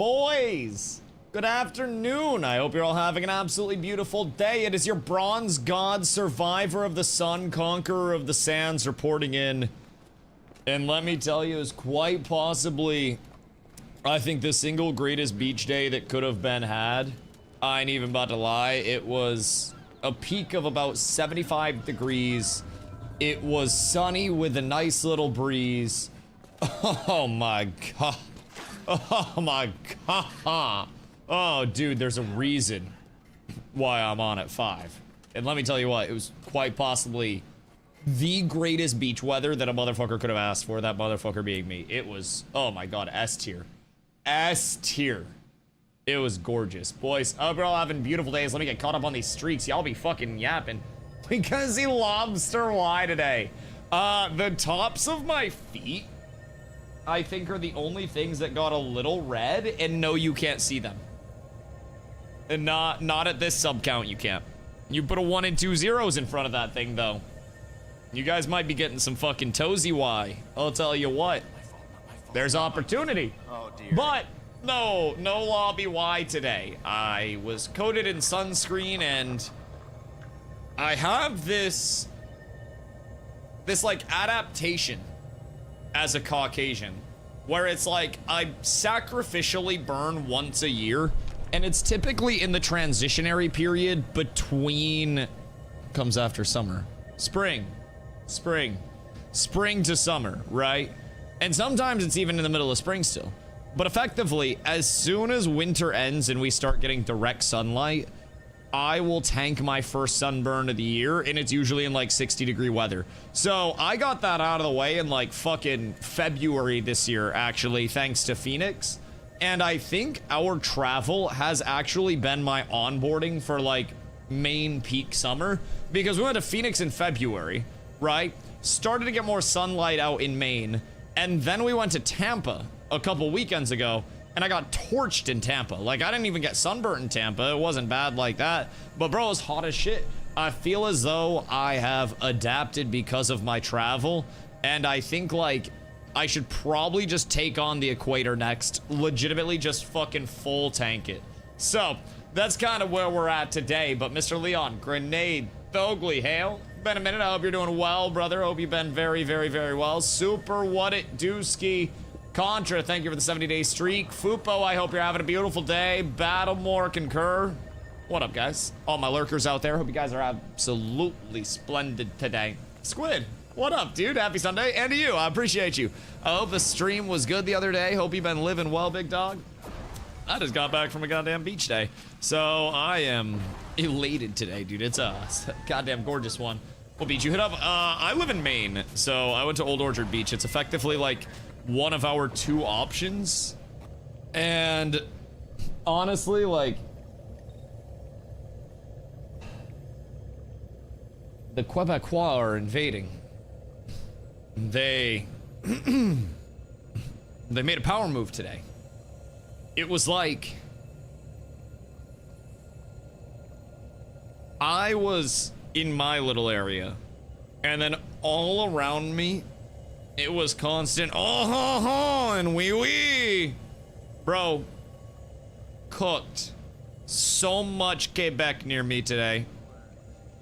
Boys, good afternoon. I hope you're all having an absolutely beautiful day. It is your bronze god, survivor of the sun, conqueror of the sands, reporting in. And let me tell you, it's quite possibly, I think, the single greatest beach day that could have been had. I ain't even about to lie. It was a peak of about 75 degrees. It was sunny with a nice little breeze. Oh my god. Oh my god. Oh, dude, there's a reason why I'm on at 5. And let me tell you what, it was quite possibly the greatest beach weather that a motherfucker could have asked for, that motherfucker being me. It was, oh my god, S tier. S tier. It was gorgeous. Boys, I hope you're all having beautiful days. Let me get caught up on these streaks. Y'all be fucking yapping. Because he DustyWhy today. The tops of my feet, I think, are the only things that got a little red, and no, you can't see them. And not at this sub count, you can't. You put a 1 and 2 zeros in front of that thing, though. You guys might be getting some fucking DustyWhy. I'll tell you what. There's opportunity. Oh, dear. But no lobby Y today. I was coated in sunscreen, and I have this like adaptation as a Caucasian, where it's like I sacrificially burn once a year, and it's typically in the transitionary period between, comes after summer, spring to summer, right? And sometimes it's even in the middle of spring still. But effectively, as soon as winter ends and we start getting direct sunlight, I will tank my first sunburn of the year, and it's usually in like 60-degree weather. So I got that out of the way in like fucking February this year, actually, thanks to Phoenix. And I think our travel has actually been my onboarding for like Maine peak summer, because we went to Phoenix in February, right? Started to get more sunlight out in Maine, and then we went to Tampa a couple weekends ago, and I got torched in Tampa. Like, I didn't even get sunburnt in Tampa. It wasn't bad like that. But bro, it's hot as shit. I feel as though I have adapted because of my travel. And I think, like, I should probably just take on the equator next. Legitimately just fucking full tank it. So, that's kind of where we're at today. But Mr. Leon, Grenade, Thogley, hail. Been a minute. I hope you're doing well, brother. Hope you've been very, very, very well. Super what it Dusky. Contra, thank you for the 70-day streak. Fupo, I hope you're having a beautiful day. Battlemore, Concur. What up, guys? All my lurkers out there, hope you guys are absolutely splendid today. Squid, what up, dude? Happy Sunday. And to you, I appreciate you. I hope the stream was good the other day. Hope you've been living well, big dog. I just got back from a goddamn beach day, so I am elated today, dude. It's a goddamn gorgeous one. What beach you hit up? I live in Maine, so I went to Old Orchard Beach. It's effectively like one of our 2 options, and honestly, like, the Quebecois are invading. They made a power move today. It was like I was in my little area, and then all around me it was constant, oh, ho, ho, and wee, wee. Bro, cooked so much Quebec near me today.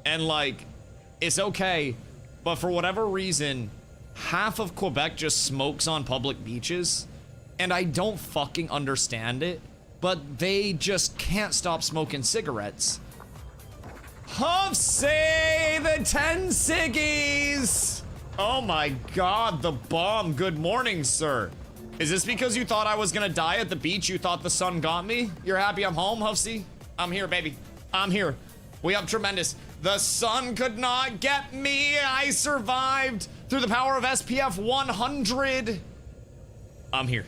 And, like, it's okay, but for whatever reason, half of Quebec just smokes on public beaches. And I don't fucking understand it, but they just can't stop smoking cigarettes. Huff say the 10 ciggies! Oh my god, the bomb. Good morning, sir. Is this because you thought I was gonna die at the beach? You thought the sun got me? You're happy I'm home, Huffsy? I'm here, baby. I'm here. We up tremendous. The sun could not get me. I survived through the power of SPF 100. I'm here.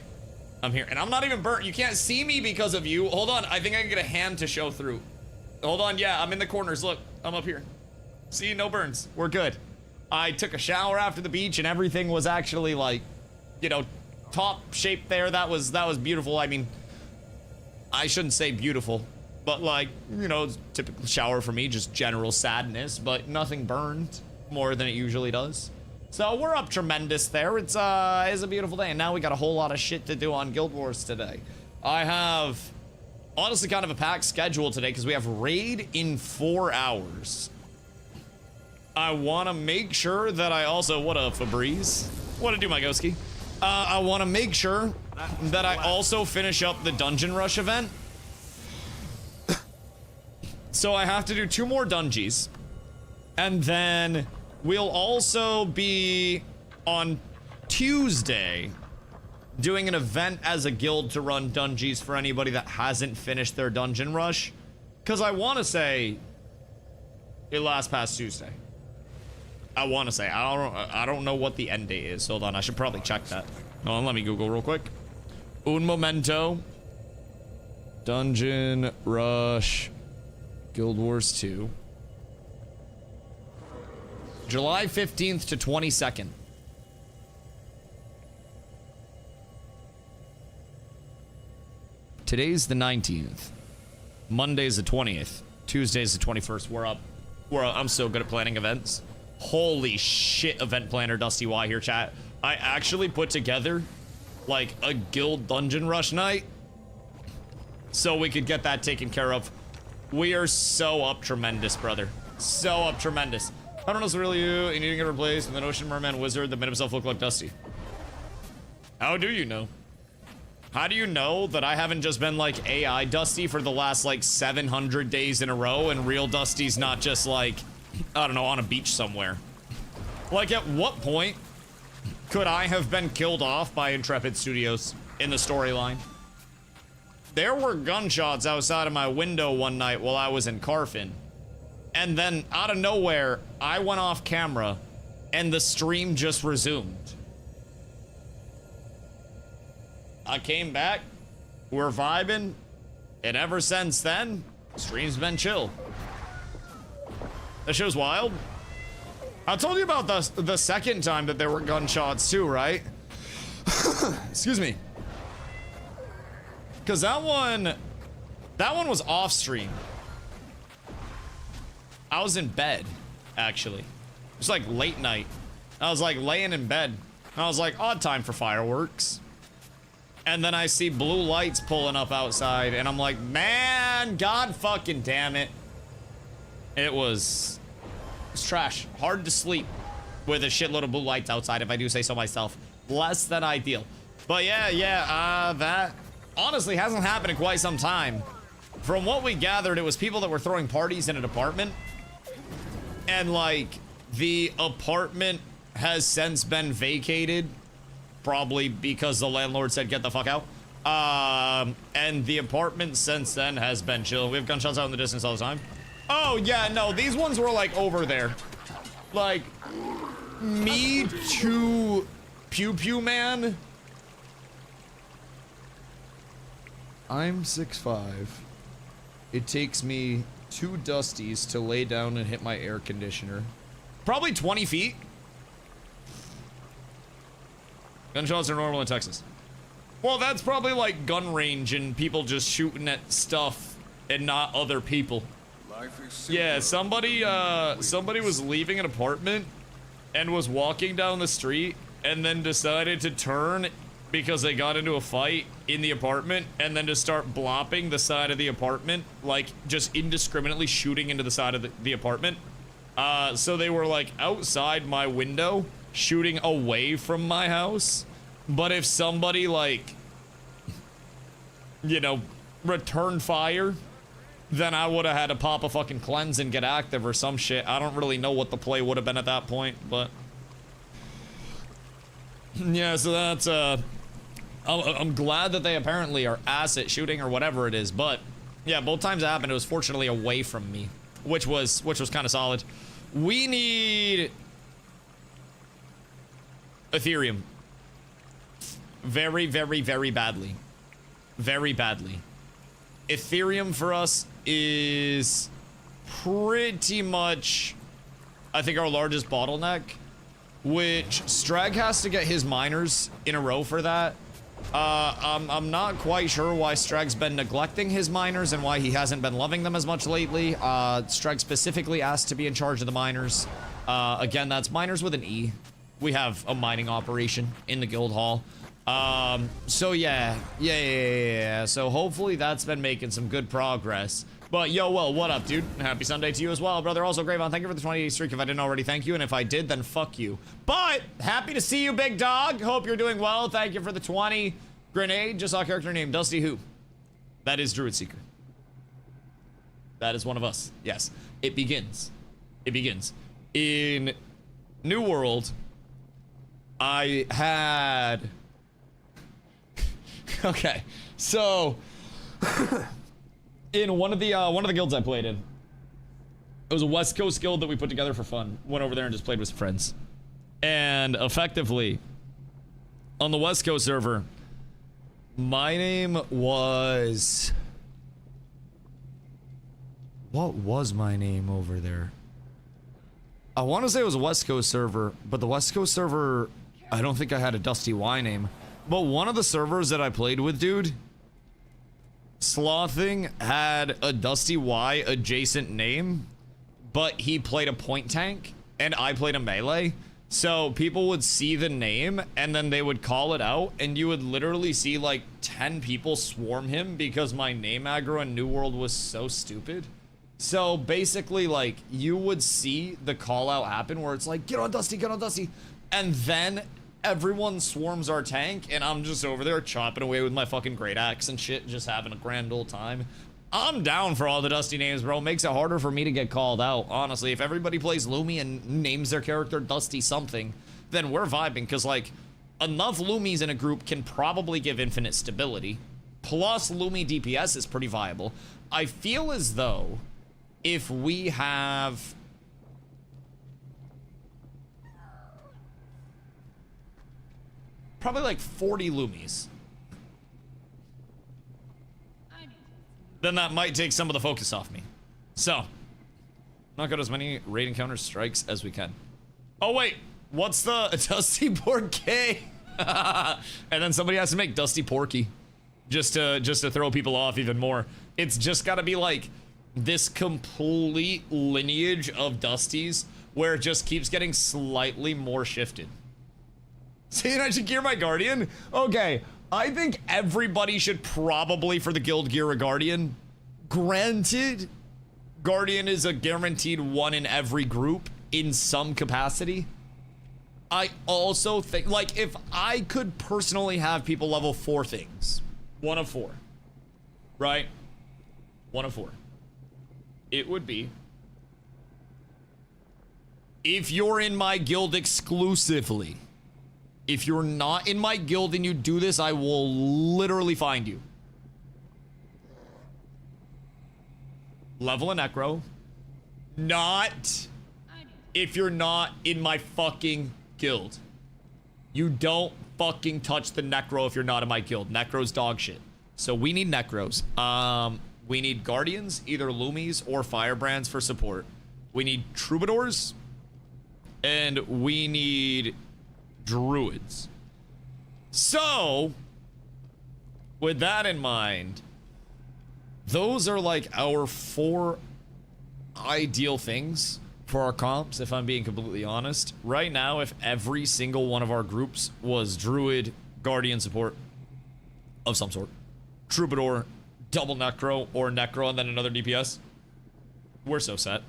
I'm here. And I'm not even burnt. You can't see me because of you. Hold on. I think I can get a hand to show through. Hold on. Yeah, I'm in the corners. Look, I'm up here. See, no burns. We're good. I took a shower after the beach, and everything was actually, like, you know, top shape there. That was beautiful. I mean, I shouldn't say beautiful, but, like, you know, typical shower for me, just general sadness, but nothing burned more than it usually does. So we're up tremendous there. It's a beautiful day, and now we got a whole lot of shit to do on Guild Wars today. I have honestly kind of a packed schedule today because we have raid in 4 hours. I want to make sure that I also, what up, Febreze? What to do, my Goski? I want to make sure that I also finish up the Dungeon Rush event. So I have to do 2 more dungeons. And then we'll also be on Tuesday doing an event as a guild to run dungeons for anybody that hasn't finished their Dungeon Rush. Because I want to say it lasts past Tuesday. I want to say. I don't know what the end date is. Hold on, I should probably check that. Hold on, let me Google real quick. Un momento. Dungeon Rush Guild Wars 2. July 15th to 22nd. Today's the 19th. Monday's the 20th. Tuesday's the 21st. We're up. I'm so good at planning events. Holy shit, event planner DustyWhy here, chat. I actually put together like a guild dungeon rush night so we could get that taken care of. We are so up tremendous, brother. So up tremendous. I don't know if it's really you. You need to get replaced with an ocean merman wizard that made himself look like Dusty. How do you know? How do you know that I haven't just been like AI Dusty for the last like 700 days in a row and real Dusty's not just like, I don't know, on a beach somewhere? Like, at what point could I have been killed off by Intrepid Studios in the storyline? There were gunshots outside of my window one night while I was in Carfin. And then, out of nowhere, I went off camera and the stream just resumed. I came back, we're vibing, and ever since then, stream's been chill. That show's wild. I told you about the second time that there were gunshots too, right? Excuse me. Cause that one was off stream. I was in bed, actually. It was like late night. I was like laying in bed. I was like, odd time for fireworks. And then I see blue lights pulling up outside, and I'm like, man, god fucking damn it. It was trash. Hard to sleep with a shitload of blue lights outside, if I do say so myself. Less than ideal. But yeah, that honestly hasn't happened in quite some time. From what we gathered, it was people that were throwing parties in an apartment. And like, the apartment has since been vacated. Probably because the landlord said, get the fuck out. And the apartment since then has been chill. We have gunshots out in the distance all the time. Oh, yeah, no, these ones were like over there. Like, me to Pew Pew Man. I'm 6'5". It takes me 2 Dusties to lay down and hit my air conditioner. Probably 20 feet. Gunshots are normal in Texas. Well, that's probably like gun range and people just shooting at stuff and not other people. Yeah, somebody was leaving an apartment and was walking down the street and then decided to turn because they got into a fight in the apartment and then to start blopping the side of the apartment, like just indiscriminately shooting into the side of the apartment. So they were like outside my window shooting away from my house. But if somebody like, you know, returned fire, then I would have had to pop a fucking cleanse and get active or some shit. I don't really know what the play would have been at that point, but yeah, so that's I'm glad that they apparently are asset shooting or whatever it is, but yeah, both times it happened, it was fortunately away from me, which was kind of solid. We need Ethereum. Very, very, very badly. Very badly. Ethereum for us is pretty much, I think, our largest bottleneck, which Strag has to get his miners in a row for that. I'm not quite sure why Strag's been neglecting his miners and why he hasn't been loving them as much lately. Strag specifically asked to be in charge of the miners. Again, that's miners with an E. We have a mining operation in the guild hall. So yeah. So hopefully that's been making some good progress. But yo, well, what up, dude? Happy Sunday to you as well, brother. Also, Gravon, thank you for the 20-day streak. If I didn't already, thank you. And if I did, then fuck you. But happy to see you, big dog. Hope you're doing well. Thank you for the 20. Grenade, just saw a character named Dusty who? That is Druid Seeker. That is one of us. Yes. It begins. It begins. In New World, I had... Okay, so... in one of the guilds I played in, it was a West Coast guild that we put together for fun. Went over there and just played with friends. And effectively, on the West Coast server, my name was... What was my name over there? I want to say it was a West Coast server, but the West Coast server, I don't think I had a DustyWhy name. But one of the servers that I played with, dude, Slothing had a DustyWhy adjacent name, but he played a point tank, and I played a melee. So people would see the name, and then they would call it out, and you would literally see like 10 people swarm him because my name aggro in New World was so stupid. So basically, like, you would see the call out happen where it's like, get on Dusty, and then everyone swarms our tank, and I'm just over there chopping away with my fucking great axe and shit, just having a grand old time. I'm down for all the Dusty names, bro. Makes it harder for me to get called out, honestly. If everybody plays Lumi and names their character Dusty something, then we're vibing, because, like, enough Lumis in a group can probably give infinite stability. Plus, Lumi DPS is pretty viable. I feel as though if we have... probably like 40 Lumis, then that might take some of the focus off me. So, knock out as many raid encounter strikes as we can. Oh wait, what's the Dusty Porky? And then somebody has to make Dusty Porky, just to throw people off even more. It's just got to be like this complete lineage of Dusties where it just keeps getting slightly more shifted. Saying I should gear my Guardian? Okay, I think everybody should probably, for the guild, gear a Guardian. Granted, Guardian is a guaranteed one in every group in some capacity. I also think, like, if I could personally have people level 4 things, 1 of 4, right? 1 of 4. It would be, if you're in my guild exclusively. If you're not in my guild and you do this, I will literally find you. Level a Necro. Not if you're not in my fucking guild. You don't fucking touch the Necro if you're not in my guild. Necro's dog shit. So we need Necros. We need Guardians, either Lumis or Firebrands for support. We need Troubadours. And we need Druids. So, with that in mind, those are like our 4 ideal things for our comps, if I'm being completely honest. Right now, if every single one of our groups was Druid, Guardian support of some sort, Troubadour, double Necro, or Necro and then another DPS, we're so set.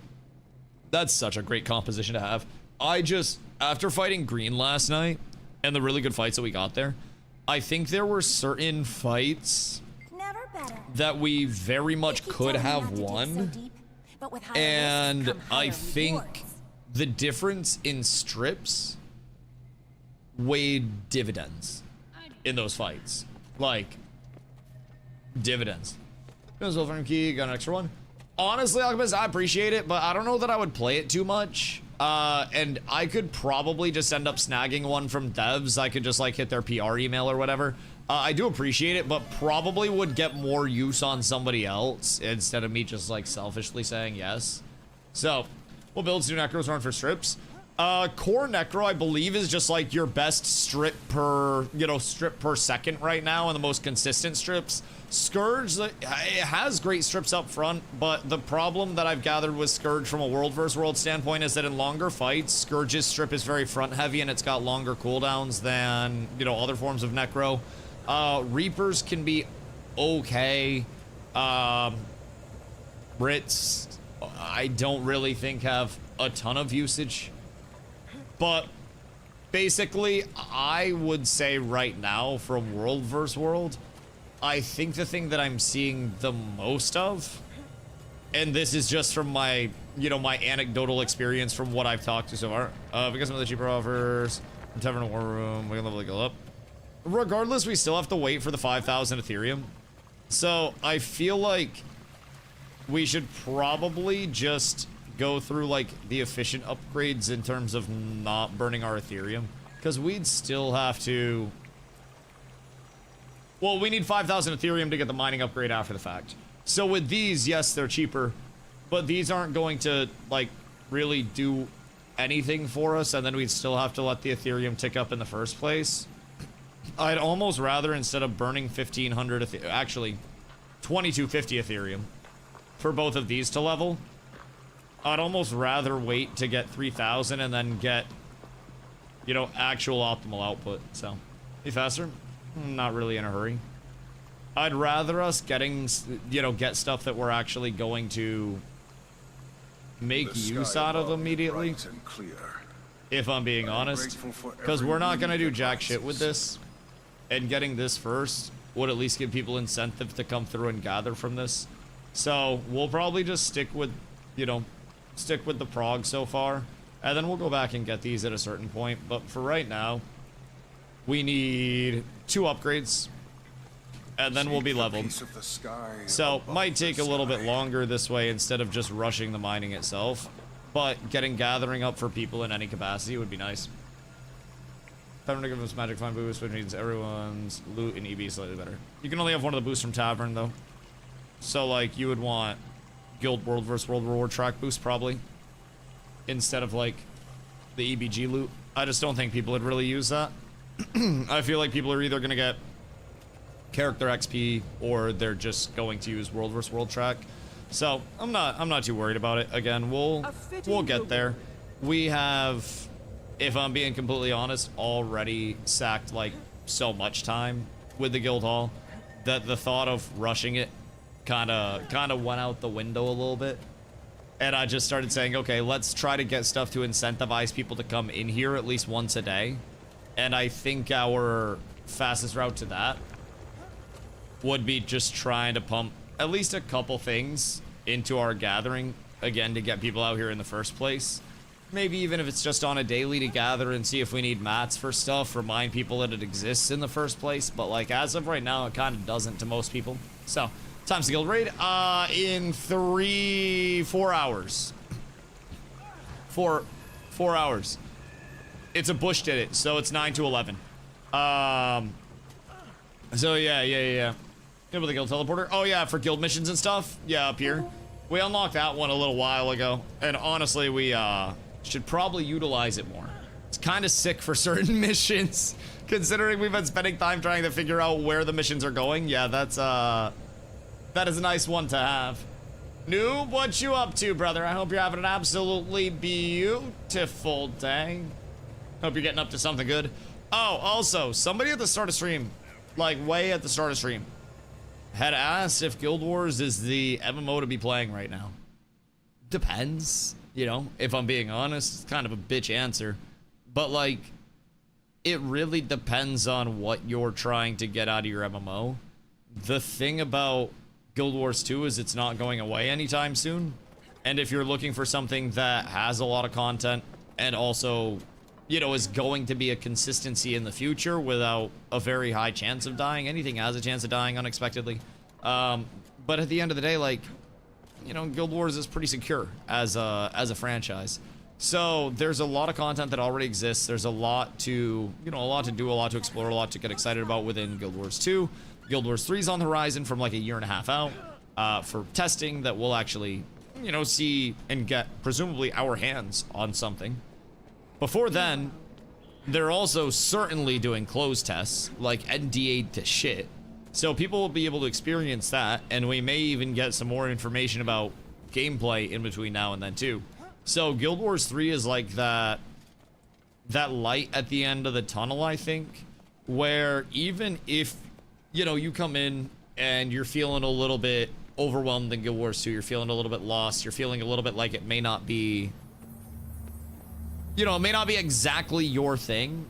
That's such a great composition to have. After fighting green last night, and the really good fights that we got there, I think there were certain fights that we very much could have won, and I think the difference in strips weighed dividends in those fights. Like, dividends. Got an extra one. Honestly, Alchemist, I appreciate it, but I don't know that I would play it too much. And I could probably just end up snagging one from devs. I could just like hit their PR email or whatever. I do appreciate it, but probably would get more use on somebody else instead of me just like selfishly saying yes. So, what builds do Necros run for strips? Core Necro, I believe, is just like your best strip per, strip per second right now, and the most consistent strips. Scourge, it has great strips up front, but the problem that I've gathered with Scourge from a world versus world standpoint is that in longer fights, Scourge's strip is very front heavy and it's got longer cooldowns than, other forms of Necro. Reapers can be okay. Brits, I don't really think have a ton of usage. But basically, I would say right now, from world versus world, I think the thing that I'm seeing the most of, and this is just from my, my anecdotal experience from what I've talked to so far, because some of the cheaper offers, Tavern War Room, we can level go up. Regardless, we still have to wait for the 5,000 Ethereum. So I feel like we should probably just go through like the efficient upgrades in terms of not burning our Ethereum, because we'd still have to, well, we need 5,000 Ethereum to get the mining upgrade after the fact. So with these, yes, they're cheaper, but these aren't going to like really do anything for us, and then we'd still have to let the Ethereum tick up in the first place. I'd almost rather, instead of burning 1,500 actually 2,250 Ethereum for both of these to level, I'd almost rather wait to get 3,000 and then get, actual optimal output. So, be faster? Not really in a hurry. I'd rather us getting, get stuff that we're actually going to make use out of immediately. If I'm being honest. Because we're not going to do jack shit with this. And getting this first would at least give people incentive to come through and gather from this. So, we'll probably just stick with, stick with the prog so far, and then we'll go back and get these at a certain point. But for right now, we need 2 upgrades, and then we'll be leveled. So might take a little bit longer this way instead of just rushing the mining itself, but getting gathering up for people in any capacity would be nice. Tavern to give us magic find boost, which means everyone's loot and EB slightly better. You can only have one of the boosts from Tavern though, so like you would want Guild World vs. World reward track boost probably, instead of like the EBG loot. I just don't think people would really use that. I feel like people are either gonna get character XP or they're just going to use World vs. World track. So I'm not too worried about it. Again, we'll get there. We have, if I'm being completely honest, already sacked like so much time with the guild hall that the thought of rushing it kind of went out the window a little bit, and I just started saying, okay, let's try to get stuff to incentivize people to come in here at least once a day. And I think our fastest route to that would be just trying to pump at least a couple things into our gathering again to get people out here in the first place. Maybe even if it's just on a daily to gather and see if we need mats for stuff, remind people that it exists in the first place. But like as of right now, it kind of doesn't to most people. So time's the guild raid in 4 hours. 4 hours. It's a Bush did it, so it's 9 to 11. So yeah. Good with the guild teleporter. Oh yeah, for guild missions and stuff. Yeah, up here. We unlocked that one a little while ago, and honestly, we should probably utilize it more. It's kind of sick for certain missions, considering we've been spending time trying to figure out where the missions are going. Yeah, that's that is a nice one to have. Noob, what you up to, brother? I hope you're having an absolutely beautiful day. Hope you're getting up to something good. Oh, also, somebody at the start of stream, like way at the start of stream, had asked if Guild Wars is the MMO to be playing right now. Depends, if I'm being honest. It's kind of a bitch answer. But like, it really depends on what you're trying to get out of your MMO. The thing about Guild Wars 2 is it's not going away anytime soon. And if you're looking for something that has a lot of content and also, is going to be a consistency in the future without a very high chance of dying. Anything has a chance of dying unexpectedly. But at the end of the day, like, Guild Wars is pretty secure as a franchise. So there's a lot of content that already exists. There's a lot to, a lot to do, a lot to explore, a lot to get excited about within Guild Wars 2. Guild Wars 3 is on the horizon from like a year and a half out for testing that we'll actually, see and get presumably our hands on something. Before then, they're also certainly doing closed tests, like NDA to shit. So people will be able to experience that, and we may even get some more information about gameplay in between now and then too. So Guild Wars 3 is like that light at the end of the tunnel, I think, where even if, you know, you come in and you're feeling a little bit overwhelmed in Guild Wars 2, you're feeling a little bit lost, you're feeling a little bit like it may not be, you know, it may not be exactly your thing.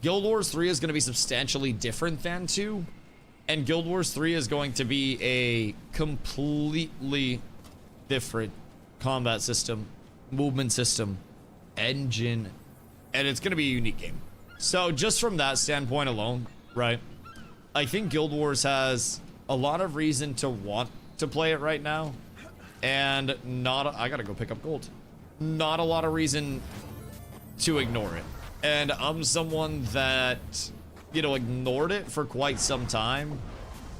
Guild Wars 3 is going to be substantially different than 2, and Guild Wars 3 is going to be a completely different combat system, movement system, engine, and it's going to be a unique game. So just from that standpoint alone, right, I think Guild Wars has a lot of reason to want to play it right now, and I gotta go pick up gold. Not a lot of reason to ignore it. And I'm someone that, you know, ignored it for quite some time,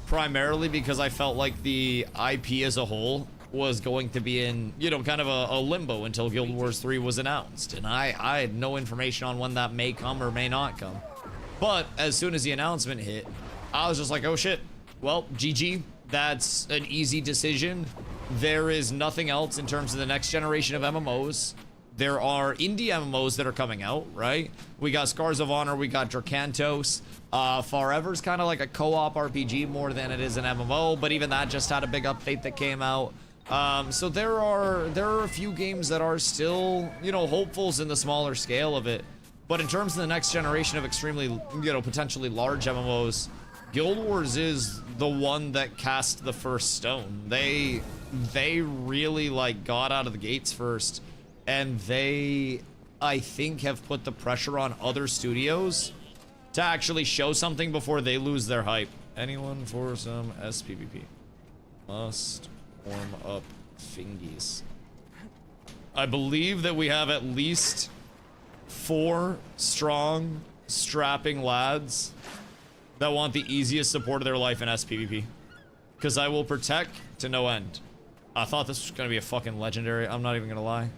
primarily because I felt like the IP as a whole was going to be in, you know, kind of a limbo until Guild Wars 3 was announced. And I had no information on when that may come or may not come. But as soon as the announcement hit, I was just like, oh shit, well, GG, that's an easy decision. There is nothing else in terms of the next generation of MMOs. There are indie MMOs that are coming out, right? We got Scars of Honor, we got Dracantos. Forever's kind of like a co-op RPG more than it is an MMO, but even that just had a big update that came out. So there are a few games that are still, you know, hopefuls in the smaller scale of it. But in terms of the next generation of extremely, you know, potentially large MMOs, Guild Wars is the one that cast the first stone. They really, like, got out of the gates first, and they, I think, have put the pressure on other studios to actually show something before they lose their hype. Anyone for some SPVP? Must warm up fingies. I believe that we have at least 4 strong, strapping lads that want the easiest support of their life in SPVP. Because I will protect to no end. I thought this was going to be a fucking legendary. I'm not even going to lie.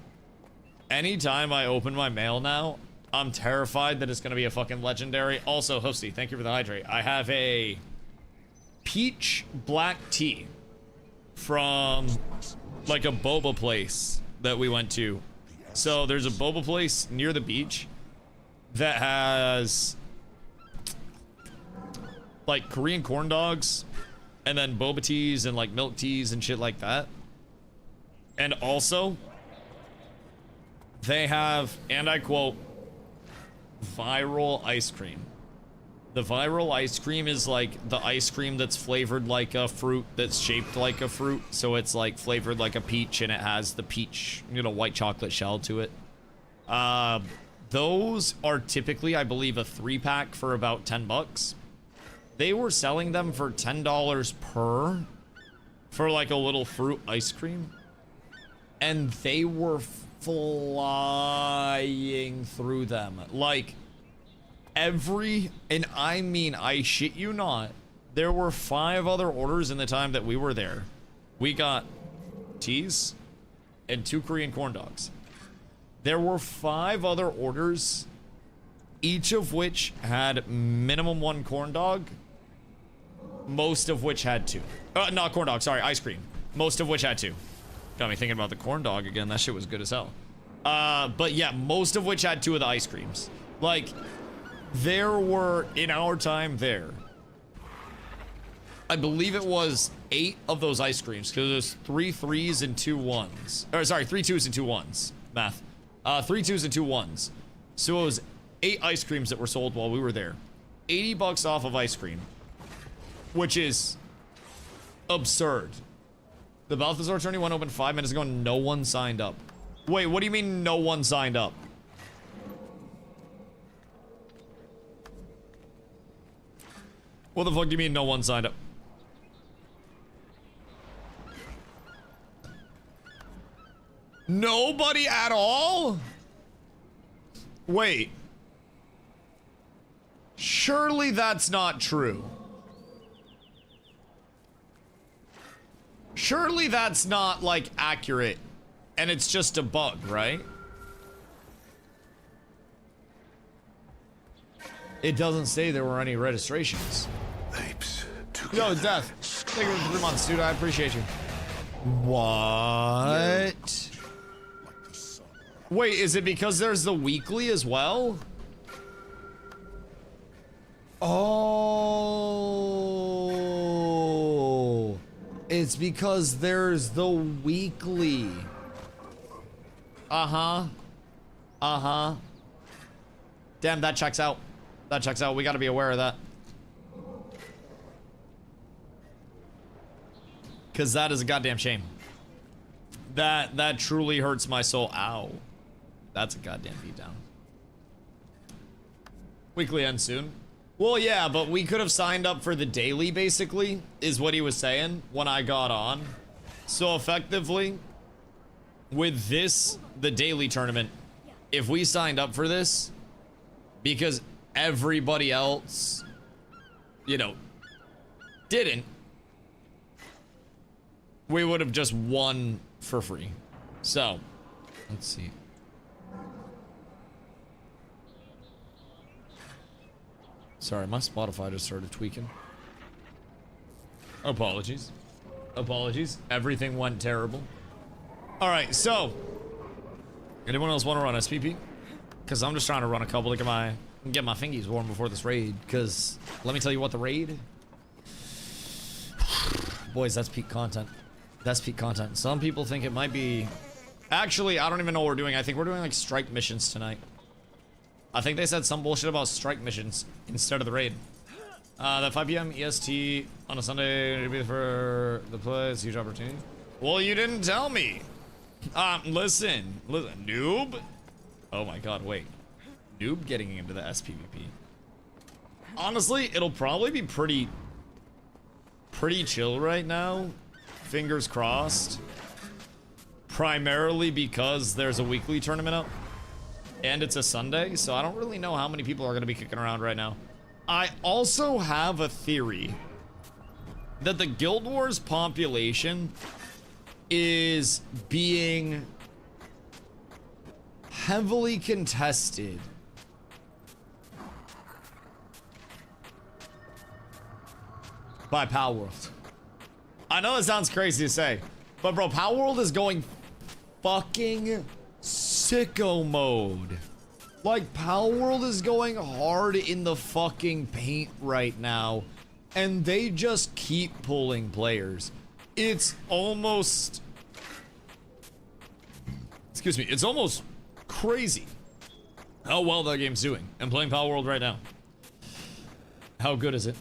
Anytime I open my mail now, I'm terrified that it's going to be a fucking legendary. Also, Hosty, thank you for the hydrate. I have a peach black tea from like a boba place that we went to. So there's a boba place near the beach that has like Korean corn dogs and then boba teas and like milk teas and shit like that. And also they have, and I quote, viral ice cream. The viral ice cream is like the ice cream that's flavored like a fruit that's shaped like a fruit. So it's like flavored like a peach and it has the peach, you know, white chocolate shell to it. Those are typically, I believe, a 3-pack for about 10 bucks. They were selling them for $10 per for like a little fruit ice cream. And they were flying through them. Like, and I mean, I shit you not, there were 5 other orders in the time that we were there. We got teas and 2 Korean corn dogs. There were 5 other orders, each of which had minimum 1 corn dog, most of which had 2. Not corn dog, sorry, ice cream. Most of which had 2. Got me thinking about the corn dog again. That shit was good as hell. But yeah, most of which had 2 of the ice creams. Like, there were, in our time there, I believe it was 8 of those ice creams, because it was 3 3s and 2 1s. Or sorry, 3 2s and 2 1s. Math. 3 2s and 2 1s. So it was 8 ice creams that were sold while we were there. 80 bucks off of ice cream. Which is absurd. The Balthazar tourney went open 5 minutes ago and no one signed up. Wait, what do you mean no one signed up? What the fuck do you mean no one signed up? Nobody at all? Wait. Surely that's not true. Surely that's not, like, accurate, and it's just a bug, right? It doesn't say there were any registrations. Apes. Yo, Death. Thank you for 3 months, dude. I appreciate you. What? Wait, is it because there's the weekly as well? Oh. It's because there's the weekly. Uh-huh. Uh-huh. Damn, that checks out. That checks out. We gotta be aware of that. Because that is a goddamn shame. That truly hurts my soul. Ow. That's a goddamn beatdown. Weekly ends soon. Well, yeah, but we could have signed up for the daily, basically, is what he was saying when I got on. So effectively, with this, the daily tournament, if we signed up for this, because everybody else, you know, didn't, we would have just won for free. So, let's see. Sorry, my Spotify just started tweaking. Apologies. Apologies. Everything went terrible. Alright, so. Anyone else want to run SPP? Because I'm just trying to run a couple to get my fingies warm before this raid. Because, let me tell you what, the raid. Boys, that's peak content. That's peak content. Some people think it might be... Actually, I don't even know what we're doing. I think we're doing like strike missions tonight. I think they said some bullshit about strike missions instead of the raid. That 5 p.m. EST on a Sunday for the play. It's a huge opportunity. Well, you didn't tell me. Listen, noob. Oh my god, wait. Noob getting into the SPVP. Honestly, it'll probably be pretty chill right now. Fingers crossed. Primarily because there's a weekly tournament up. And it's a Sunday, so I don't really know how many people are going to be kicking around right now. I also have a theory that the Guild Wars population is being heavily contested by Palworld. I know it sounds crazy to say, but bro, Palworld is going fucking sicko mode. Like, Palworld is going hard in the fucking paint right now, and they just keep pulling players. It's almost... Excuse me, it's almost crazy how well that game's doing. I'm playing Palworld right now. How good is it?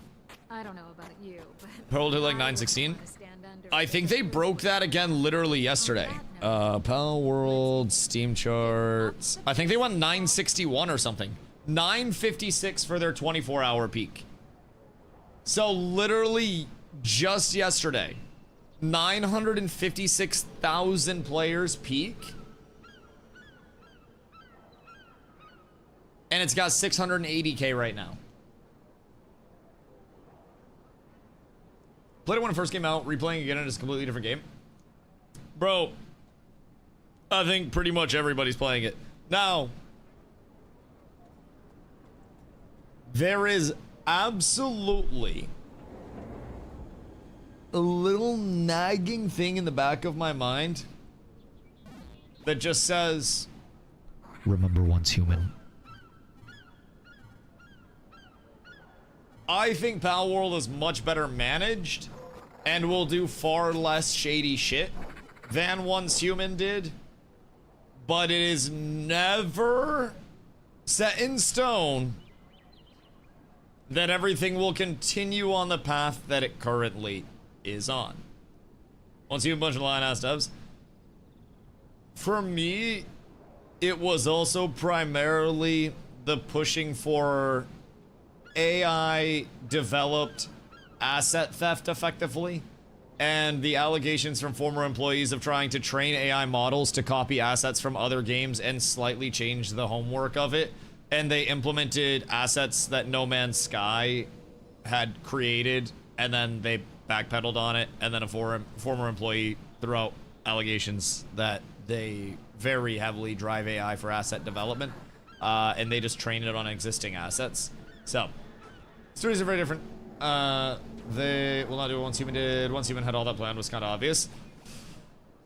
I don't know about you, but... Palworld hit like 916? I think they broke that again literally yesterday. Palworld, Steam charts. I think they went 961 or something. 956 for their 24-hour peak. So literally just yesterday, 956,000 players peak. And it's got 680k right now. Played it when it first came out, replaying again, and it's a completely different game. Bro, I think pretty much everybody's playing it. Now, there is absolutely a little nagging thing in the back of my mind that just says, remember once human. I think Palworld is much better managed and will do far less shady shit than Once Human did, but it is never set in stone that everything will continue on the path that it currently is on. Once Human, bunch of lion-ass devs. For me, it was also primarily the pushing for AI developed asset theft effectively, and the allegations from former employees of trying to train AI models to copy assets from other games and slightly change the homework of it, and they implemented assets that No Man's Sky had created, and then they backpedaled on it, and then a former employee threw out allegations that they very heavily drive AI for asset development, and they just train it on existing assets. So, stories are very different. They will not do what Once Human did. Once Human had all that planned was kind of obvious.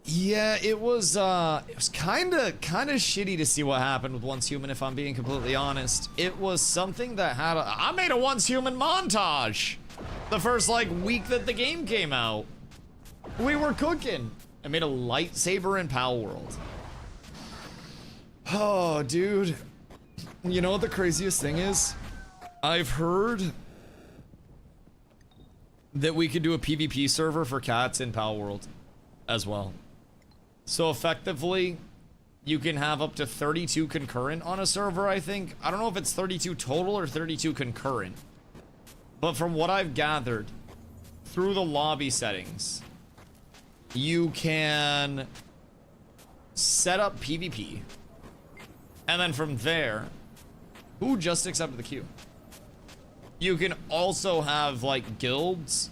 Yeah, it was kind of shitty to see what happened with Once Human, if I'm being completely honest. It was something that had I made a Once Human montage the first, like, week that the game came out. We were cooking. I made a lightsaber in Pal World. Oh, dude. You know what the craziest thing is? I've heard that we could do a PvP server for cats in Pal World as well. So effectively, you can have up to 32 concurrent on a server, I think. I don't know if it's 32 total or 32 concurrent. But from what I've gathered, through the lobby settings, you can set up PvP. And then from there, who just accepted the queue? You can also have, like, guilds,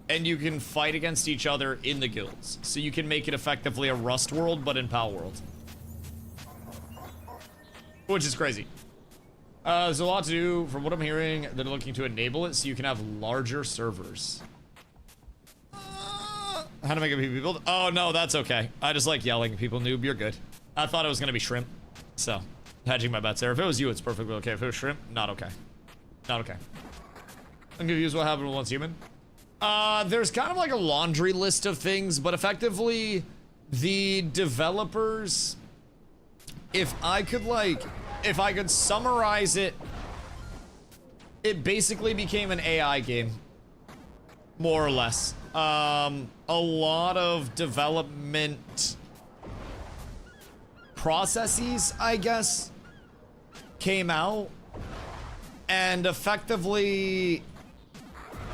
and you can fight against each other in the guilds. So you can make it effectively a Rust world, but in Pal World. Which is crazy. There's a lot to do. From what I'm hearing, they're looking to enable it so you can have larger servers. How to make a PvP build? Oh, no, that's okay. I just like yelling at people. Noob, you're good. I thought it was going to be shrimp. So, hedging my bets there. If it was you, it's perfectly okay. If it was shrimp, not okay. Not okay. I'm confused what happened with Once Human. There's kind of like a laundry list of things, but effectively, the developers, if I could summarize it, it basically became an AI game. More or less. A lot of development processes, I guess, came out, and effectively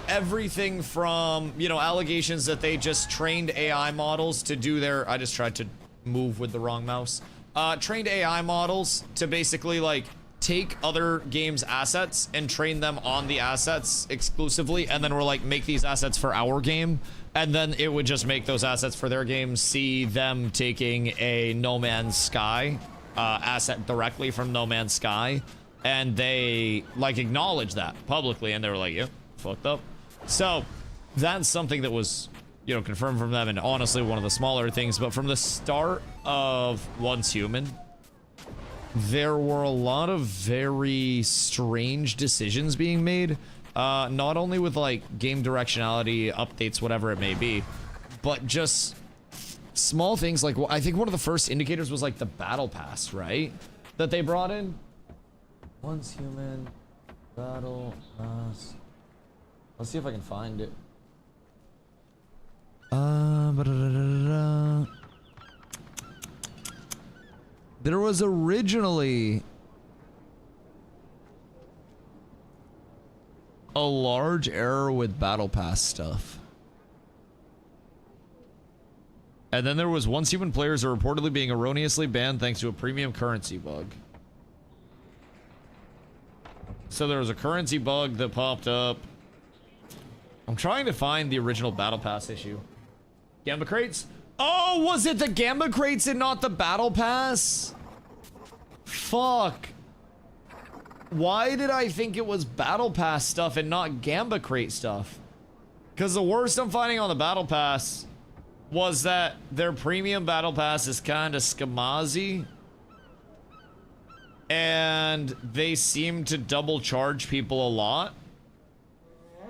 everything from, you know, allegations that they just trained AI models to do their, I just tried to move with the wrong mouse, trained AI models to basically, like, take other games' assets and train them on the assets exclusively, and then we're like, make these assets for our game, and then it would just make those assets for their game, see them taking a No Man's Sky asset directly from No Man's Sky, and they, like, acknowledge that publicly, and they were like, yeah, fucked up. So that's something that was, you know, confirmed from them, and honestly one of the smaller things. But from the start of Once Human, there were a lot of very strange decisions being made, not only with, like, game directionality updates, whatever it may be, but just small things. Like, I think one of the first indicators was, like, the battle pass, right, that they brought in. Once Human battle pass. Let's see if I can find it. There was originally a large error with battle pass stuff. And then there was Once Human players are reportedly being erroneously banned thanks to a premium currency bug. So there was a currency bug that popped up. I'm trying to find the original battle pass issue. Gamba crates? Oh, was it the Gamba crates and not the battle pass? Fuck. Why did I think it was battle pass stuff and not Gamba crate stuff? Because the worst I'm finding on the battle pass was that their premium battle pass is kind of scamazzy. And they seem to double charge people a lot.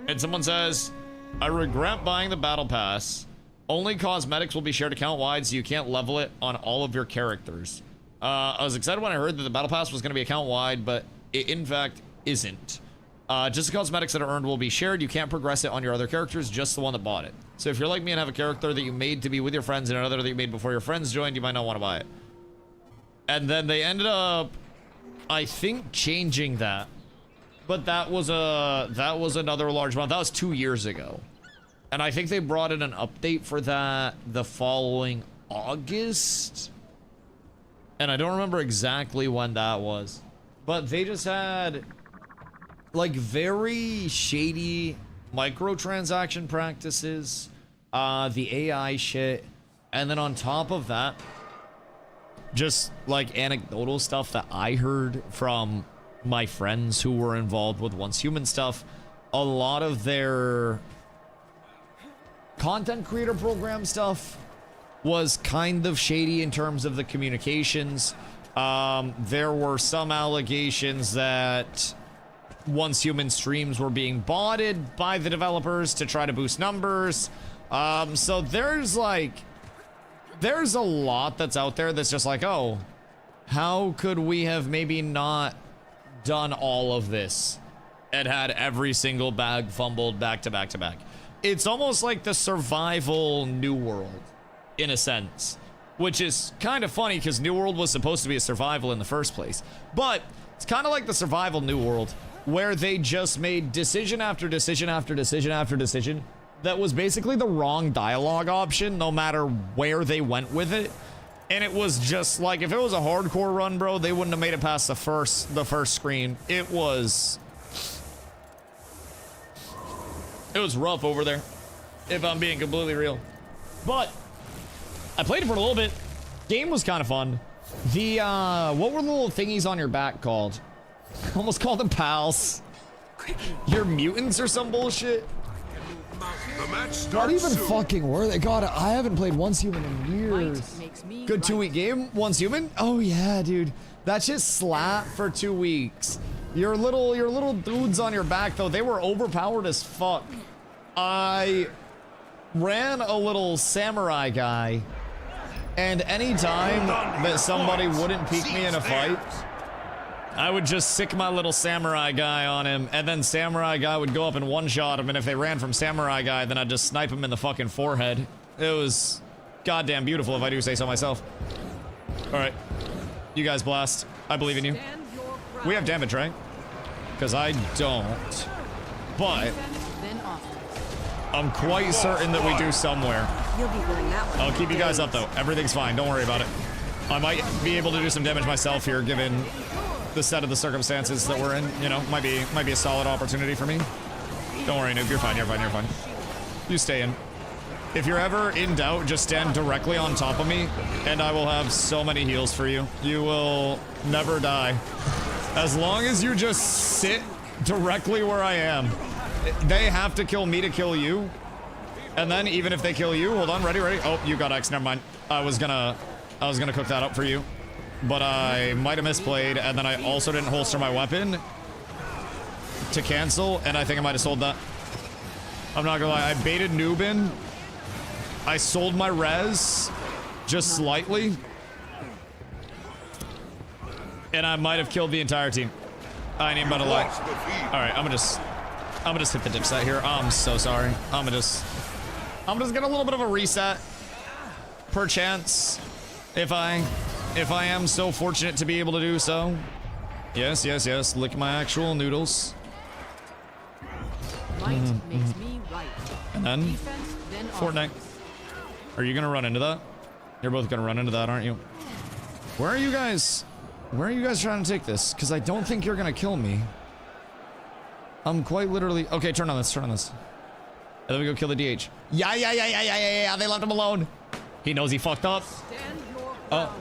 And someone says, I regret buying the battle pass. Only cosmetics will be shared account-wide, so you can't level it on all of your characters. I was excited when I heard that the battle pass was going to be account-wide, but it in fact isn't. Just the cosmetics that are earned will be shared. You can't progress it on your other characters, just the one that bought it. So if you're like me and have a character that you made to be with your friends and another that you made before your friends joined, you might not want to buy it. And then they ended up, I think, changing that. But that was another large amount. That was 2 years ago. And I think they brought in an update for that the following August. And I don't remember exactly when that was. But they just had, like, very shady microtransaction practices, the AI shit, and then on top of that, just, like, anecdotal stuff that I heard from my friends who were involved with Once Human stuff, a lot of their content creator program stuff was kind of shady in terms of the communications. There were some allegations that Once Human streams were being botted by the developers to try to boost numbers. So there's a lot that's out there that's just like, oh, how could we have maybe not done all of this and had every single bag fumbled back to back to back? It's almost like the survival New World, in a sense, which is kind of funny because New World was supposed to be a survival in the first place. But it's kind of like the survival New World, where they just made decision after decision after decision after decision that was basically the wrong dialogue option, no matter where they went with it. And it was just like, if it was a hardcore run, bro, they wouldn't have made it past the first screen. It was rough over there, if I'm being completely real. But I played it for a little bit. Game was kind of fun. The what were the little thingies on your back called? Almost called them pals. You're mutants or some bullshit. Not even fucking worth it. God, I haven't played Once Human in years. Good 2-week game, Once Human? Oh yeah, dude. That shit slapped for 2 weeks. Your little dudes on your back though, they were overpowered as fuck. I ran a little samurai guy, and any time that somebody wouldn't peek me in a fight, I would just sick my little samurai guy on him, and then samurai guy would go up and one-shot him, and if they ran from samurai guy, then I'd just snipe him in the fucking forehead. It was goddamn beautiful, if I do say so myself. Alright. You guys blast. I believe in you. We have damage, right? Because I don't. But I'm quite certain that we do somewhere. I'll keep you guys up, though. Everything's fine. Don't worry about it. I might be able to do some damage myself here, given the set of the circumstances that we're in. You know, might be a solid opportunity for me. Don't worry, noob. You're fine. You're fine. You're fine. You stay in. If you're ever in doubt, just stand directly on top of me, and I will have so many heals for you. You will never die. As long as you just sit directly where I am. They have to kill me to kill you. And then even if they kill you, hold on, ready? Oh, you got X, never mind. I was gonna cook that up for you. But I might have misplayed, and then I also didn't holster my weapon to cancel, and I think I might have sold that. I'm not gonna lie, I baited Nubin. I sold my res just slightly. And I might have killed the entire team. I ain't about to lie. Alright, I'm gonna just hit the dip set here. I'm so sorry. I'm just get a little bit of a reset. Perchance. If I am so fortunate to be able to do so. Yes. Lick my actual noodles. And then Fortnite. Are you gonna run into that? You're both gonna run into that, aren't you? Where are you guys trying to take this? Because I don't think you're gonna kill me. I'm quite literally... Okay, turn on this. And then we go kill the DH. Yeah. They left him alone. He knows he fucked up. Oh.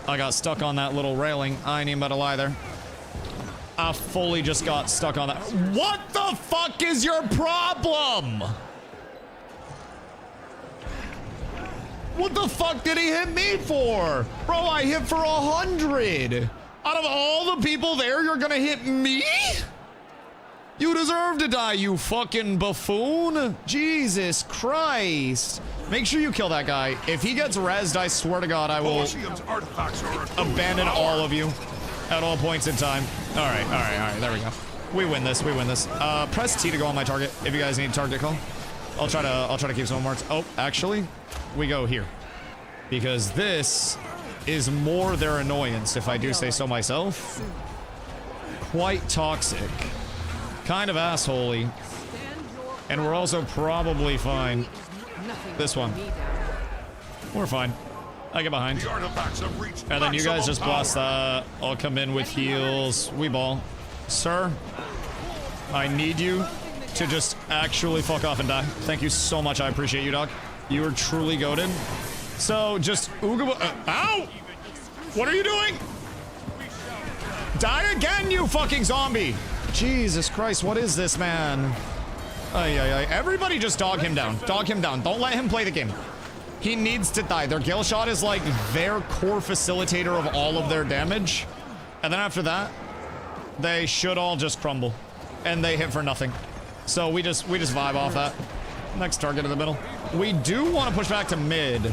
I got stuck on that little railing. I ain't even about to lie there. I fully just got stuck on that. What the fuck is your problem? What the fuck did he hit me for? Bro, I hit for 100. Out of all the people there, you're gonna hit me? You deserve to die, you fucking buffoon. Jesus Christ. Make sure you kill that guy. If he gets rezzed, I swear to God, I will abandon all of you at all points in time. All right. There we go. We win this. Press T to go on my target if you guys need target call. I'll try to keep some marks. Oh, actually, we go here because this is more their annoyance, if I do say so myself. Quite toxic, kind of assholey, and we're also probably fine. This one, we're fine. I get behind, and then you guys just blast that. I'll come in with heals. We ball, sir. I need you to just actually fuck off and die. Thank you so much. I appreciate you, dog. You are truly goated. So just Ooga. Ow! What are you doing? Die again, you fucking zombie! Jesus Christ, what is this, man? Everybody just dog him down. Dog him down. Don't let him play the game. He needs to die. Their Gale Shot is like their core facilitator of all of their damage. And then after that, they should all just crumble. And they hit for nothing. So we just vibe off that. Next target in the middle. We do want to push back to mid.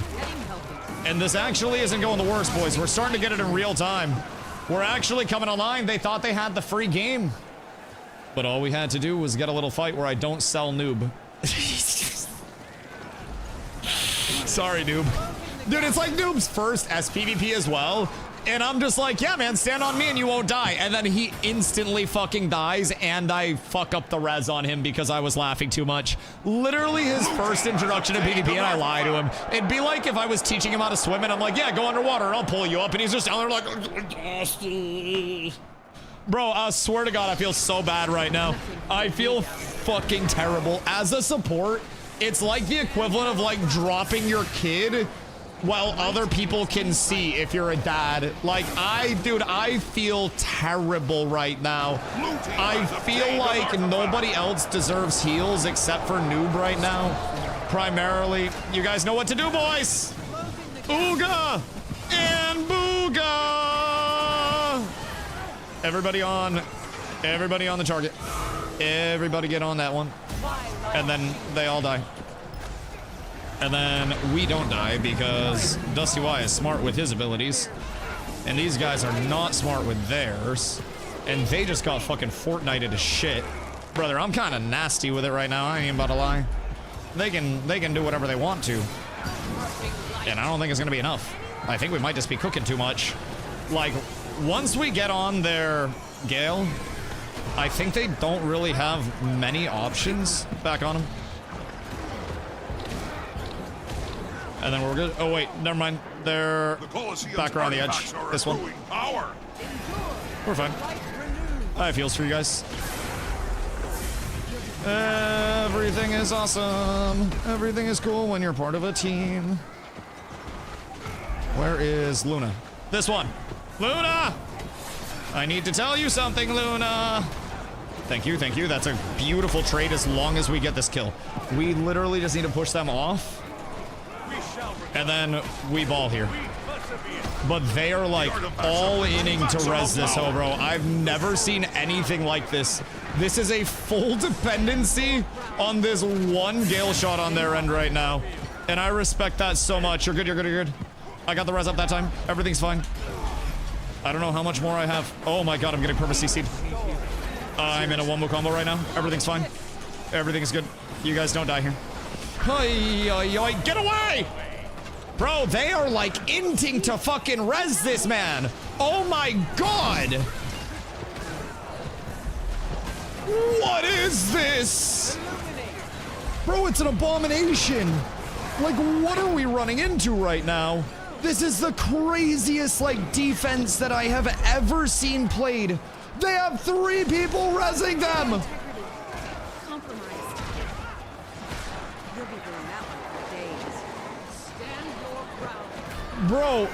And this actually isn't going the worst, boys. We're starting to get it in real time. We're actually coming online. They thought they had the free game. But all we had to do was get a little fight where I don't sell noob. Sorry, noob. Dude, it's like noob's first SPVP as well. And I'm just like, yeah, man, stand on me and you won't die. And then he instantly fucking dies, and I fuck up the res on him because I was laughing too much. Literally his first introduction to PvP, and I lie to him. It'd be like if I was teaching him how to swim, and I'm like, yeah, go underwater, and I'll pull you up. And he's just down there like... Bro, I swear to God, I feel so bad right now. I feel fucking terrible. As a support, it's like the equivalent of like dropping your kid while other people can see if you're a dad. Like, dude, I feel terrible right now. I feel like nobody else deserves heals except for noob right now. Primarily, you guys know what to do, boys. Ooga and booga. Everybody on the target. Everybody get on that one. And then they all die. And then we don't die because DustyWhy is smart with his abilities. And these guys are not smart with theirs. And they just got fucking Fortnited to shit. Brother, I'm kind of nasty with it right now. I ain't about to lie. They can do whatever they want to. And I don't think it's going to be enough. I think we might just be cooking too much. Like, once we get on their Gale, I think they don't really have many options back on them. And then we're good. Oh, wait, never mind. They're back around the edge. This one. We're fine. I have heals for you guys. Everything is awesome. Everything is cool when you're part of a team. Where is Luna? This one. Luna! I need to tell you something, Luna. Thank you, thank you. That's a beautiful trade as long as we get this kill. We literally just need to push them off. And then we ball here. But they are like all inning to res this ho, bro. I've never seen anything like this. This is a full dependency on this one Gale Shot on their end right now. And I respect that so much. You're good, you're good, you're good. I got the res up that time. Everything's fine. I don't know how much more I have. Oh my God, I'm getting purpose CC'd. I'm in a one-move combo right now. Everything's fine. Everything's good. You guys don't die here. Get away! Bro, they are like inting to fucking res this man. Oh my God. What is this? Bro, it's an abomination. Like, what are we running into right now? This is the craziest, like, defense that I have ever seen played. They have 3 people resing them. Bro,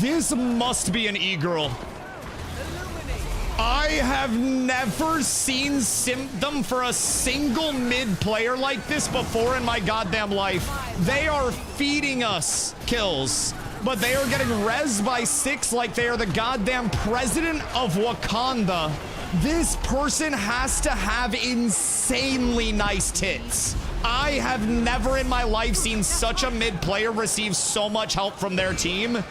this must be an e-girl. I have never seen them for a single mid player like this before in my goddamn life. They are feeding us kills, but they are getting res by 6 like they are the goddamn president of Wakanda. This person has to have insanely nice tits. I have never in my life seen such a mid player receive so much help from their team.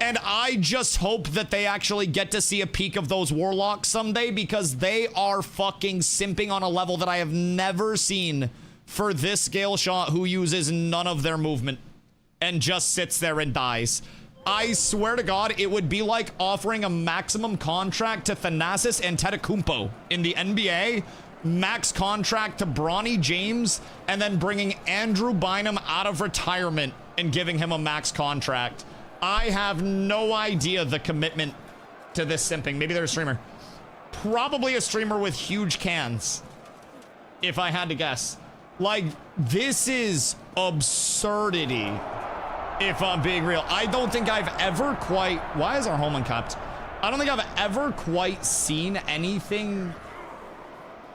And I just hope that they actually get to see a peek of those warlocks someday, because they are fucking simping on a level that I have never seen for this Gale Shot, who uses none of their movement and just sits there and dies. I swear to God, it would be like offering a maximum contract to Thanasis and Antetokounmpo in the NBA, max contract to Bronny James, and then bringing Andrew Bynum out of retirement and giving him a max contract. I have no idea the commitment to this simping. Maybe they're a streamer. Probably a streamer with huge cans, if I had to guess. Like, this is absurdity, if I'm being real. I don't think I've ever quite... Why is our home uncapped? I don't think I've ever quite seen anything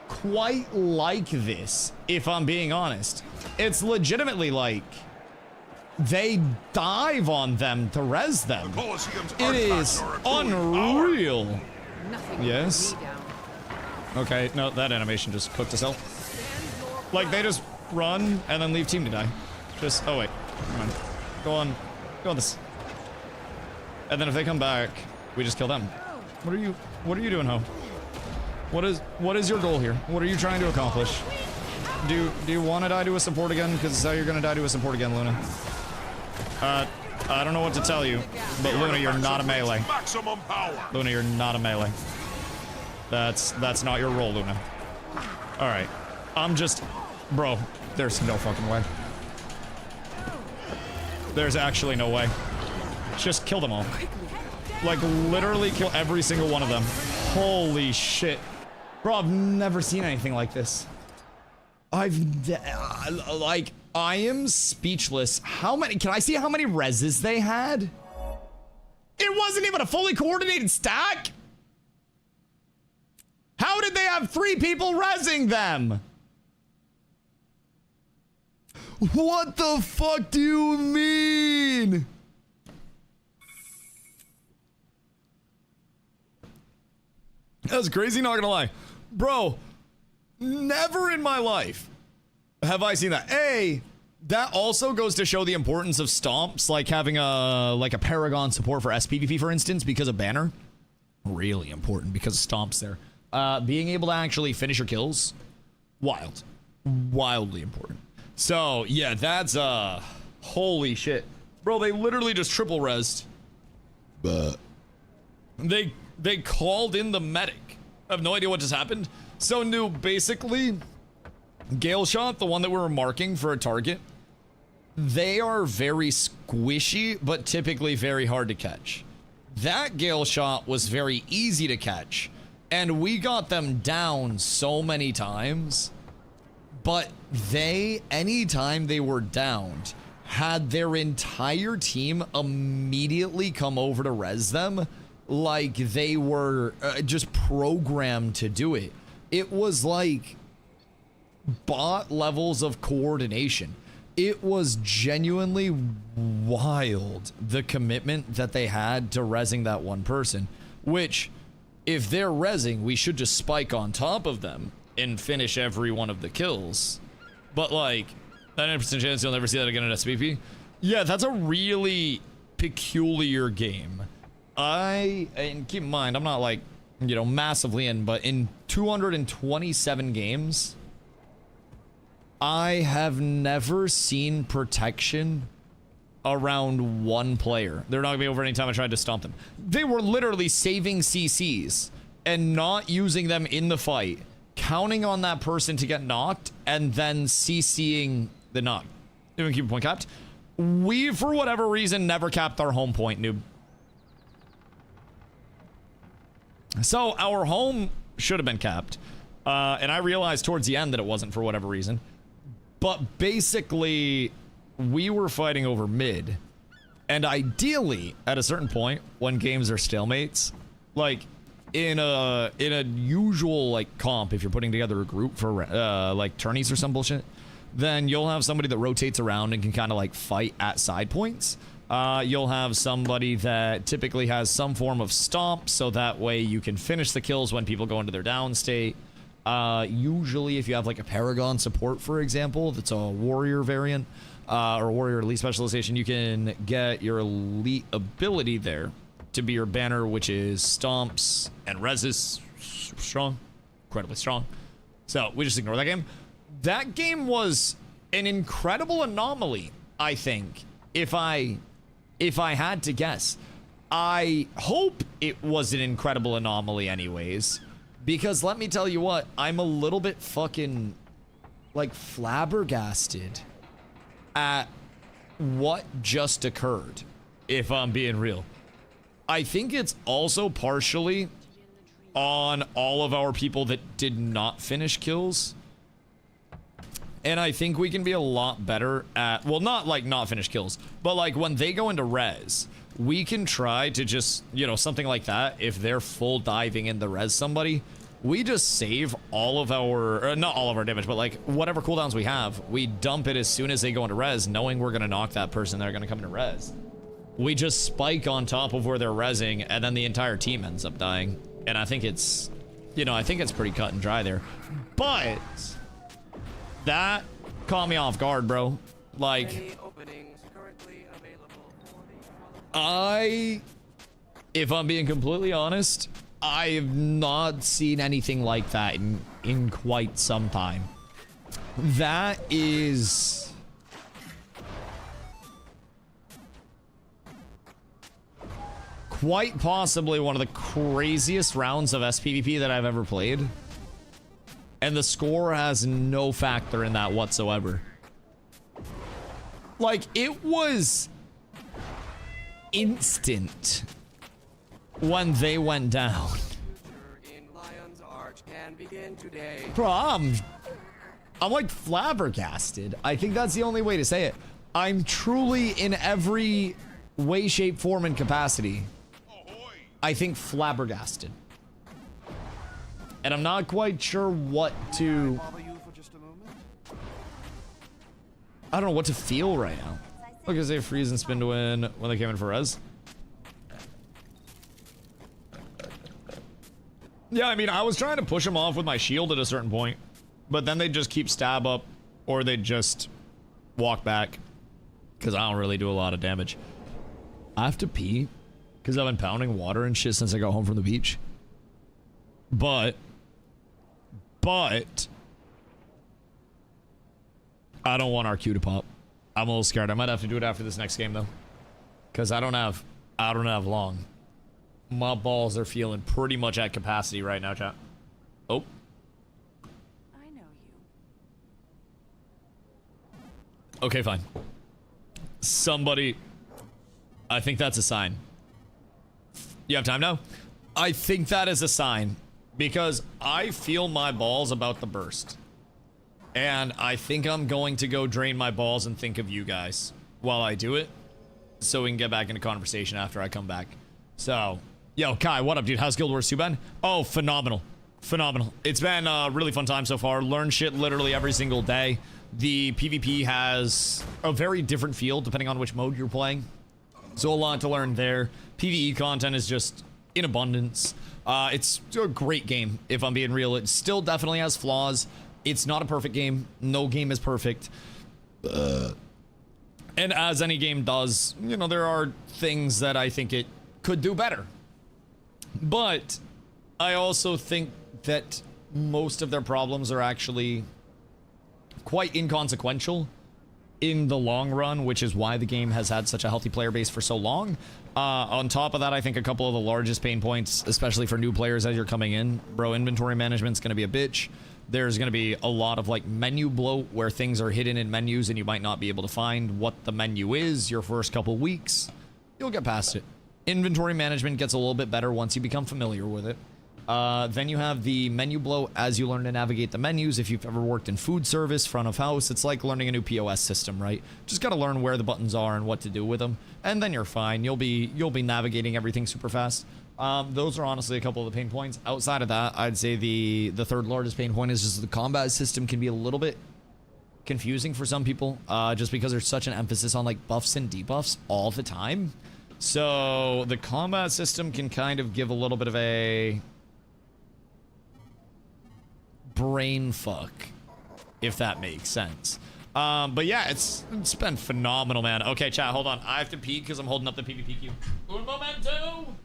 quite like this, if I'm being honest. It's legitimately like they dive on them to res them. It is unreal. Yes. Okay, no, that animation just cooked itself. Like, they just run and then leave team to die. Just, oh wait, come on. Go on this. And then if they come back, we just kill them. What are you doing, Ho? What is your goal here? What are you trying to accomplish? Do you want to die to a support again? Because it's how you're gonna die to a support again, Luna. I don't know what to tell you, but Luna, you're not a melee. Luna, you're not a melee. That's not your role, Luna. Alright. Bro, there's no fucking way. There's actually no way. Just kill them all. Like, literally kill every single one of them. Holy shit. Bro, I've never seen anything like this. I am speechless. Can I see how many reses they had? It wasn't even a fully coordinated stack? How did they have 3 people resing them? What the fuck do you mean? That's crazy, not gonna lie. Bro, never in my life have I seen that. That also goes to show the importance of stomps, like having a Paragon support for SPVP, for instance, because of banner. Really important because of stomps there. Being able to actually finish your kills, wildly important. So yeah, that's holy shit, bro. They literally just triple resed. But they called in the medic. I have no idea what just happened. So new, basically, Gale Shot, the one that we were marking for a target, they are very squishy, but typically very hard to catch. That Gale Shot was very easy to catch, and we got them down so many times, but anytime they were downed, had their entire team immediately come over to res them, like they were just programmed to do it. It was like bot levels of coordination. It was genuinely wild, the commitment that they had to resing that one person, which, if they're resing, we should just spike on top of them and finish every one of the kills. But like, 90% chance you'll never see that again in SPP. Yeah, that's a really peculiar game. And keep in mind, I'm not like, you know, massively in, but in 227 games, I have never seen protection around one player. They're not gonna be over anytime I tried to stomp them. They were literally saving CCs and not using them in the fight, counting on that person to get knocked, and then CCing the knock. Even keep a point capped. We, for whatever reason, never capped our home point, noob. So our home should have been capped, and I realized towards the end that it wasn't for whatever reason. But basically, we were fighting over mid, and ideally, at a certain point, when games are stalemates, like in a usual like comp, if you're putting together a group for like tourneys or some bullshit, then you'll have somebody that rotates around and can kind of like fight at side points. You'll have somebody that typically has some form of stomp, so that way you can finish the kills when people go into their down state. Usually if you have like a Paragon support, for example, that's a warrior variant, or warrior elite specialization, you can get your elite ability there to be your banner, which is stomps and reses. Super strong, incredibly strong. So we just ignore that game. That game was an incredible anomaly, I think. If I had to guess, I hope it was an incredible anomaly anyways, because let me tell you what, I'm a little bit fucking like flabbergasted at what just occurred, if I'm being real. I think it's also partially on all of our people that did not finish kills. And I think we can be a lot better at, well, not like not finish kills, but like when they go into res, we can try to just, you know, something like that. If they're full diving in the res somebody, we just save all of our, or not all of our damage, but like whatever cooldowns we have, we dump it as soon as they go into res, knowing we're going to knock that person. They're going to come into res. We just spike on top of where they're resing, and then the entire team ends up dying. And I think it's, you know, I think it's pretty cut and dry there. But that caught me off guard, bro. Like, if I'm being completely honest, I have not seen anything like that in quite some time. That is quite possibly one of the craziest rounds of SPVP that I've ever played. And the score has no factor in that whatsoever. Like, it was instant when they went down. Bro, I'm like flabbergasted. I think that's the only way to say it. I'm truly, in every way, shape, form, and capacity, I think flabbergasted. And I'm not quite sure what to... I don't know what to feel right now. Look, as they freeze and spin to win when they came in for res. Yeah, I mean, I was trying to push them off with my shield at a certain point, but then they just keep stab up, or they just walk back, because I don't really do a lot of damage. I have to pee, because I've been pounding water and shit since I got home from the beach. But, I don't want our Q to pop. I'm a little scared. I might have to do it after this next game, though, because I don't have long. My balls are feeling pretty much at capacity right now, chat. Oh. I know you. Okay, fine. Somebody... I think that's a sign. You have time now? I think that is a sign, because I feel my balls about to burst. And I think I'm going to go drain my balls and think of you guys while I do it, so we can get back into conversation after I come back. So... Yo, Kai, what up, dude? How's Guild Wars 2 been? Oh, phenomenal. Phenomenal. It's been a really fun time so far. Learn shit literally every single day. The PvP has a very different feel depending on which mode you're playing. So a lot to learn there. PvE content is just in abundance. It's a great game, if I'm being real. It still definitely has flaws. It's not a perfect game. No game is perfect. And as any game does, you know, there are things that I think it could do better. But I also think that most of their problems are actually quite inconsequential in the long run, which is why the game has had such a healthy player base for so long. On top of that, I think a couple of the largest pain points, especially for new players as you're coming in, bro, inventory management's going to be a bitch. There's going to be a lot of like menu bloat where things are hidden in menus and you might not be able to find what the menu is your first couple weeks. You'll get past it. Inventory management gets a little bit better once you become familiar with it. Then you have the menu bloat as you learn to navigate the menus. If you've ever worked in food service, front of house, it's like learning a new POS system, right? Just got to learn where the buttons are and what to do with them, and then you're fine. You'll be navigating everything super fast. Those are honestly a couple of the pain points. Outside of that, I'd say the third largest pain point is just the combat system can be a little bit confusing for some people, just because there's such an emphasis on like buffs and debuffs all the time. So the combat system can kind of give a little bit of a brain fuck, if that makes sense. But yeah, it's been phenomenal, man. Okay, chat, hold on. I have to pee because I'm holding up the PvP queue. Un momento!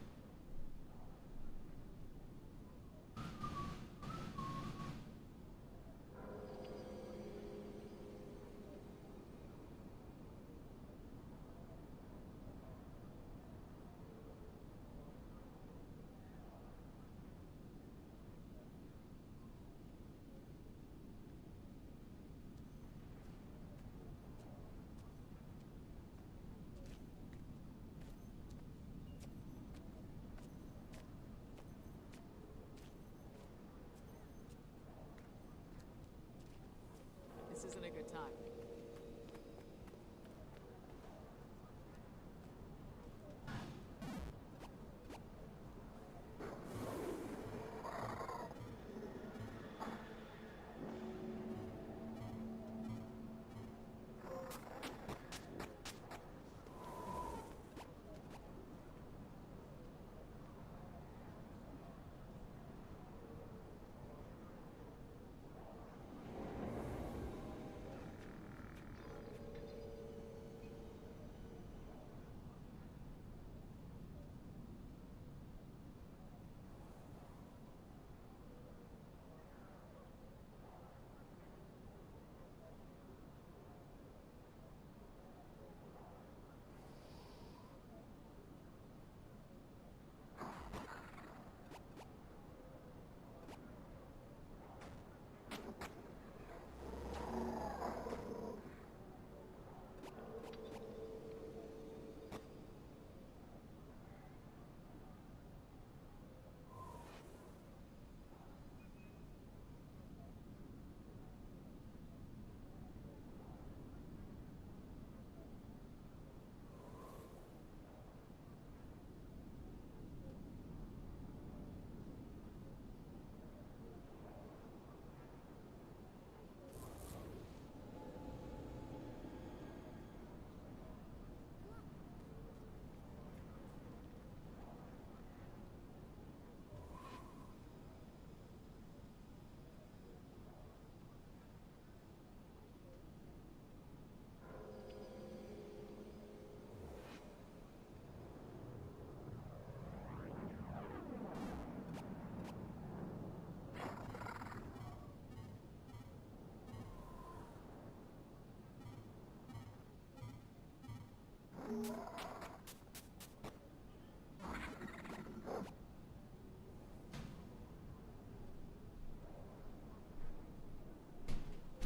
This isn't a good time.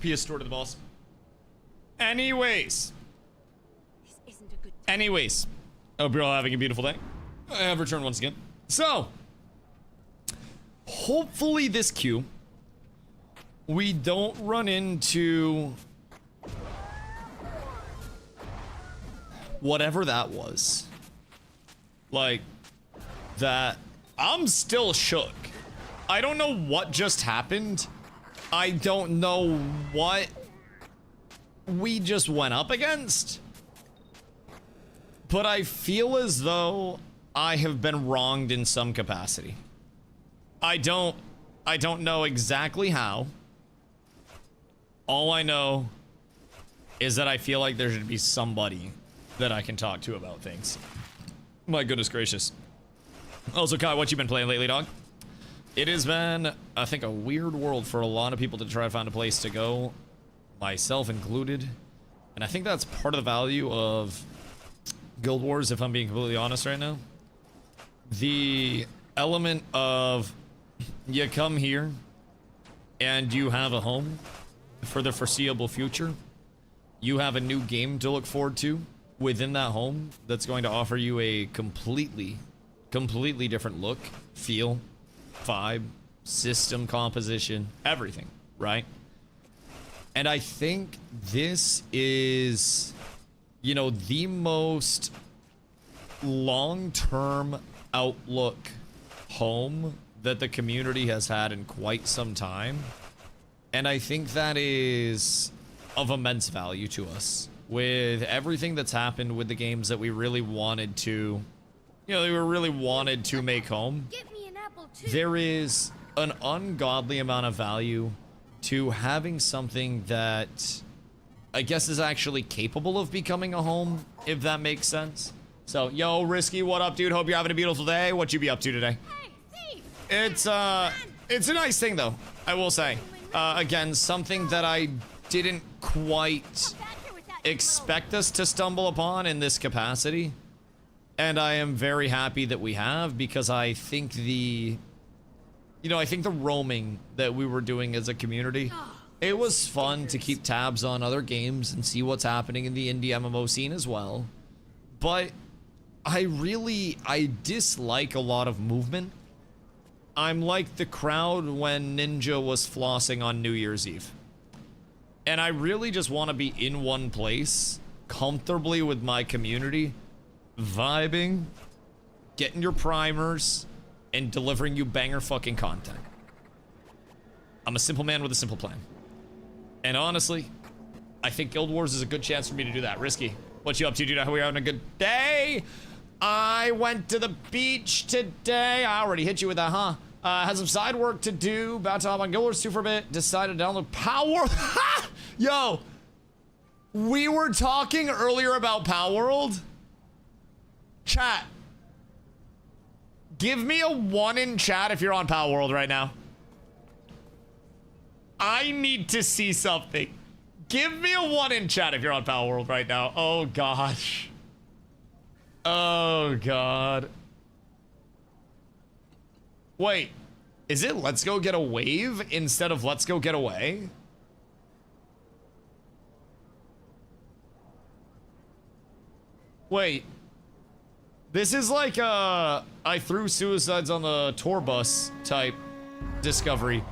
PS store to the boss. Anyways. This isn't a good time. Anyways. Hope you're all having a beautiful day. I have returned once again. So. Hopefully this queue, we don't run into whatever that was. Like, that. I'm still shook. I don't know what just happened. I don't know what we just went up against. But I feel as though I have been wronged in some capacity. I don't know exactly how. All I know is that I feel like there should be somebody that I can talk to about things. My goodness gracious. Also, Kai, what you been playing lately, dog? It has been, I think, a weird world for a lot of people to try to find a place to go, myself included. And I think that's part of the value of Guild Wars, if I'm being completely honest right now. The element of you come here and you have a home for the foreseeable future. You have a new game to look forward to within that home that's going to offer you a completely different look, feel, vibe, system composition, everything, right? And I think this is, you know, the most long-term outlook home that the community has had in quite some time. And I think that is of immense value to us. With everything that's happened with the games that we really wanted to, you know, we really wanted to make home, Get me an apple too. there is an ungodly amount of value to having something that I guess is actually capable of becoming a home, if that makes sense. So, yo, Risky, what up, dude? Hope you're having a beautiful day. What you be up to today? Hey, thief! It's a nice thing, though, I will say. Again, something that I didn't quite expect us to stumble upon in this capacity. And I am very happy that we have, because I think the roaming that we were doing as a community, it was fun to keep tabs on other games and see what's happening in the indie MMO scene as well. But I dislike a lot of movement. I'm like the crowd when Ninja was flossing on New Year's Eve. And I really just want to be in one place, comfortably with my community, vibing, getting your primers, and delivering you banger fucking content. I'm a simple man with a simple plan. And honestly, I think Guild Wars is a good chance for me to do that. Risky, what you up to, dude? I hope you're having a good day. I went to the beach today. I already hit you with that, huh? Had some side work to do. About to hop on Guild Wars 2 for a bit. Decided to download Power. Yo, we were talking earlier about Power World. Chat. Give me a 1 in chat if you're on Power World right now. I need to see something. Give me a 1 in chat if you're on Power World right now. Oh, gosh. Oh, God. Wait. Is it let's go get a wave instead of let's go get away? Wait. This is like I threw suicides on the tour bus type discovery.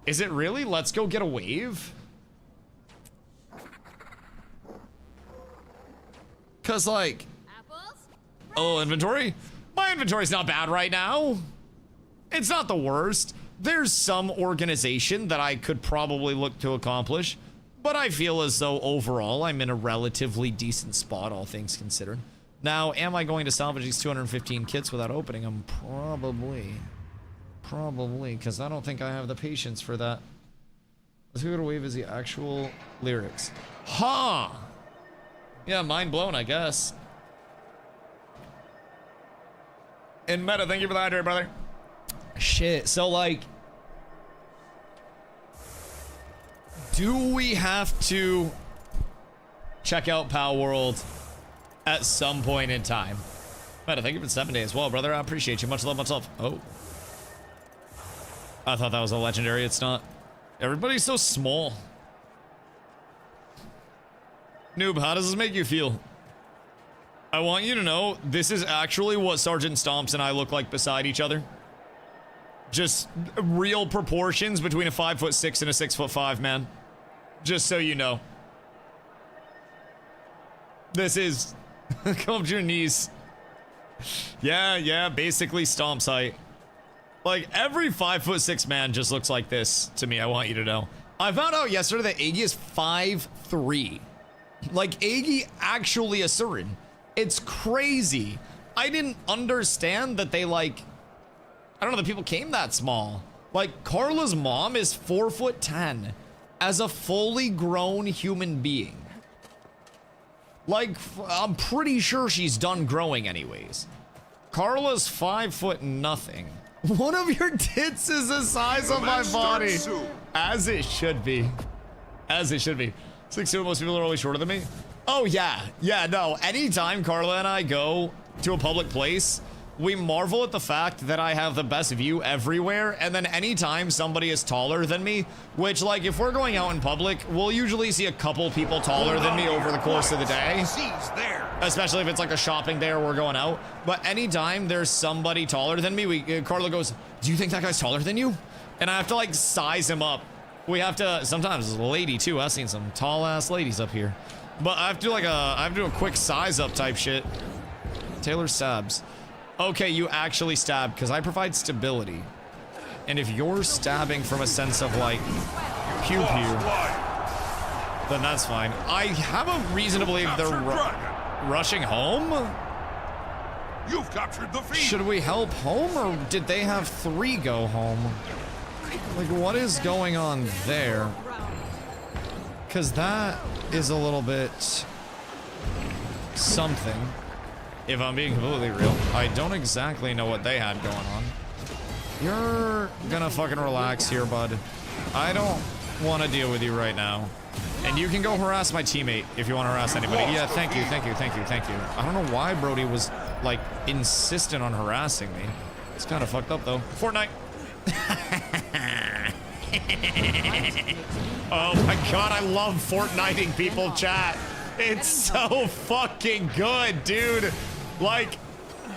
Is it really let's go get a wave? Cause like, Apples? oh, inventory? My inventory's not bad right now. It's not the worst. There's some organization that I could probably look to accomplish, but I feel as though overall I'm in a relatively decent spot, all things considered. Now, am I going to salvage these 215 kits without opening them? Probably, because I don't think I have the patience for that. Let's go to wave is the actual lyrics. Huh! Yeah, mind blown, I guess. And Meta, thank you for the hydrate, brother. Shit, so like, do we have to check out Power World at some point in time? Meta, thank you for 7 days as well, brother. I appreciate you. Much love, much love. Oh. I thought that was a legendary. It's not. Everybody's so small. Noob, how does this make you feel? I want you to know, this is actually what Sergeant Stomps and I look like beside each other. Just real proportions between a 5'6" and a 6'5", man. Just so you know. This is... Come up to your knees. Yeah, basically Stomp's height. Like, every 5'6" man just looks like this to me, I want you to know. I found out yesterday that Iggy is 5'3". Like, Iggy actually a certain. It's crazy. I didn't understand that they, like... I don't know that people came that small. Like, Carla's mom is 4'10" as a fully grown human being. Like, I'm pretty sure she's done growing anyways. Carla's 5'0". One of your tits is the size of my body. As it should be. As it should be. 6'2", most people are always shorter than me. Oh yeah, no. Anytime Carla and I go to a public place, we marvel at the fact that I have the best view everywhere, and then anytime somebody is taller than me, which, like, if we're going out in public, we'll usually see a couple people taller than me over the course of the day. Especially if it's like a shopping day or we're going out. But anytime there's somebody taller than me, Carla goes, "Do you think that guy's taller than you?" And I have to, like, size him up. We have to, sometimes it's a lady too. I've seen some tall ass ladies up here. But I have to do like I have to do a quick size up type shit. Taylor stabs. Okay, you actually stab because I provide stability. And if you're stabbing from a sense of like pew pew, then that's fine. I have a reason to believe they're rushing home. You've captured the field. Should we help home or did they have 3 go home? Like, what is going on there? Because that is a little bit something, if I'm being completely real. I don't exactly know what they had going on. You're gonna fucking relax here, bud. I don't want to deal with you right now. And you can go harass my teammate if you want to harass anybody. Yeah, thank you. I don't know why Brody was, like, insistent on harassing me. It's kind of fucked up, though. Fortnite. Oh my god, I love Fortniting people, chat. It's so fucking good, dude. Like,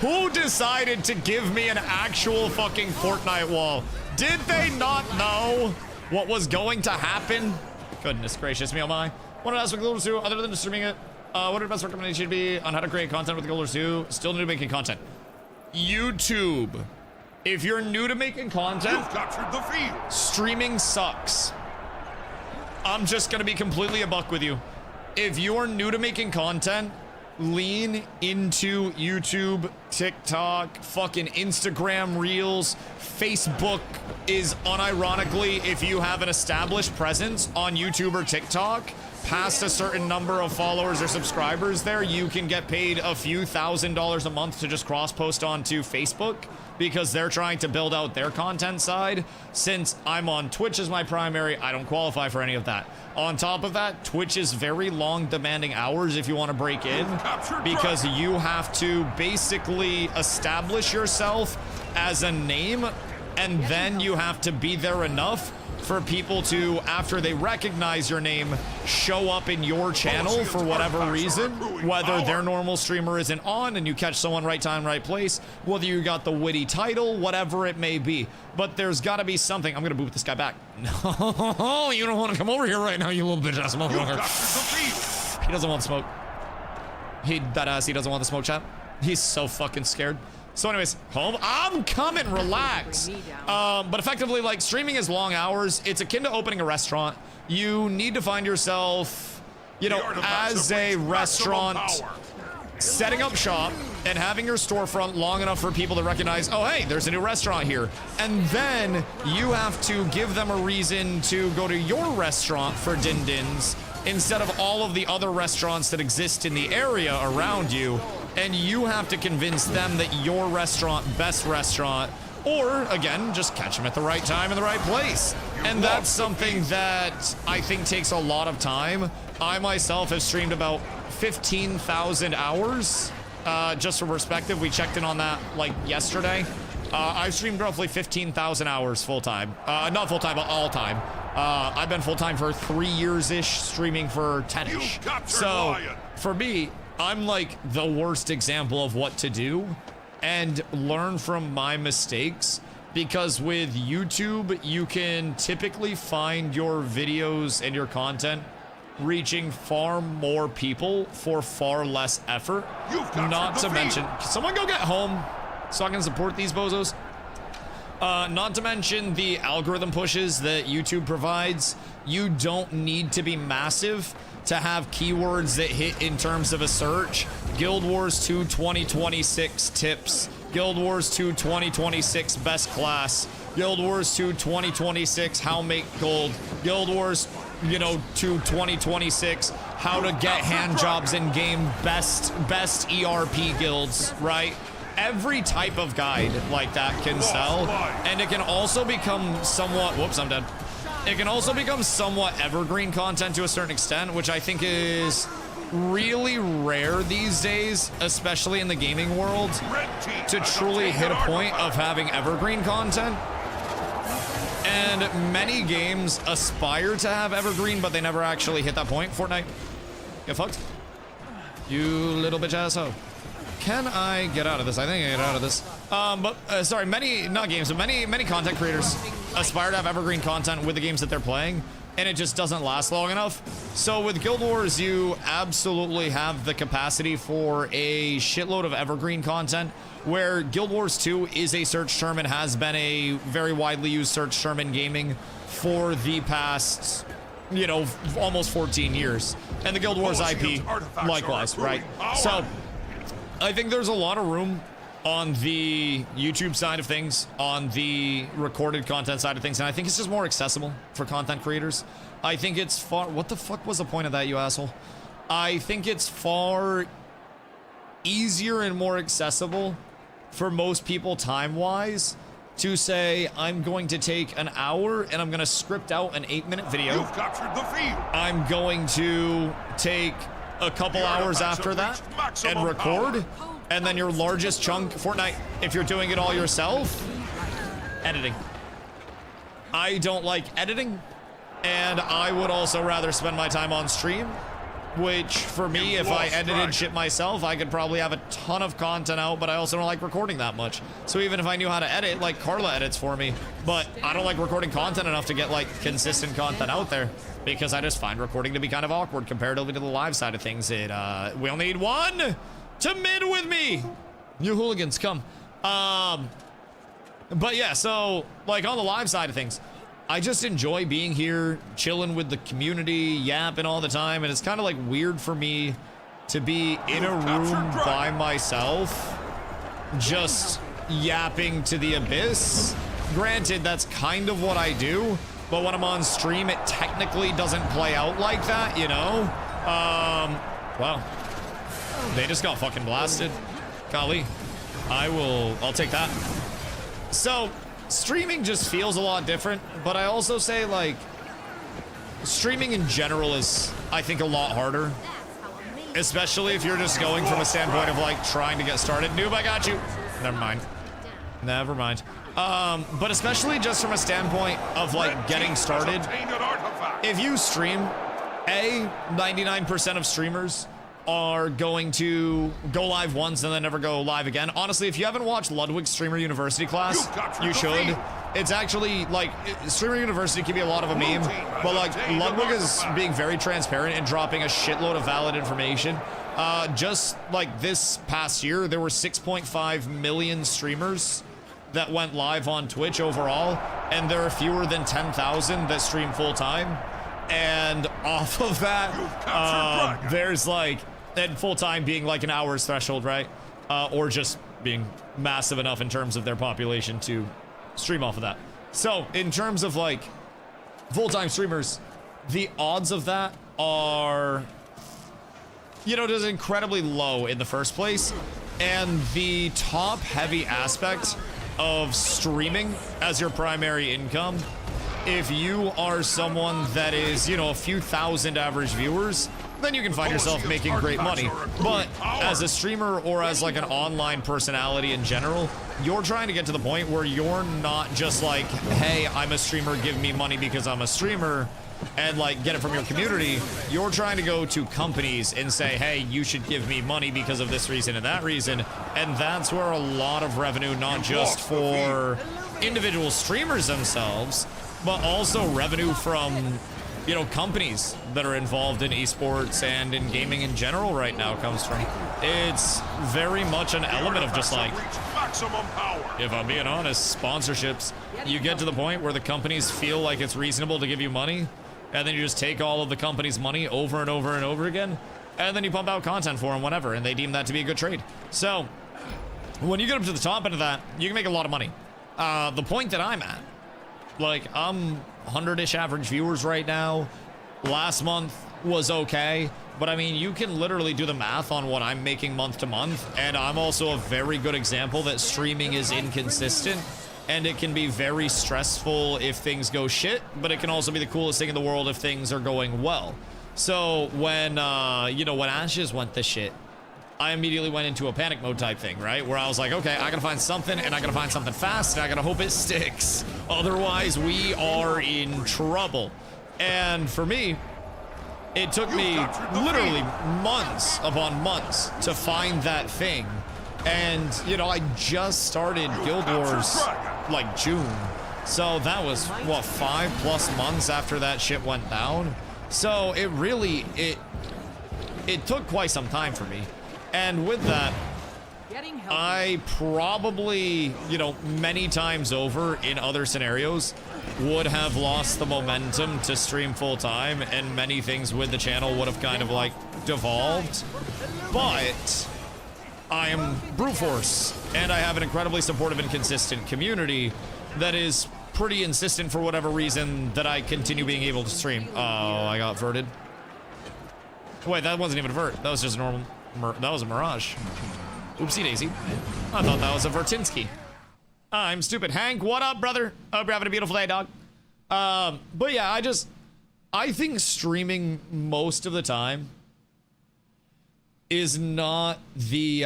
who decided to give me an actual fucking Fortnite wall? Did they not know what was going to happen? Goodness gracious me, oh my. What else with Golden Zoo, other than streaming it? What would best recommendation be on how to create content with Golden Zoo? Still new to making content. YouTube. If you're new to making content, you've captured the field. Streaming sucks. I'm just gonna be completely a buck with you. If you're new to making content, lean into YouTube, TikTok, fucking Instagram Reels. Facebook is unironically, if you have an established presence on YouTube or TikTok, past a certain number of followers or subscribers there, you can get paid a few $1,000s a month to just cross-post onto Facebook because they're trying to build out their content side. Since I'm on Twitch as my primary, I don't qualify for any of that. On top of that, Twitch is very long demanding hours if you want to break in because you have to basically establish yourself as a name and then you have to be there enough for people to, after they recognize your name, show up in your channel for whatever reason, whether their normal streamer isn't on and you catch someone right time, right place, whether you got the witty title, whatever it may be. But there's got to be something. I'm going to boot this guy back. No, you don't want to come over here right now, you little bitch ass motherfucker. He doesn't want smoke. He doesn't want the smoke, chat. He's so fucking scared. So anyways, home, I'm coming, relax. But effectively, like, streaming is long hours. It's akin to opening a restaurant. You need to find yourself, you know, as a restaurant, setting up shop and having your storefront long enough for people to recognize, oh, hey, there's a new restaurant here. And then you have to give them a reason to go to your restaurant for din-dins instead of all of the other restaurants that exist in the area around you. And you have to convince them that your restaurant, best restaurant, or again, just catch them at the right time in the right place. And that's something that I think takes a lot of time. I myself have streamed about 15,000 hours. Just for perspective, we checked in on that like yesterday. I've streamed roughly 15,000 hours full time. Not full time, but all time. I've been full-time for 3 years-ish, streaming for 10-ish. So for me, I'm like the worst example of what to do and learn from my mistakes, because with YouTube, you can typically find your videos and your content reaching far more people for far less effort. Not to mention, can someone go get home so I can support these bozos? Not to mention the algorithm pushes that YouTube provides. You don't need to be massive to have keywords that hit in terms of a search. Guild Wars 2 2026 tips, Guild Wars 2 2026 best class, Guild Wars 2 2026 how make gold, Guild Wars, you know, 2 2026 how to get hand jobs in game, best ERP guilds, right? Every type of guide like that can sell, and it can also become somewhat, whoops, I'm dead. It can also become somewhat evergreen content to a certain extent, which I think is really rare these days, especially in the gaming world, to truly hit a point of having evergreen content. And many games aspire to have evergreen, but they never actually hit that point. Fortnite, get fucked. You little bitch asshole. Can I get out of this? I think I can get out of this. Sorry, many, not games, but many content creators aspire to have evergreen content with the games that they're playing, and it just doesn't last long enough. So with Guild Wars, you absolutely have the capacity for a shitload of evergreen content, where Guild Wars 2 is a search term and has been a very widely used search term in gaming for the past, you know, almost 14 years. And the Guild Wars IP, likewise, right? So I think there's a lot of room on the YouTube side of things, on the recorded content side of things, and I think it's just more accessible for content creators. I think it's far... What the fuck was the point of that, you asshole? I think it's far easier and more accessible for most people time-wise to say, I'm going to take an hour and I'm going to script out an 8-minute video. You've captured the field. I'm going to take a couple hours after that and record. And then your largest chunk, Fortnite, if you're doing it all yourself, editing. I don't like editing, and I would also rather spend my time on stream, which for me, if I edited shit myself, I could probably have a ton of content out, but I also don't like recording that much. So even if I knew how to edit, like Carla edits for me, but I don't like recording content enough to get like consistent content out there, because I just find recording to be kind of awkward comparatively to the live side of things. We'll need one to mid with me, you hooligans, come. But yeah, so like on the live side of things, I just enjoy being here, chilling with the community, yapping all the time, and it's kind of like weird for me to be in a room by myself, just yapping to the abyss. Granted, that's kind of what I do, but when I'm on stream, it technically doesn't play out like that, you know? Wow. They just got fucking blasted. Golly. I'll take that. So, streaming just feels a lot different, but I also say, like, streaming in general is, I think, a lot harder. Especially if you're just going from a standpoint of, like, trying to get started. Noob, I got you. Never mind. Never mind. But especially just from a standpoint of, like, getting started. If you stream, 99% of streamers are going to go live once and then never go live again. Honestly, if you haven't watched Ludwig's Streamer University class, you should. It's actually, like, Streamer University can be a lot of a meme, but, like, Ludwig is being very transparent and dropping a shitload of valid information. Just, like, this past year, there were 6.5 million streamers that went live on Twitch overall, and there are fewer than 10,000 that stream full-time. And off of that, there's, like, and full-time being like an hour's threshold, right? Or just being massive enough in terms of their population to stream off of that. So in terms of like full-time streamers, the odds of that are, you know, just incredibly low in the first place. And the top-heavy aspect of streaming as your primary income, if you are someone that is, you know, a few thousand average viewers, then you can find yourself making great money. But as a streamer or as like an online personality in general, you're trying to get to the point where you're not just like, hey, I'm a streamer, give me money because I'm a streamer, and like get it from your community. You're trying to go to companies and say, hey, you should give me money because of this reason and that reason. And that's where a lot of revenue, not just for individual streamers themselves, but also revenue from, you know, companies that are involved in esports and in gaming in general right now comes from. It's very much an element of just like, if I'm being honest, sponsorships. You get to the point where the companies feel like it's reasonable to give you money, and then you just take all of the company's money over and over and over again, and then you pump out content for them whenever, and they deem that to be a good trade. So when you get up to the top end of that, you can make a lot of money. The point that I'm at, like, I'm 100-ish average viewers right now. Last month was okay, but I mean, you can literally do the math on what I'm making month to month, and I'm also a very good example that streaming is inconsistent, and it can be very stressful if things go shit, but it can also be the coolest thing in the world if things are going well. So when, you know, when Ashes went to shit, I immediately went into a panic mode type thing, right? Where I was like, okay, I gotta find something, and I gotta find something fast, and I gotta hope it sticks. Otherwise, we are in trouble. And for me, it took me literally months upon months to find that thing. And, you know, I just started Guild Wars like June. So that was, what, 5+ months after that shit went down? So it really, it took quite some time for me. And with that, I probably, you know, many times over in other scenarios would have lost the momentum to stream full time, and many things with the channel would have kind of like devolved. But I am brute force, and I have an incredibly supportive and consistent community that is pretty insistent for whatever reason that I continue being able to stream. Oh, I got verted. Wait, that wasn't even a vert. That was just a normal, that was a mirage. Oopsie daisy. I thought that was a Vertinsky. I'm stupid. Hank, what up, brother? Hope you're having a beautiful day, dog. But yeah, I think streaming most of the time is not the,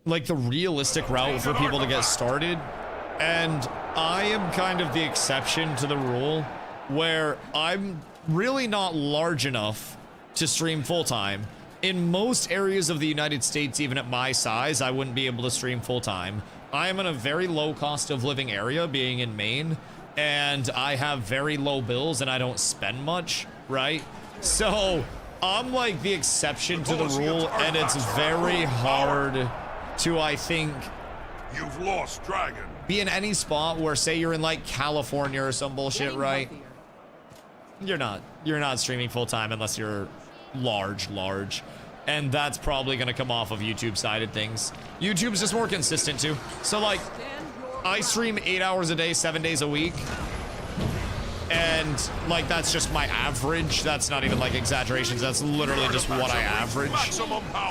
like the realistic route for people to get started. And I am kind of the exception to the rule where I'm really not large enough to stream full time. In most areas of the United States, even at my size, I wouldn't be able to stream full time. I am in a very low cost of living area, being in Maine, and I have very low bills and I don't spend much, right? So I'm like the exception to the rule, and it's very hard to, I think, You've lost Dragon. be in any spot where, say you're in like California or some bullshit, right? You're not streaming full time unless you're large, and that's probably gonna come off of YouTube side of things. YouTube's just more consistent too. So like, I stream 8 hours a day, 7 days a week, and like that's just my average. That's not even like exaggerations. That's literally just what I average.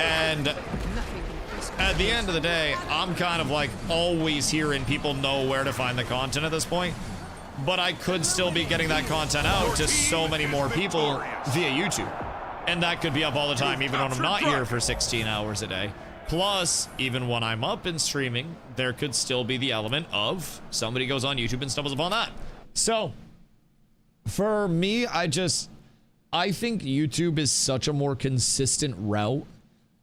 And at the end of the day, I'm kind of like always here, and people know where to find the content at this point. But I could still be getting that content out to so many more people via YouTube. And that could be up all the time, even when I'm not here for 16 hours a day. Plus, even when I'm up and streaming, there could still be the element of somebody goes on YouTube and stumbles upon that. So, for me, I think YouTube is such a more consistent route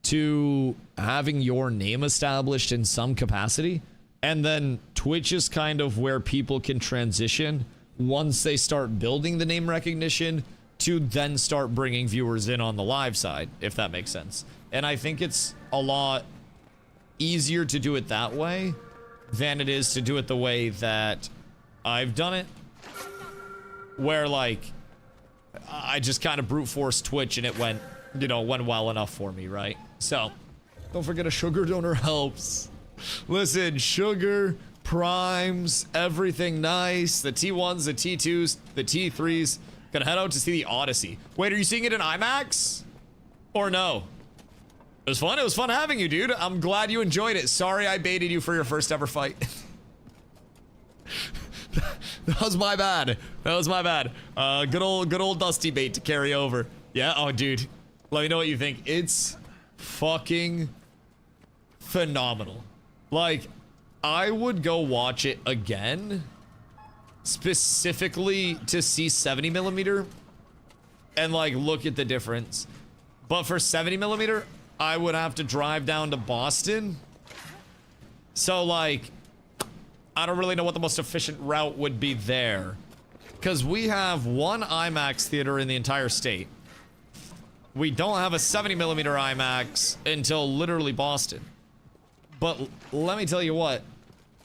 to having your name established in some capacity. And then Twitch is kind of where people can transition once they start building the name recognition to then start bringing viewers in on the live side, if that makes sense. And I think it's a lot easier to do it that way than it is to do it the way that I've done it, where like I just kind of brute force Twitch and it went, you know, went well enough for me, right? So don't forget, a sugar donor helps. Listen, sugar, primes, everything nice, the T1s, the T2s, the T3s. Gonna head out to see the Odyssey. Wait, are you seeing it in IMAX? Or no? It was fun. It was fun having you, dude. I'm glad you enjoyed it. Sorry I baited you for your first ever fight. That was my bad. That was my bad. Good old Dusty bait to carry over. Yeah, oh dude, let me know what you think. It's fucking phenomenal. Like, I would go watch it again, specifically to see 70mm and like look at the difference. But for 70mm, I would have to drive down to Boston. So like, I don't really know what the most efficient route would be there. Because we have one IMAX theater in the entire state. We don't have a 70mm IMAX until literally Boston. But let me tell you what,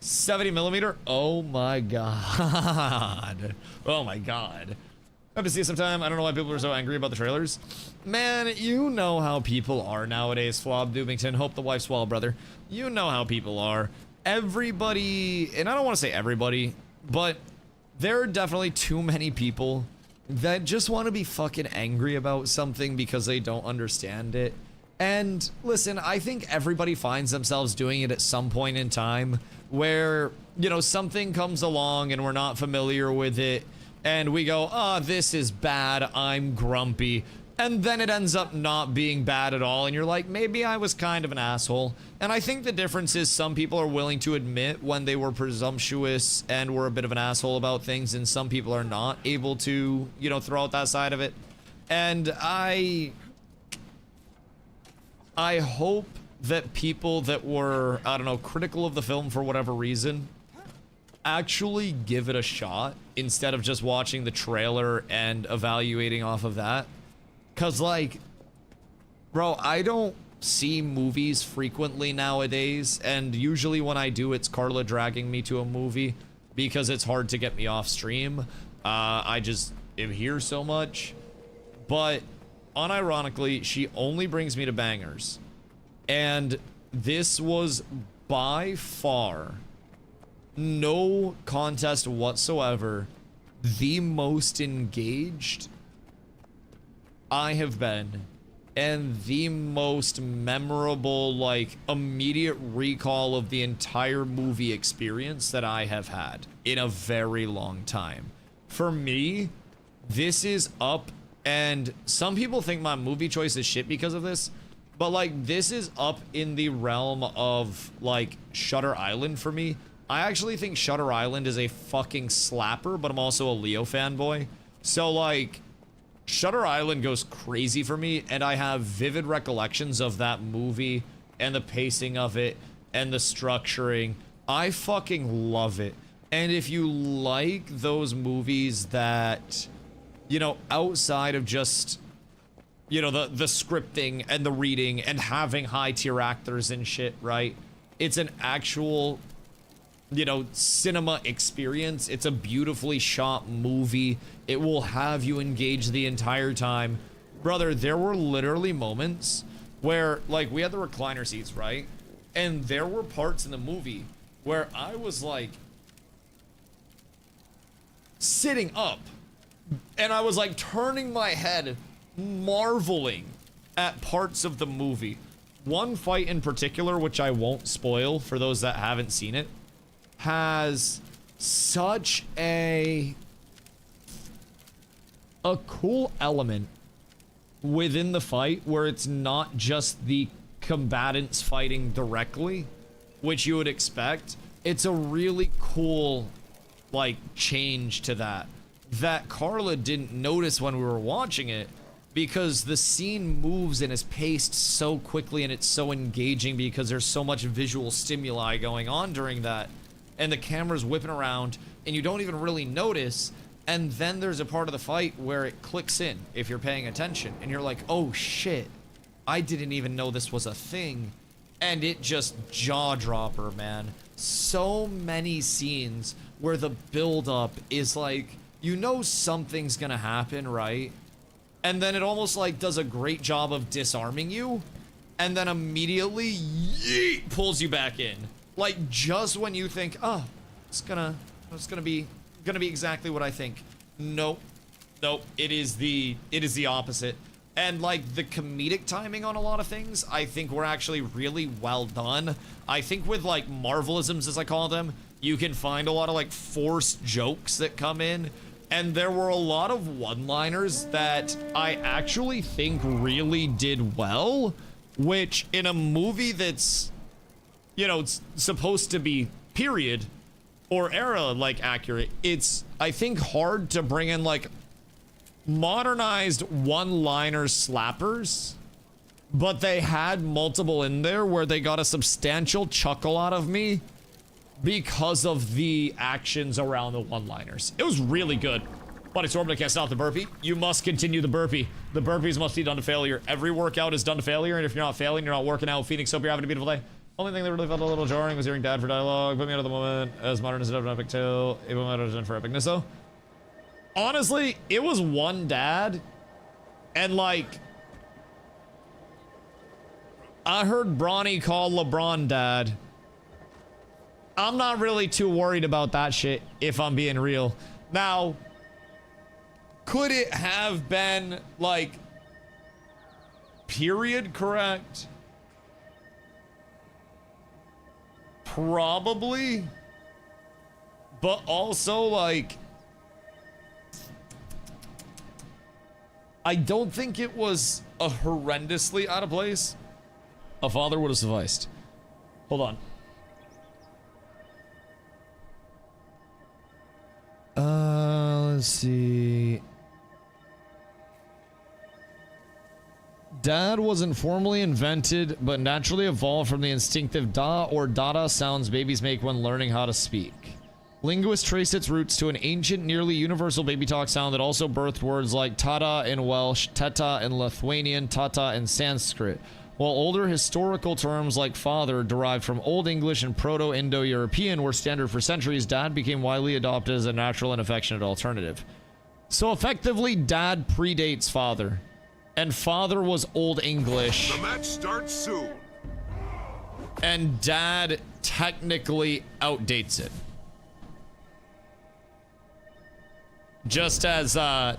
70mm, oh my god. Oh my god. Have to see it sometime. I don't know why people are so angry about the trailers. Man, you know how people are nowadays, Flob Doomington. Hope the wife's well, brother. You know how people are. Everybody, and I don't want to say everybody, but there are definitely too many people that just want to be fucking angry about something because they don't understand it. And listen, I think everybody finds themselves doing it at some point in time where, you know, something comes along and we're not familiar with it. And we go, oh, this is bad, I'm grumpy. And then it ends up not being bad at all. And you're like, maybe I was kind of an asshole. And I think the difference is some people are willing to admit when they were presumptuous and were a bit of an asshole about things. And some people are not able to, you know, throw out that side of it. And I hope that people that were, I don't know, critical of the film for whatever reason, actually give it a shot instead of just watching the trailer and evaluating off of that. Cause like, bro, I don't see movies frequently nowadays, and usually when I do, it's Carla dragging me to a movie because it's hard to get me off stream. I just am here so much. But unironically, she only brings me to bangers. And this was by far, no contest whatsoever, the most engaged I have been, and the most memorable, like, immediate recall of the entire movie experience that I have had in a very long time. For me, this is up, and some people think my movie choice is shit because of this, but like, this is up in the realm of like Shutter Island for me. I actually think Shutter Island is a fucking slapper, but I'm also a Leo fanboy. So like, Shutter Island goes crazy for me, and I have vivid recollections of that movie and the pacing of it and the structuring. I fucking love it. And if you like those movies that, you know, outside of just, you know, the scripting and the reading and having high tier actors and shit, right? It's an actual, you know, cinema experience. It's a beautifully shot movie. It will have you engaged the entire time. Brother, there were literally moments where, like, we had the recliner seats, right? And there were parts in the movie where I was, like, sitting up. And I was, like, turning my head, marveling at parts of the movie. One fight in particular, which I won't spoil for those that haven't seen it, has such a cool element within the fight where it's not just the combatants fighting directly, which you would expect. It's a really cool, like, change to that Carla didn't notice when we were watching it, because the scene moves and is paced so quickly and it's so engaging because there's so much visual stimuli going on during that. And the camera's whipping around, and you don't even really notice, and then there's a part of the fight where it clicks in, if you're paying attention, and you're like, oh shit, I didn't even know this was a thing, and it just jaw-dropper, man. So many scenes where the build-up is like, you know something's gonna happen, right? And then it almost like does a great job of disarming you, and then immediately, yeet, pulls you back in. Like, just when you think, oh, it's gonna be exactly what I think. Nope. It is the opposite. And like the comedic timing on a lot of things, I think were actually really well done. I think with like Marvelisms, as I call them, you can find a lot of like forced jokes that come in. And there were a lot of one-liners that I actually think really did well, which in a movie that's, you know, it's supposed to be period or era like accurate, it's, I think, hard to bring in like modernized one-liner slappers, but they had multiple in there where they got a substantial chuckle out of me because of the actions around the one-liners. It was really good. But it's orbital, can't stop the burpee. You must continue the burpee. The burpees must be done to failure. Every workout is done to failure, and if you're not failing, you're not working out. Phoenix, hope you're having a beautiful day. Only thing that really felt a little jarring was hearing Dad for dialogue. Put me out of the moment. As modern as an epic tale. Even when I was done for epicness, though. Honestly, it was one dad, and like, I heard Bronny call LeBron dad. I'm not really too worried about that shit, if I'm being real. Now, could it have been, like, period correct? Probably. But also, like, I don't think it was a horrendously out of place. A father would have sufficed. Hold on. Let's see. Dad wasn't formally invented, but naturally evolved from the instinctive da or dada sounds babies make when learning how to speak. Linguists trace its roots to an ancient, nearly universal baby talk sound that also birthed words like tada in Welsh, teta in Lithuanian, tata in Sanskrit, while older historical terms like father, derived from Old English and Proto-Indo-European, were standard for centuries. Dad became widely adopted as a natural and affectionate alternative. So effectively, dad predates father, and father was Old English. The match starts soon. And dad technically outdates it. Just as a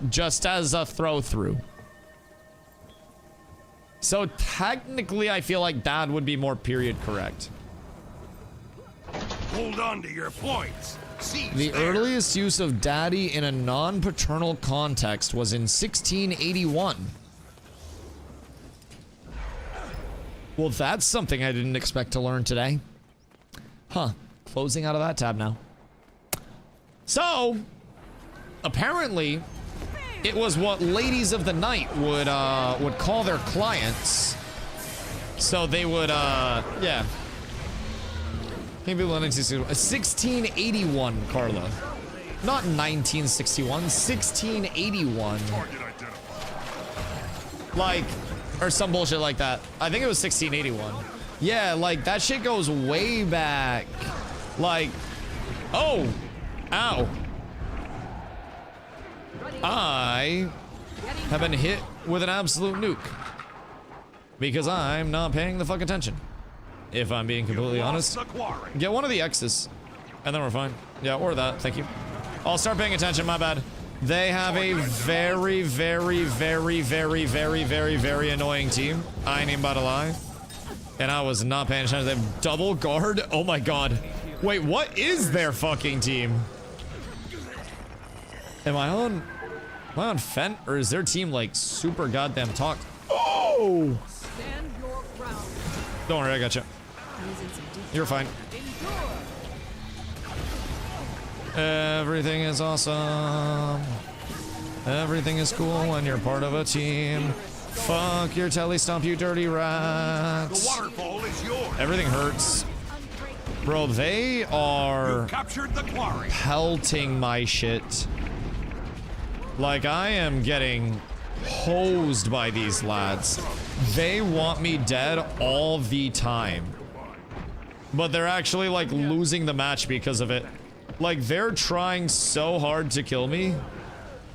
throw through. So technically, I feel like dad would be more period correct. Hold on to your points. The earliest use of daddy in a non-paternal context was in 1681. Well, that's something I didn't expect to learn today. Huh. Closing out of that tab now. So, apparently, it was what ladies of the night would call their clients. So they would, yeah. Can't be 1681, Carla. Not 1961, 1681. Like, or some bullshit like that. I think it was 1681. Yeah, like, that shit goes way back. Like, oh, ow. I have been hit with an absolute nuke. Because I'm not paying the fuck attention. If I'm being completely honest. Get one of the X's. And then we're fine. Yeah, or that. Thank you. I'll start paying attention. My bad. They have a very, very, very, very, very, very, very annoying team. I ain't even about to lie. And I was not paying attention. They have double guard. Oh my god. Wait, what is their fucking team? Am I on Fent? Or is their team like super goddamn talked? Oh! Don't worry, I got you. You're fine. Everything is awesome. Everything is cool when you're part of a team. Fuck your telly stomp, you dirty rats. The waterfall is yours. Everything hurts. Bro, they are Captured the quarry. pelting my shit. Like, I am getting hosed by these lads. They want me dead all the time. But they're actually, like, losing the match because of it. Like, they're trying so hard to kill me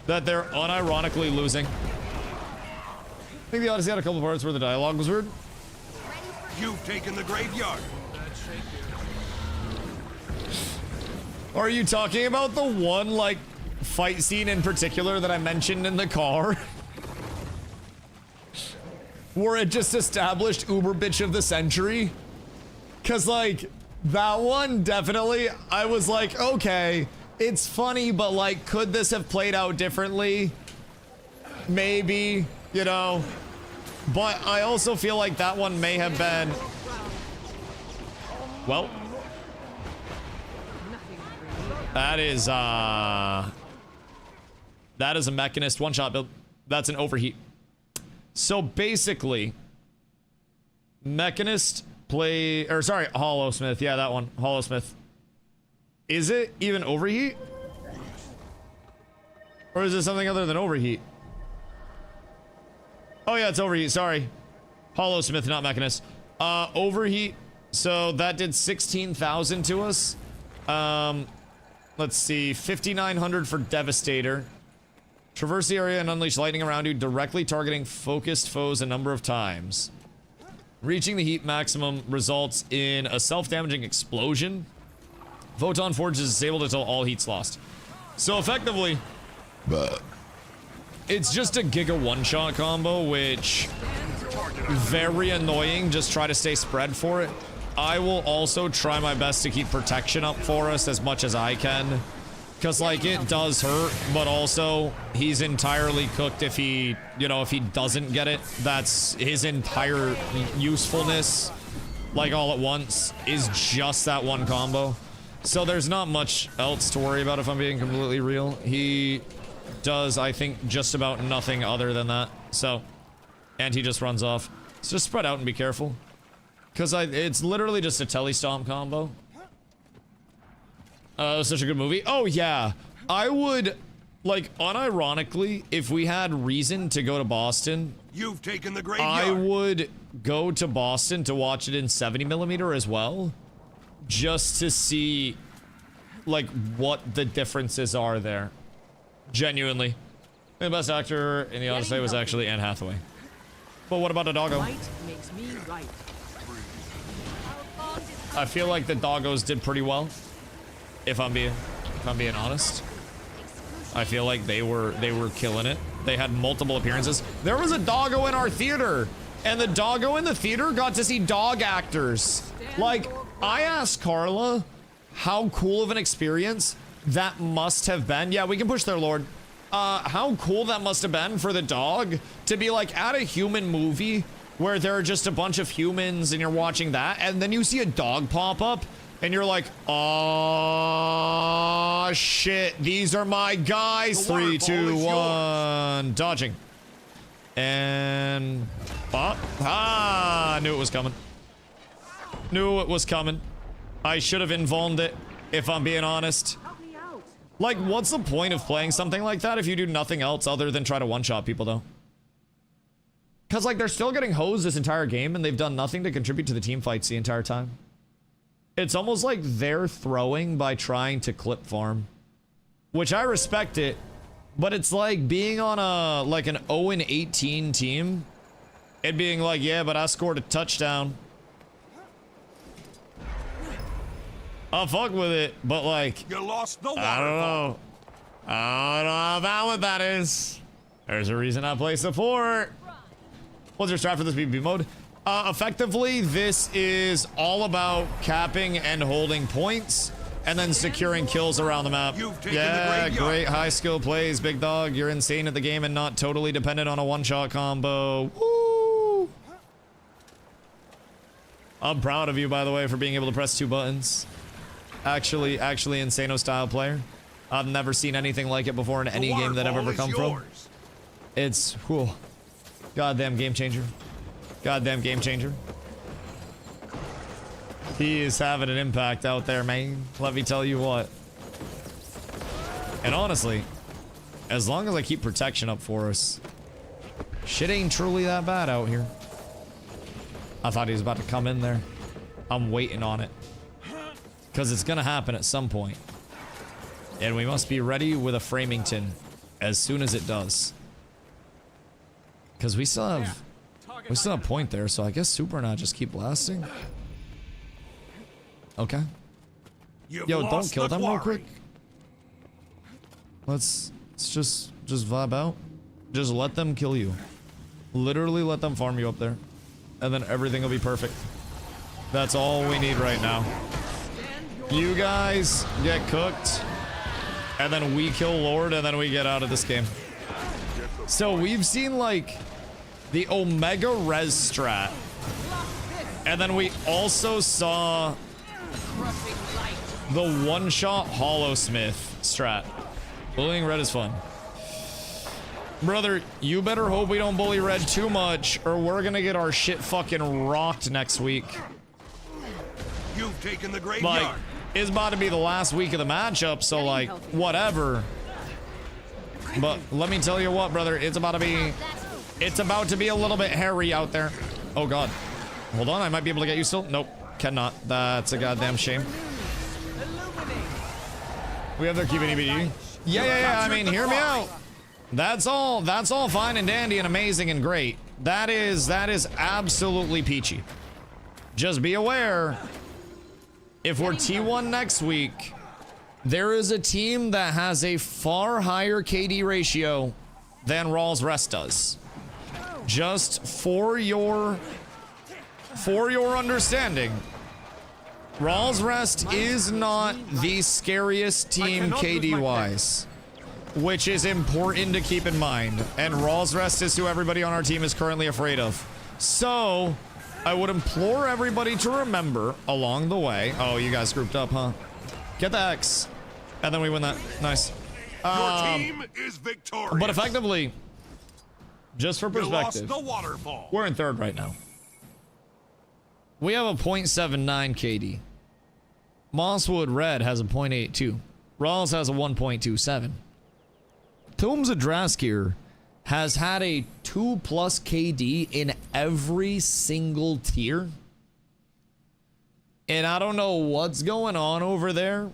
that they're unironically losing. I think the Odyssey had a couple parts where the dialogue was weird. You've taken the graveyard. Are you talking about the one, like, fight scene in particular that I mentioned in the car? Where it just established Uber Bitch of the Century? Cause like, that one definitely, I was like, okay, It's funny, but like, could this have played out differently? Maybe, you know. But I also feel like that one may have been... Well. That is a Mechanist one-shot build. That's an overheat. So basically, Mechanist play... Or sorry, Hollowsmith. Yeah, that one. Hollowsmith. Is it even overheat? Or is it something other than overheat? Oh yeah, it's overheat, sorry. Hollowsmith, not Mechanist. Overheat, so that did 16,000 to us. Let's see, 5,900 for Devastator. Traverse the area and unleash lightning around you, directly targeting focused foes a number of times. Reaching the heat maximum results in a self-damaging explosion. Photon Forge is disabled until all heat's lost. So effectively, it's just a Giga one-shot combo, which very annoying. Just try to stay spread for it. I will also try my best to keep protection up for us as much as I can. Because, like, it does hurt, but also he's entirely cooked if he, you know, if he doesn't get it. That's his entire usefulness, like, all at once, is just that one combo. So there's not much else to worry about if I'm being completely real. He does, I think, just about nothing other than that. So, and he just runs off. So just spread out and be careful. Because it's literally just a telestomp combo. Such a good movie. Oh, yeah. I would, like, unironically, if we had reason to go to Boston... You've taken the graveyard. I would go to Boston to watch it in 70mm as well. Just to see, like, what the differences are there. Genuinely. The best actor in the Odyssey was actually Anne Hathaway. But what about a doggo? Makes me right. I feel like the doggos did pretty well. If I'm being honest. I feel like they were killing it. They had multiple appearances. There was a doggo in our theater, and the doggo in the theater got to see dog actors. Like, I asked Carla how cool of an experience that must have been. Yeah, we can push their lord. How cool that must have been for the dog to be like at a human movie where there are just a bunch of humans and you're watching that, and then you see a dog pop up and you're like, oh shit, these are my guys. 3, 2, 1, dodging. And I knew it was coming. Knew it was coming. I should have invulned it, if I'm being honest. Like, what's the point of playing something like that if you do nothing else other than try to one-shot people, though? Because, like, they're still getting hosed this entire game, and they've done nothing to contribute to the team fights the entire time. It's almost like they're throwing by trying to clip farm. Which I respect it, but it's like being on a, like, an 0-18 team. It being like, yeah, but I scored a touchdown. I'll fuck with it, but like, you lost the waterfall. I don't know. I don't know how valid that is. There's a reason I play support. What's your strat for this PvP mode? Effectively, this is all about capping and holding points, and then securing kills around the map. Yeah, great high skill plays, big dog. You're insane at the game and not totally dependent on a one-shot combo. Woo! I'm proud of you, by the way, for being able to press 2 buttons. Actually Insano style player. I've never seen anything like it before in any game that I've ever come from. It's, whew. Goddamn game changer. Goddamn game changer. He is having an impact out there, man. Let me tell you what. And honestly, as long as I keep protection up for us, shit ain't truly that bad out here. I thought he was about to come in there. I'm waiting on it. Because it's gonna happen at some point. And we must be ready with a Framington as soon as it does. Because we still have a point there, so I guess Super and I just keep blasting. Okay. Yo, don't kill them real quick. Let's just vibe out. Just let them kill you. Literally let them farm you up there. And then everything will be perfect. That's all we need right now. You guys get cooked. and then we kill Lord, and then we get out of this game. So we've seen like the Omega Res strat, and then we also saw the one-shot Hollowsmith strat. Bullying red is fun. Brother, you better hope we don't bully red too much, or we're gonna get our shit fucking rocked next week. You've taken the graveyard. Like, it's about to be the last week of the matchup, so like, whatever. But let me tell you what, brother, it's about to be a little bit hairy out there. Oh god. Hold on, I might be able to get you still. Nope, cannot. That's a goddamn shame. We have their QBD. Yeah, I mean, hear me out. That's all fine and dandy and amazing and great. That is absolutely peachy. Just be aware, if we're T1 next week, there is a team that has a far higher KD ratio than Rawls Rest does. Just for your understanding, Rawls Rest is not the scariest team KD-wise, which is important to keep in mind. And Rawls Rest is who everybody on our team is currently afraid of. So, I would implore everybody to remember along the way. Oh, you guys grouped up, huh? Get the X. And then we win that. Nice. Your team is victorious. But effectively, just for perspective, you lost the waterfall. We're in third right now. We have a 0.79 KD. Mosswood Red has a 0.82. Rawls has a 1.27. Tombs of Draskir has had a 2+ KD in every single tier. And I don't know what's going on over there,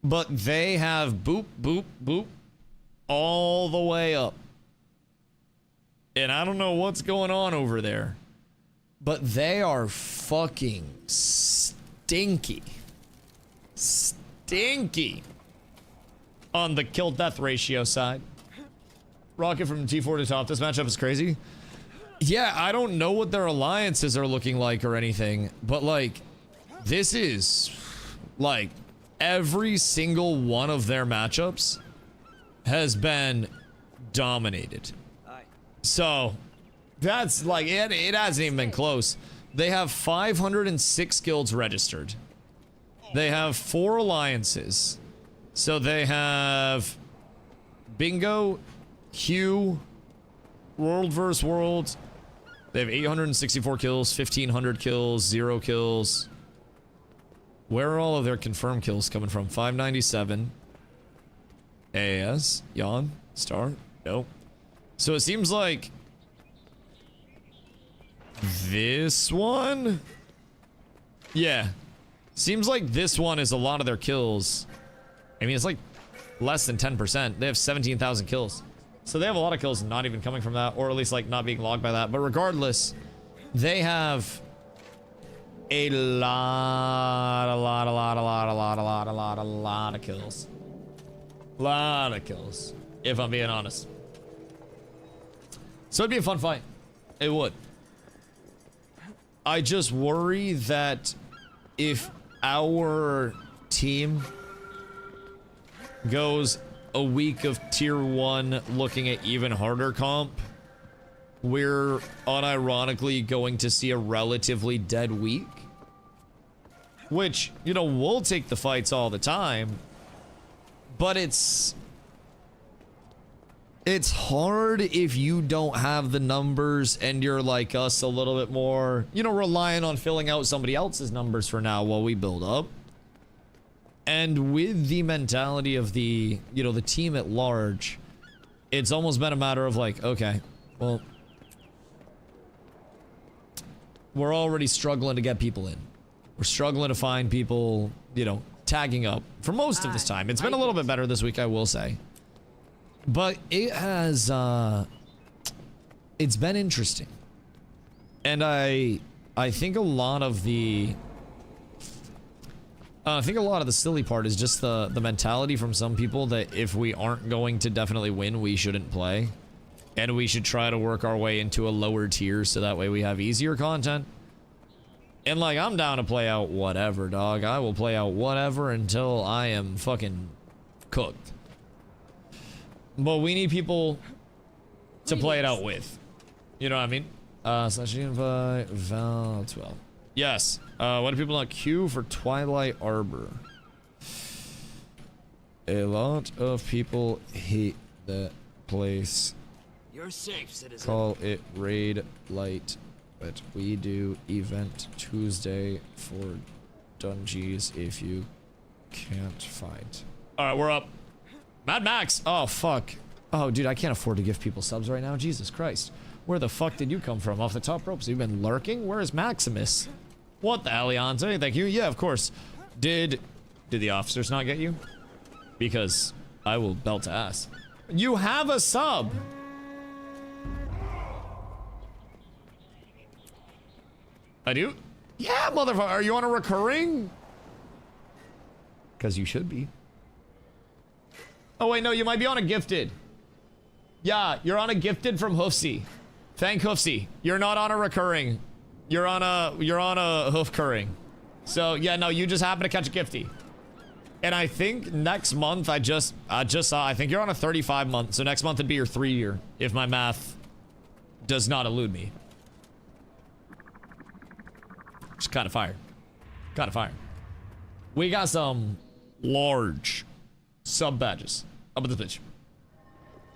but they have boop, boop, boop all the way up. And I don't know what's going on over there, but they are fucking stinky. Stinky on the kill death ratio side. Rocket from T4 to top. This matchup is crazy. Yeah, I don't know what their alliances are looking like or anything, but like, this is like every single one of their matchups has been dominated. So that's like, it hasn't even been close. They have 506 guilds registered. They have 4 alliances. So they have Bingo, Hugh, World vs. World. They have 864 kills, 1,500 kills, 0 kills. Where are all of their confirmed kills coming from? 597. AAS, Yawn, Star, no. So it seems like this one? Yeah. Seems like this one is a lot of their kills. I mean, it's like less than 10%. They have 17,000 kills. So they have a lot of kills not even coming from that, or at least like not being logged by that. But regardless, they have a lot of kills. Lot of kills, if I'm being honest. So it'd be a fun fight. It would. I just worry that if our team goes a week of tier 1 looking at even harder comp, we're unironically going to see a relatively dead week. Which, you know, we'll take the fights all the time, but it's hard if you don't have the numbers and you're like us, a little bit more, you know, relying on filling out somebody else's numbers for now while we build up. And with the mentality of the, you know, the team at large, it's almost been a matter of like, okay, well, we're already struggling to get people in. We're struggling to find people, you know, tagging up for most of this time. It's been a little bit better this week, I will say. But it has, it's been interesting. And I think a lot of the, silly part is just the mentality from some people that if we aren't going to definitely win, we shouldn't play. And we should try to work our way into a lower tier so that way we have easier content. And like, I'm down to play out whatever, dog. I will play out whatever until I am fucking cooked. But we need people to play it out with. You know what I mean? Slash invite Val 12. Yes. Why do people not queue for Twilight Arbor? A lot of people hate that place. You're safe, citizen. Call it Raid Light, but we do event Tuesday for Dungeons if you can't fight. Alright, we're up. Mad Max! Oh, fuck. Oh, dude, I can't afford to give people subs right now. Jesus Christ. Where the fuck did you come from? Off the top ropes? You've been lurking? Where is Maximus? What the hell, Leonte? Thank you. Yeah, of course. Did the officers not get you? Because I will belt ass. You have a sub! I do? Yeah, motherfucker. Are you on a recurring? Because you should be. Oh, wait, no, you might be on a gifted. Yeah, you're on a gifted from Hoofsy. Thank Hoofsy. You're not on a recurring. You're on a hoof curring. So, yeah, no, you just happen to catch a gifty. And I think next month, I just saw, I think you're on a 35 month. So next month would be your 3-year, if my math does not elude me. Just kind of fire. Kind of fire. We got some large sub badges up at this bitch.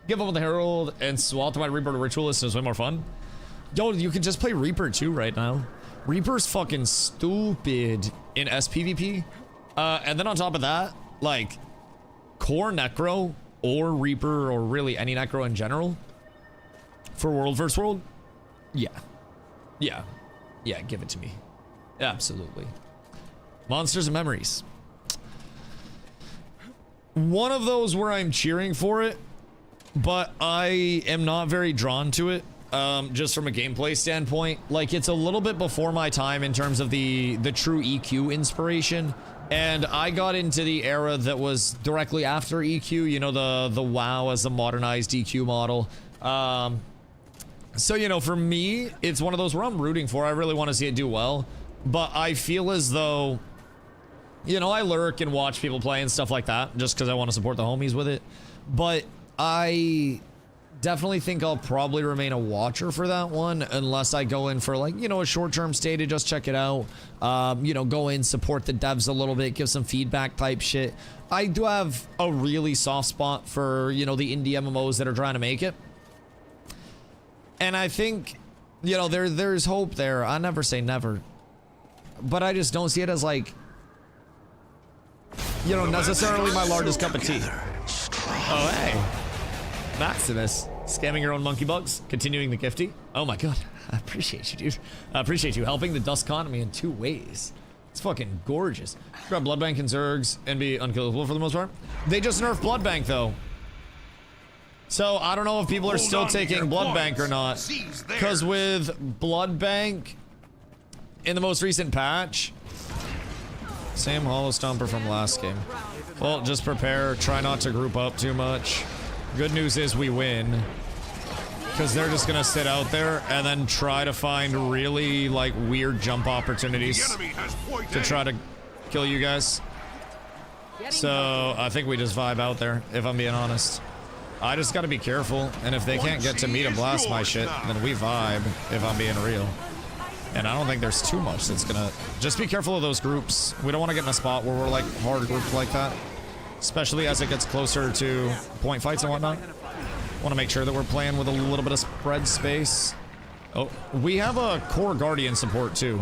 Give up with the Herald and swap to my Reaper Ritualist is way more fun. Yo, you can just play Reaper too right now. Reaper's fucking stupid in SPVP. And then on top of that, like, core Necro or Reaper or really any Necro in general for World vs. World, yeah. Yeah. Yeah, give it to me. Absolutely. Monsters and Memories. One of those where I'm cheering for it, but I am not very drawn to it, just from a gameplay standpoint. Like, it's a little bit before my time in terms of the true EQ inspiration. And I got into the era that was directly after EQ, you know, the WoW as a modernized EQ model. So, you know, for me, it's one of those where I'm rooting for. I really want to see it do well. But I feel as though, you know, I lurk and watch people play and stuff like that just because I want to support the homies with it. But I definitely think I'll probably remain a watcher for that one unless I go in for, like, you know, a short-term stay to just check it out. You know, go in, support the devs a little bit, give some feedback type shit. I do have a really soft spot for, you know, the indie MMOs that are trying to make it. And I think, you know, there's hope there. I never say never. But I just don't see it as, like, you know, necessarily my largest cup of tea. Oh, hey. Maximus. Scamming your own monkey bugs. Continuing the gifty. Oh my god. I appreciate you, dude. I appreciate you helping the dust economy in 2 ways. It's fucking gorgeous. Grab Blood Bank and Zergs and be unkillable for the most part. They just nerfed Blood Bank, though. So, I don't know if people are still taking Blood Bank or not. Because with Blood Bank, in the most recent patch, same Hollow Stomper from last game. Well, just prepare. Try not to group up too much. Good news is we win. Because they're just gonna sit out there and then try to find really, like, weird jump opportunities to try to kill you guys. So, I think we just vibe out there, if I'm being honest. I just gotta be careful, and if they can't get to me to blast my shit, then we vibe, if I'm being real. And I don't think there's too much that's gonna... Just be careful of those groups. We don't want to get in a spot where we're, like, hard grouped like that. Especially as it gets closer to point fights and whatnot. Want to make sure that we're playing with a little bit of spread space. Oh, we have a core Guardian support, too.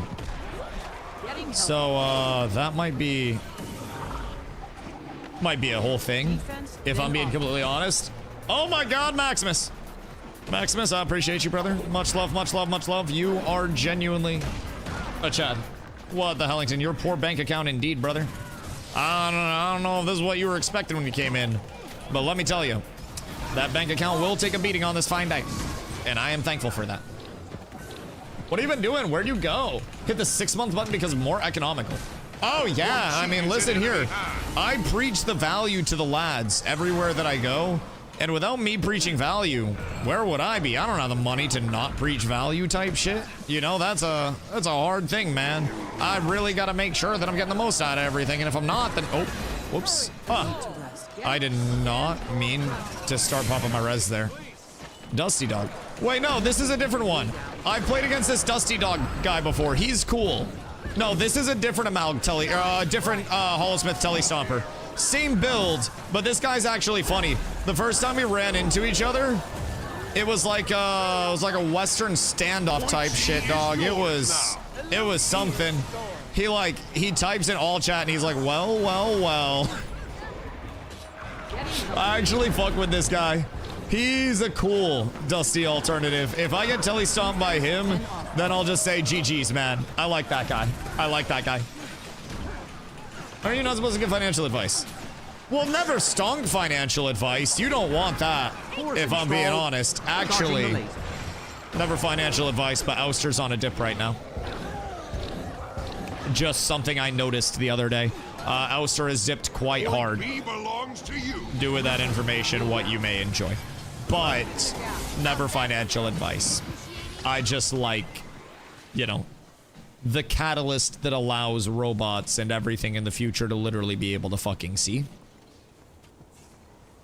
So, that might be a whole thing, if I'm being completely honest. Oh my god, Maximus! Maximus, I appreciate you, brother. Much love, much love, much love. You are genuinely a Chad. What the Hellington? Your poor bank account indeed, brother. I don't know if this is what you were expecting when you came in, but let me tell you, that bank account will take a beating on this fine day, and I am thankful for that. What have you been doing? Where'd you go? Hit the 6-month button because more economical. Oh yeah, I mean, listen here. I preach the value to the lads everywhere that I go. And without me preaching value, where would I be? I don't have the money to not preach value type shit. You know, that's a hard thing, man. I really got to make sure that I'm getting the most out of everything. And if I'm not, then... Oh, whoops. I did not mean to start popping my res there. Dusty Dog. Wait, no, this is a different one. I've played against this Dusty Dog guy before. He's cool. No, this is a different different Holosmith Telly Stomper. Same build, but this guy's actually funny. The first time we ran into each other, it was like a Western standoff type shit, dog. It was something. He types in all chat and he's like, well. I actually fuck with this guy. He's a cool Dusty alternative. If I get Telly stomped by him, then I'll just say GG's, man. I like that guy. Are you not supposed to give financial advice? Well, never stunk financial advice. You don't want that, if I'm being honest. Actually, never financial advice, but Ouster's on a dip right now. Just something I noticed the other day. Ouster has dipped quite hard. Do with that information what you may enjoy. But never financial advice. I just like, you know, the catalyst that allows robots and everything in the future to literally be able to fucking see.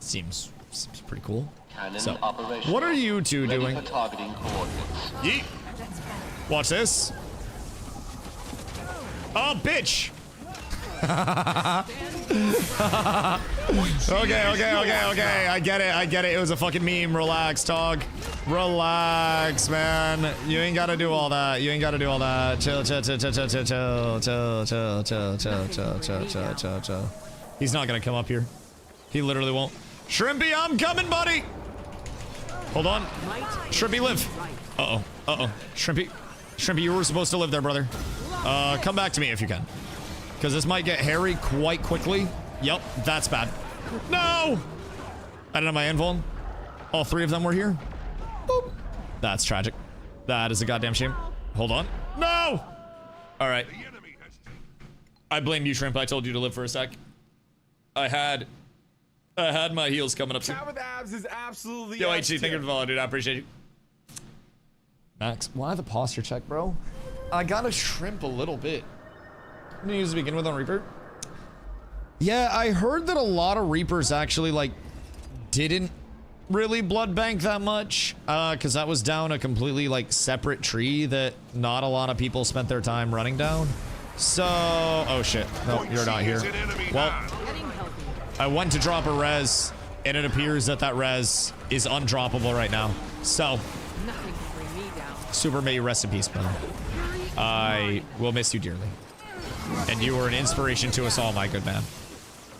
Seems pretty cool. So, what are you two doing? Yeet. Watch this. Oh, bitch. Okay. I get it. It was a fucking meme. Relax, dog. Relax, man. You ain't gotta do all that. Chill. He's not gonna come up here. He literally won't. Shrimpy, I'm coming, buddy. Hold on. Shrimpy, live. Uh-oh. Shrimpy, you were supposed to live there, brother. Come back to me if you can. Because this might get hairy quite quickly. Yep, that's bad. No! I didn't have my invuln. All three of them were here. Boop. That's tragic. That is a goddamn shame. Hold on. No! Alright. I blame you, Shrimp. I told you to live for a sec. I had my heels coming up soon. Cat with abs is absolutely Yo, HG, thank you for the follow, dude. I appreciate you. Max, why the posture check, bro? I gotta shrimp a little bit. Didn't you use to begin with on Reaper? Yeah, I heard that a lot of Reapers actually, like, didn't really blood bank that much, because that was down a completely, like, separate tree that not a lot of people spent their time running down. So, oh shit, no, you're not here. Well, I went to drop a res, and it appears that res is undroppable right now. So, Super, may you rest in peace, brother. I will miss you dearly. And you were an inspiration to us all, my good man.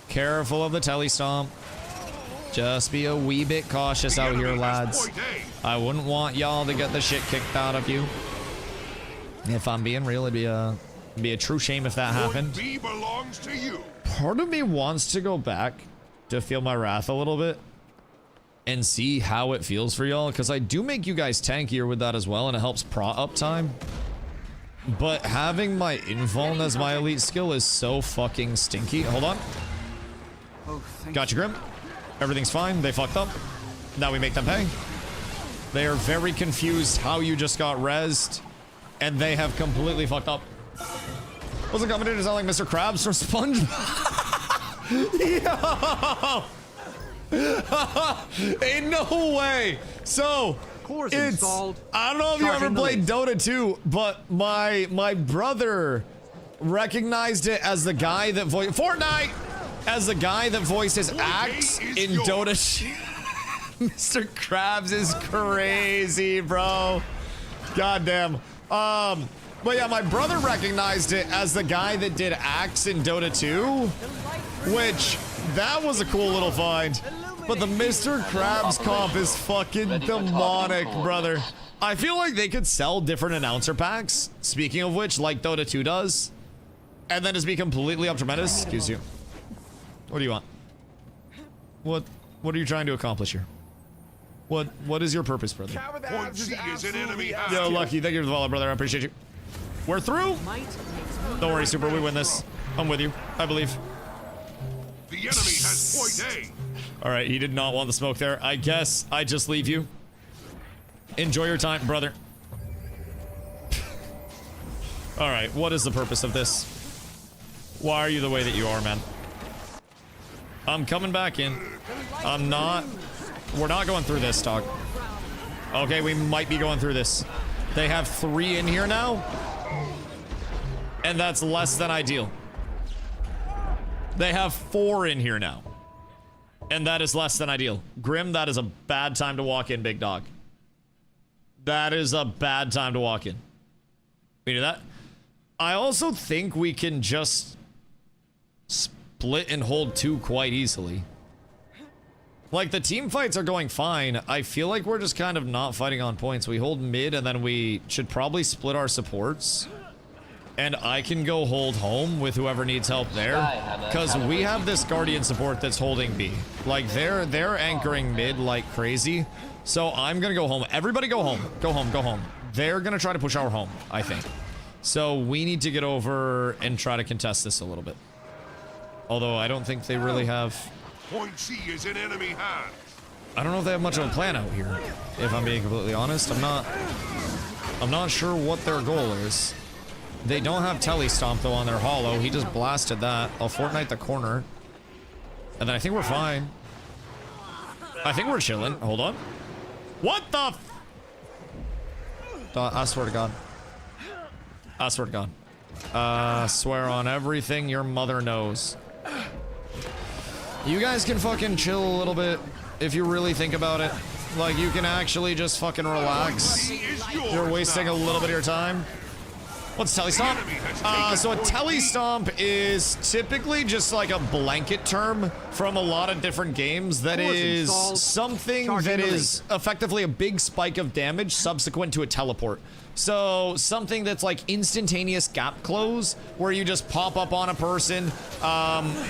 Careful of the telly stomp. Just be a wee bit cautious out here, lads. I wouldn't want y'all to get the shit kicked out of you. If I'm being real, it'd be a true shame if that happened. Part of me wants to go back to feel my wrath a little bit and see how it feels for y'all, because I do make you guys tankier with that as well, and it helps prot up time. But having my invuln as my elite skill is so fucking stinky. Hold on. Gotcha, Grim. Everything's fine. They fucked up. Now we make them pay. They are very confused how you just got rezzed, and they have completely fucked up. Wasn't coming in to sound like Mr. Krabs from SpongeBob. Yo! Ain't no way. So, it's, I don't know if you ever played Dota 2, but my brother recognized it as the guy that voiced Fortnite as the guy that voices Axe in Dota. Mr. Krabs is crazy, bro. Goddamn. But yeah, my brother recognized it as the guy that did Axe in Dota 2, which that was a cool little find. But the Mr. Krabs comp is fucking demonic, brother. I feel like they could sell different announcer packs, speaking of which, like Dota 2 does, and then just be completely up tremendous. Excuse you. What do you want? What are you trying to accomplish here? What is your purpose, brother? Yo, Lucky, thank you for the follow, brother. I appreciate you. We're through. Don't worry, Super. We win this. I'm with you. I believe. The enemy has point A. All right, he did not want the smoke there. I guess I just leave you. Enjoy your time, brother. All right, what is the purpose of this? Why are you the way that you are, man? I'm coming back in. I'm not. We're not going through this, dog. Okay, we might be going through this. They have 3 in here now. And that's less than ideal. They have 4 in here now. And that is less than ideal. Grim, that is a bad time to walk in, big dog. That is a bad time to walk in. We do that. I also think we can just split and hold 2 quite easily. Like, the team fights are going fine. I feel like we're just kind of not fighting on points. We hold mid, and then we should probably split our supports. And I can go hold home with whoever needs help there. Because we have this Guardian support that's holding B. Like, they're anchoring mid like crazy. So I'm gonna go home. Everybody go home. Go home, go home. They're gonna try to push our home, I think. So we need to get over and try to contest this a little bit. Although I don't think they really have... Point C is in enemy hands. I don't know if they have much of a plan out here, if I'm being completely honest. I'm not sure what their goal is. They don't have Telestomp though on their hollow. He just blasted that. I'll Fortnite the corner. And then I think we're fine. I think we're chilling. Hold on. What the f— I swear to God. I swear to God. Swear on everything your mother knows. You guys can fucking chill a little bit if you really think about it. Like, you can actually just fucking relax. You're wasting a little bit of your time. What's Telestomp? So a Telestomp is typically just like a blanket term from a lot of different games that is something that is effectively a big spike of damage subsequent to a teleport. So something that's like instantaneous gap close where you just pop up on a person,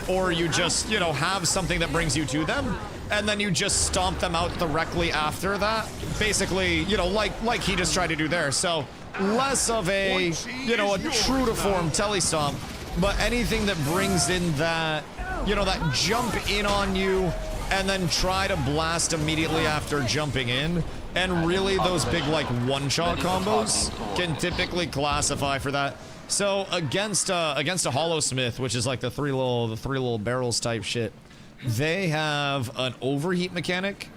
or you just, you know, have something that brings you to them and then you just stomp them out directly after that. Basically, you know, like he just tried to do there. So less of a, you know, a true to form Telestomp, but anything that brings in that, you know, that jump in on you and then try to blast immediately after jumping in. And really those big like one-shot combos can typically classify for that. So against a Hollow Smith, which is like the three little barrels type shit, they have an overheat mechanic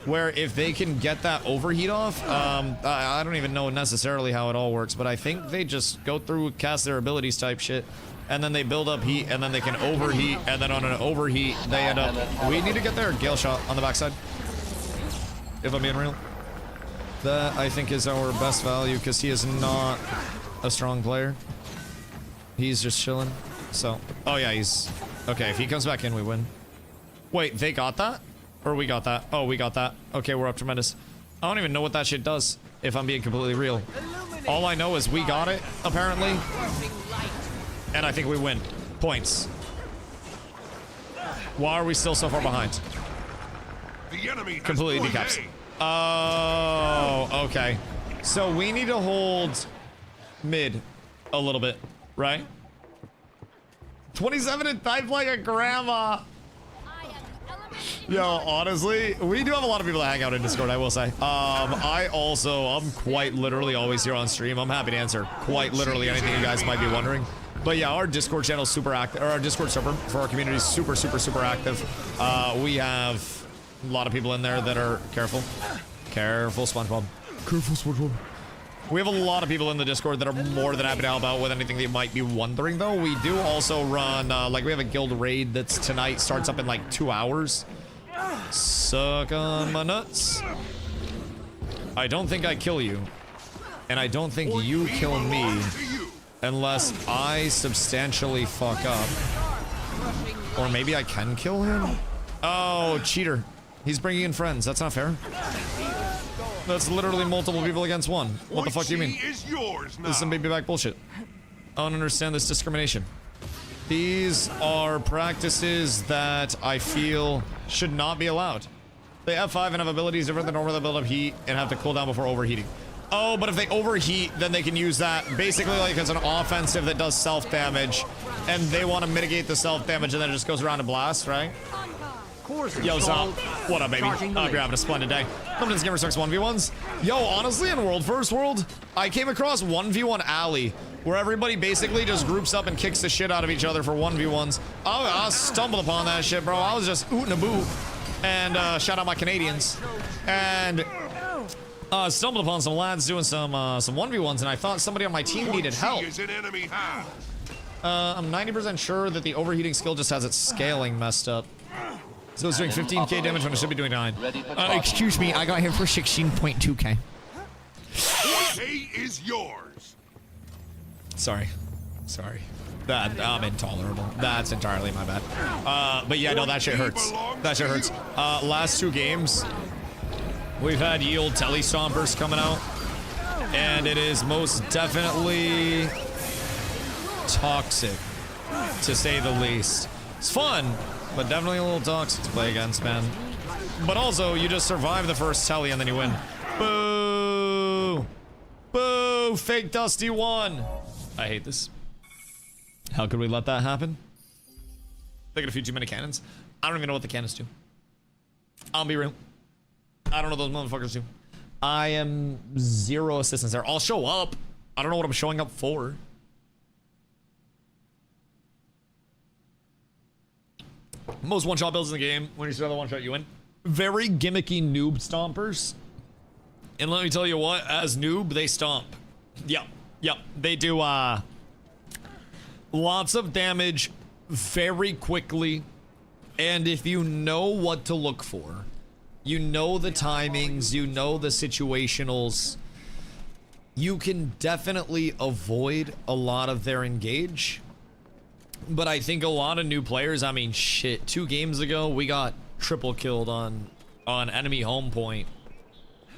where if they can get that overheat off, I don't even know necessarily how it all works, but I think they just go through, cast their abilities type shit, and then they build up heat, and then they can overheat, and then on an overheat, they end up... We need to get their Gale Shot on the backside, if I'm being real. That, I think, is our best value, because he is not a strong player. He's just chilling, so... Oh yeah, he's... Okay, if he comes back in, we win. Wait, they got that? Or we got that? Oh, we got that. Okay, we're up tremendous. I don't even know what that shit does, if I'm being completely real. All I know is we got it, apparently. And I think we win. Points. Why are we still so far behind? The enemy has Completely point decaps. A. Oh, okay. So we need to hold mid a little bit, right? 27 and type like a grandma. Yo, honestly, we do have a lot of people that hang out in Discord, I will say. I'm quite literally always here on stream. I'm happy to answer quite literally anything you guys might be wondering. But yeah, our Discord channel is super active, or our Discord server for our community is super, super, super active. We have a lot of people in there that are careful. Careful, SpongeBob. Careful, SpongeBob. We have a lot of people in the Discord that are more than happy to help out with anything they might be wondering, though. We do also run, like, we have a guild raid that's tonight, starts up in like 2 hours. Suck on my nuts. I don't think I kill you. And I don't think you kill me. Unless I substantially fuck up. Or maybe I can kill him? Oh, cheater. He's bringing in friends. That's not fair. That's literally multiple people against one. What the fuck do you mean? This is some baby back bullshit. I don't understand this discrimination. These are practices that I feel should not be allowed. They have 5 and have abilities different than normal that build up heat and have to cool down before overheating. Oh, but if they overheat, then they can use that basically like as an offensive that does self-damage, and they want to mitigate the self-damage, and then it just goes around and blasts, right? cores Yo, Zop. installed. What up, baby? Charging the Hope you're laser. having a splendid day. Welcome to Gamer Sucks 1v1s. Yo, honestly, in World First World, I came across 1v1 Alley, where everybody basically just groups up and kicks the shit out of each other for 1v1s. I stumbled upon that shit, bro. I was just ootin' a boot. And shout out my Canadians. And stumbled upon some lads doing some 1v1s, and I thought somebody on my team needed help. Is in enemy hand. I'm 90% sure that the overheating skill just has its scaling messed up. So it's doing 15k damage when it should be doing 9. Excuse me, I got hit for 16.2k. K is yours. Sorry. I'm intolerable. That's entirely my bad. But yeah, no, that shit hurts. That shit hurts. Last 2 games, we've had yield telly stompers coming out, and it is most definitely toxic, to say the least. It's fun, but definitely a little toxic to play against, man. But also, you just survive the first telly and then you win. Boo! Boo! Fake Dusty won! I hate this. How could we let that happen? They got a few too many cannons. I don't even know what the cannons do. I'll be real. I don't know what those motherfuckers do. I am 0 assistance there. I'll show up. I don't know what I'm showing up for. Most one-shot builds in the game. When you start the one-shot, you win. Very gimmicky noob stompers. And let me tell you what, as noob, they stomp. Yep. They do, lots of damage very quickly. And if you know what to look for, you know the timings, you know the situationals, you can definitely avoid a lot of their engage. But I think a lot of new players, I mean, shit, 2 games ago, we got triple killed on enemy home point.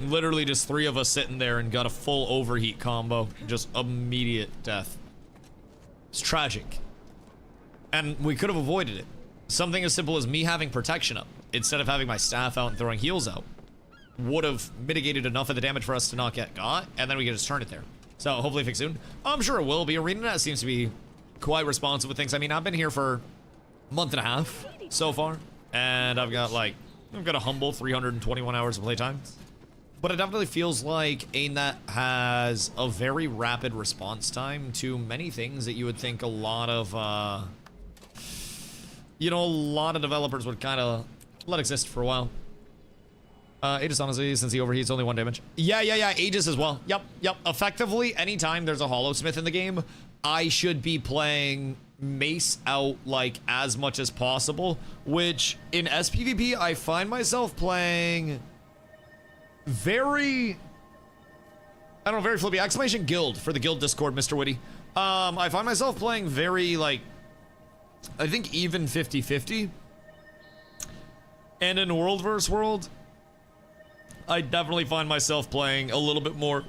Literally just 3 of us sitting there and got a full overheat combo. Just immediate death. It's tragic. And we could have avoided it. Something as simple as me having protection up, instead of having my staff out and throwing heals out, would have mitigated enough of the damage for us to not get got, and then we could just turn it there. So hopefully fix soon. I'm sure it will be. ArenaNet seems to be quite responsive with things. I mean, I've been here for a month and a half so far, and I've got a humble 321 hours of playtime. But it definitely feels like ArenaNet has a very rapid response time to many things that you would think a lot of, a lot of developers would kind of let exist for a while. Aegis, honestly, since he overheats, only 1 damage. Yeah, Aegis as well. Yep. Effectively, anytime there's a Hollowsmith in the game, I should be playing Mace out, as much as possible, which, in SPVP, I find myself playing very flippy. Exclamation guild for the guild Discord, Mr. Witty. I find myself playing very, I think even 50-50. And in World vs. World, I definitely find myself playing a little bit more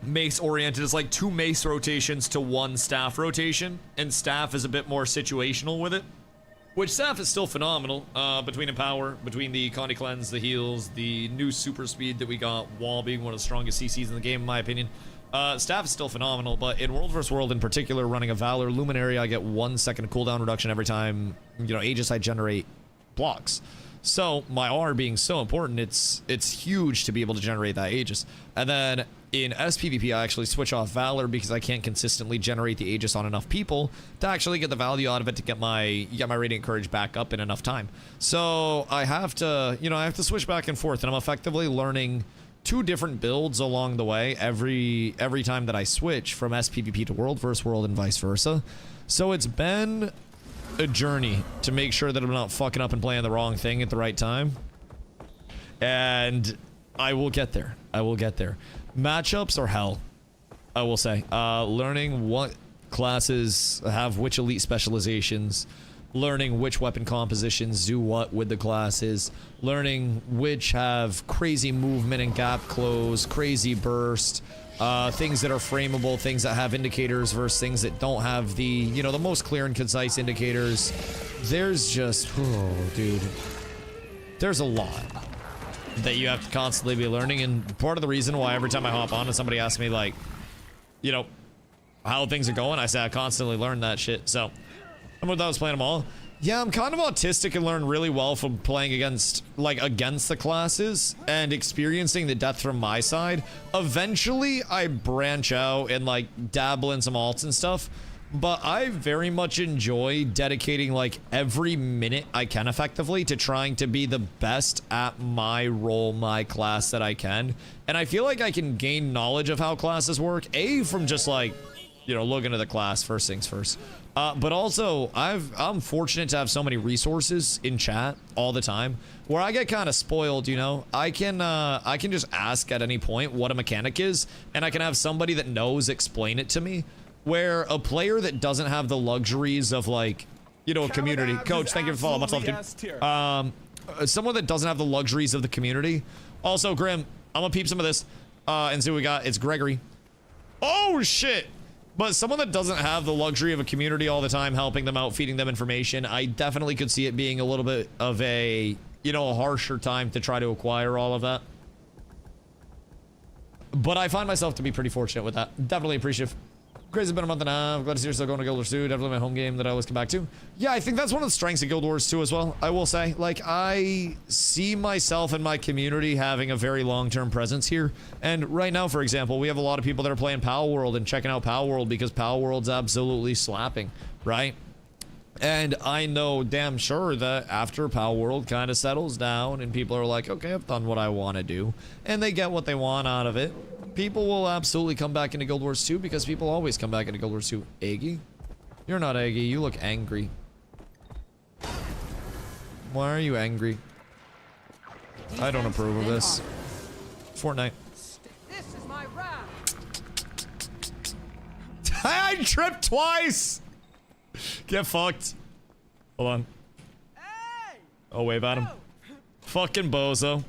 Mace oriented. It's like 2 Mace rotations to 1 staff rotation, and staff is a bit more situational with it. Which staff is still phenomenal, between Empower, between the Condy Cleanse, the heals, the new super speed that we got, Wall being one of the strongest CCs in the game, in my opinion. Staff is still phenomenal, but in World vs. World in particular, running a Valor Luminary, I get 1 second cooldown reduction every time, Aegis I generate blocks. So, my R being so important, it's huge to be able to generate that Aegis. And then, in SPVP, I actually switch off Valor because I can't consistently generate the Aegis on enough people to actually get the value out of it to get my Radiant Courage back up in enough time. So I have to, I have to switch back and forth, and I'm effectively learning 2 different builds along the way every time that I switch from SPVP to World vs. World and vice versa. So it's been a journey to make sure that I'm not fucking up and playing the wrong thing at the right time. And I will get there. Matchups are hell, I will say. Learning what classes have which elite specializations, learning which weapon compositions do what with the classes, learning which have crazy movement and gap close, crazy burst, things that are frameable, things that have indicators versus things that don't have the, the most clear and concise indicators. There's just, oh, dude. There's a lot that you have to constantly be learning, and part of the reason why every time I hop on and somebody asks me how things are going, I say I constantly learn that shit. So I was playing them all. Yeah, I'm kind of autistic and learn really well from playing against the classes and experiencing the death from my side. Eventually, I branch out and like dabble in some alts and stuff, but I very much enjoy dedicating like every minute I can effectively to trying to be the best at my role, my class that I can. And I feel like I can gain knowledge of how classes work, from just like, you know, looking at the class, first things first. But also, I'm fortunate to have so many resources in chat all the time where I get kind of spoiled, you know. I can just ask at any point what a mechanic is, and I can have somebody that knows explain it to me, where a player that doesn't have the luxuries of, like, you know, a community. Coach, thank you for following. Much love, dude. Someone that doesn't have the luxuries of the community. Also, Grim, I'm gonna peep some of this and see what we got. It's Gregory. Oh, shit. But someone that doesn't have the luxury of a community all the time helping them out, feeding them information, I definitely could see it being a little bit of a, you know, a harsher time to try to acquire all of that. But I find myself to be pretty fortunate with that. Definitely appreciative. Crazy, been a month and a half. Glad to see you're still going to Guild Wars 2. Definitely my home game that I always come back to. Yeah, I think that's one of the strengths of Guild Wars 2 as well. I will say, like, I see myself and my community having a very long-term presence here. And right now, for example, we have a lot of people that are playing Pal World and checking out Pal World because Pal World's absolutely slapping, right? And I know damn sure that after Pal World kind of settles down and people are like, okay, I've done what I want to do, and they get what they want out of it, people will absolutely come back into Guild Wars 2 because people always come back into Guild Wars 2. Aggie? You're not Aggie. You look angry. Why are you angry? I don't approve of this. Fortnite. This is my round. I tripped twice! Get fucked. Hold on. Oh, wave at him. Fucking bozo.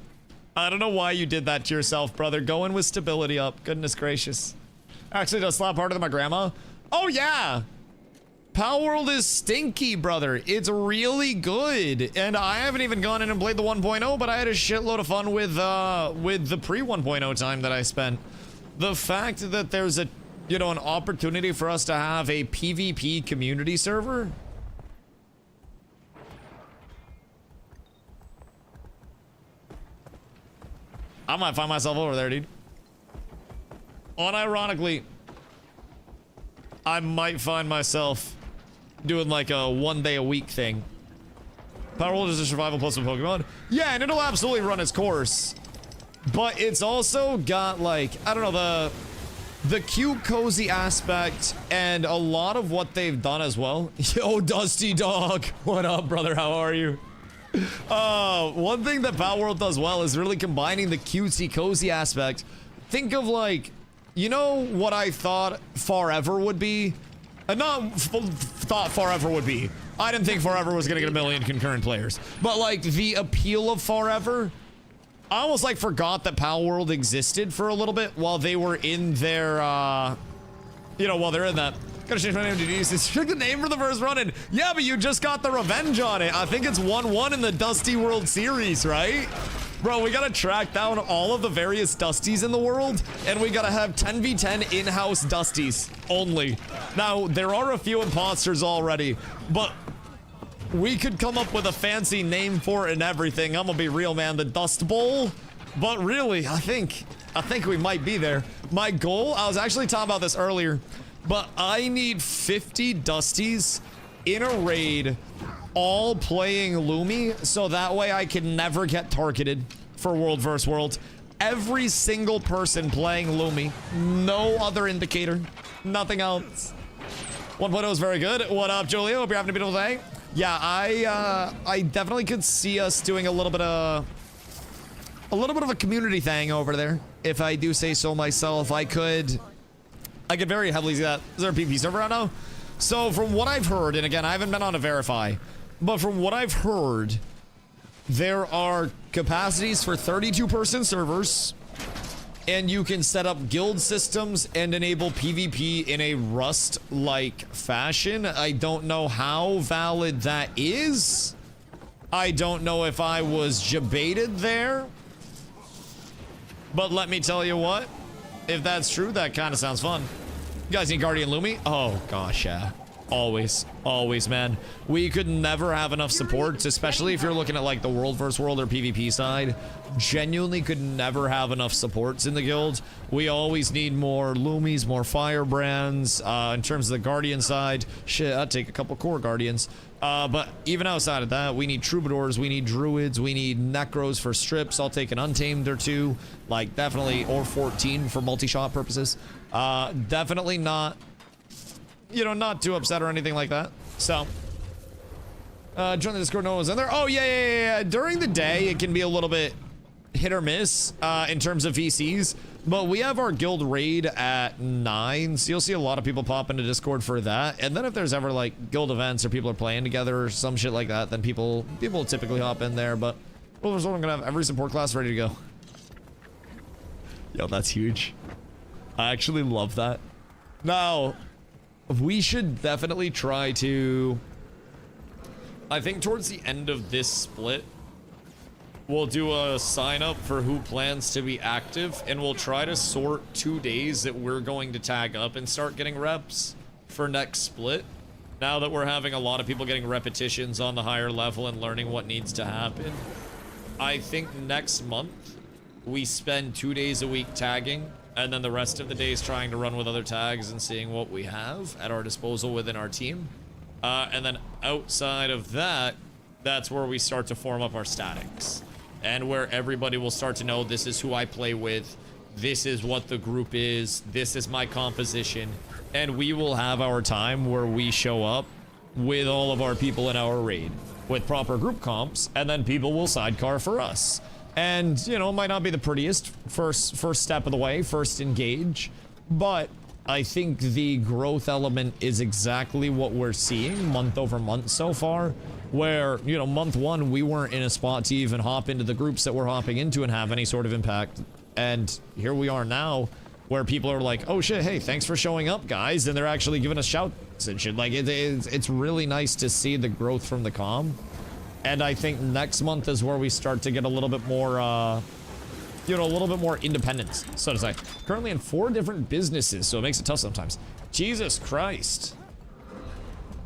I don't know why you did that to yourself, brother. Go in with stability up. Goodness gracious. Actually, does slap harder than my grandma? Oh, yeah. Pal World is stinky, brother. It's really good. And I haven't even gone in and played the 1.0, but I had a shitload of fun with the pre-1.0 time that I spent. The fact that there's a, you know, an opportunity for us to have a PvP community server. I might find myself over there, dude. Unironically, I might find myself doing like a one-day-a-week thing. Power World is a survival plus with Pokemon. Yeah, and it'll absolutely run its course. But it's also got like, I don't know, the cute, cozy aspect and a lot of what they've done as well. Yo, Dusty Dog. What up, brother? How are you? One thing that Pal World does well is really combining the cutesy cozy aspect. Think of like, you know what I thought Forever would be? Thought Forever would be. I didn't think Forever was gonna get 1 million concurrent players. But like the appeal of Forever, I almost like forgot that Pal World existed for a little bit while they were in their, you know, while they're in that. Gotta change my name to DDs. Check the name for the first run in. Yeah, but you just got the revenge on it. I think it's 1-1 in the Dusty World Series, right? Bro, we gotta track down all of the various Dusties in the world, and we gotta have 10v10 in-house Dusties only. Now, there are a few imposters already, but we could come up with a fancy name for it and everything. I'm gonna be real, man. The Dust Bowl. But really, I think we might be there. My goal, I was actually talking about this earlier, but I need 50 Dusties in a raid, all playing Lumi, so that way I can never get targeted for World vs. World. Every single person playing Lumi, no other indicator, nothing else. 1.0 is very good. What up, Julio? Hope you're having a beautiful day. Yeah, I definitely could see us doing a little bit of a community thing over there, if I do say so myself. I could very heavily see that. Is there a PvP server right now? So from what I've heard, and again, I haven't been on to verify, but from what I've heard, there are capacities for 32-person servers, and you can set up guild systems and enable PvP in a Rust-like fashion. I don't know how valid that is. I don't know if I was jebaited there. But let me tell you what, if that's true, that kind of sounds fun. You guys need Guardian Lumi? Oh, gosh, yeah. Always, always, man. We could never have enough supports, especially if you're looking at like the world versus world or PvP side. Genuinely could never have enough supports in the guild. We always need more Loomies, more Firebrands. In terms of the Guardian side, shit, I'd take a couple core Guardians. But even outside of that, we need Troubadours, we need Druids, we need Necros for strips. I'll take an Untamed or two, like definitely, or 14 for multi-shot purposes. Definitely not, you know, not too upset or anything like that. So, join the Discord, no one's in there. Oh, yeah. During the day, it can be a little bit hit or miss in terms of VCs, but we have our guild raid at 9, so you'll see a lot of people pop into Discord for that. And then if there's ever like guild events or people are playing together or some shit like that, then people typically hop in there. But well, there's one I'm gonna have every support class ready to go. Yo, that's huge. I actually love that. Now, we should definitely try to, I think towards the end of this split, we'll do a sign up for who plans to be active, and we'll try to sort 2 days that we're going to tag up and start getting reps for next split. Now that we're having a lot of people getting repetitions on the higher level and learning what needs to happen, I think next month we spend 2 days a week tagging, and then the rest of the days trying to run with other tags and seeing what we have at our disposal within our team. And then outside of that, that's where we start to form up our statics. And where everybody will start to know, this is who I play with, this is what the group is, this is my composition, and we will have our time where we show up with all of our people in our raid with proper group comps, and then people will sidecar for us. And, you know, it might not be the prettiest first step of the way, first engage, but I think the growth element is exactly what we're seeing month over month so far, where, you know, month 1, we weren't in a spot to even hop into the groups that we're hopping into and have any sort of impact. And here we are now, where people are like, oh shit, hey, thanks for showing up, guys. And they're actually giving us shouts and shit. Like, it's really nice to see the growth from the comm. And I think next month is where we start to get a little bit more, you know, a little bit more independence, so to say. Currently in 4 different businesses, so it makes it tough sometimes. Jesus Christ.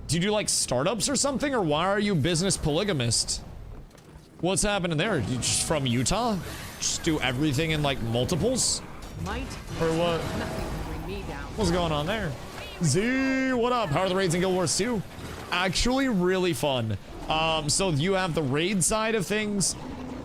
Do you do like startups or something, or why are you business polygamist? What's happening there? You just from Utah? Just do everything in like multiples? Might Or what? nothing can bring me down. What's going on there? Z, what up? How are the raids in Guild Wars 2? Actually really fun. So you have the raid side of things.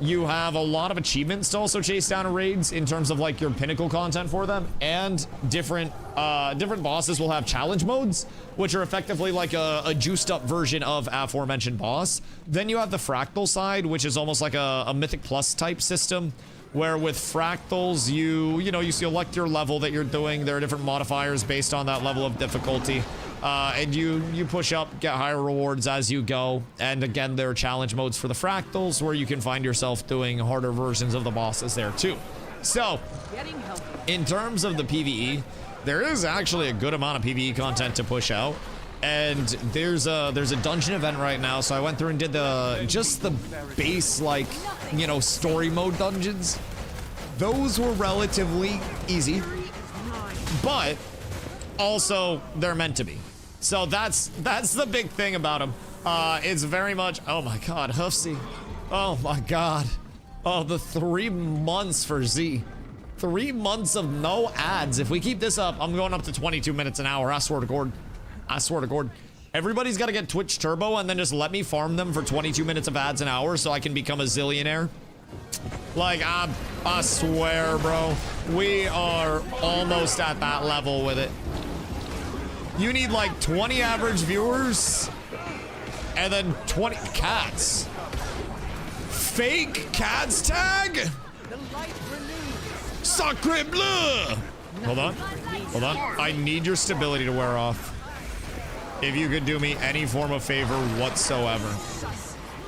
You have a lot of achievements to also chase down in raids in terms of like your pinnacle content for them, and different bosses will have challenge modes, which are effectively like a juiced up version of aforementioned boss. Then you have the fractal side, which is almost like a Mythic Plus type system, where with fractals you select your level that you're doing. There are different modifiers based on that level of difficulty. And you push up, get higher rewards as you go. And again, there are challenge modes for the fractals where you can find yourself doing harder versions of the bosses there too. So, in terms of the PvE, there is actually a good amount of PvE content to push out. And there's a dungeon event right now, so I went through and did just the base, like, you know, story mode dungeons. Those were relatively easy, but also they're meant to be. So that's the big thing about them. It's very much, oh my god, Hoofsy. Oh my god. Oh, the 3 months for Z. 3 months of no ads. If we keep this up, I'm going up to 22 minutes an hour. I swear to God. I swear to God. Everybody's got to get Twitch Turbo and then just let me farm them for 22 minutes of ads an hour so I can become a zillionaire. Like, I swear, bro. We are almost at that level with it. You need like 20 average viewers and then 20 cats. Fake cats tag? Sacre bleu! Hold on. Hold on. I need your stability to wear off. If you could do me any form of favor whatsoever.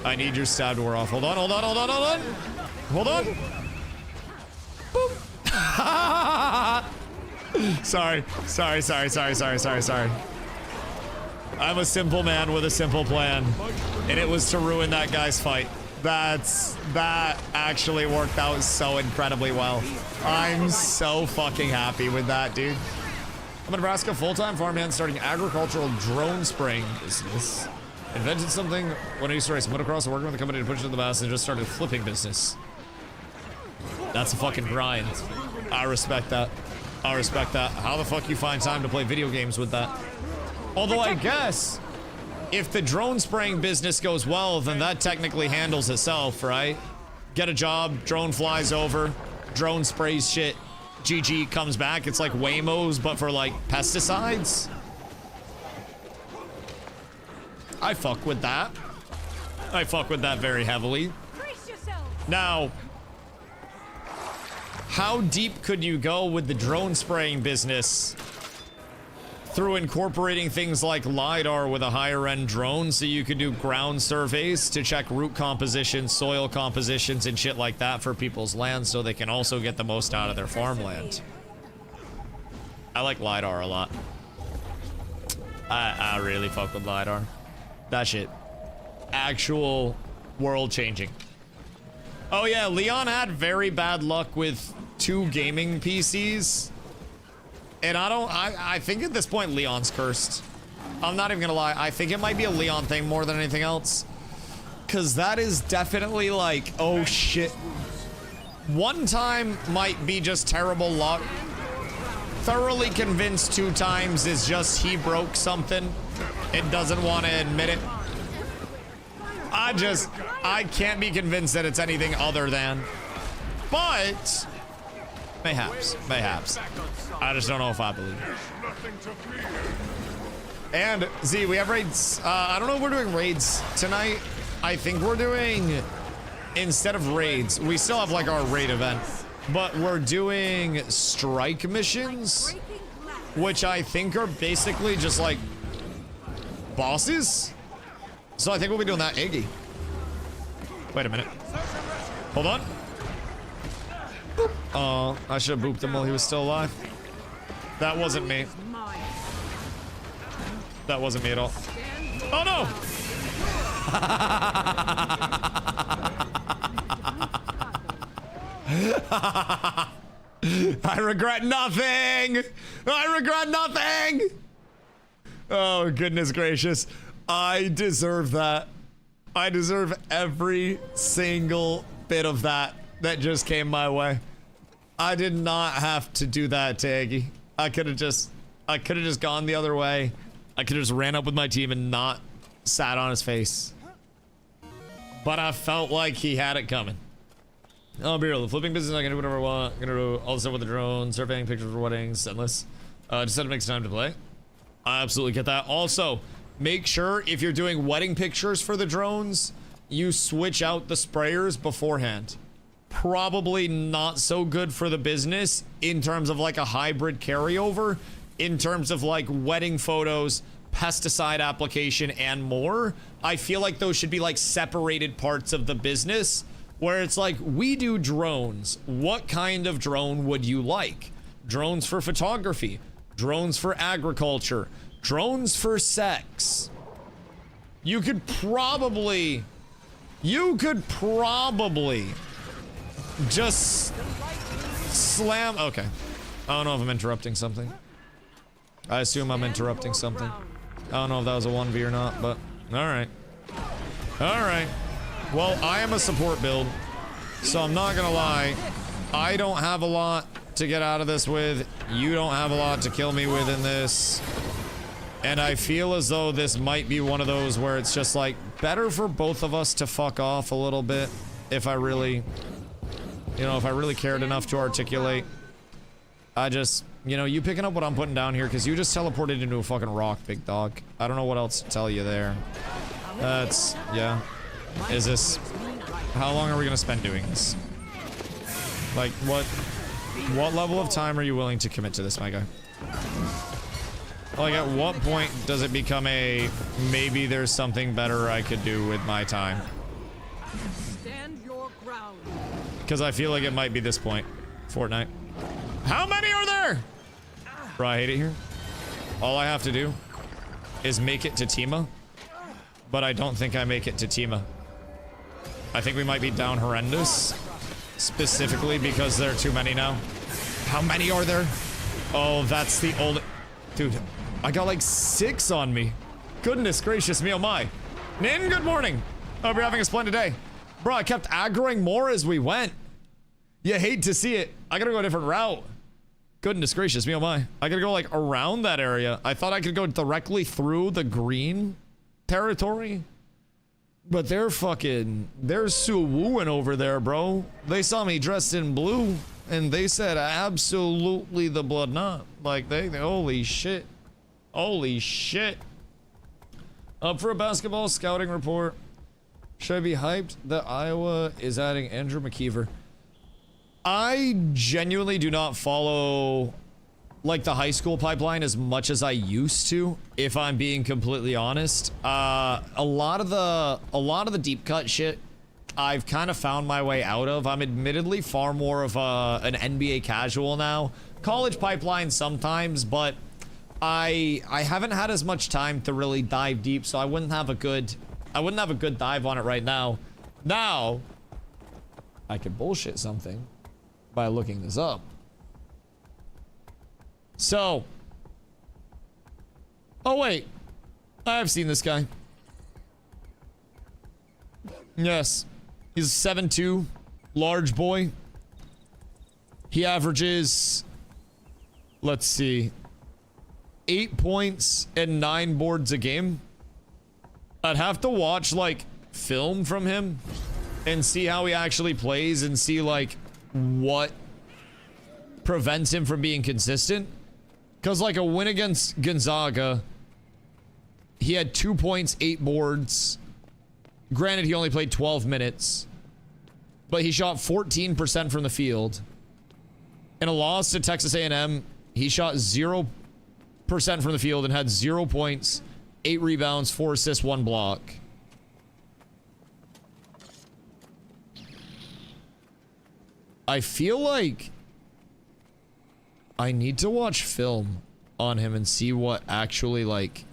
I need your stab to wear off. Hold on, hold on, hold on, hold on. Hold on. Boop. Sorry. I'm a simple man with a simple plan. And it was to ruin that guy's fight. That actually worked out so incredibly well. I'm so fucking happy with that, dude. I'm a Nebraska full-time farmhand starting agricultural drone spraying business. Invented something when I used to race motocross and working with the company to push it to the mass and just started flipping business. That's a fucking grind. I respect that. I respect that. How the fuck you find time to play video games with that? Although I guess if the drone spraying business goes well, then that technically handles itself, right? Get a job, drone flies over, drone sprays shit, GG comes back. It's like Waymo's, but for like pesticides. I fuck with that. I fuck with that very heavily. Now, how deep could you go with the drone spraying business through incorporating things like LiDAR with a higher end drone so you could do ground surveys to check root compositions, soil compositions, and shit like that for people's land so they can also get the most out of their farmland? I like LiDAR a lot. I really fuck with LiDAR. That shit. Actual world changing. Oh yeah, Leon had very bad luck with 2 gaming PCs. And I think at this point Leon's cursed. I'm not even gonna lie. I think it might be a Leon thing more than anything else. Cause that is definitely like, oh shit. One time might be just terrible luck. Thoroughly convinced 2 times is just he broke something. It doesn't want to admit it. I can't be convinced that it's anything other than. But mayhaps. I just don't know if I believe it. And Z, we have raids. I don't know if we're doing raids tonight. I think we're doing, instead of raids, we still have like our raid event, but we're doing strike missions, which I think are basically just like bosses. So I think we'll be doing that. Iggy. Wait a minute. Hold on. Oh, I should have booped him while he was still alive. That wasn't me. That wasn't me at all. Oh no! I regret nothing! I regret nothing! Oh, goodness gracious. I deserve that. I deserve every single bit of that just came my way. I did not have to do that to Iggy. I could have just gone the other way. I could have just ran up with my team and not sat on his face. But I felt like he had it coming. Oh, be real. The flipping business, I can do whatever I want. I'm gonna do all the stuff with the drone, surveying pictures for weddings, endless. Just said it makes time to play. I absolutely get that. Also, make sure if you're doing wedding pictures for the drones, you switch out the sprayers beforehand. Probably not so good for the business in terms of like a hybrid carryover, in terms of like wedding photos, pesticide application, and more. I feel like those should be like separated parts of the business where it's like, we do drones. What kind of drone would you like? Drones for photography, drones for agriculture, drones for sex. You could probably just slam. Okay. I don't know if I'm interrupting something. I assume I'm interrupting something. I don't know if that was a 1v or not, but all right. All right. Well, I am a support build, so I'm not gonna lie. I don't have a lot to get out of this with. You don't have a lot to kill me with in this. And I feel as though this might be one of those where it's just like better for both of us to fuck off a little bit if I really, you know, if I really cared enough to articulate. I just, you know, you picking up what I'm putting down here because you just teleported into a fucking rock, big dog. I don't know what else to tell you there. That's, yeah. Is this, how long are we gonna spend doing this? Like, what level of time are you willing to commit to this, my guy? Like, at what point does it become a, maybe there's something better I could do with my time? Stand your ground. Because I feel like it might be this point. Fortnite. How many are there? Bro, I hate it here. All I have to do is make it to Tima. But I don't think I make it to Tima. I think we might be down horrendous. Specifically because there are too many now. How many are there? Oh, that's the old... Dude, I got like 6 on me. Goodness gracious me, oh my. Nin, good morning. Hope you're having a splendid day. Bro, I kept aggroing more as we went. You hate to see it. I gotta go a different route. Goodness gracious me, oh my. I gotta go like around that area. I thought I could go directly through the green territory. But they're suwooing over there, bro. They saw me dressed in blue and they said absolutely the blood not. Like they holy shit. Holy shit. Up for a basketball scouting report. Should I be hyped that Iowa is adding Andrew McKeever? I genuinely do not follow like the high school pipeline as much as I used to, if I'm being completely honest. A lot of the deep cut shit I've kind of found my way out of. I'm admittedly far more of an NBA casual now. College pipeline sometimes, but I haven't had as much time to really dive deep, so I wouldn't have a good dive on it right now. Now I could bullshit something by looking this up. So, oh wait, I've seen this guy. Yes, he's a 7'2", large boy. He averages, let's see, 8 points and 9 boards a game. I'd have to watch like film from him and see how he actually plays and see like what prevents him from being consistent. Because like a win against Gonzaga, he had 2 points, 8 boards. Granted, he only played 12 minutes, but he shot 14% from the field. In a loss to Texas A&M, he shot 0% from the field and had 0 points, 8 rebounds, 4 assists, 1 block. I feel like I need to watch film on him and see what actually like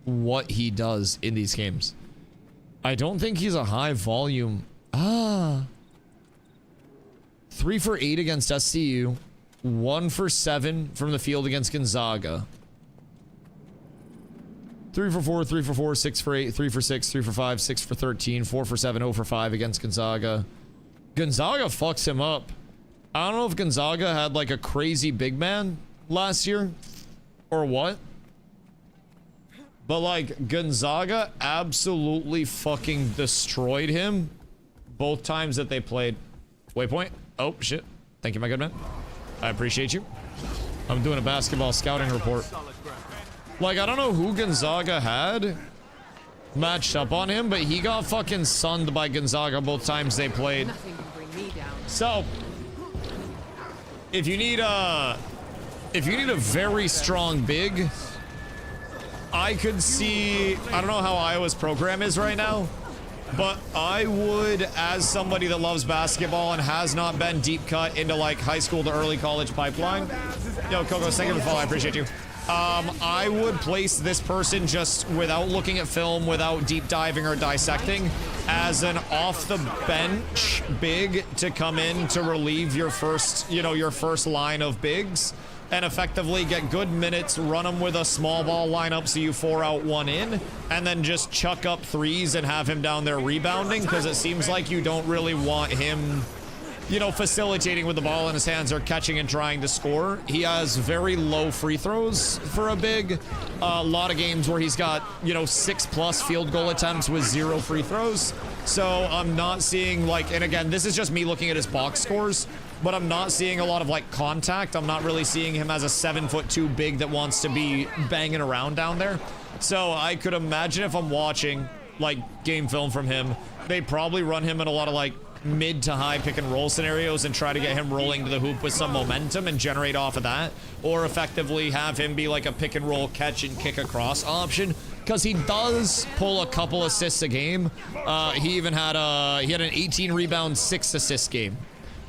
what he does in these games. I don't think he's a high volume. 3 for 8 against SCU, 1 for 7 from the field against Gonzaga. 3 for 4, 3 for 4, 6 for 8, 3 for 6, 3 for 5, 6 for 13, 4 for 7, 0 for 5 against Gonzaga. Gonzaga fucks him up. I don't know if Gonzaga had like a crazy big man last year or what, but like Gonzaga absolutely fucking destroyed him both times that they played. Waypoint. Oh shit. Thank you, my good man. I appreciate you. I'm doing a basketball scouting report. Like, I don't know who Gonzaga had matched up on him, but he got fucking sunned by Gonzaga both times they played. Nothing can bring me down. So, if you need a very strong big, I could see, I don't know how Iowa's program is right now, but I would, as somebody that loves basketball and has not been deep cut into like high school to early college pipeline. Yo, Coco, thank you for the follow. I appreciate you. I would place this person just without looking at film, without deep diving or dissecting, as an off the bench big to come in to relieve your first, your first line of bigs and effectively get good minutes, run them with a small ball lineup so you 4 out 1 in, and then just chuck up threes and have him down there rebounding, because it seems like you don't really want him, facilitating with the ball in his hands or catching and trying to score. He has very low free throws for a big. A lot of games where he's got, 6+ field goal attempts with 0 free throws. So I'm not seeing like, and again, this is just me looking at his box scores, but I'm not seeing a lot of like contact. I'm not really seeing him as a 7'2" big that wants to be banging around down there. So I could imagine if I'm watching like game film from him, they probably run him in a lot of like mid to high pick and roll scenarios and try to get him rolling to the hoop with some momentum and generate off of that, or effectively have him be like a pick and roll catch and kick across option, because he does pull a couple assists a game. He even had an 18 rebound 6 assist game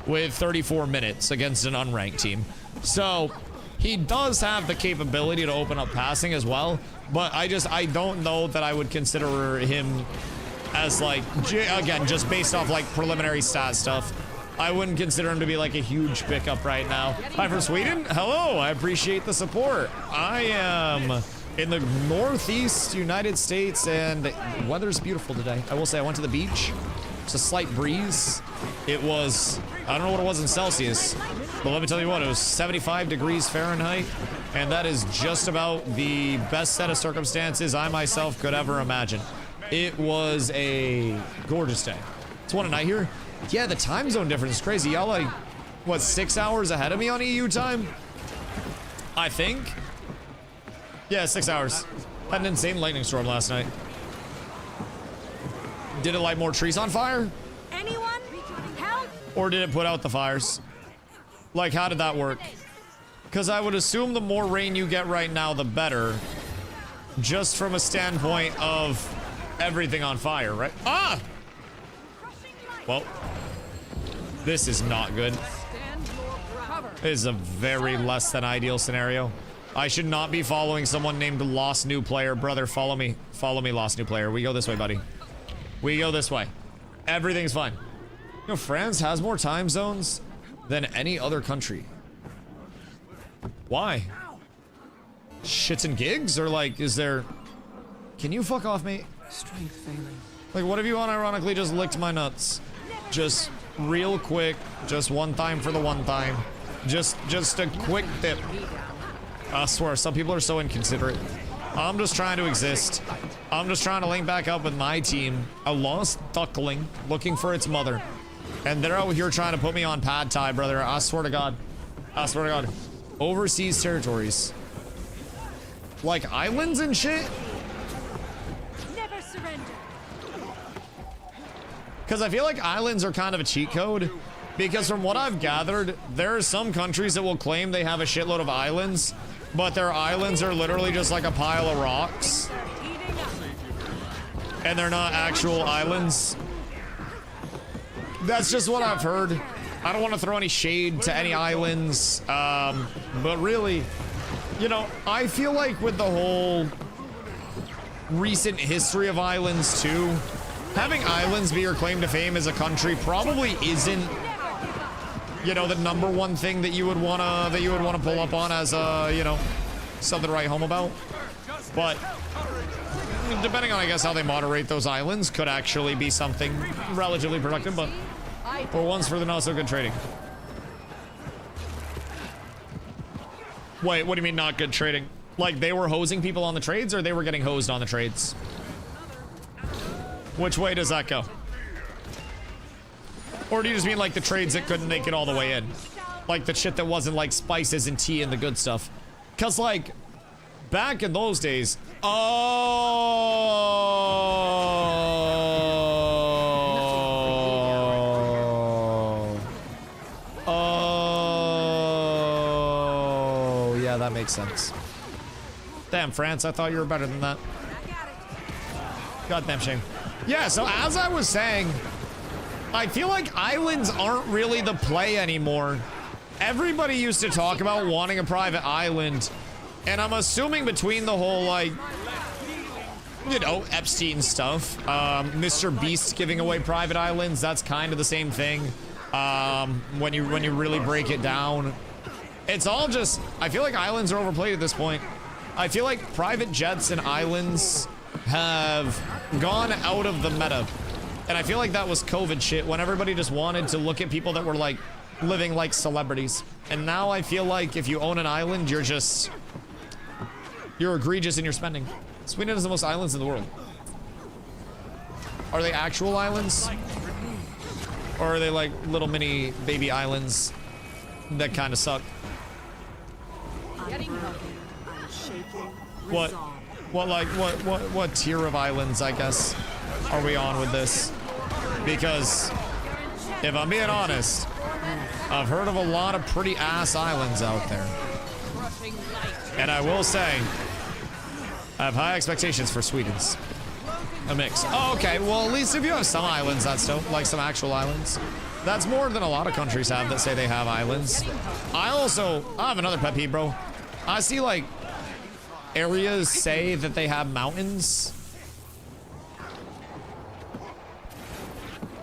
with 34 minutes against an unranked team. So he does have the capability to open up passing as well, but I don't know that I would consider him as like, again, just based off like preliminary stat stuff, I wouldn't consider him to be like a huge pickup right now. Hi from Sweden. Hello, I appreciate the support. I am in the Northeast United States and the weather's beautiful today. I will say I went to the beach. It's a slight breeze. It was, I don't know what it was in Celsius, but let me tell you what, it was 75 degrees Fahrenheit. And that is just about the best set of circumstances I myself could ever imagine. It was a gorgeous day. It's one at night here. Yeah, the time zone difference is crazy. Y'all like, what, 6 hours ahead of me on EU time? I think. Yeah, 6 hours. Had an insane lightning storm last night. Did it light more trees on fire? Anyone? Help! Or did it put out the fires? Like, how did that work? Because I would assume the more rain you get right now, the better. Just from a standpoint of everything on fire, right? Ah! Well, this is not good. This is a very less than ideal scenario. I should not be following someone named Lost New Player. Brother, follow me. Follow me, Lost New Player. We go this way, buddy. We go this way. Everything's fine. You know, France has more time zones than any other country. Why? Shits and gigs? Or like, is there... Can you fuck off, mate? Strength failing. Like, what if you unironically just licked my nuts? Just real quick. Just one time for the one time. Just a quick dip. I swear, some people are so inconsiderate. I'm just trying to exist. I'm just trying to link back up with my team. A lost duckling looking for its mother. And they're out here trying to put me on pad thai, brother. I swear to God. I swear to God. Overseas territories. Like islands and shit? Never surrender. Because I feel like islands are kind of a cheat code. Because from what I've gathered, there are some countries that will claim they have a shitload of islands, but their islands are literally just like a pile of rocks. And they're not actual islands. That's just what I've heard. I don't want to throw any shade to any islands, but really, you know, I feel like with the whole recent history of islands too, having islands be your claim to fame as a country probably isn't, you know, the number one thing that you would wanna pull up on as you know, something to write home about. But depending on, I guess, how they moderate those islands, could actually be something relatively productive. But for once, for the not so good trading. Wait, what do you mean not good trading? Like they were hosing people on the trades, or they were getting hosed on the trades? Which way does that go? Or do you just mean like the trades that couldn't make it all the way in? Like the shit that wasn't like spices and tea and the good stuff. Cause like, back in those days, yeah, that makes sense. Damn, France, I thought you were better than that. Goddamn shame. Yeah, so as I was saying, I feel like islands aren't really the play anymore. Everybody used to talk about wanting a private island, and I'm assuming between the whole, like, you know, Epstein stuff, Mr. Beast giving away private islands, that's kind of the same thing. When you really break it down, it's all just, I feel like islands are overplayed at this point. I feel like private jets and islands have gone out of the meta. And I feel like that was COVID shit, when everybody just wanted to look at people that were like living like celebrities. And now I feel like if you own an island, you're egregious in your spending. Sweden has the most islands in the world. Are they actual islands? Or are they like little mini baby islands that kind of suck? What tier of islands, I guess, are we on with this? Because if I'm being honest, I've heard of a lot of pretty ass islands out there. And I will say, I have high expectations for Sweden's. A mix. Oh, okay, well, at least if you have some islands, that's dope, like some actual islands. That's more than a lot of countries have that say they have islands. I have another pet peeve, bro. I see, like, areas say that they have mountains.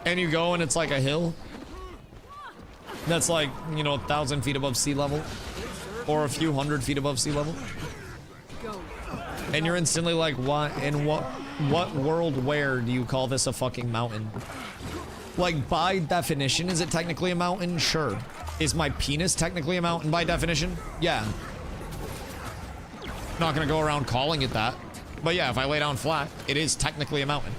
And you go and it's like a hill. That's like, you know, 1,000 feet above sea level. Or a few hundred feet above sea level. And you're instantly like, what, in what world where do you call this a fucking mountain? Like, by definition, is it technically a mountain? Sure. Is my penis technically a mountain by definition? Yeah. Not gonna go around calling it that. But yeah, if I lay down flat, it is technically a mountain.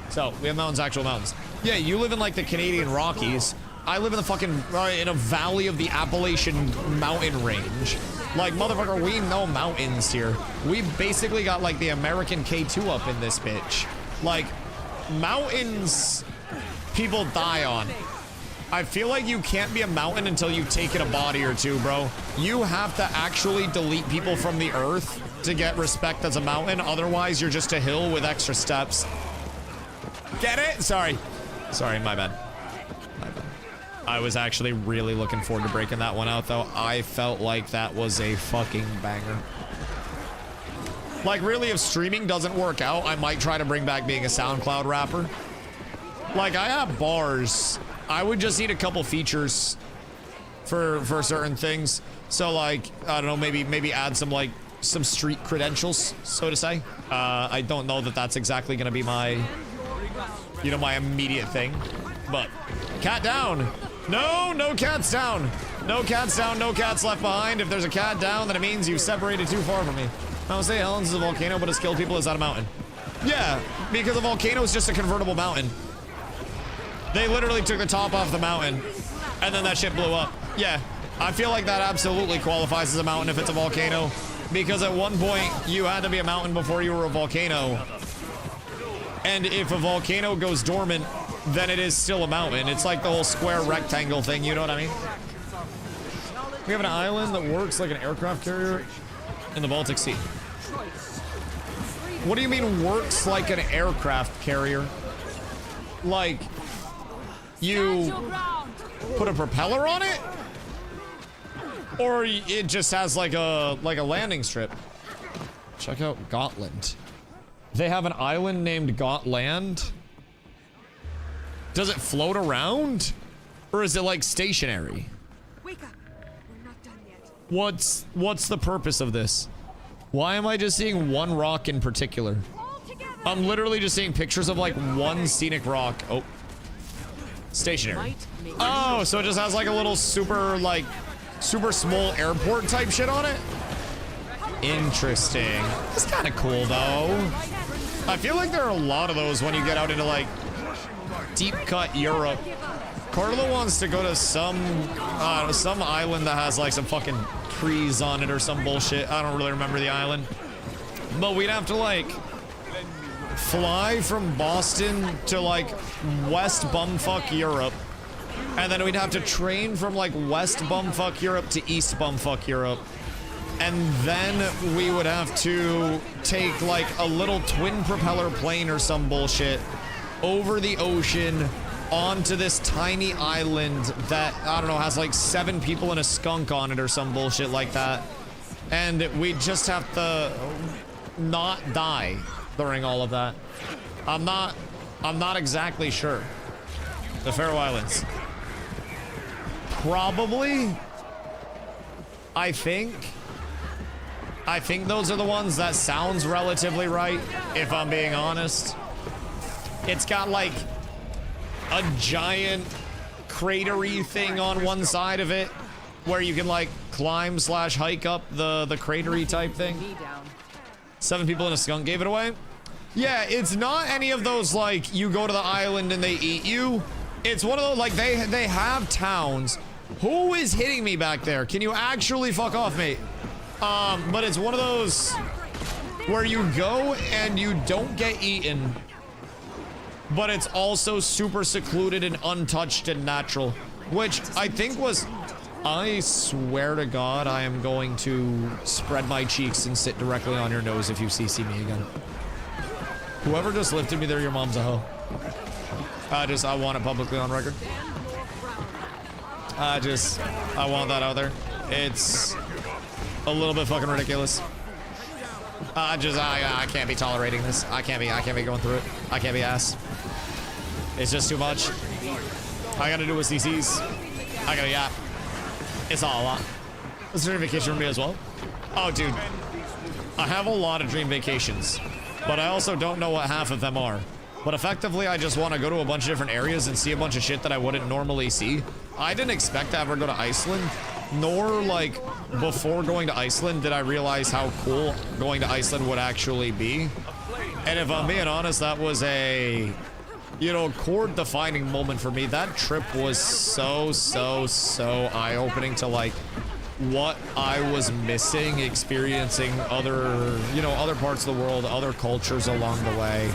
So, we have mountains, actual mountains. Yeah, you live in like the Canadian Rockies. I live in the fucking, in a valley of the Appalachian mountain range. Like, motherfucker, we know mountains here. We basically got like the American K2 up in this bitch. Like, mountains, people die on. I feel like you can't be a mountain until you've taken a body or two, bro. You have to actually delete people from the earth to get respect as a mountain. Otherwise, you're just a hill with extra steps. Get it? Sorry. Sorry, my bad. My bad. I was actually really looking forward to breaking that one out, though. I felt like that was a fucking banger. Like, really, if streaming doesn't work out, I might try to bring back being a SoundCloud rapper. Like, I have bars. I would just need a couple features for certain things. So, like, I don't know, maybe add some, like, some street credentials, so to say. I don't know that that's exactly gonna be my, you know, my immediate thing. But, cat down. No, no cats down. No cats down, no cats left behind. If there's a cat down, then it means you've separated too far from me. Mount St. Helens is a volcano, but it's killed people. Is that a mountain? Yeah, because a volcano is just a convertible mountain. They literally took the top off the mountain, and then that shit blew up. Yeah, I feel like that absolutely qualifies as a mountain if it's a volcano, because at one point, you had to be a mountain before you were a volcano. And if a volcano goes dormant, then it is still a mountain. It's like the whole square rectangle thing, you know what I mean? We have an island that works like an aircraft carrier in the Baltic Sea. What do you mean works like an aircraft carrier? Like, you put a propeller on it? Or it just has like a landing strip? Check out Gotland. They have an island named Gotland? Does it float around? Or is it like stationary? Wake up. We're not done yet. What's the purpose of this? Why am I just seeing one rock in particular? I'm literally just seeing pictures of like one scenic rock. Oh. Stationary. Oh, so it just has like a little super small airport type shit on it? Interesting. That's kind of cool though. I feel like there are a lot of those when you get out into like deep cut Europe. Carlo wants to go to some island that has like some fucking trees on it or some bullshit. I don't really remember the island. But we'd have to like fly from Boston to like West bumfuck Europe. And then we'd have to train from like West bumfuck Europe to East bumfuck Europe. And then we would have to take like a little twin propeller plane or some bullshit over the ocean onto this tiny island that, I don't know, has like 7 people and a skunk on it or some bullshit like that. And we just have to not die during all of that. I'm not exactly sure. The Faroe Islands. Probably. I think those are the ones. That sounds relatively right, if I'm being honest. It's got like a giant cratery thing on one side of it where you can like climb / hike up the cratery type thing. 7 people and a skunk gave it away. Yeah, it's not any of those like you go to the island and they eat you. It's one of those like they have towns. Who is hitting me back there? Can you actually fuck off, mate? But it's one of those where you go and you don't get eaten, but it's also super secluded and untouched and natural, which I think was, I swear to God, I am going to spread my cheeks and sit directly on your nose if you CC me again. Whoever just lifted me there, your mom's a hoe. I want it publicly on record. I want that out there. It's a little bit fucking ridiculous. I can't be tolerating this. I can't be going through it. I can't be ass. It's just too much. I gotta do with CCs. I got a yap. It's all a lot. It's a dream vacation for me as well. Oh, dude. I have a lot of dream vacations, but I also don't know what half of them are. But effectively, I just want to go to a bunch of different areas and see a bunch of shit that I wouldn't normally see. I didn't expect to ever go to Iceland, nor, like, before going to Iceland did I realize how cool going to Iceland would actually be. And if I'm being honest, that was a, you know, chord-defining moment for me. That trip was so eye-opening to, like, what I was missing, experiencing other, you know, other parts of the world, other cultures along the way.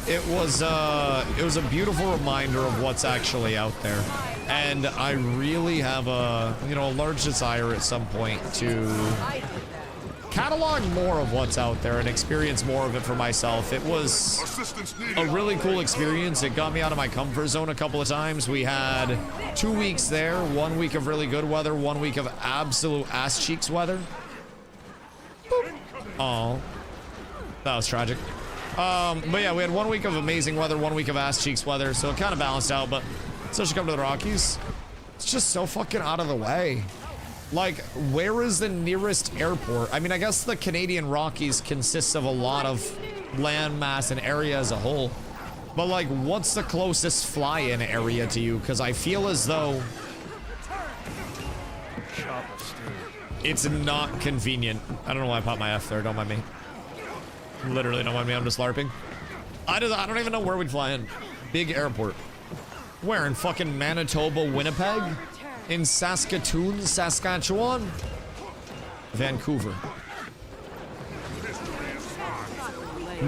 It was a beautiful reminder of what's actually out there. And I really have a, you know, a large desire at some point to catalog more of what's out there and experience more of it for myself. It was a really cool experience. It got me out of my comfort zone a couple of times. We had 2 weeks there, 1 week of really good weather, 1 week of absolute ass cheeks weather. Oh, that was tragic. But yeah, we had 1 week of amazing weather, 1 week of ass cheeks weather, so it kind of balanced out. But especially come to the Rockies, it's just so fucking out of the way. Like, where is the nearest airport? I mean, I guess the Canadian Rockies consists of a lot of landmass and area as a whole. But, like, what's the closest fly-in area to you? Because I feel as though it's not convenient. I don't know why I popped my F there. Don't mind me. Literally don't mind me. I'm just LARPing. I don't even know where we'd fly in. Big airport. Where? In fucking Manitoba, Winnipeg? In Saskatoon, Saskatchewan? Vancouver.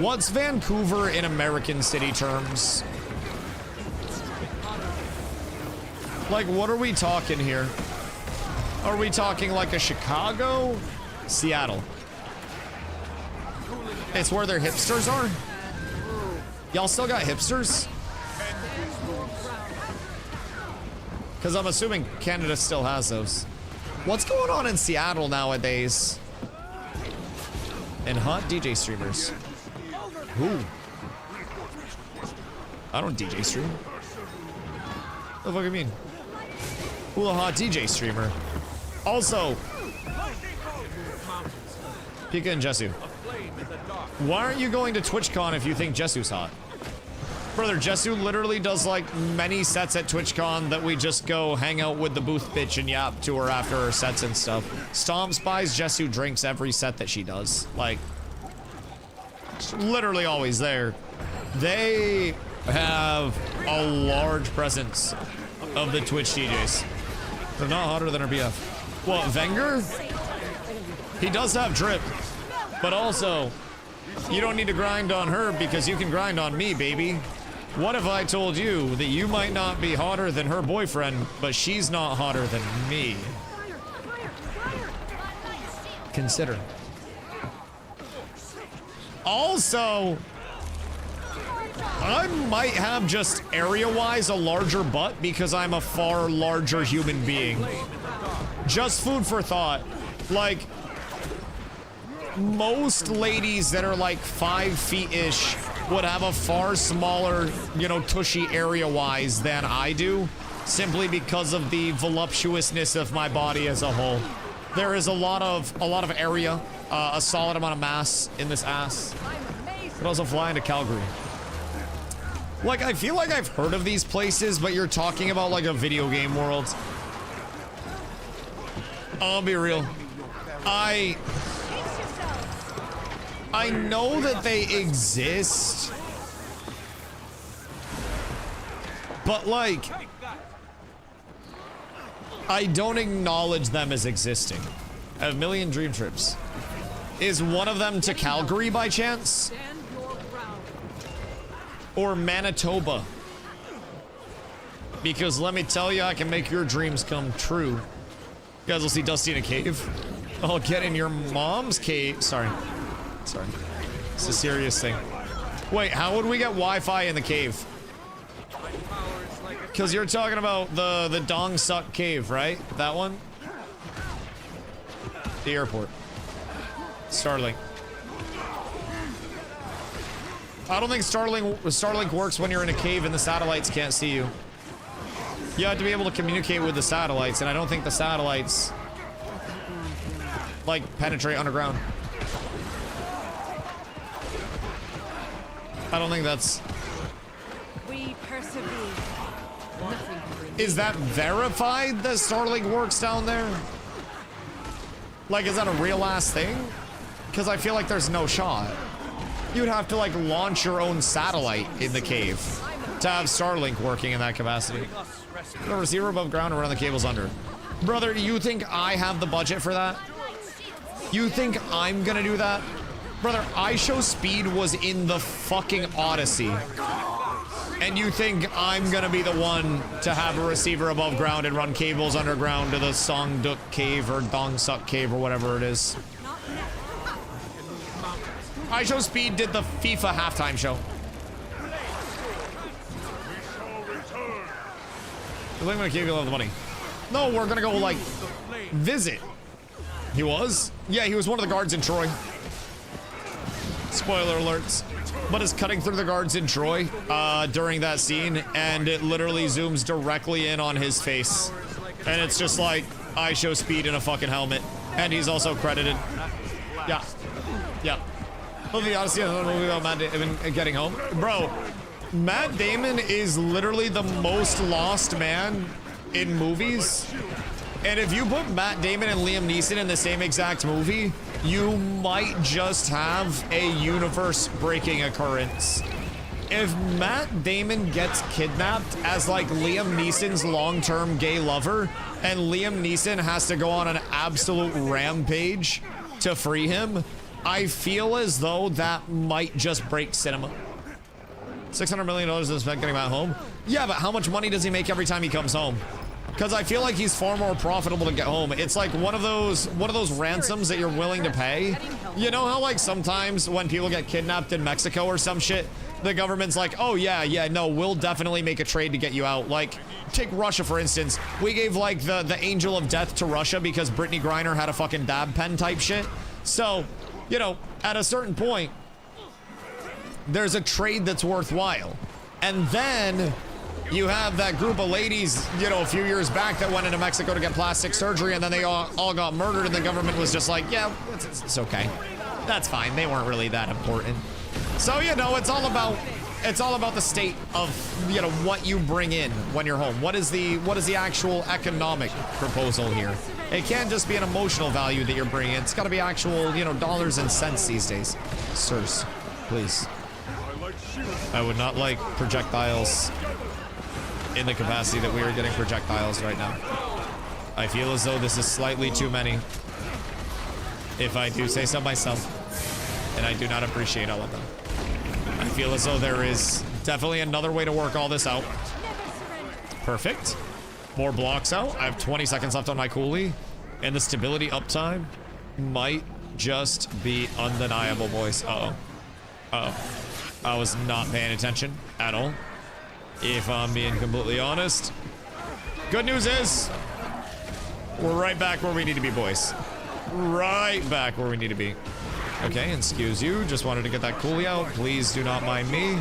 What's Vancouver in American city terms? Like, what are we talking here? Are we talking like a Chicago? Seattle. It's where their hipsters are? Y'all still got hipsters? Because I'm assuming Canada still has those. What's going on in Seattle nowadays? And hot DJ streamers. Ooh. I don't DJ stream. What the fuck do you mean? Ooh, a hot DJ streamer. Also, Pika and Jesu. Why aren't you going to TwitchCon if you think Jesu's hot? Brother, Jesu literally does like many sets at TwitchCon that we just go hang out with the booth bitch and yap to her after her sets and stuff. Stomps buys Jesu drinks every set that she does. Like, she's literally always there. They have a large presence of the Twitch DJs. They're not hotter than her BF. What, Wenger? He does have drip, but also, you don't need to grind on her because you can grind on me, baby. What if I told you that you might not be hotter than her boyfriend, but she's not hotter than me? Consider. Also, I might have just area-wise a larger butt because I'm a far larger human being. Just food for thought. Like, most ladies that are like 5 feet-ish would have a far smaller, you know, tushy area-wise than I do, simply because of the voluptuousness of my body as a whole. There is a lot of area, a solid amount of mass in this ass. Could also fly into Calgary. Like, I feel like I've heard of these places, but you're talking about like a video game world. I'll be real. I know that they exist, but like, I don't acknowledge them as existing. I have a million dream trips. Is one of them to Calgary by chance? Or Manitoba? Because let me tell you, I can make your dreams come true. You guys will see Dusty in a cave. I'll get in your mom's cave. Sorry. It's a serious thing. Wait, how would we get Wi-Fi in the cave? Because you're talking about the Dong Suck cave, right? That one? The airport. Starlink. I don't think Starlink works when you're in a cave and the satellites can't see you. You have to be able to communicate with the satellites, and I don't think the satellites, like, penetrate underground. I don't think that's... We persevere. Nothing can bring Is that verified that Starlink works down there? Like, is that a real ass thing? Because I feel like there's no shot. You'd have to, like, launch your own satellite in the cave to have Starlink working in that capacity. The receiver above ground and run the cables under. Brother, you think I have the budget for that? You think I'm gonna do that? Brother, IShowSpeed was in the fucking Odyssey. And you think I'm gonna be the one to have a receiver above ground and run cables underground to the Songduk Cave or Dongsuk Cave or whatever it is? IShowSpeed did the FIFA halftime show. You're gonna give you all the money. No, we're gonna go, like, visit. He was? Yeah, he was one of the guards in Troy. Spoiler alerts. But is cutting through the guards in Troy during that scene, and it literally zooms directly in on his face. And it's just like, IShowSpeed in a fucking helmet. And he's also credited. Yeah. Yeah. Well, the Odyssey of the movie about Matt Damon getting home. Bro, Matt Damon is literally the most lost man in movies. And if you put Matt Damon and Liam Neeson in the same exact movie, you might just have a universe-breaking occurrence. If Matt Damon gets kidnapped as, like, Liam Neeson's long-term gay lover, and Liam Neeson has to go on an absolute rampage to free him, I feel as though that might just break cinema. $600 million is spent getting back home? Yeah, but how much money does he make every time he comes home? Because I feel like he's far more profitable to get home. It's like one of those ransoms that you're willing to pay. You know how, like, sometimes when people get kidnapped in Mexico or some shit, the government's like, oh yeah, no, we'll definitely make a trade to get you out. Like, take Russia, for instance. We gave, like, the angel of death to Russia because Brittany Griner had a fucking dab pen type shit. So, you know, at a certain point, there's a trade that's worthwhile. And then you have that group of ladies, you know, a few years back that went into Mexico to get plastic surgery, and then they all got murdered, and the government was just like, yeah, it's okay. That's fine. They weren't really that important. So, you know, it's all about the state of, you know, what you bring in when you're home. What is the actual economic proposal here? It can't just be an emotional value that you're bringing. It's got to be actual, you know, dollars and cents these days. Sirs, please. I would not like projectiles in the capacity that we are getting projectiles right now. I feel as though this is slightly too many, if I do say so myself, and I do not appreciate all of them. I feel as though there is definitely another way to work all this out. Perfect. More blocks out. I have 20 seconds left on my coolie, and the stability uptime might just be undeniable, boys. Uh-oh. I was not paying attention at all, if I'm being completely honest. Good news is, we're right back where we need to be, boys. Right back where we need to be. Okay, excuse you. Just wanted to get that coolie out. Please do not mind me.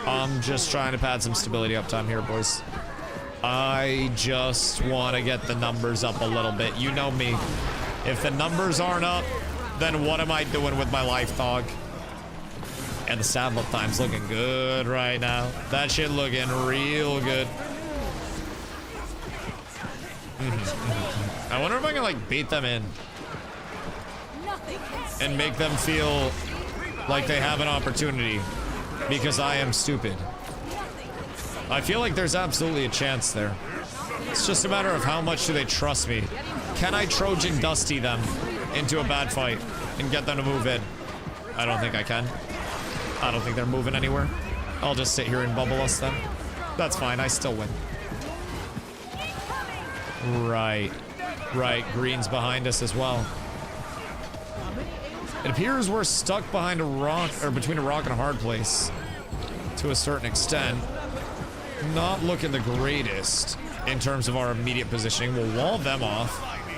I'm just trying to pad some stability uptime here, boys. I just want to get the numbers up a little bit. You know me. If the numbers aren't up, then what am I doing with my life, dog? And the saddle up time's looking good right now. That shit looking real good. I wonder if I can, like, beat them in and make them feel like they have an opportunity because I am stupid. I feel like there's absolutely a chance there. It's just a matter of how much do they trust me. Can I Trojan Dusty them into a bad fight and get them to move in? I don't think I can. I don't think they're moving anywhere. I'll just sit here and bubble us then. That's fine, I still win. Right. Right, green's behind us as well. It appears we're stuck behind a rock, or between a rock and a hard place. To a certain extent. Not looking the greatest in terms of our immediate positioning. We'll wall them off.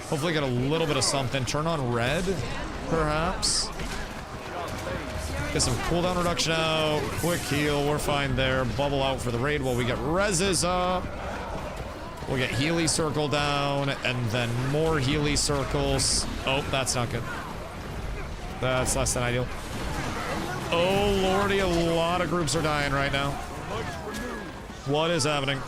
Hopefully get a little bit of something. Turn on red, perhaps. Get some cooldown reduction out. Quick heal, we're fine there. Bubble out for the raid while we get reses up. We'll get Healy Circle down, and then more Healy Circles. Oh, that's not good. That's less than ideal. Oh, lordy, a lot of groups are dying right now. What is happening?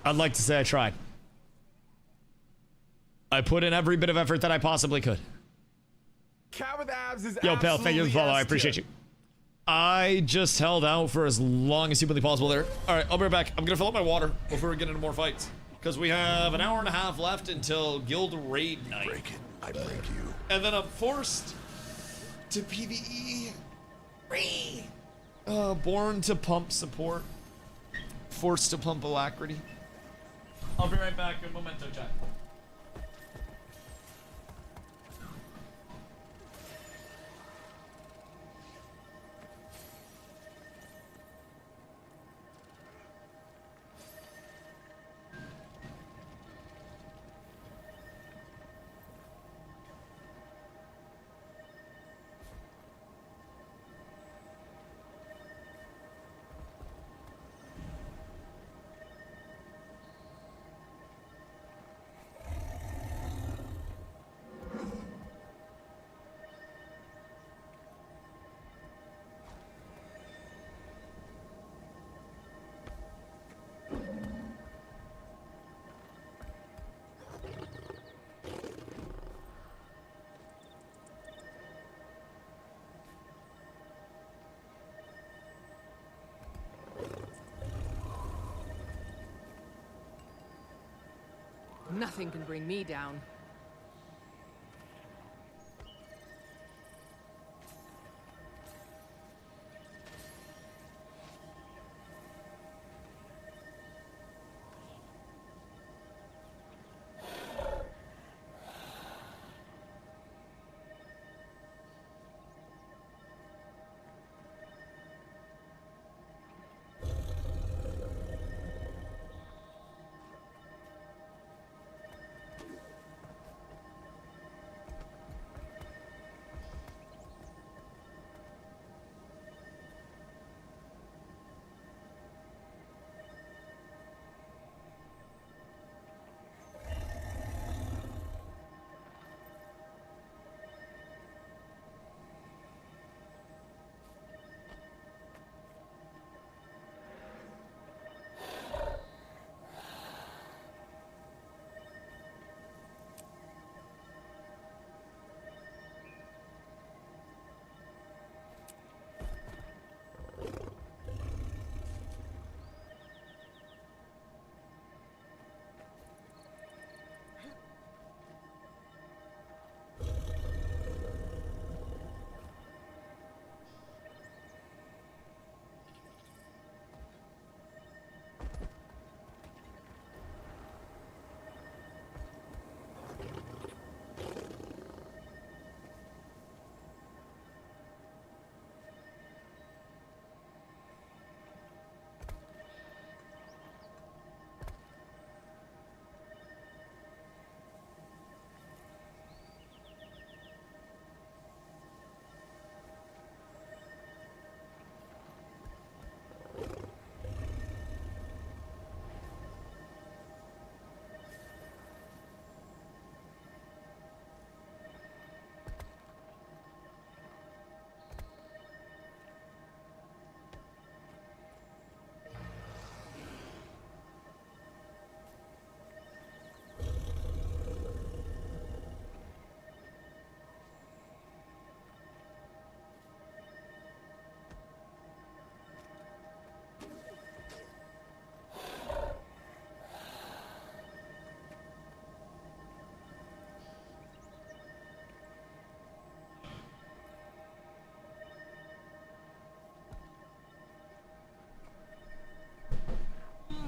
I'd like to say I tried. I put in every bit of effort that I possibly could. Cat with abs is Yo, pal, thank you for the follow. I appreciate you. I just held out for as long as humanly possible there. All right, I'll be right back. I'm gonna fill up my water before we get into more fights, because we have an hour and a half left until Guild Raid Night. Break it, I break you. And then I'm forced to PvE. Born to pump support. Forced to pump alacrity. I'll be right back in momento, chat. Nothing can bring me down.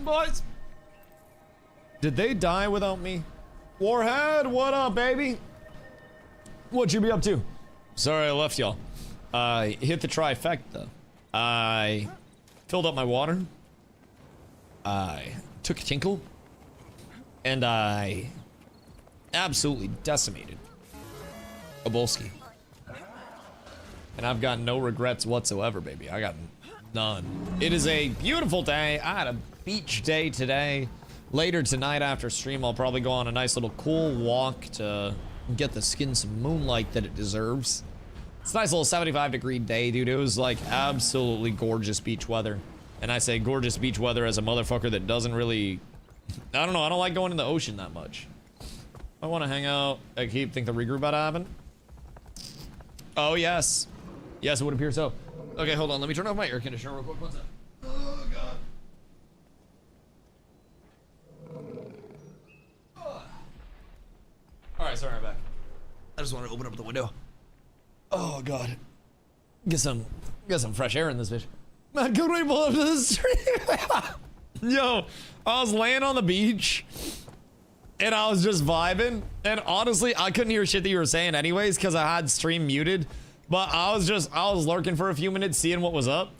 Boys, did they die without me? Warhead, what up, baby? What'd you be up to? Sorry I left y'all. I hit the trifecta. I filled up my water. I took a tinkle. And I absolutely decimated Obolski. And I've got no regrets whatsoever, baby. I got none. It is a beautiful day. I had a beach day today. Later tonight after stream, I'll probably go on a nice little cool walk to get the skin some moonlight that it deserves. It's a nice little 75-degree day, dude. It was like absolutely gorgeous beach weather. And I say gorgeous beach weather as a motherfucker that doesn't really... I don't know. I don't like going in the ocean that much. I want to hang out. I think the regroup about to happen. Oh, yes. Yes, it would appear so. Okay, hold on. Let me turn off my air conditioner real quick. One sec. Oh, God. Alright, sorry, I'm back. I just want to open up the window. Oh, God. Get some fresh air in this bitch. Man, good way to pull up to the stream. Yo, I was laying on the beach and I was just vibing. And honestly, I couldn't hear shit that you were saying anyways because I had stream muted. But I was lurking for a few minutes seeing what was up.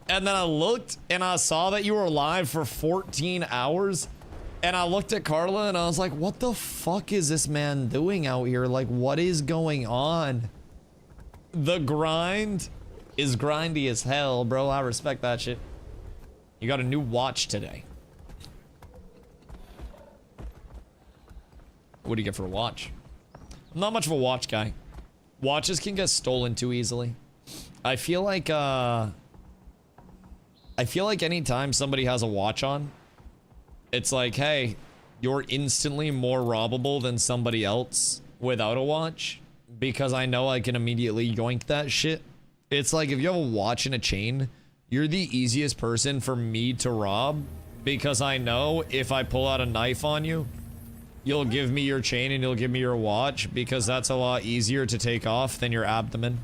And then I looked and I saw that you were live for 14 hours. And I looked at Carla and I was like, what the fuck is this man doing out here? Like, what is going on? The grind is grindy as hell, bro. I respect that shit. You got a new watch today. What do you get for a watch? I'm not much of a watch guy. Watches can get stolen too easily. I feel like anytime somebody has a watch on, it's like, hey, you're instantly more robbable than somebody else without a watch because I know I can immediately yoink that shit. It's like if you have a watch and a chain, you're the easiest person for me to rob because I know if I pull out a knife on you, you'll give me your chain and you'll give me your watch because that's a lot easier to take off than your abdomen.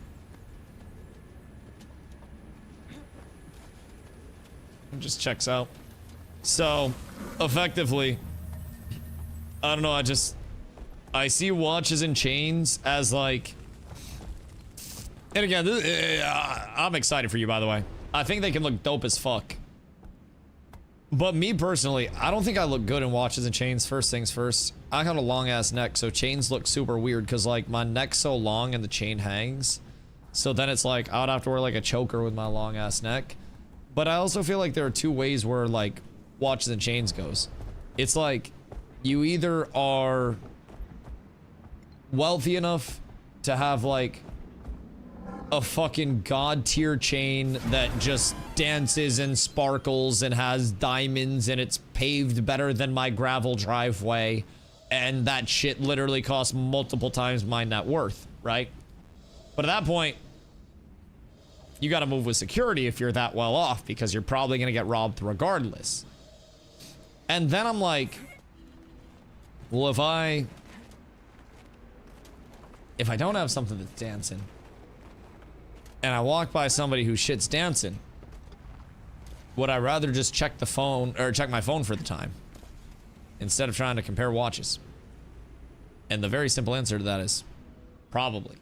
It just checks out. So, effectively, I don't know, I see watches and chains as like, and again, I'm excited for you, by the way. I think they can look dope as fuck. But me personally, I don't think I look good in watches and chains. First things first, I got a long ass neck, so chains look super weird because like my neck's so long and the chain hangs. So then it's like I would have to wear like a choker with my long ass neck. But I also feel like there are two ways where like watches and chains goes. It's like you either are wealthy enough to have like a fucking god tier chain that just dances and sparkles and has diamonds and it's paved better than my gravel driveway and that shit literally costs multiple times my net worth, right? But at that point, you gotta move with security if you're that well off because you're probably gonna get robbed regardless. And then I'm like, well, if I don't have something that's dancing and I walk by somebody whose shit's dancing, would I rather just check the phone or check my phone for the time instead of trying to compare watches? And the very simple answer to that is probably.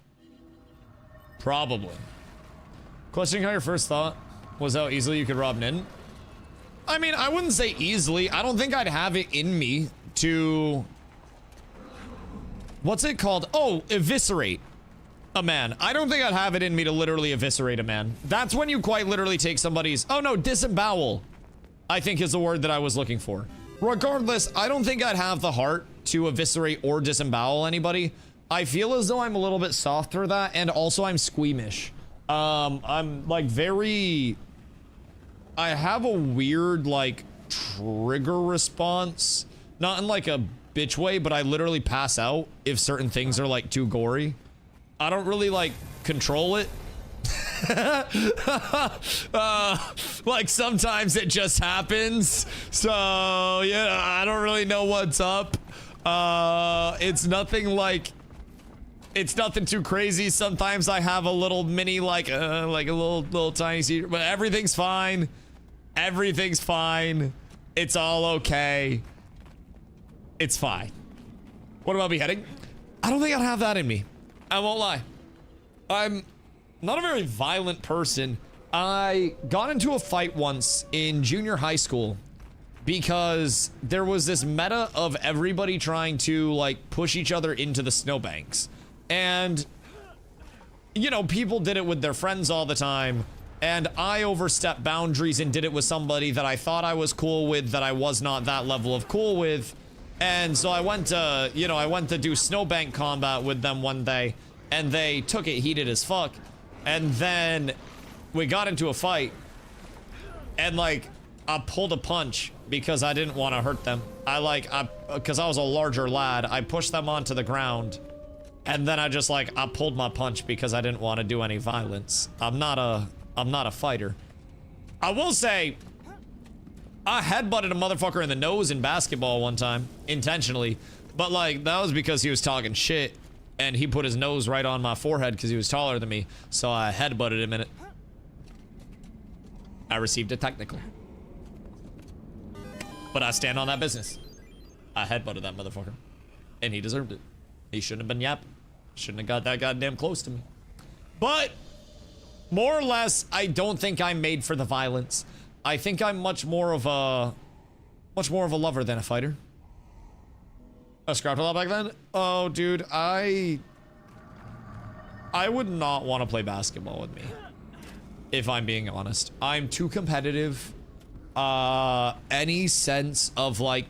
Probably. Questioning how your first thought was how easily you could rob Nin. I mean, I wouldn't say easily. I don't think I'd have it in me to... What's it called? Oh, eviscerate a man. I don't think I'd have it in me to literally eviscerate a man. That's when you quite literally take somebody's... Oh no, disembowel, I think is the word that I was looking for. Regardless, I don't think I'd have the heart to eviscerate or disembowel anybody. I feel as though I'm a little bit soft for that, and also I'm squeamish. I'm like very... I have a weird like trigger response. Not in like a bitch way, but I literally pass out if certain things are like too gory. I don't really like control it. Like sometimes it just happens. So yeah, I don't really know what's up. It's nothing too crazy. Sometimes I have a little mini like a little tiny seizure, but everything's fine. Everything's fine. It's all okay. It's fine. What about beheading? I don't think I'd have that in me. I won't lie. I'm not a very violent person. I got into a fight once in junior high school because there was this meta of everybody trying to like push each other into the snowbanks. And you know, people did it with their friends all the time, and I overstepped boundaries and did it with somebody that I thought I was cool with that I was not that level of cool with. And so I went to, you know, I went to do snowbank combat with them one day, and they took it heated as fuck. And then we got into a fight, and like, I pulled a punch because I didn't want to hurt them. Because I was a larger lad, I pushed them onto the ground, and then I just like, I pulled my punch because I didn't want to do any violence. I'm not a fighter. I will say, I headbutted a motherfucker in the nose in basketball one time, intentionally, but like, that was because he was talking shit, and he put his nose right on my forehead because he was taller than me, so I headbutted him in it. I received a technical. But I stand on that business. I headbutted that motherfucker. And he deserved it. He shouldn't have been yapping. Shouldn't have got that goddamn close to me. But, more or less, I don't think I'm made for the violence. I think I'm much more of a lover than a fighter. I scrapped a lot back then? Oh, dude, I would not want to play basketball with me. If I'm being honest. I'm too competitive. Any sense of like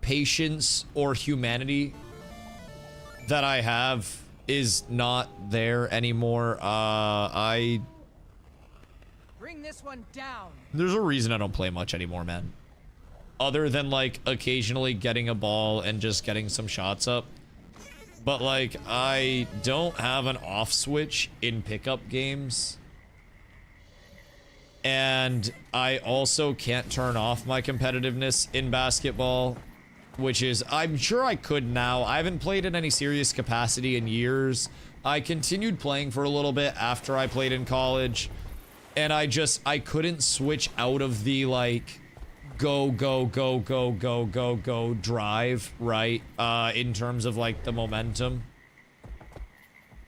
patience or humanity that I have is not there anymore. Bring this one down. There's a reason I don't play much anymore, man. Other than like occasionally getting a ball and just getting some shots up. But like, I don't have an off switch in pickup games. And I also can't turn off my competitiveness in basketball, which is, I'm sure I could now. I haven't played in any serious capacity in years. I continued playing for a little bit after I played in college, and I couldn't switch out of the like go drive, right? In terms of like the momentum.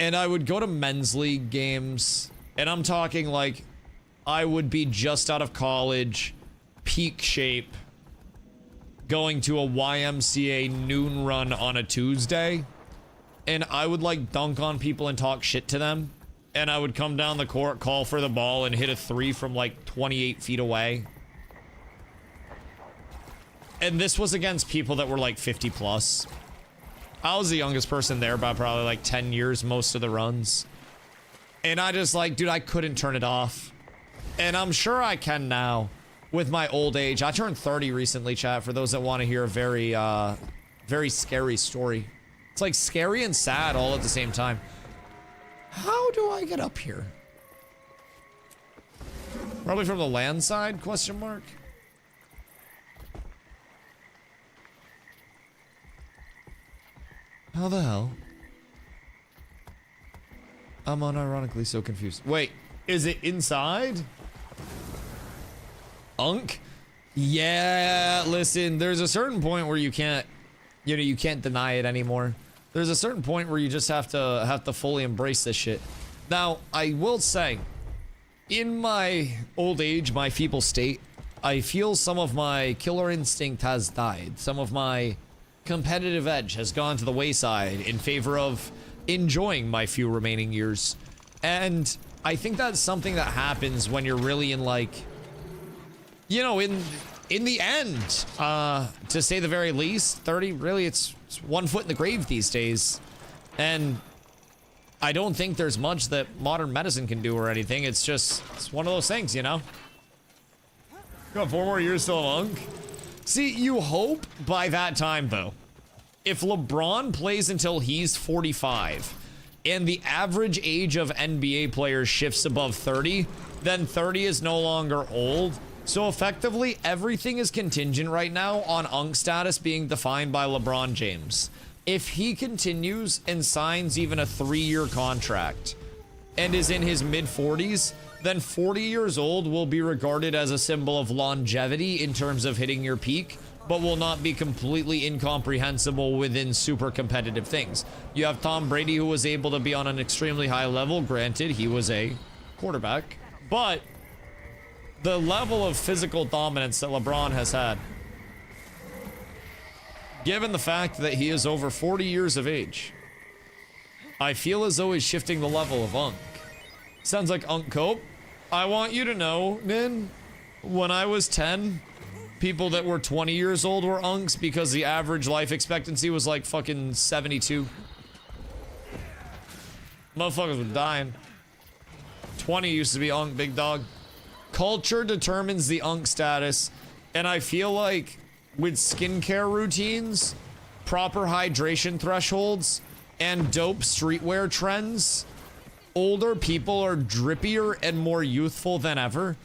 And I would go to men's league games, and I'm talking like, I would be just out of college, peak shape, going to a YMCA noon run on a Tuesday, and I would like dunk on people and talk shit to them, and I would come down the court, call for the ball, and hit a three from like 28 feet away. And this was against people that were like 50 plus. I was the youngest person there by probably like 10 years most of the runs. And I just like, dude, I couldn't turn it off. And I'm sure I can now with my old age. I turned 30 recently, chat, for those that want to hear a very, very scary story. It's like scary and sad all at the same time. How do I get up here? Probably from the land side, question mark? How the hell? I'm unironically so confused. Wait, is it inside? Unk? Yeah, listen, there's a certain point where you can't, you know, you can't deny it anymore. There's a certain point where you just have to fully embrace this shit. Now, I will say, in my old age, my feeble state, I feel some of my killer instinct has died. Some of my competitive edge has gone to the wayside in favor of enjoying my few remaining years. And I think that's something that happens when you're really in like, you know, in the end, to say the very least, 30, really, it's one foot in the grave these days. And I don't think there's much that modern medicine can do or anything. It's just, it's one of those things, you know? You got 4 more years till a monk? See, you hope by that time, though. If LeBron plays until he's 45, and the average age of NBA players shifts above 30, then 30 is no longer old. So effectively, everything is contingent right now on Unk status being defined by LeBron James. If he continues and signs even a 3-year contract and is in his mid-40s, then 40 years old will be regarded as a symbol of longevity in terms of hitting your peak, but will not be completely incomprehensible within super competitive things. You have Tom Brady, who was able to be on an extremely high level. Granted, he was a quarterback, but the level of physical dominance that LeBron has had, given the fact that he is over 40 years of age, I feel as though it's shifting the level of Unk. Sounds like Unk Cope. I want you to know, Nin, when I was 10, people that were 20 years old were Unks because the average life expectancy was like fucking 72. Motherfuckers were dying. 20 used to be Unk, big dog. Culture determines the Unk status, and I feel like with skincare routines, proper hydration thresholds, and dope streetwear trends, older people are drippier and more youthful than ever.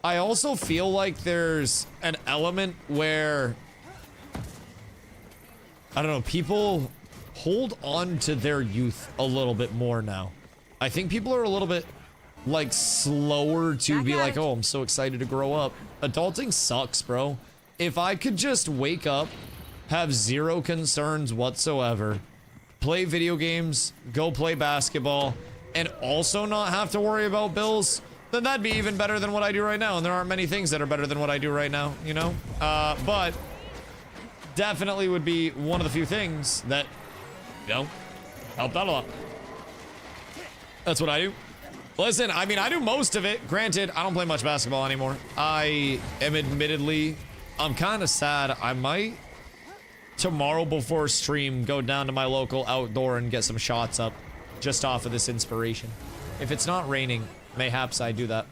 I also feel like there's an element where, I don't know, people hold on to their youth a little bit more now. I think people are a little bit, like, slower to be like, oh, I'm so excited to grow up. Adulting sucks, bro. If I could just wake up, have zero concerns whatsoever, play video games, go play basketball, and also not have to worry about bills, then that'd be even better than what I do right now. And there aren't many things that are better than what I do right now, you know? But definitely would be one of the few things that, you know, helped out a lot. That's what I do. Listen, I mean, I do most of it. Granted, I don't play much basketball anymore. I am admittedly, I'm kind of sad. I might, tomorrow before stream, go down to my local outdoor and get some shots up just off of this inspiration. If it's not raining, mayhaps I do that.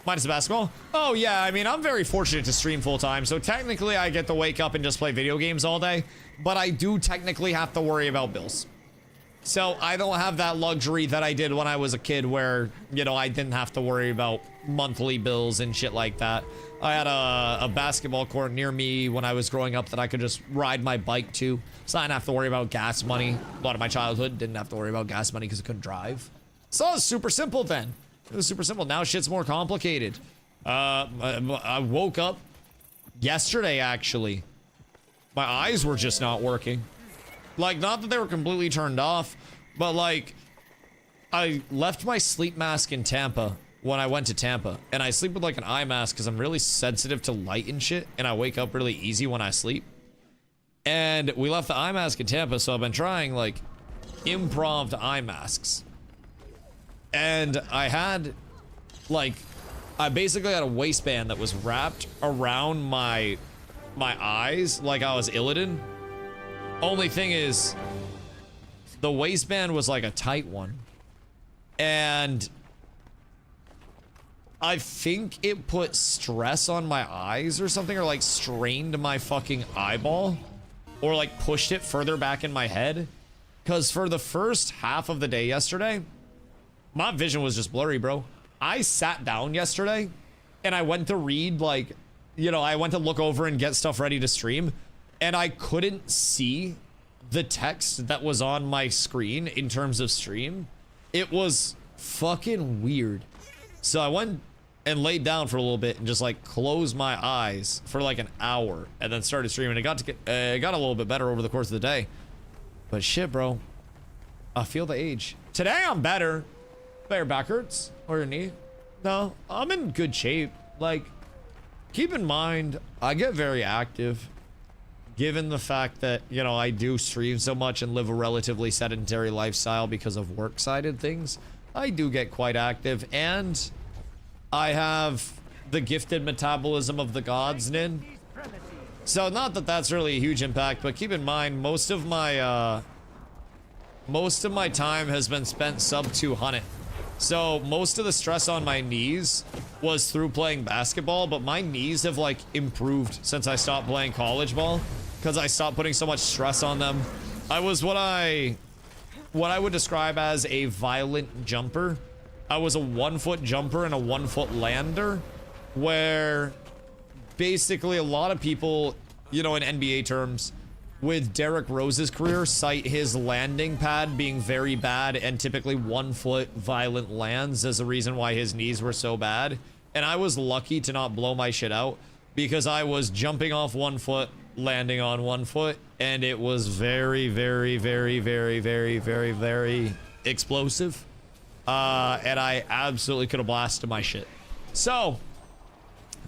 Minus the basketball? Oh yeah, I mean, I'm very fortunate to stream full time, so technically I get to wake up and just play video games all day, but I do technically have to worry about bills. So I don't have that luxury that I did when I was a kid where, you know, I didn't have to worry about monthly bills and shit like that. I had a basketball court near me when I was growing up that I could just ride my bike to. So I didn't have to worry about gas money. A lot of my childhood didn't have to worry about gas money because I couldn't drive. So it was super simple then. It was super simple. Now shit's more complicated. I woke up yesterday, actually. My eyes were just not working. Like, not that they were completely turned off, but like, I left my sleep mask in Tampa when I went to Tampa, and I sleep with like an eye mask because I'm really sensitive to light and shit, and I wake up really easy when I sleep. And we left the eye mask in Tampa, so I've been trying like improv eye masks. And I had like, I basically had a waistband that was wrapped around my eyes like I was Illidan. Only thing is, the waistband was like a tight one. And I think it put stress on my eyes or something, or like strained my fucking eyeball, or like pushed it further back in my head. Because for the first half of the day yesterday, my vision was just blurry, bro. I sat down yesterday and I went to read, like, you know, I went to look over and get stuff ready to stream, and I couldn't see the text that was on my screen in terms of stream. It was fucking weird. So I went and laid down for a little bit and just like closed my eyes for like an hour and then started streaming. It got a little bit better over the course of the day. But shit, bro, I feel the age. Today I'm better. Your back hurts or your knee? No, I'm in good shape. Like, keep in mind, I get very active. Given the fact that, you know, I do stream so much and live a relatively sedentary lifestyle because of work-sided things, I do get quite active, and I have the gifted metabolism of the gods, Nin. So not that that's really a huge impact, but keep in mind, most of my time has been spent sub 200. So most of the stress on my knees was through playing basketball, but my knees have like improved since I stopped playing college ball because I stopped putting so much stress on them. I was what I would describe as a violent jumper. I was a 1-foot jumper and a 1-foot lander, where basically a lot of people, you know, in NBA terms, with Derrick Rose's career, cite his landing pad being very bad and typically 1-foot violent lands as the reason why his knees were so bad. And I was lucky to not blow my shit out because I was jumping off 1 foot, landing on 1 foot, and it was very, very, very, very, very, very, very explosive. And I absolutely could have blasted my shit. So,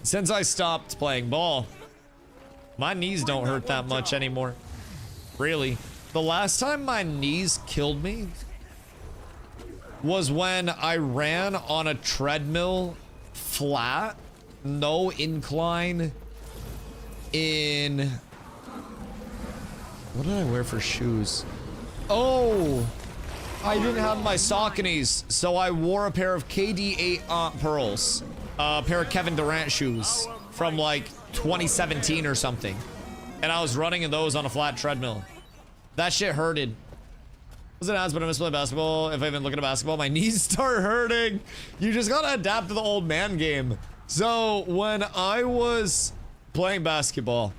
since I stopped playing ball, my knees don't hurt that much anymore. Really. The last time my knees killed me was when I ran on a treadmill flat, no incline in... What did I wear for shoes? Oh, I didn't have my Sauconys, so I wore a pair of KD8 Aunt Pearls, a pair of Kevin Durant shoes from like 2017 or something. And I was running in those on a flat treadmill. That shit hurted. Wasn't as, but I miss playing basketball. If I've been looking at basketball, my knees start hurting. You just gotta adapt to the old man game. So when I was playing basketball,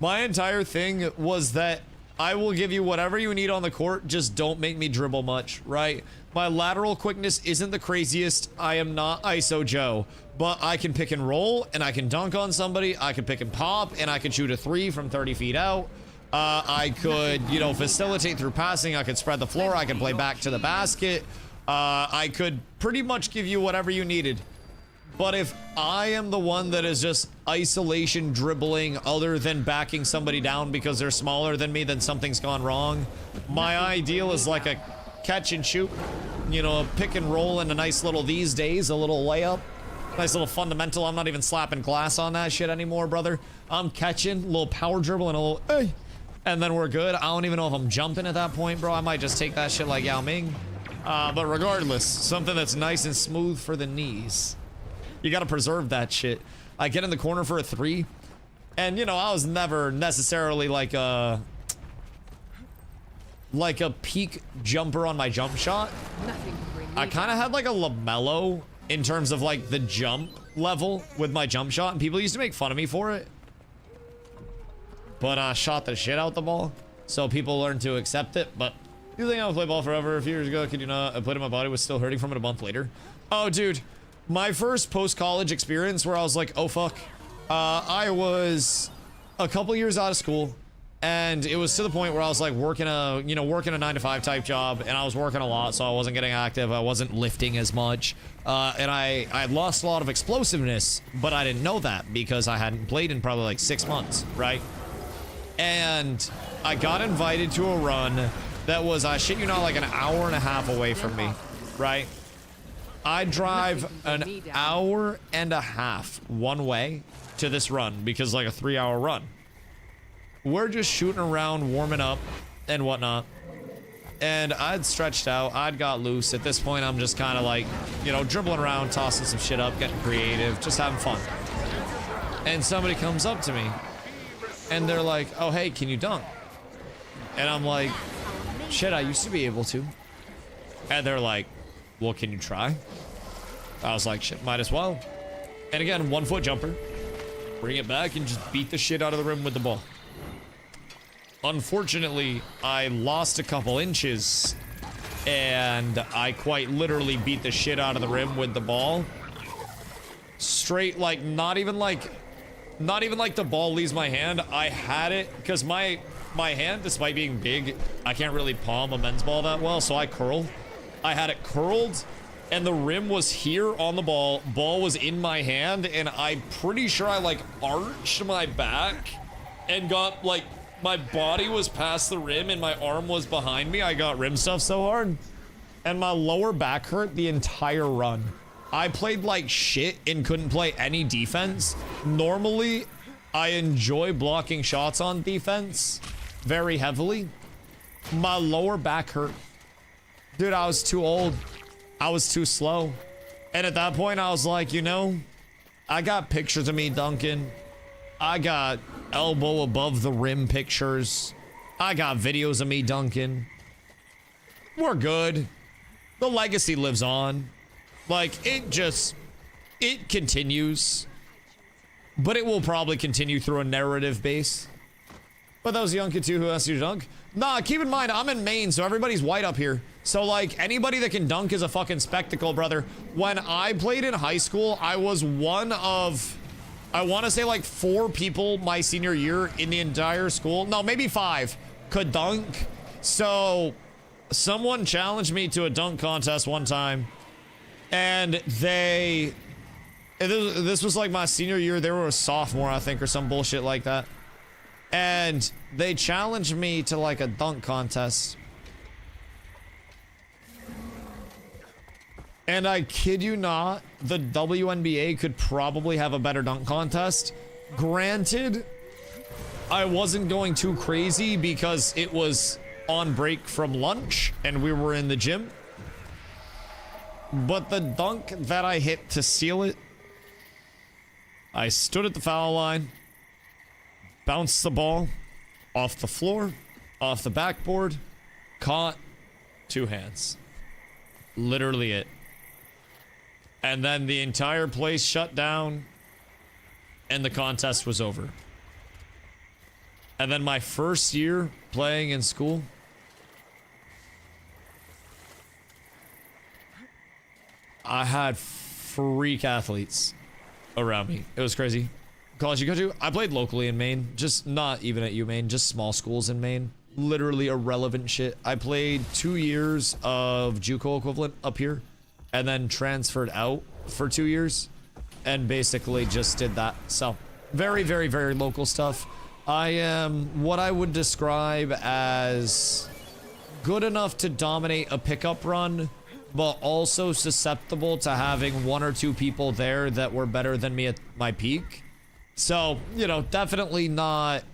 my entire thing was that I will give you whatever you need on the court, just don't make me dribble much, right? My lateral quickness isn't the craziest. I am not ISO Joe, but I can pick and roll, and I can dunk on somebody. I can pick and pop, and I can shoot a 3 from 30 feet out. I could, you know, facilitate through passing. I could spread the floor. I could play back to the basket. I could pretty much give you whatever you needed. But if I am the one that is just isolation dribbling other than backing somebody down because they're smaller than me, then something's gone wrong. My ideal is like a catch and shoot, you know, a pick and roll and a nice little, these days, a little layup. Nice little fundamental. I'm not even slapping glass on that shit anymore, brother. I'm catching, a little power dribble and a little, hey. And then we're good. I don't even know if I'm jumping at that point, bro. I might just take that shit like Yao Ming. But regardless, something that's nice and smooth for the knees. You gotta preserve that shit. I get in the corner for a 3. And, you know, I was never necessarily like a peak jumper on my jump shot. I kind of had like a LaMelo in terms of like the jump level with my jump shot. And people used to make fun of me for it. But I shot the shit out the ball, so people learned to accept it. But you think I would play ball forever? A few years ago, could you not? I played in my body was still hurting from it a month later. Oh, dude, my first post-college experience where I was like, oh fuck, I was a couple years out of school, and it was to the point where I was like working a 9-to-5 type job, and I was working a lot, so I wasn't getting active. I wasn't lifting as much, and I lost a lot of explosiveness, but I didn't know that because I hadn't played in probably like 6 months, right? And I got invited to a run that was, I shit you not, like an hour and a half away from me, right? I drive an hour and a half one way to this run because like a 3-hour run. We're just shooting around, warming up and whatnot. And I'd stretched out, I'd got loose. At this point, I'm just kind of like, you know, dribbling around, tossing some shit up, getting creative, just having fun. And somebody comes up to me. And they're like, oh, hey, can you dunk? And I'm like, shit, I used to be able to. And they're like, well, can you try? I was like, shit, might as well. And again, 1-foot jumper. Bring it back and just beat the shit out of the rim with the ball. Unfortunately, I lost a couple inches. And I quite literally beat the shit out of the rim with the ball. Straight, like, not even like the ball leaves my hand. I had it because my hand, despite being big, I can't really palm a men's ball that well, so I curled. I had it curled, and the rim was here on the ball. Ball was in my hand, and I'm pretty sure I like arched my back and got like my body was past the rim and my arm was behind me. I got rim stuff so hard, and my lower back hurt the entire run. I played like shit and couldn't play any defense. Normally, I enjoy blocking shots on defense very heavily. My lower back hurt. Dude, I was too old. I was too slow. And at that point, I was like, you know, I got pictures of me dunking. I got elbow above the rim pictures. I got videos of me dunking. We're good. The legacy lives on. Like, it continues. But it will probably continue through a narrative base. But that was a young kid too who asked you to dunk. Nah, keep in mind, I'm in Maine, so everybody's white up here. So, like, anybody that can dunk is a fucking spectacle, brother. When I played in high school, I was one of, I want to say, like, 4 people my senior year in the entire school. No, maybe 5 could dunk. So, someone challenged me to a dunk contest one time. And this was like my senior year. They were a sophomore, I think, or some bullshit like that. And they challenged me to like a dunk contest. And I kid you not, the WNBA could probably have a better dunk contest. Granted, I wasn't going too crazy because it was on break from lunch and we were in the gym. But the dunk that I hit to seal it, I stood at the foul line, bounced the ball off the floor, off the backboard, caught, 2 hands. Literally it. And then the entire place shut down and the contest was over. And then my first year playing in school, I had freak athletes around me. It was crazy. College you go to? I played locally in Maine, just not even at UMaine, just small schools in Maine. Literally irrelevant shit. I played 2 years of JUCO equivalent up here and then transferred out for 2 years and basically just did that. So very, very, very local stuff. I am what I would describe as good enough to dominate a pickup run, but also susceptible to having 1 or 2 people there that were better than me at my peak. So, you know, definitely not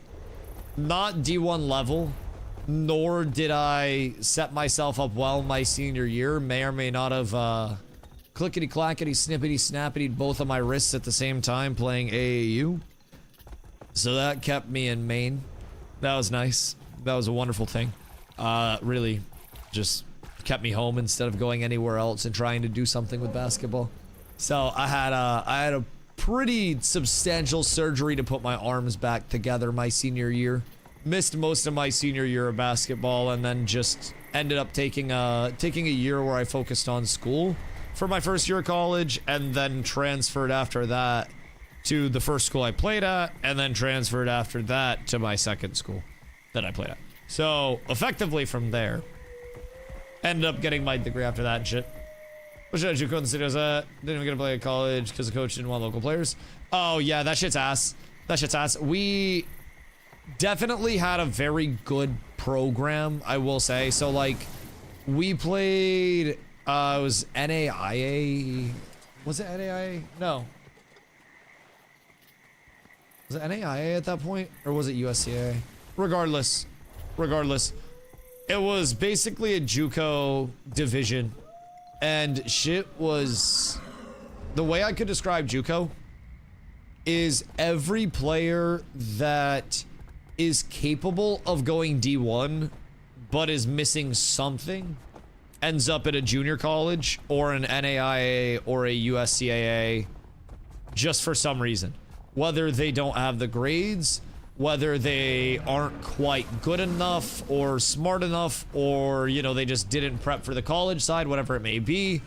D1 level, nor did I set myself up well my senior year. May or may not have clickety clackety snippety snappity both of my wrists at the same time playing AAU. So that kept me in Maine. That was nice. That was a wonderful thing. Really just kept me home instead of going anywhere else and trying to do something with basketball. So I had a pretty substantial surgery to put my arms back together my senior year. Missed most of my senior year of basketball and then just ended up taking a year where I focused on school for my first year of college and then transferred after that to the first school I played at and then transferred after that to my second school that I played at. So effectively from there, ended up getting my degree after that and shit. What should I do? Didn't even get to play at college because the coach didn't want local players. Oh yeah, that shit's ass. That shit's ass. We definitely had a very good program, I will say. So like, we played, it was NAIA. Was it NAIA? No. Was it NAIA at that point? Or was it USCA? Regardless. It was basically a JUCO division. And shit was... The way I could describe JUCO is every player that is capable of going D1 but is missing something ends up at a junior college or an NAIA or a USCAA just for some reason. Whether they don't have the grades, whether they aren't quite good enough or smart enough, or, you know, they just didn't prep for the college side, whatever it may be.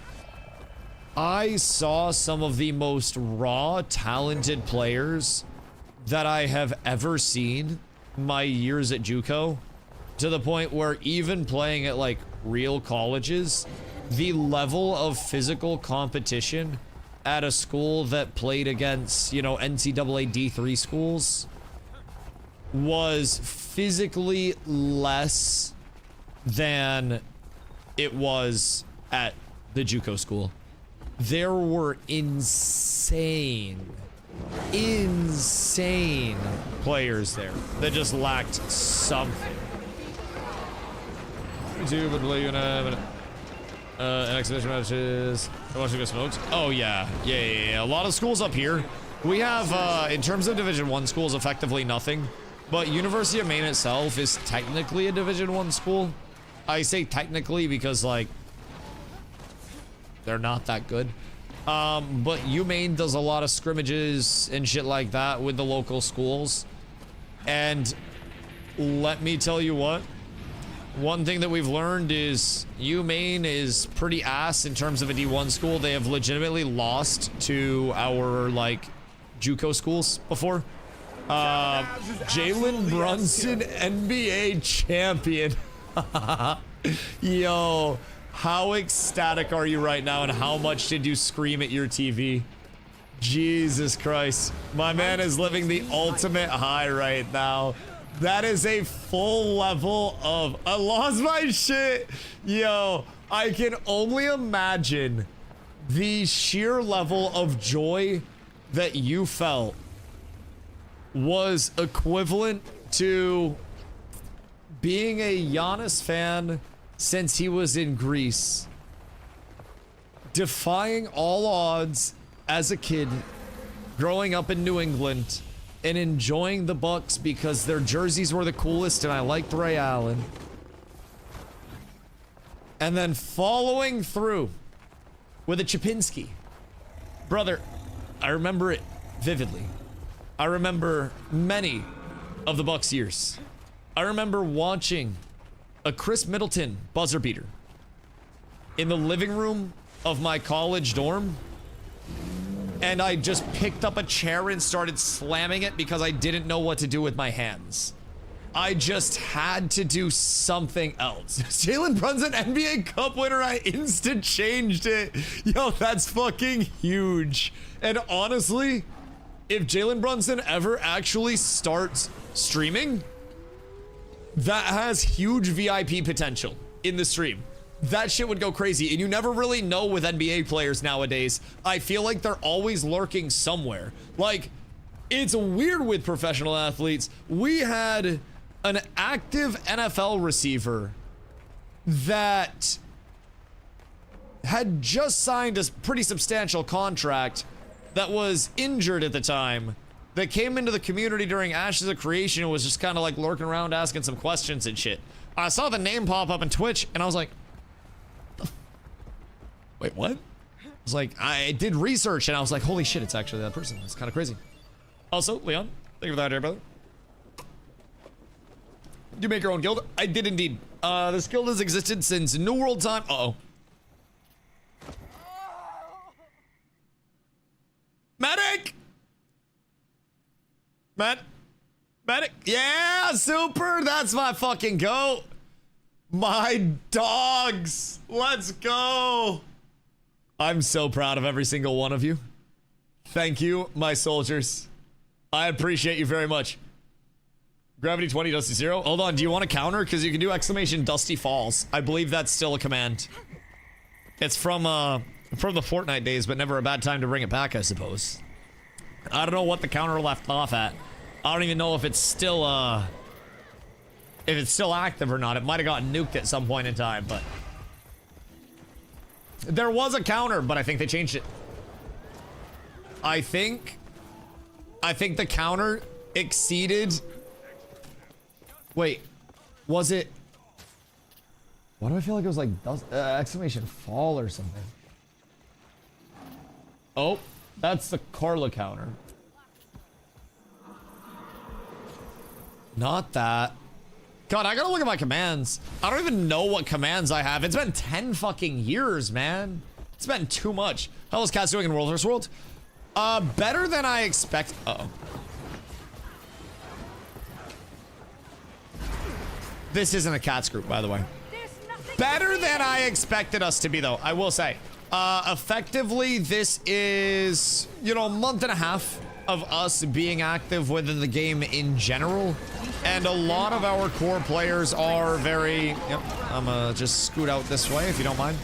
I saw some of the most raw, talented players that I have ever seen my years at JUCO, to the point where even playing at like real colleges, the level of physical competition at a school that played against, you know, NCAA D3 schools was physically less than it was at the JUCO school. There were insane players there that just lacked something. Two would play you in an exhibition matches. I want to go smoked. Oh yeah. A lot of schools up here. We have, in terms of Division 1 schools, effectively nothing. But University of Maine itself is technically a Division 1 school. I say technically because, like, they're not that good. But UMaine does a lot of scrimmages and shit like that with the local schools. And let me tell you what, one thing that we've learned is UMaine is pretty ass in terms of a D1 school. They have legitimately lost to our, like, JUCO schools before. Jalen Brunson, NBA champion. Yo, how ecstatic are you right now, and how much did you scream at your TV? Jesus Christ. My man is living the ultimate high right now. That is a full level of... I lost my shit. Yo, I can only imagine the sheer level of joy that you felt was equivalent to being a Giannis fan since he was in Greece, defying all odds as a kid, growing up in New England, and enjoying the Bucks because their jerseys were the coolest and I liked Ray Allen. And then following through with a Chapinski. Brother, I remember it vividly. I remember many of the Bucks years. I remember watching a Chris Middleton buzzer beater in the living room of my college dorm, and I just picked up a chair and started slamming it because I didn't know what to do with my hands. I just had to do something else. Jalen Brunson, NBA Cup winner, I instant changed it. Yo, that's fucking huge. And honestly, if Jalen Brunson ever actually starts streaming, that has huge VIP potential in the stream. That shit would go crazy, and you never really know with NBA players nowadays. I feel like they're always lurking somewhere. Like, it's weird with professional athletes. We had an active NFL receiver that had just signed a pretty substantial contract that was injured at the time, that came into the community during Ashes of Creation and was just kind of like lurking around asking some questions and shit. I saw the name pop up on Twitch and I was like, wait, what? I was like, I did research and I was like, holy shit, it's actually that person. It's kind of crazy. Also, Leon, thank you for that, dear brother. Did you make your own guild? I did indeed. This guild has existed since New World time. Uh-oh. Medic! Medic? Yeah, super! That's my fucking goat! My dogs! Let's go! I'm so proud of every single one of you. Thank you, my soldiers. I appreciate you very much. Gravity 20, Dusty 0. Hold on, do you want to counter? Because you can do exclamation Dusty Falls. I believe that's still a command. It's from the Fortnite days, but never a bad time to bring it back, I suppose. I don't know what the counter left off at. I don't even know if it's still active or not. It might have gotten nuked at some point in time, but there was a counter, but I think they changed it. I think the counter exceeded. Wait, was it? Why do I feel like it was like exclamation fall or something? Oh, that's the Carla counter. Not that. God, I gotta look at my commands. I don't even know what commands I have. It's been 10 fucking years, man. It's been too much. How is Cat's doing in World vs. World? Better than I expect. Uh-oh. This isn't a Cats group, by the way. Better than I expected us to be, though, I will say. Effectively, this is, you know, a month and a half of us being active within the game in general. And a lot of our core players are very... Yep, I'm gonna just scoot out this way, if you don't mind.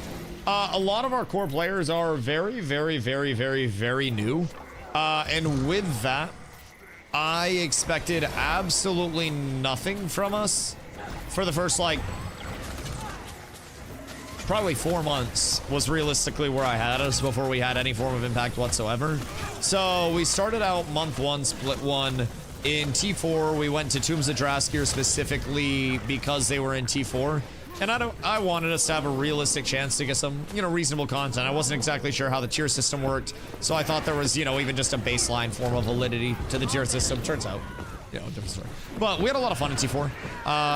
A lot of our core players are very, very, very, very, very new. And with that, I expected absolutely nothing from us for the first, like, probably 4 months was realistically where I had us before we had any form of impact whatsoever. So we started out month 1, split 1 in T4. We went to Tombs of Draskir specifically because they were in T4. And I wanted us to have a realistic chance to get some, you know, reasonable content. I wasn't exactly sure how the tier system worked, so I thought there was, you know, even just a baseline form of validity to the tier system. Turns out, you know, different story. But we had a lot of fun in T4.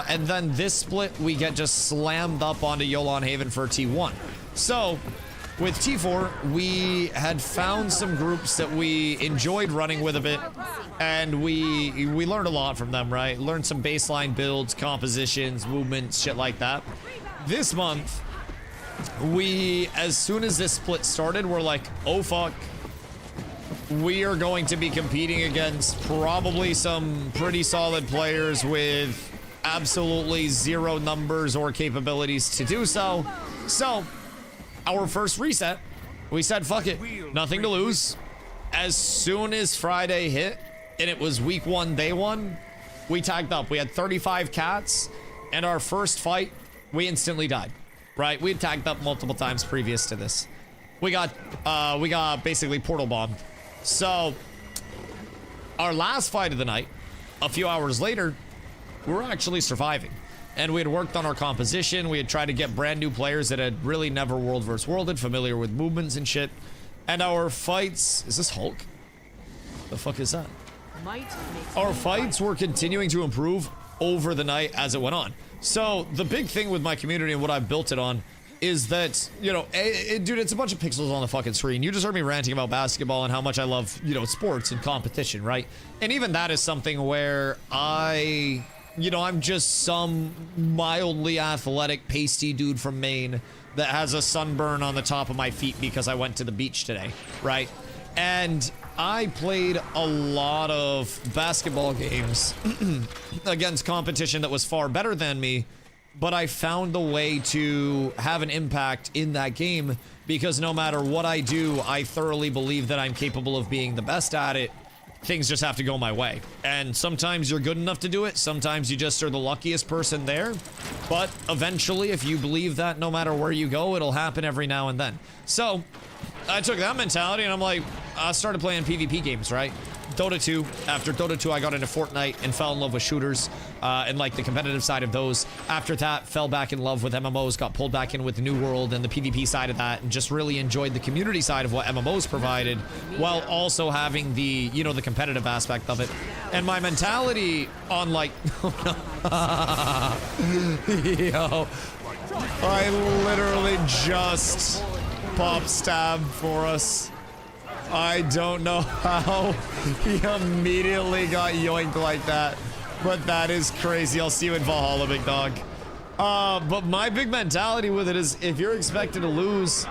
And then this split, we get just slammed up onto Yolan Haven for T1. So, with T4, we had found some groups that we enjoyed running with a bit, and we learned a lot from them, right? Learned some baseline builds, compositions, movements, shit like that. This month, as soon as this split started, we're like, oh fuck. We are going to be competing against probably some pretty solid players with absolutely zero numbers or capabilities to do so. So, our first reset We said, fuck it, nothing to lose. As soon as Friday hit, and it was week 1, day 1, we tagged up. We had 35 cats, and our first fight, we instantly died, right? We had tagged up multiple times previous to this. We got basically portal bombed. So, our last fight of the night, a few hours later, we were actually surviving. And we had worked on our composition. We had tried to get brand new players that had really never world versus worlded, familiar with movements and shit. And our fights... Is this Hulk? The fuck is that? Our fights were continuing to improve over the night as it went on. So, the big thing with my community and what I've built it on is that, you know, dude, it's a bunch of pixels on the fucking screen. You just heard me ranting about basketball and how much I love, you know, sports and competition, right? And even that is something where you know, I'm just some mildly athletic, pasty dude from Maine that has a sunburn on the top of my feet because I went to the beach today, right? And I played a lot of basketball games against competition that was far better than me, but I found a way to have an impact in that game because no matter what I do, I thoroughly believe that I'm capable of being the best at it. Things just have to go my way. And sometimes you're good enough to do it. Sometimes you just are the luckiest person there. But eventually, if you believe that no matter where you go, it'll happen every now and then. So, I took that mentality and I'm like, I started playing PvP games, right? Dota 2. After Dota 2, I got into Fortnite and fell in love with shooters and like the competitive side of those. After that, fell back in love with MMOs, got pulled back in with the New World and the PvP side of that, and just really enjoyed the community side of what MMOs provided, while also having the, you know, the competitive aspect of it. And my mentality on like, yo, I literally just pop stabbed for us. I don't know how he immediately got yoinked like that, but that is crazy. I'll see you in Valhalla, big dog. But my big mentality with it is, if you're expected to lose,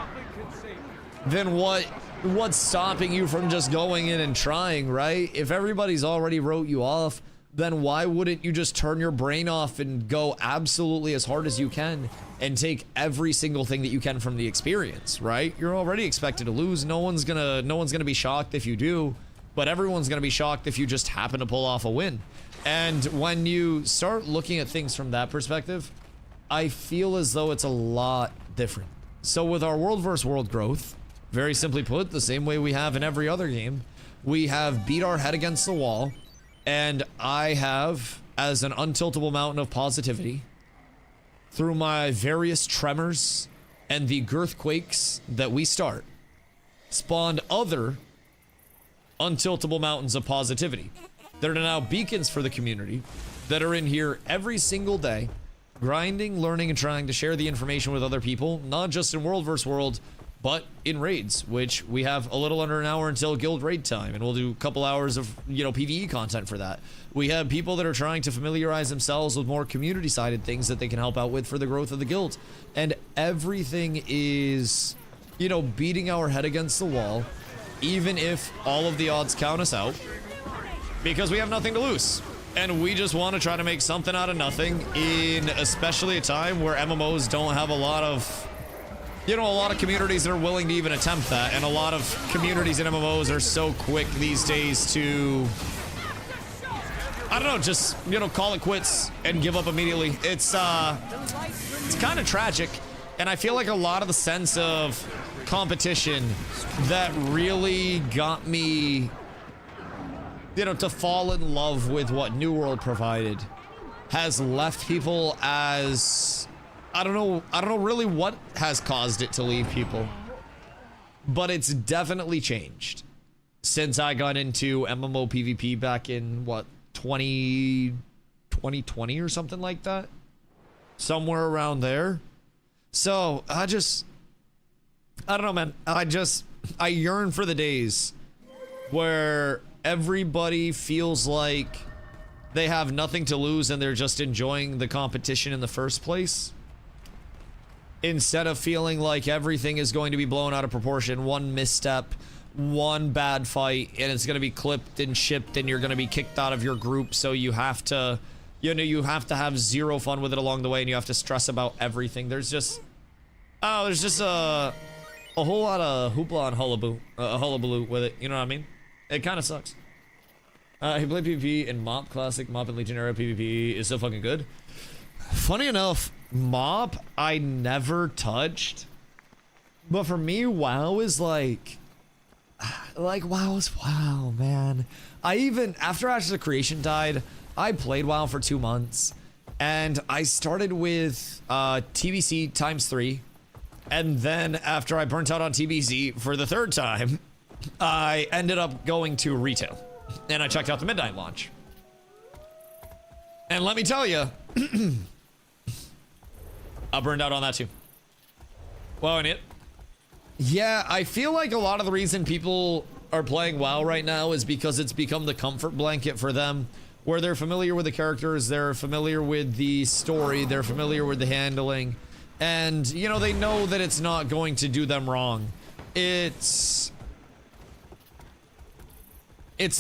then what's stopping you from just going in and trying, right? If everybody's already wrote you off, then why wouldn't you just turn your brain off and go absolutely as hard as you can and take every single thing that you can from the experience, right? You're already expected to lose. No one's gonna be shocked if you do, but everyone's gonna be shocked if you just happen to pull off a win. And when you start looking at things from that perspective, I feel as though it's a lot different. So with our world versus world growth, very simply put, the same way we have in every other game, we have beat our head against the wall. And I have, as an untiltable mountain of positivity, through my various tremors and the girthquakes that we start, spawned other untiltable mountains of positivity that are now beacons for the community that are in here every single day, grinding, learning, and trying to share the information with other people, not just in World vs. World, but in raids, which we have a little under an hour until guild raid time, and we'll do a couple hours of, you know, PvE content for that. We have people that are trying to familiarize themselves with more community-sided things that they can help out with for the growth of the guild. And everything is, you know, beating our head against the wall, even if all of the odds count us out, because we have nothing to lose. And we just want to try to make something out of nothing in especially a time where MMOs don't have a lot of, you know, a lot of communities that are willing to even attempt that, and a lot of communities in MMOs are so quick these days to, I don't know, just, you know, call it quits and give up immediately. It's kind of tragic, and I feel like a lot of the sense of competition that really got me, you know, to fall in love with what New World provided has left people as, I don't know really what has caused it to leave people, but it's definitely changed since I got into MMO PvP back in, what, 2020 or something like that? Somewhere around there. So, I don't know, man. I yearn for the days where everybody feels like they have nothing to lose and they're just enjoying the competition in the first place, instead of feeling like everything is going to be blown out of proportion. One misstep, one bad fight, and it's going to be clipped and shipped, and you're going to be kicked out of your group. So you have to, you know, you have to have zero fun with it along the way, and you have to stress about everything. There's just a a whole lot of hoopla and hullabaloo with it. You know what I mean? It kind of sucks. He played PvP in Mop Classic. Mop and Legionnaire PvP is so fucking good. Funny enough, Mop I never touched. But for me, WoW is like WoW is WoW, man. I even, after Ashes of Creation died, I played WoW for 2 months. And I started with TBC ×3. And then after I burnt out on TBC for the 3rd time, I ended up going to retail. And I checked out the Midnight launch. And let me tell you, I burned out on that too. Well, and it. Yeah, I feel like a lot of the reason people are playing WoW right now is because it's become the comfort blanket for them, where they're familiar with the characters, they're familiar with the story, they're familiar with the handling, and, you know, they know that it's not going to do them wrong. It's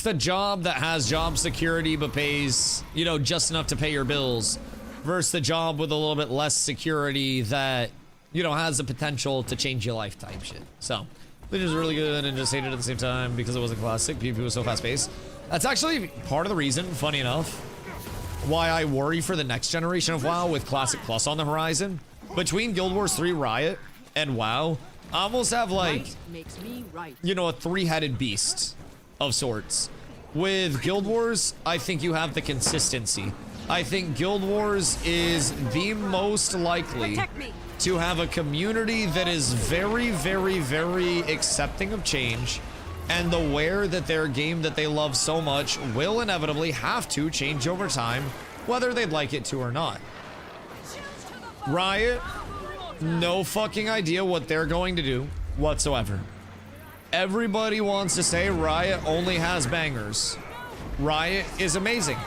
the job that has job security but pays, you know, just enough to pay your bills, versus the job with a little bit less security that, you know, has the potential to change your life type shit. So, which is really good and just hated at the same time because it wasn't classic. PvP was so fast paced. That's actually part of the reason, funny enough, why I worry for the next generation of WoW with Classic Plus on the horizon. Between Guild Wars 3 Riot and WoW, I almost have like, you know, a 3-headed beast of sorts. With Guild Wars, I think you have the consistency. I think Guild Wars is the most likely to have a community that is very, very, very accepting of change and aware that their game that they love so much will inevitably have to change over time, whether they'd like it to or not. Riot, no fucking idea what they're going to do whatsoever. Everybody wants to say Riot only has bangers. Riot is amazing.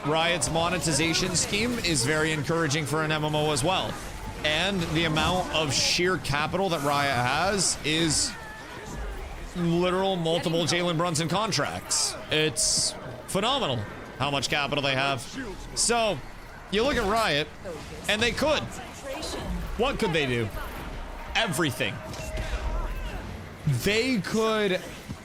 Riot's monetization scheme is very encouraging for an MMO as well. And the amount of sheer capital that Riot has is literal multiple Jalen Brunson contracts. It's phenomenal how much capital they have. So, you look at Riot, and they could. What could they do? Everything. They could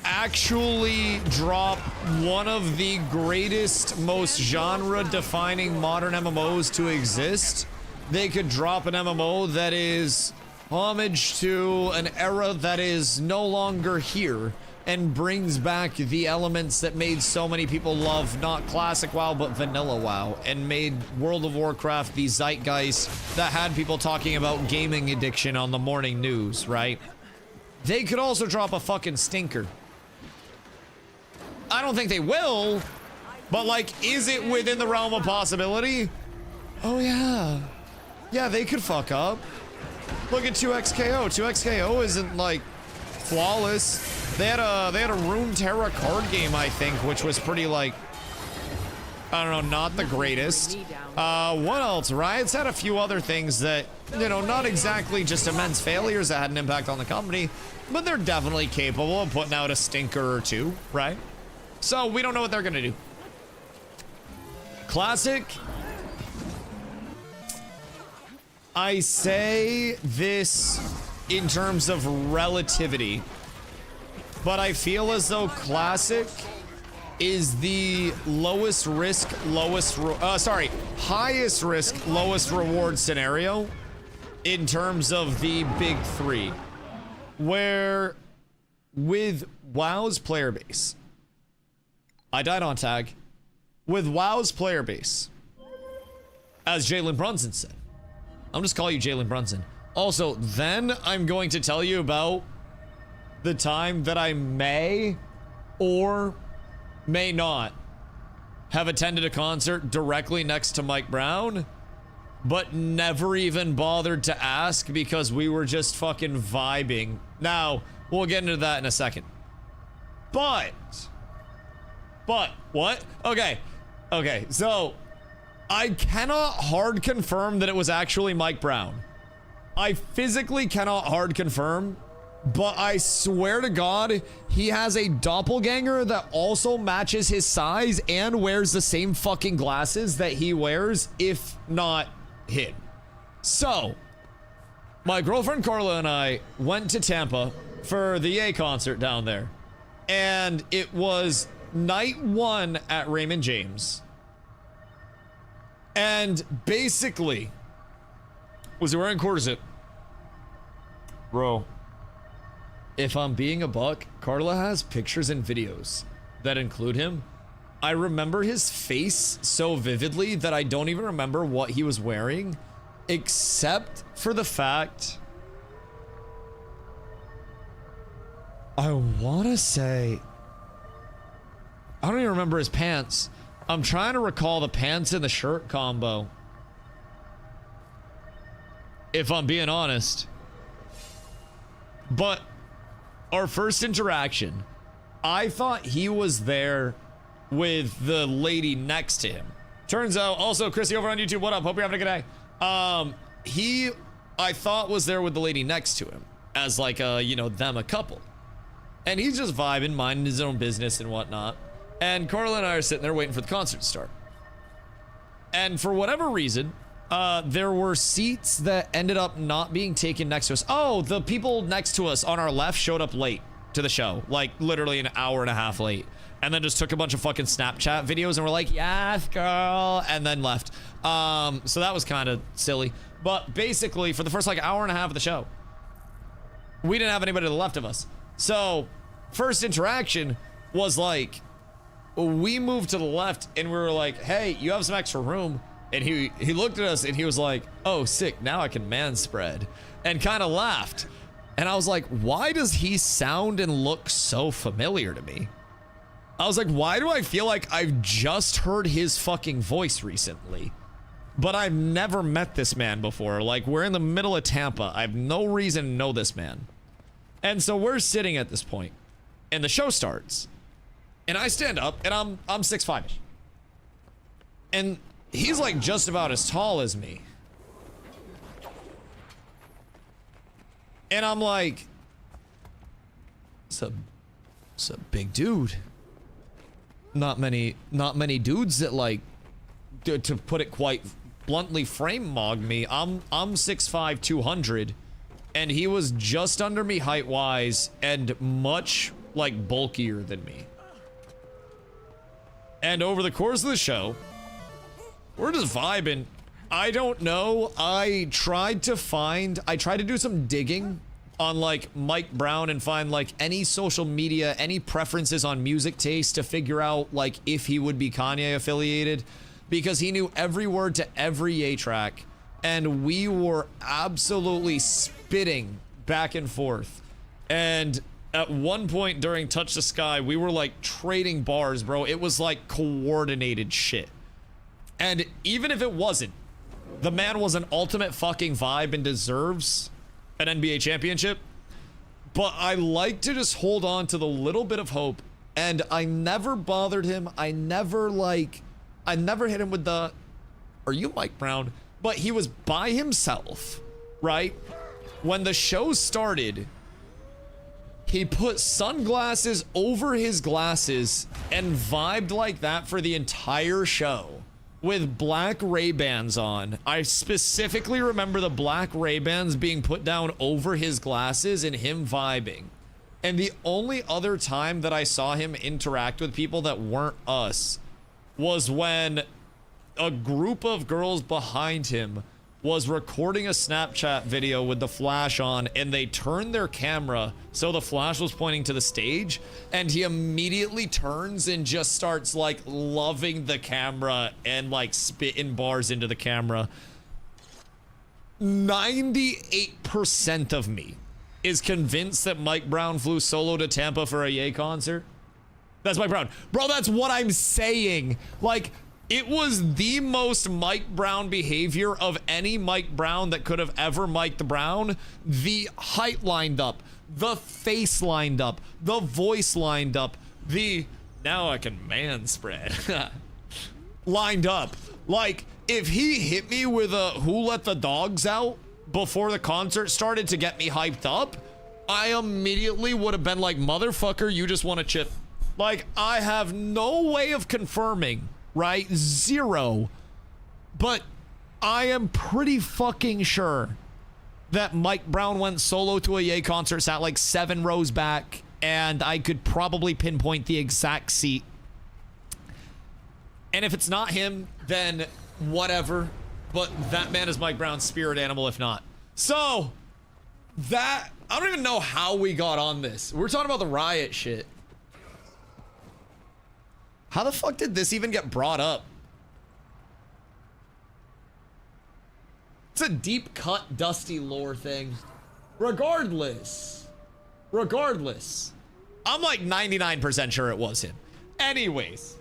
actually drop one of the greatest, most genre-defining modern MMOs to exist. They could drop an MMO that is homage to an era that is no longer here and brings back the elements that made so many people love not classic WoW but vanilla WoW and made World of Warcraft the zeitgeist that had people talking about gaming addiction on the morning news, right? They could also drop a fucking stinker. I don't think they will, but like, is it within the realm of possibility? Oh yeah. Yeah, they could fuck up. Look at 2XKO. 2XKO isn't like flawless. They had a Runeterra card game, I think, which was pretty like, I don't know, not the greatest. What else? Riot's had a few other things that, you know, not exactly just immense failures that had an impact on the company, but they're definitely capable of putting out a stinker or two, right? So we don't know what they're gonna do. Classic. I say this in terms of relativity, but I feel as though Classic is the lowest risk, highest risk, lowest reward scenario in terms of the big three. Where with WoW's player base, I died on tag. With WoW's player base, as Jalen Brunson said, I'm just calling you Jalen Brunson. Also, then I'm going to tell you about the time that I may or may not have attended a concert directly next to Mike Brown, but never even bothered to ask because we were just fucking vibing. Now, we'll get into that in a second. But, what? Okay, so I cannot hard confirm that it was actually Mike Brown. I physically cannot hard confirm, but I swear to God, he has a doppelganger that also matches his size and wears the same fucking glasses that he wears, if not him. So, My girlfriend Carla and I went to Tampa for the Ye concert down there. And it was night 1 at Raymond James. And basically, was he wearing corset? Bro, if I'm being a buck, Carla has pictures and videos that include him. I remember his face so vividly that I don't even remember what he was wearing, except for the fact I want to say, I don't even remember his pants. I'm trying to recall the pants and the shirt combo, if I'm being honest. But our first interaction, I thought he was there with the lady next to him. Turns out, also, Chrissy over on YouTube, what up? Hope you're having a good day. He, I thought, was there with the lady next to him as like a, you know, them a couple. And he's just vibing, minding his own business and whatnot. And Carla and I are sitting there waiting for the concert to start. And for whatever reason, there were seats that ended up not being taken next to us. Oh, the people next to us on our left showed up late to the show, like literally an hour and a half late. And then just took a bunch of fucking Snapchat videos and were like, yes, girl, and then left. So that was kind of silly. But basically, for the first like hour and a half of the show, we didn't have anybody to the left of us. So first interaction was like, we moved to the left and we were like, hey, you have some extra room. And he looked at us and he was like, oh, sick, now I can man spread. And kind of laughed. And I was like, why does he sound and look so familiar to me? I was like, why do I feel like I've just heard his fucking voice recently? But I've never met this man before. Like, we're in the middle of Tampa. I have no reason to know this man. And so we're sitting at this point, and the show starts. And I stand up, and I'm 6'5"ish. And he's like just about as tall as me. And I'm like, it's a big dude. Not many dudes that like, to put it quite bluntly, frame mog me. I'm 6'5", 200, and he was just under me height wise and much like bulkier than me. And over the course of the show, we're just vibing. I don't know. I tried to do some digging on like Mike Brown and find like any social media, any preferences on music taste to figure out like if he would be Kanye affiliated, because he knew every word to every Ye track, and we were absolutely spitting back and forth. And at one point during Touch the Sky, we were like trading bars, bro. It was like coordinated shit. And even if it wasn't, the man was an ultimate fucking vibe and deserves an NBA championship. But I like to just hold on to the little bit of hope, and I never bothered him. I never hit him with the, are you Mike Brown? But he was by himself, right? When the show started, he put sunglasses over his glasses and vibed like that for the entire show with black Ray-Bans on. I specifically remember the black Ray-Bans being put down over his glasses and him vibing. And the only other time that I saw him interact with people that weren't us was when a group of girls behind him was recording a Snapchat video with the flash on, and they turned their camera so the flash was pointing to the stage, and he immediately turns and just starts like loving the camera and like spitting bars into the camera. 98% of me is convinced that Mike Brown flew solo to Tampa for a Ye concert. That's Mike Brown. Bro, that's what I'm saying. Like, it was the most Mike Brown behavior of any Mike Brown that could have ever Mike Brown. The height lined up, the face lined up, the voice lined up, the now I can man spread lined up. Like, if he hit me with a who let the dogs out before the concert started to get me hyped up, I immediately would have been like, motherfucker, you just want to chip. Like, I have no way of confirming, right? Zero. But I am pretty fucking sure that Mike Brown went solo to a Ye concert, sat like 7 rows back, and I could probably pinpoint the exact seat. And if it's not him, then whatever. But that man is Mike Brown's spirit animal, if not. So, that... I don't even know how we got on this. We're talking about the riot shit. How the fuck did this even get brought up? It's a deep cut Dusty lore thing. Regardless, I'm like 99% sure it was him. Anyways,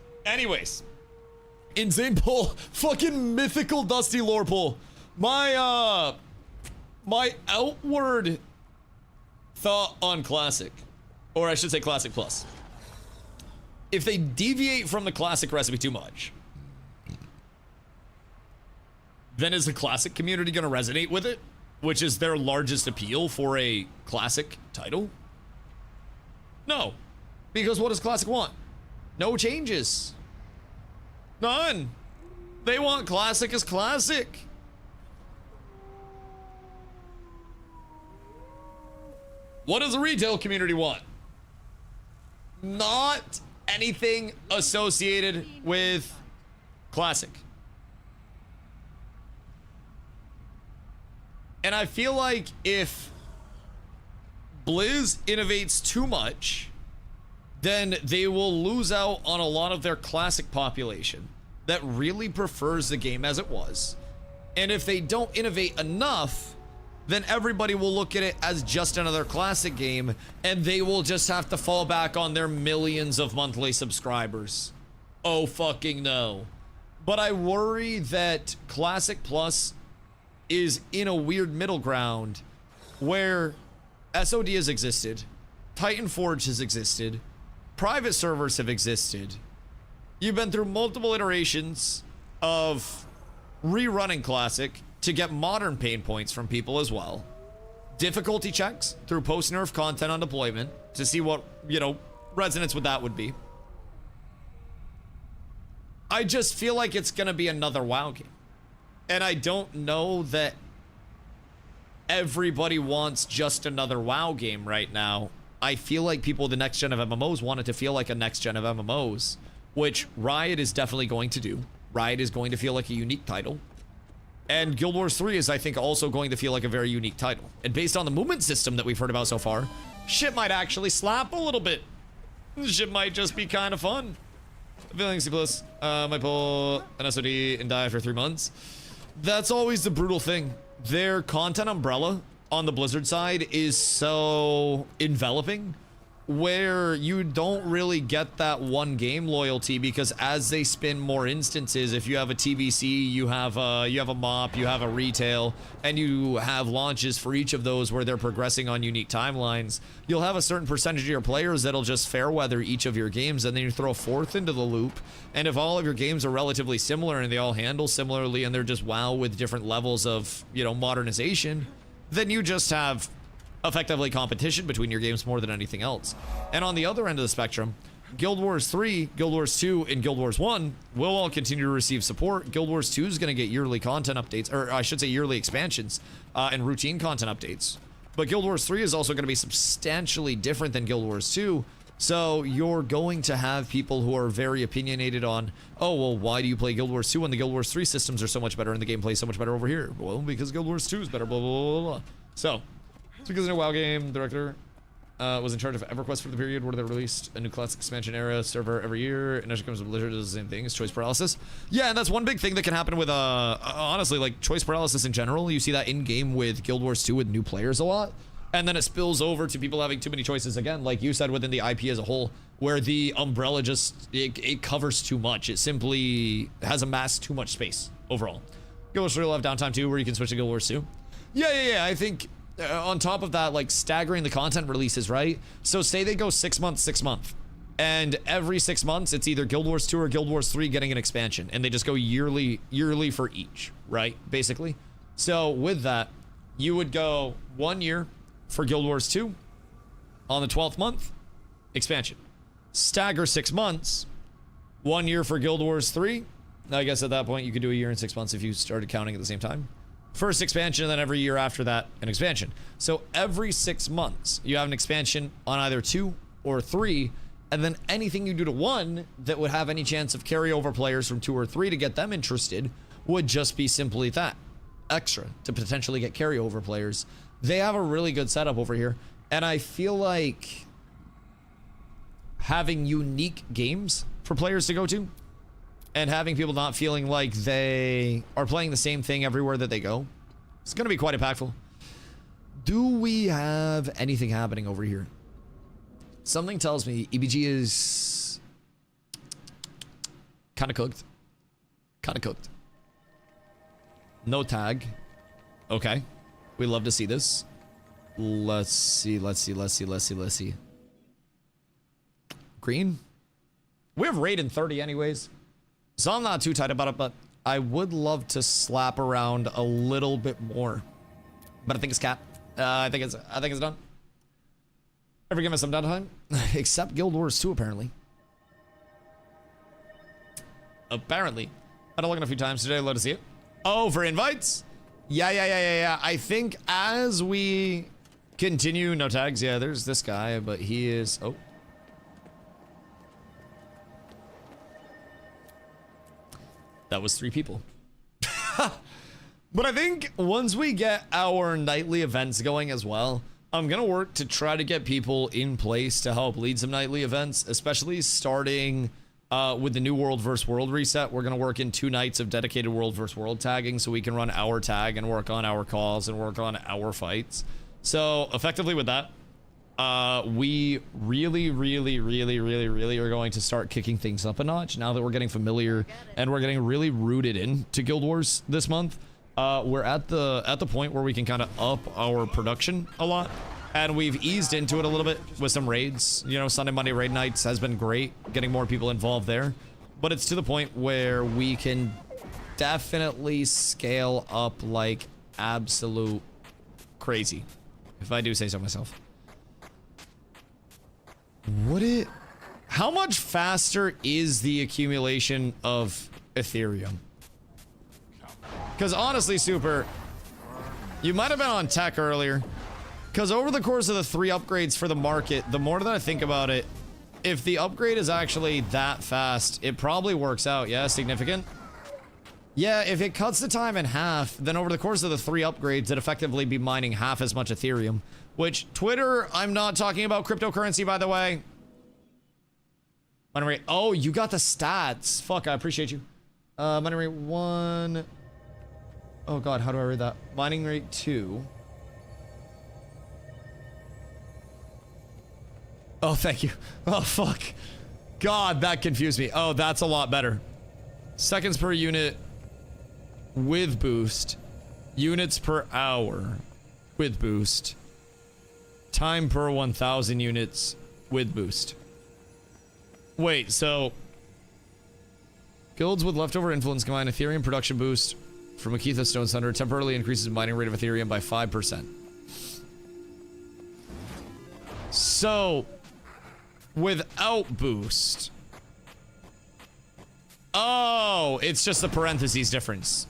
insane pull, fucking mythical Dusty lore pull. My outward thought on Classic, or I should say Classic Plus. If they deviate from the Classic recipe too much, then is the Classic community going to resonate with it, which is their largest appeal for a Classic title? No, because what does Classic want? No changes. None. They want Classic as Classic. What does the retail community want? Not anything associated with Classic. And I feel like if Blizz innovates too much, then they will lose out on a lot of their Classic population that really prefers the game as it was. And if they don't innovate enough, then everybody will look at it as just another Classic game, and they will just have to fall back on their millions of monthly subscribers. Oh fucking no. But I worry that Classic Plus is in a weird middle ground where SOD has existed, Titan Forge has existed, private servers have existed. You've been through multiple iterations of rerunning Classic to get modern pain points from people as well. Difficulty checks through post-nerf content on deployment to see what, you know, resonance with that would be. I just feel like it's gonna be another WoW game. And I don't know that everybody wants just another WoW game right now. I feel like people with the next gen of MMOs want it to feel like a next gen of MMOs, which Riot is definitely going to do. Riot is going to feel like a unique title. And Guild Wars 3 is, I think, also going to feel like a very unique title. And based on the movement system that we've heard about so far, shit might actually slap a little bit. Shit might just be kind of fun. Feeling C+, might pull an SOD and die after 3 months. That's always the brutal thing. Their content umbrella on the Blizzard side is so enveloping, where you don't really get that one game loyalty, because as they spin more instances, if you have a TBC, you have a MOP, you have a retail, and you have launches for each of those where they're progressing on unique timelines, you'll have a certain percentage of your players that'll just fair weather each of your games, and then you throw a fourth into the loop. And if all of your games are relatively similar and they all handle similarly and they're just WoW with different levels of, you know, modernization, then you just have effectively competition between your games more than anything else. And on the other end of the spectrum, Guild Wars 3, Guild Wars 2, and Guild Wars 1 will all continue to receive support. Guild Wars 2 is going to get yearly content updates, or I should say yearly expansions and routine content updates. But Guild Wars 3 is also going to be substantially different than Guild Wars 2. So you're going to have people who are very opinionated on, oh, well, why do you play Guild Wars 2 when the Guild Wars 3 systems are so much better and the gameplay is so much better over here? Well, because Guild Wars 2 is better, blah, blah, blah, blah. So, it's because the new WoW game director was in charge of EverQuest for the period where they released a new Classic expansion era server every year, and as it comes with Blizzard, does the same thing as choice paralysis. Yeah, and that's one big thing that can happen with, honestly, like, choice paralysis in general. You see that in-game with Guild Wars 2 with new players a lot, and then it spills over to people having too many choices again, like you said, within the IP as a whole, where the umbrella just, it covers too much. It simply has amassed too much space overall. Guild Wars 3 will have downtime too, where you can switch to Guild Wars 2. Yeah, I think on top of that, like staggering the content releases, right? So say they go 6 months, 6 months, and every 6 months it's either Guild Wars 2 or Guild Wars 3 getting an expansion, and they just go yearly for each, right? Basically. So with that, you would go 1 year for Guild Wars 2, on the 12th month, expansion. Stagger 6 months, 1 year for Guild Wars 3. I guess at that point you could do a year and 6 months if you started counting at the same time. First expansion, and then every year after that, an expansion. So every 6 months, you have an expansion on either 2 or 3, and then anything you do to 1 that would have any chance of carryover players from 2 or 3 to get them interested would just be simply that. Extra to potentially get carryover players. They have a really good setup over here, and I feel like having unique games for players to go to and having people not feeling like they are playing the same thing everywhere that they go, it's going to be quite impactful. Do we have anything happening over here? Something tells me EBG is kind of cooked. Kind of cooked. No tag. Okay. We love to see this. Let's see. Green? We have raid in 30 anyways. So I'm not too tight about it, but I would love to slap around a little bit more. But I think it's capped. I think it's done. Ever give us some downtime? Except Guild Wars 2, apparently. Apparently. Had to look in a few times today. Love to see it. Oh, for invites? Yeah. I think as we continue, no tags. Yeah, there's this guy, but he is... Oh. That was 3 people. But I think once we get our nightly events going as well, I'm gonna work to try to get people in place to help lead some nightly events, especially starting with the new World vs. World reset. We're gonna work in 2 nights of dedicated World vs. World tagging so we can run our tag and work on our calls and work on our fights. So effectively with that, we really are going to start kicking things up a notch now that we're getting familiar and we're getting really rooted into Guild Wars this month. We're at the point where we can kind of up our production a lot, and we've eased into it a little bit with some raids. You know, Sunday, Monday raid nights has been great, getting more people involved there, but it's to the point where we can definitely scale up like absolute crazy, if I do say so myself. How much faster is the accumulation of Ethereum? Because honestly, Super, you might have been on tech earlier. Because over the course of the 3 upgrades for the market, the more that I think about it, if the upgrade is actually that fast, it probably works out. Yeah, significant. Yeah, if it cuts the time in half, then over the course of the 3 upgrades, it'd effectively be mining half as much Ethereum. Which, Twitter, I'm not talking about cryptocurrency, by the way. Mining rate. Oh, you got the stats. Fuck, I appreciate you. Mining rate 1. Oh god, how do I read that? Mining rate 2. Oh, thank you. Oh, fuck. God, that confused me. Oh, that's a lot better. Seconds per unit with boost. Units per hour with boost. Time per 1,000 units with boost. Wait, so... Guilds with leftover influence combine Ethereum production boost from Akitha Stone Thunder temporarily increases the mining rate of Ethereum by 5%. So, without boost... Oh, it's just the parentheses difference.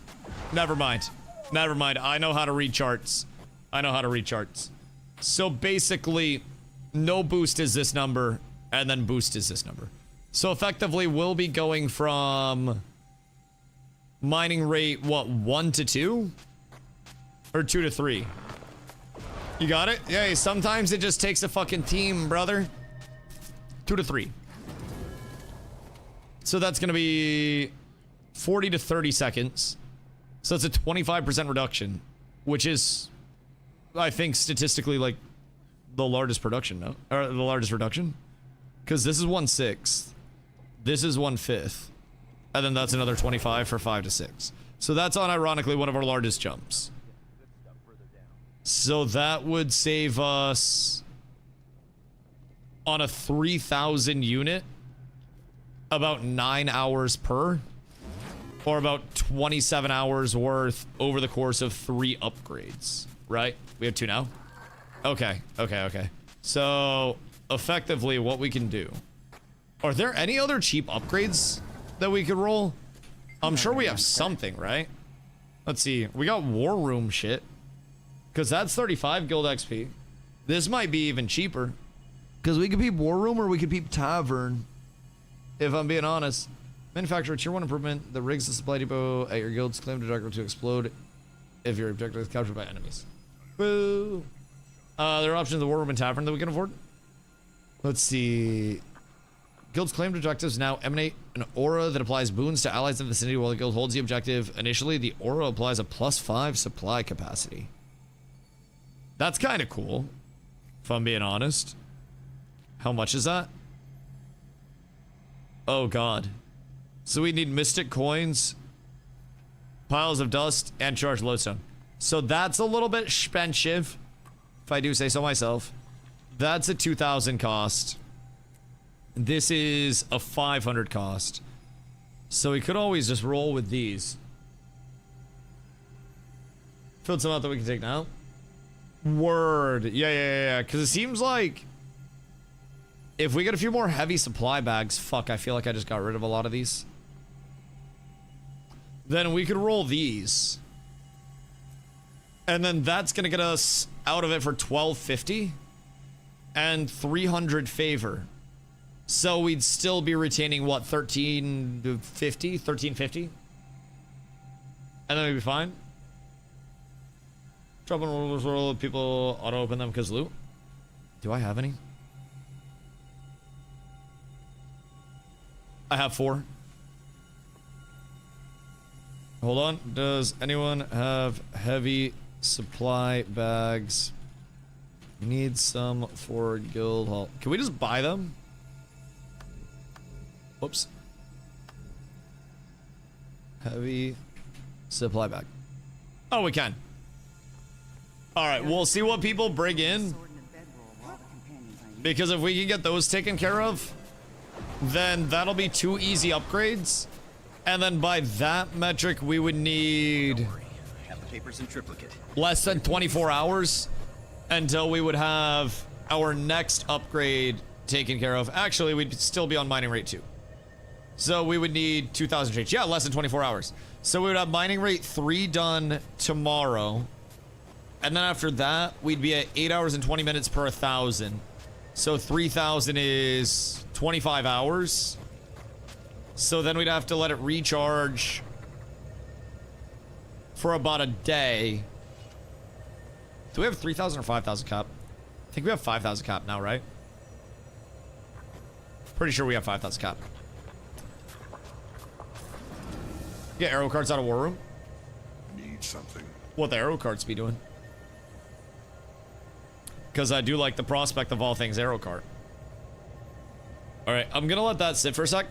Never mind. Never mind. I know how to read charts. So basically, no boost is this number, and then boost is this number. So effectively, we'll be going from mining rate, what, 1 to 2? Or 2 to 3? You got it? Yeah, sometimes it just takes a fucking team, brother. 2 to 3. So that's gonna be 40 to 30 seconds. So it's a 25% reduction, which is, I think, statistically, like, the largest production, no? Or the largest reduction? Because this is 1/6. This is 1/5. And then that's another 25 for 5 to 6. So that's unironically one of our largest jumps. So that would save us on a 3,000 unit about 9 hours per, or about 27 hours worth over the course of 3 upgrades, right? We have 2 now? Okay. So effectively what we can do, are there any other cheap upgrades that we could roll? I'm sure we have something, right? Let's see. We got War Room shit. Because that's 35 guild XP. This might be even cheaper. Because we could peep War Room or we could peep Tavern. If I'm being honest. Manufacturer tier 1 improvement. The rigs the supply depot at your guild's claim trajectory to explode if your objective is captured by enemies. Boo. There are options in the War Room and Tavern that we can afford. Let's see. Guild's claimed objectives now emanate an aura that applies boons to allies in the vicinity while the guild holds the objective. Initially, the aura applies a +5 supply capacity. That's kind of cool, if I'm being honest. How much is that? Oh god. So we need mystic coins, piles of dust, and charged lodestone. So that's a little bit expensive, if I do say so myself. That's a 2,000 cost. This is a 500 cost. So we could always just roll with these. Filled some out that we can take now. Word. Yeah. Because it seems like if we get a few more heavy supply bags, fuck, I feel like I just got rid of a lot of these. Then we could roll these. And then that's going to get us out of it for 1250 and 300 favor. So we'd still be retaining what, 1350? And then we'd be fine. Drop in roll, people auto open them because loot. Do I have any? I have 4. Hold on. Does anyone have heavy supply bags? Need some for guild hall. Can we just buy them? Whoops. Heavy supply bag. Oh, we can. All right, we'll see what people bring in. Because if we can get those taken care of, then that'll be 2 easy upgrades. And then by that metric, we would need less than 24 hours until we would have our next upgrade taken care of. Actually, we'd still be on mining rate 2. So we would need 2,000 change. Yeah, less than 24 hours. So we would have mining rate 3 done tomorrow. And then after that, we'd be at 8 hours and 20 minutes per 1,000. So 3,000 is 25 hours. So then we'd have to let it recharge for about a day. Do we have 3,000 or 5,000 cap? I think we have 5,000 cap now, right? Pretty sure we have 5,000 cap. Get arrow carts out of War Room. Need something. What the arrow carts be doing? Because I do like the prospect of all things arrow cart. Alright, I'm gonna let that sit for a sec.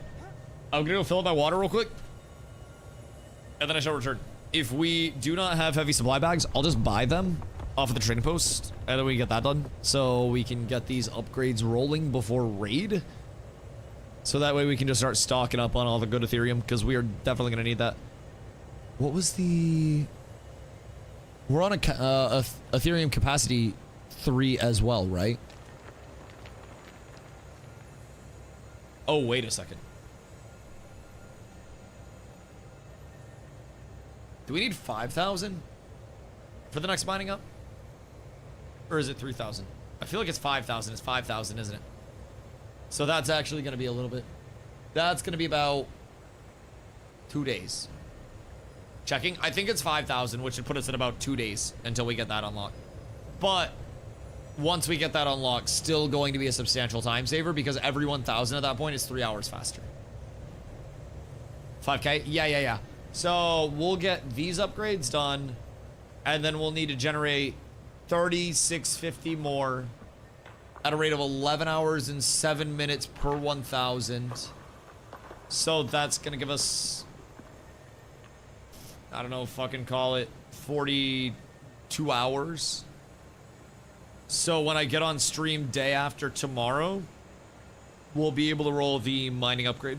I'm gonna go fill up my water real quick. And then I shall return. If we do not have heavy supply bags, I'll just buy them off of the trading post. And then we get that done. So we can get these upgrades rolling before raid. So that way we can just start stocking up on all the good Ethereum. Because we are definitely gonna need that. What was the... We're on a Ethereum capacity 3 as well, right? Oh, wait a second. Do we need 5,000 for the next mining up? Or is it 3,000? I feel like it's 5,000. It's 5,000, isn't it? So that's actually going to be a little bit... That's going to be about 2 days. Checking. I think it's 5,000, which would put us at about 2 days until we get that unlocked. But once we get that unlocked, still going to be a substantial time saver because every 1,000 at that point is 3 hours faster. 5K? Yeah. So we'll get these upgrades done, and then we'll need to generate 3,650 more at a rate of 11 hours and 7 minutes per 1,000. So that's gonna give us, I don't know, fucking call it 42 hours. So when I get on stream day after tomorrow, we'll be able to roll the mining upgrade.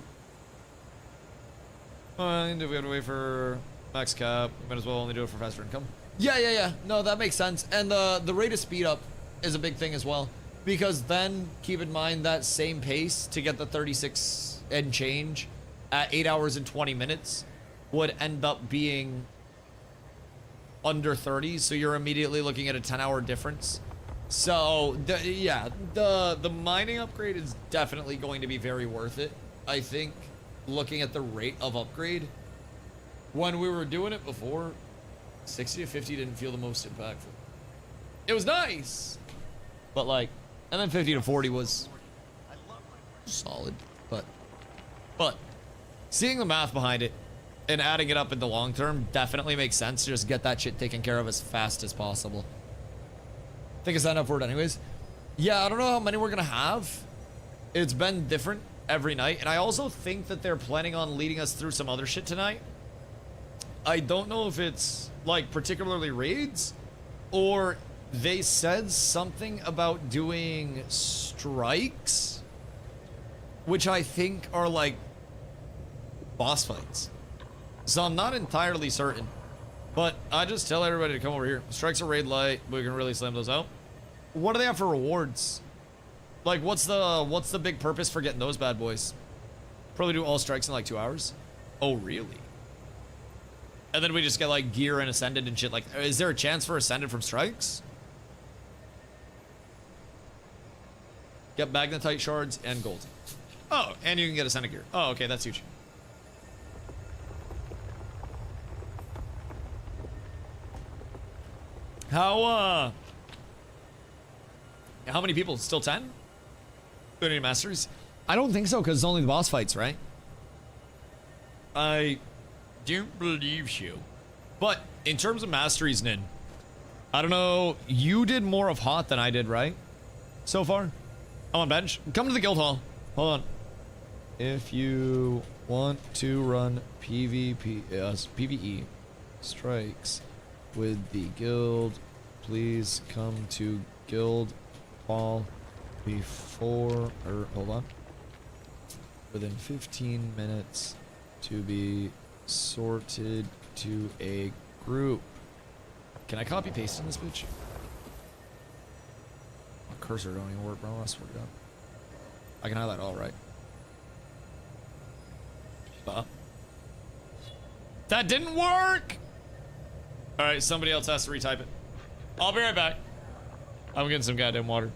And if we have to wait for max cap, we might as well only do it for faster income. Yeah. No, that makes sense. And the rate of speed up is a big thing as well. Because then, keep in mind that same pace to get the 36 and change at 8 hours and 20 minutes would end up being under 30, so you're immediately looking at a 10-hour difference. So, the mining upgrade is definitely going to be very worth it. I think, looking at the rate of upgrade, when we were doing it before, 60 to 50 didn't feel the most impactful. It was nice, but like, and then 50 to 40 was solid, but seeing the math behind it and adding it up in the long term definitely makes sense to just get that shit taken care of as fast as possible. I think I signed up for it anyways. Yeah, I don't know how many we're gonna have. It's been different every night, and I also think that they're planning on leading us through some other shit tonight. I don't know if it's like particularly raids, or they said something about doing strikes, which I think are like boss fights. So I'm not entirely certain, but I just tell everybody to come over here. Strikes are raid light. We can really slam those out. What do they have for rewards? Like, what's the big purpose for getting those bad boys? Probably do all strikes in like 2 hours. Oh, really? And then we just get like gear and ascended and shit. Like, is there a chance for ascended from strikes? Get magnetite shards and gold. Oh, and you can get ascended gear. Oh, okay, that's huge. How many people? Still 10? Do we need masteries? I don't think so, because it's only the boss fights, right? I don't believe you. But in terms of masteries, Nin, I don't know. You did more of hot than I did, right? So far? I'm on bench. Come to the guild hall. Hold on. If you want to run PvE strikes with the guild, please come to guild hall before, or hold on, within 15 minutes to be sorted to a group. Can I copy paste in this bitch? My cursor don't even work, bro. I swear to God. I can highlight all, right? That didn't work! Alright, somebody else has to retype it. I'll be right back. I'm getting some goddamn water.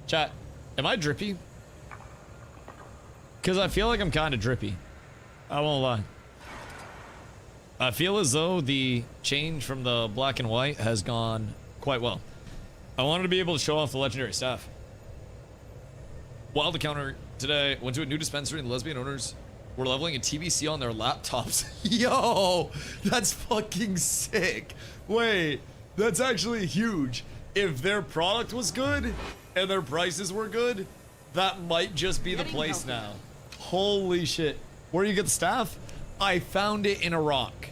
Chat, am I drippy? Because I feel like I'm kind of drippy. I won't lie. I feel as though the change from the black and white has gone quite well. I wanted to be able to show off the legendary staff. Wild encounter today. Went to a new dispensary and the lesbian owners were leveling a TBC on their laptops. Yo, that's fucking sick. Wait, that's actually huge. If their product was good and their prices were good, that might just be the place now. Holy shit. Where do you get the staff? I found it in a rock.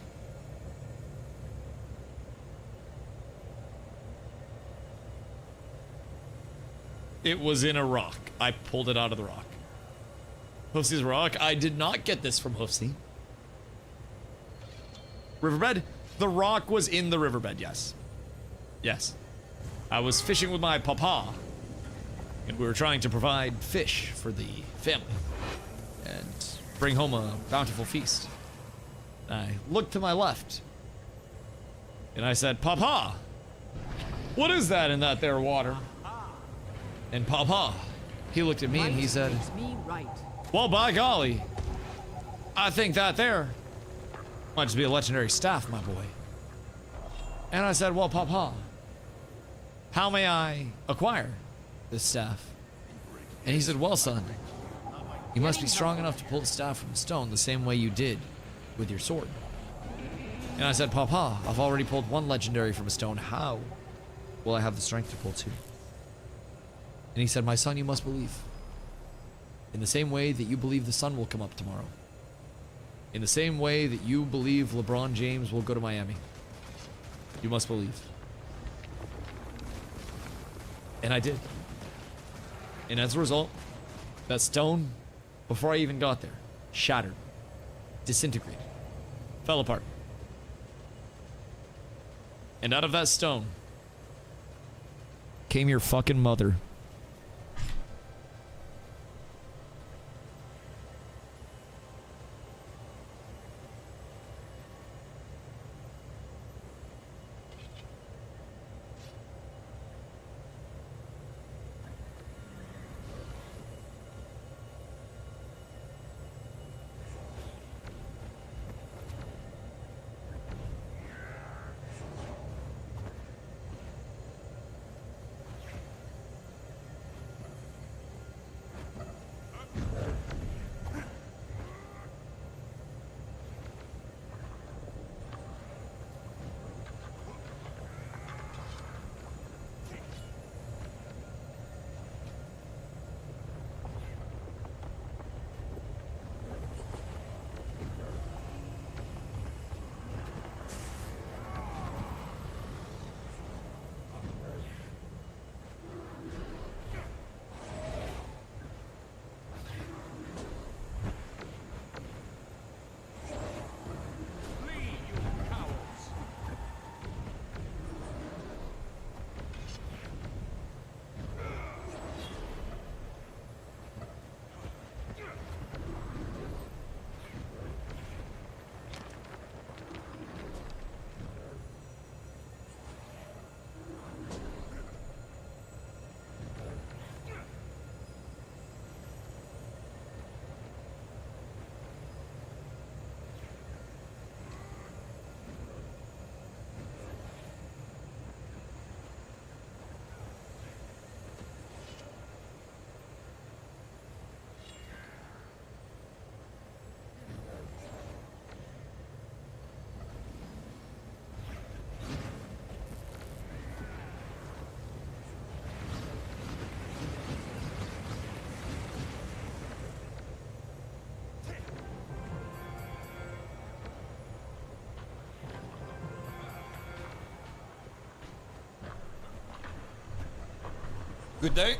It was in a rock. I pulled it out of the rock. Hoofsy's rock. I did not get this from Hoofsy. Riverbed? The rock was in the riverbed, yes. Yes. I was fishing with my papa, and we were trying to provide fish for the family and bring home a bountiful feast. I looked to my left, and I said, Papa, what is that in that there water? And Papa, he looked at me and he said, well, by golly, I think that there might just be a legendary staff, my boy. And I said, well, Papa, how may I acquire this staff? And he said, well, son, you must be strong enough to pull the staff from the stone the same way you did with your sword. And I said, Papa, I've already pulled one legendary from a stone. How will I have the strength to pull two? And he said, my son, you must believe. In the same way that you believe the sun will come up tomorrow. In the same way that you believe LeBron James will go to Miami. You must believe. And I did. And as a result, that stone, before I even got there, shattered, disintegrated, fell apart. And out of that stone came your fucking mother. Good day.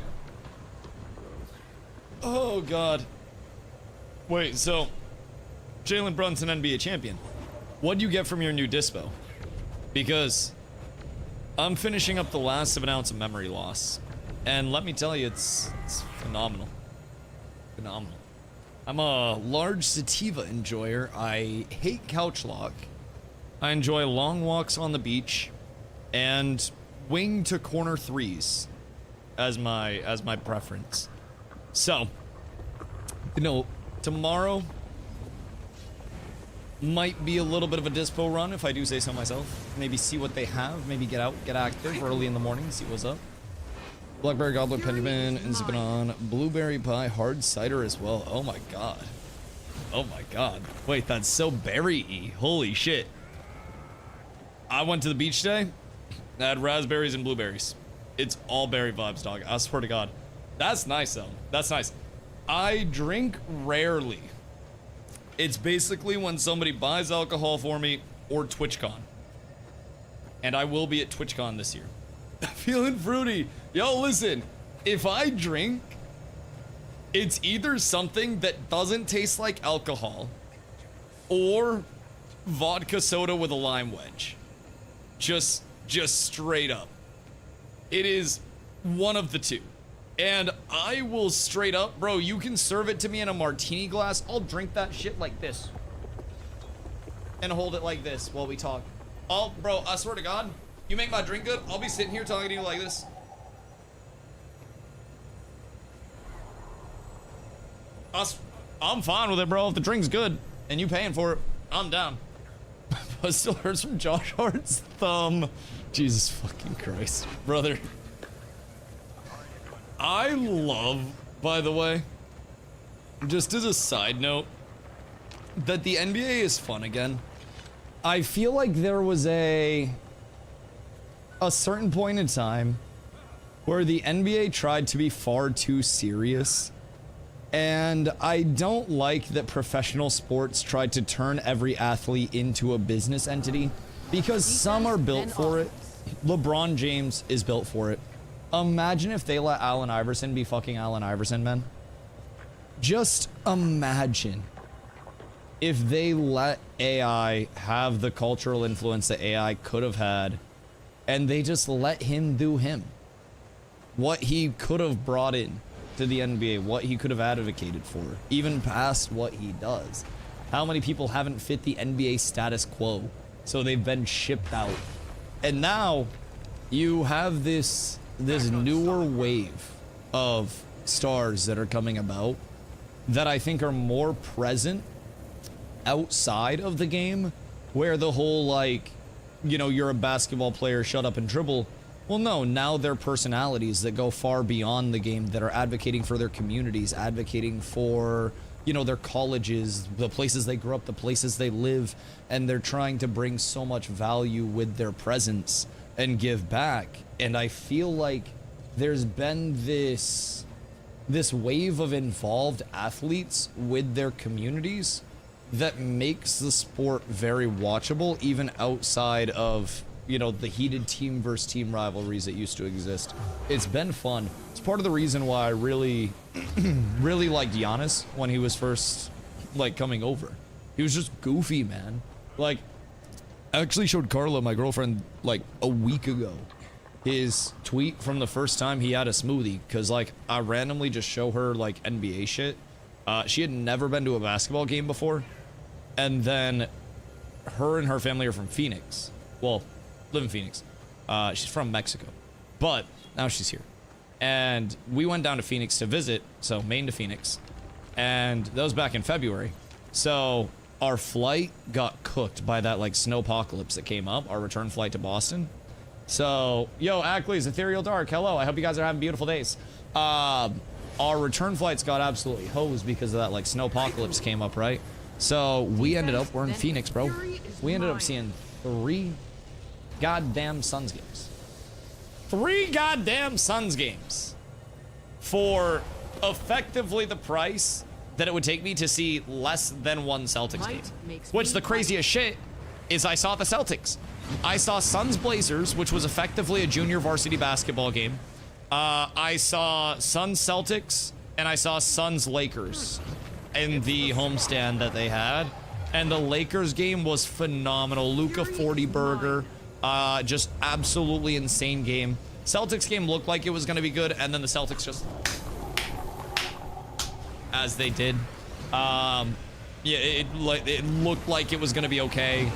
Oh, God. Wait, so Jalen Brunson, NBA champion. What do you get from your new dispo? Because I'm finishing up the last of an ounce of memory loss. And let me tell you, it's phenomenal. Phenomenal. I'm a large sativa enjoyer. I hate couch lock. I enjoy long walks on the beach and wing to corner threes as my preference. So, you know, tomorrow might be a little bit of a dispo run, if I do say so myself. Maybe see what they have, maybe get out, get active early in the morning, see what's up. Blackberry Gobbler, Benjamin, and sipping on blueberry pie, hard cider as well. Oh my god. Oh my god. Wait, that's so berry-y. Holy shit. I went to the beach today. I had raspberries and blueberries. It's all berry vibes, dog. I swear to god. That's nice, though. That's nice. I drink rarely. It's basically when somebody buys alcohol for me or TwitchCon. And I will be at TwitchCon this year. Feeling fruity. Yo, listen. If I drink, it's either something that doesn't taste like alcohol or vodka soda with a lime wedge. Just straight up. It is one of the two. And I will straight up, bro, you can serve it to me in a martini glass. I'll drink that shit like this. And hold it like this while we talk. Bro, I swear to God, you make my drink good, I'll be sitting here talking to you like this. I'm fine with it, bro. If the drink's good and you paying for it, I'm down. But still hurts from Josh Hart's thumb. Jesus fucking Christ, brother. I love, by the way, just as a side note, that the NBA is fun again. I feel like there was a certain point in time where the NBA tried to be far too serious. And I don't like that professional sports tried to turn every athlete into a business entity, because some are built for it. LeBron James is built for it. Imagine if they let Allen Iverson be fucking Allen Iverson, man. Just imagine if they let AI have the cultural influence that AI could have had, and they just let him do him. What he could have brought in to the NBA, what he could have advocated for, even past what he does. How many people haven't fit the NBA status quo, so they've been shipped out? And now you have this newer wave of stars that are coming about that I think are more present outside of the game, where the whole, like, you know, you're a basketball player, shut up and dribble. Well, no, now they're personalities that go far beyond the game, that are advocating for their communities, advocating for, you know, their colleges, the places they grew up, the places they live, and they're trying to bring so much value with their presence and give back. And I feel like there's been this wave of involved athletes with their communities that makes the sport very watchable, even outside of, you know, the heated team versus team rivalries that used to exist. It's been fun. It's part of the reason why I really liked Giannis when he was first, like, coming over. He was just goofy, man. Like, I actually showed Carla, my girlfriend, like a week ago, his tweet from the first time he had a smoothie, because, like, I randomly just show her, like, NBA shit. She had never been to a basketball game before, and then her and her family are from Phoenix. Well, live in Phoenix. She's from Mexico, but now she's here. And we went down to Phoenix to visit, so Maine to Phoenix, and that was back in February. So our flight got cooked by that, like, snowpocalypse that came up, our return flight to Boston. So, yo, Ackley's Ethereal Dark, hello, I hope you guys are having beautiful days. Our return flights got absolutely hosed because of that, like, snowpocalypse came up, right? So we ended up, we're in Phoenix, bro. We ended up seeing 3 goddamn Suns games. 3 goddamn Suns games for effectively the price that it would take me to see less than 1 Celtics game. Which, the craziest shit is, I saw the Celtics. I saw Suns Blazers, which was effectively a junior varsity basketball game. I saw Suns Celtics and I saw Suns Lakers in the homestand that they had. And the Lakers game was phenomenal. Luka 40 burger. Just absolutely insane game. Celtics game looked like it was going to be good, and then the Celtics just, as they did. Yeah, it looked like it was going to be okay.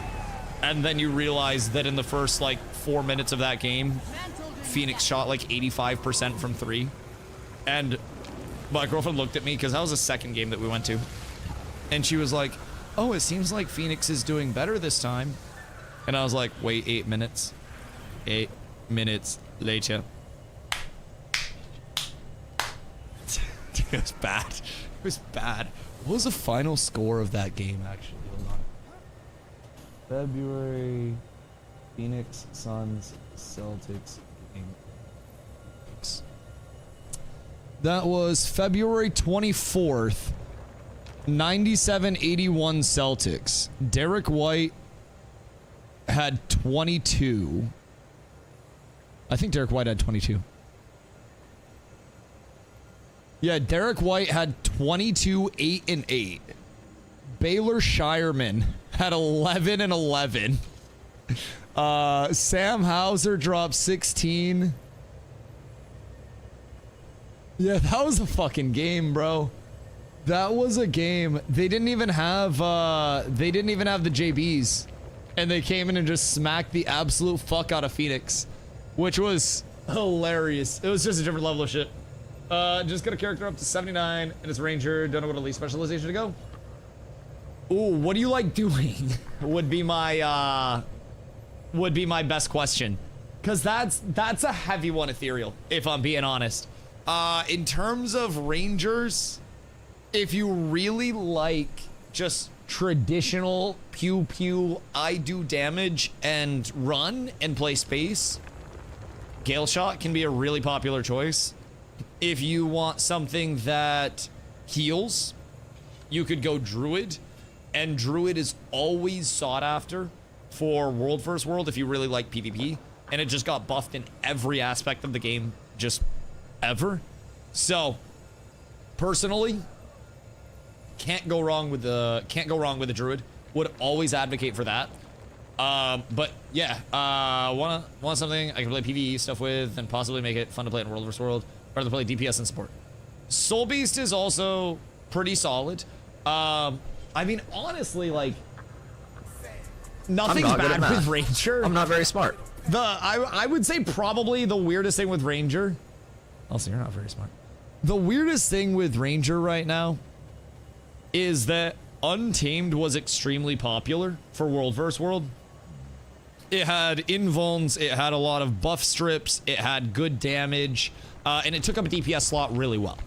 And then you realize that in the first like 4 minutes of that game, Phoenix shot like 85% from 3. And my girlfriend looked at me because that was the second game that we went to. And she was like, oh, it seems like Phoenix is doing better this time. And I was like, wait, 8 minutes. 8 minutes later. Dude, it was bad. It was bad. What was the final score of that game, actually? Hold on. February, Phoenix Suns, Celtics game. That was February 24th, 97-81 Celtics. Derek White had 22. I think Derek White had 22. Yeah, Derek White had 22, 8 and 8. Baylor Shireman had 11 and 11. Sam Hauser dropped 16. Yeah, that was a fucking game, bro. That was a game. They didn't even have the JBs. And they came in and just smacked the absolute fuck out of Phoenix, which was hilarious. It was just a different level of shit. Just got a character up to 79 and it's Ranger. Don't know what elite specialization to go. Ooh, what do you like doing? would be my best question. Cause that's a heavy one, Ethereal, if I'm being honest. In terms of Rangers, if you really like just traditional pew pew, I do damage and run and play space, Gale Shot can be a really popular choice. If you want something that heals, you could go Druid, and Druid is always sought after for World vs. World if you really like PvP, and it just got buffed in every aspect of the game, just ever. So, personally, can't go wrong with the Druid. Would always advocate for that. But yeah, want something I can play PvE stuff with and possibly make it fun to play in World vs. World, or to play DPS and support. Soul Beast is also pretty solid. I mean, honestly, like, nothing's bad with Ranger. I'm not very smart. I would say probably the weirdest thing with Ranger. Also, you're not very smart. The weirdest thing with Ranger right now is that Untamed was extremely popular for World vs. World. It had invulns, it had a lot of buff strips, it had good damage, and it took up a DPS slot really well.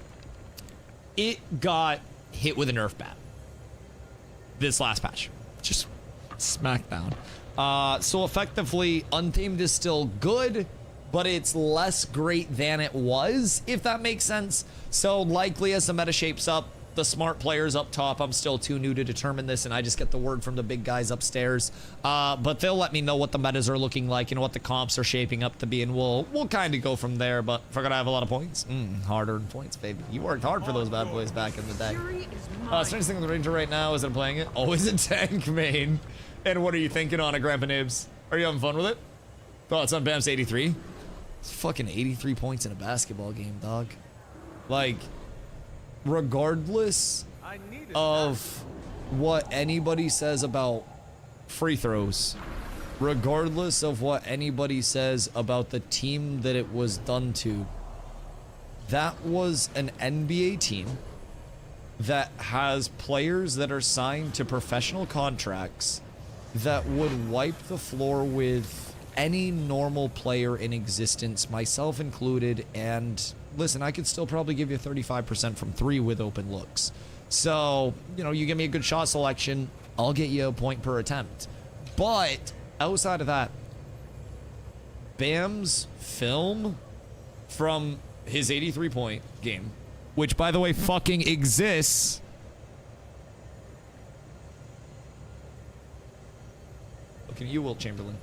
It got hit with a nerf bat this last patch. Just smackdown. So effectively, Untamed is still good, but it's less great than it was, if that makes sense. So likely as the meta shapes up, the smart players up top, I'm still too new to determine this, and I just get the word from the big guys upstairs. But they'll let me know what the metas are looking like and what the comps are shaping up to be, and we'll kind of go from there. But if we're gonna have a lot of points, hard-earned points, baby. You worked hard for those bad boys back in the day. Strangest thing with the Ranger right now is I'm playing it. Always a tank main. And what are you thinking on it, Grandpa Nibs? Are you having fun with it? Oh, it's on Bam's 83. It's fucking 83 points in a basketball game, dog. Like, regardless of what anybody says about free throws, regardless of what anybody says about the team that it was done to, that was an NBA team that has players that are signed to professional contracts that would wipe the floor with any normal player in existence, myself included. And listen, I could still probably give you 35% from 3 with open looks. So, you know, you give me a good shot selection, I'll get you a point per attempt. But outside of that, Bam's film from his 83-point game, which, by the way, fucking exists. Looking at you, Wilt Chamberlain.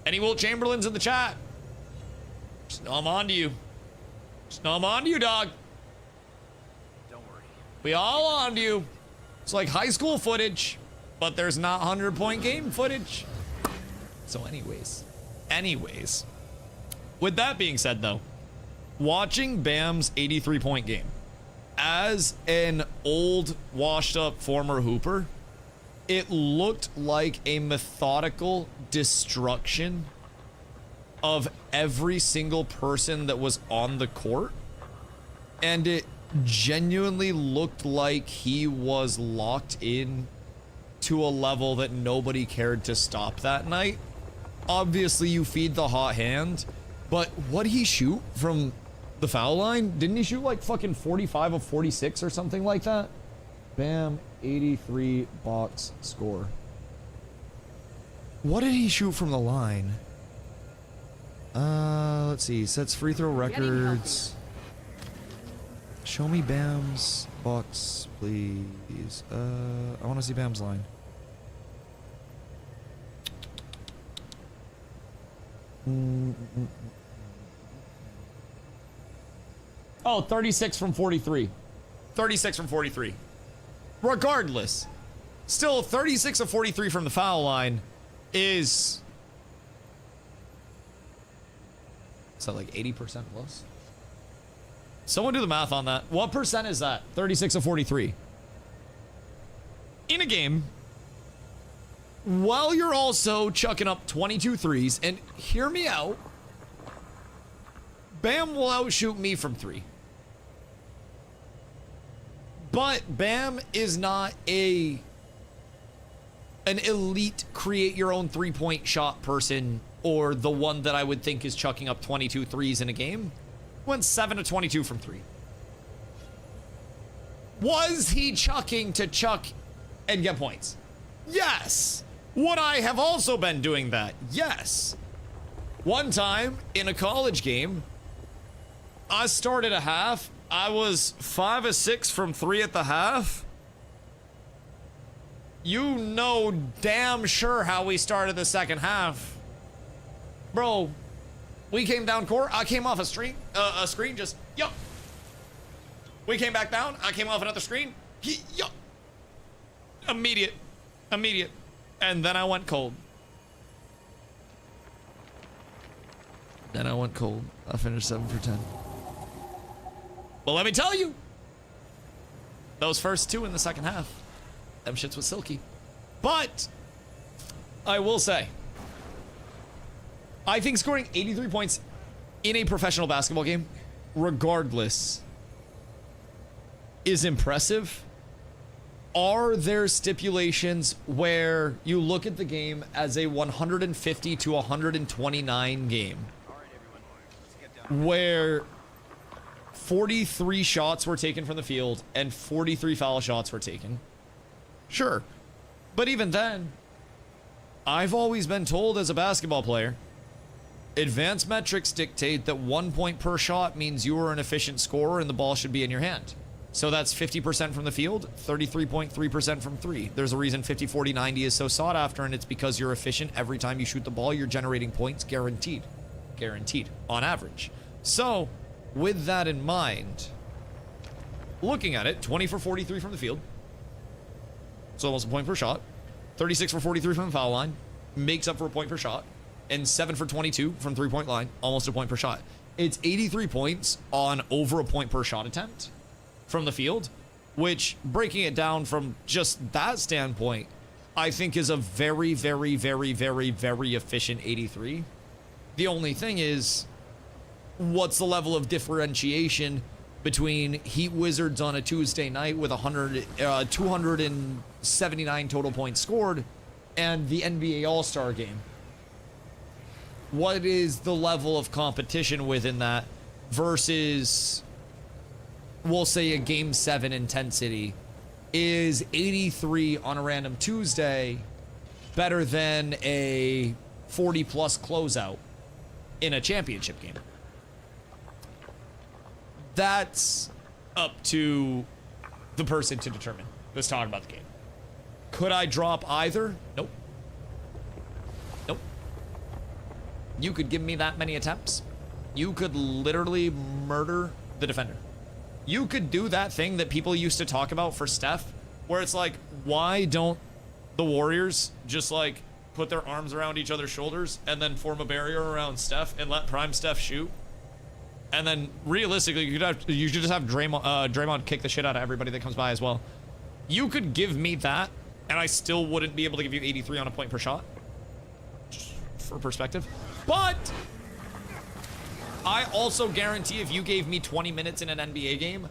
Any Wilt Chamberlains in the chat? Just know I'm on to you. I'm on to you, dog. Don't worry. We all on to you. It's like high school footage, but there's not 100-point game footage. So anyways. With that being said, though, watching Bam's 83-point game, as an old, washed-up former hooper, it looked like a methodical destruction of every single person that was on the court. And it genuinely looked like he was locked in to a level that nobody cared to stop that night. Obviously, you feed the hot hand, but what did he shoot from the foul line? Didn't he shoot like fucking 45 of 46 or something like that? Bam, 83 box score. What did he shoot from the line? Let's see. Sets free throw records. Show me Bam's box, please. I want to see Bam's line. Oh, 36 from 43. 36 from 43. Regardless, still 36 of 43 from the foul line is that like 80% plus? Someone do the math on that. What percent is that? 36 of 43. In a game, while you're also chucking up 22 threes, and hear me out, Bam will outshoot me from 3. But Bam is not an elite create your own 3-point shot person, or the one that I would think is chucking up 22 threes in a game. Went 7 of 22 from 3. Was he chucking to chuck and get points? Yes. Would I have also been doing that? Yes. One time in a college game, I started a half. I was 5 of 6 from 3 at the half. You know damn sure how we started the second half. Bro, we came down court. I came off a screen, just, yup. We came back down. I came off another screen. Yup. Immediate. And then I went cold. I finished 7 for 10. Well, let me tell you, those first 2 in the second half, them shits was silky. But I will say, I think scoring 83 points in a professional basketball game, regardless, is impressive. Are there stipulations where you look at the game as a 150 to 129 game, where 43 shots were taken from the field and 43 foul shots were taken? Sure. But even then, I've always been told as a basketball player, advanced metrics dictate that 1 point per shot means you are an efficient scorer and the ball should be in your hand. So that's 50% from the field, 33.3% from 3. There's a reason 50, 40, 90 is so sought after, and it's because you're efficient. Every time you shoot the ball, you're generating points, guaranteed. Guaranteed, on average. So, with that in mind, looking at it, 20 for 43 from the field. So almost a point per shot. 36 for 43 from the foul line. Makes up for a point per shot. And 7 for 22 from 3-point line. Almost a point per shot. It's 83 points on over a point per shot attempt from the field, which, breaking it down from just that standpoint, I think is a very, very, very, very, very efficient 83. The only thing is, what's the level of differentiation between Heat Wizards on a Tuesday night with 279 total points scored and the NBA All-Star game? What is the level of competition within that versus, we'll say, a Game 7 intensity? Is 83 on a random Tuesday better than a 40-plus closeout in a championship game? That's up to the person to determine that's talking about the game. Could I drop either? Nope. Nope. You could give me that many attempts. You could literally murder the defender. You could do that thing that people used to talk about for Steph, where it's like, why don't the Warriors just like put their arms around each other's shoulders and then form a barrier around Steph and let prime Steph shoot? And then realistically, you should just have Draymond kick the shit out of everybody that comes by as well. You could give me that, and I still wouldn't be able to give you 83 on a point per shot. Just for perspective. But I also guarantee if you gave me 20 minutes in an NBA game,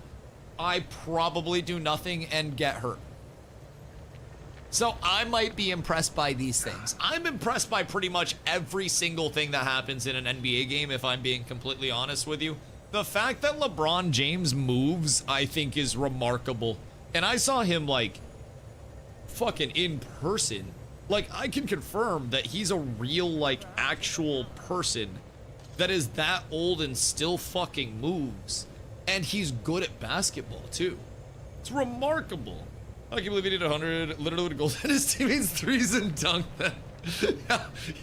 I probably do nothing and get hurt. So I might be impressed by these things. I'm impressed by pretty much every single thing that happens in an NBA game, if I'm being completely honest with you. The fact that LeBron James moves, I think, is remarkable. And I saw him, like, fucking in person. Like, I can confirm that he's a real, like, actual person that is that old and still fucking moves. And he's good at basketball, too. It's remarkable. I can't believe he did 100, literally with goals and his teammates threes and dunk them.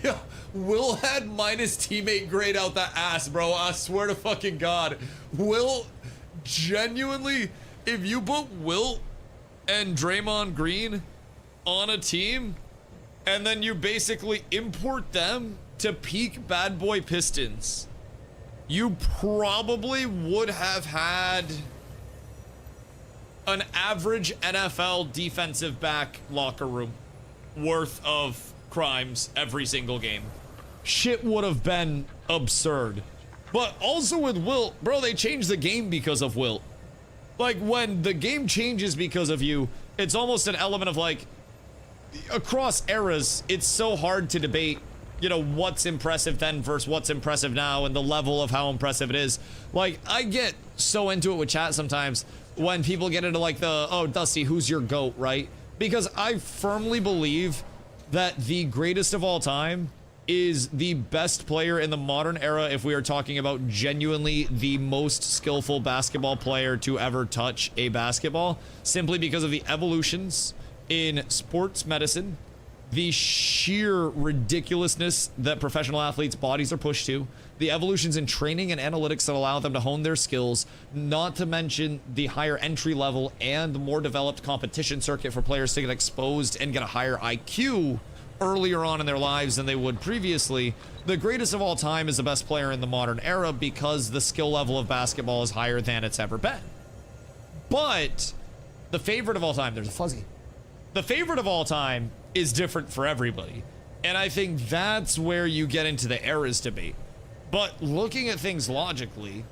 yeah, Will had minus teammate grade out the ass, bro. I swear to fucking God. Will, genuinely, if you put Will and Draymond Green on a team, and then you basically import them to peak bad boy Pistons, you probably would have had an average NFL defensive back locker room worth of crimes every single game. Shit would have been absurd. But also with Wilt, bro, they changed the game because of Wilt. Like, when the game changes because of you, it's almost an element of, like, across eras, it's so hard to debate, you know, what's impressive then versus what's impressive now and the level of how impressive it is. Like, I get so into it with chat sometimes when people get into, like, the, oh, Dusty, who's your GOAT, right? Because I firmly believe that the greatest of all time is the best player in the modern era if we are talking about genuinely the most skillful basketball player to ever touch a basketball, simply because of the evolutions in sports medicine, the sheer ridiculousness that professional athletes' bodies are pushed to, the evolutions in training and analytics that allow them to hone their skills, not to mention the higher entry level and the more developed competition circuit for players to get exposed and get a higher IQ earlier on in their lives than they would previously. The greatest of all time is the best player in the modern era because the skill level of basketball is higher than it's ever been. But the favorite of all time, there's a fuzzy. The favorite of all time is different for everybody. And I think that's where you get into the eras debate. But looking at things logically,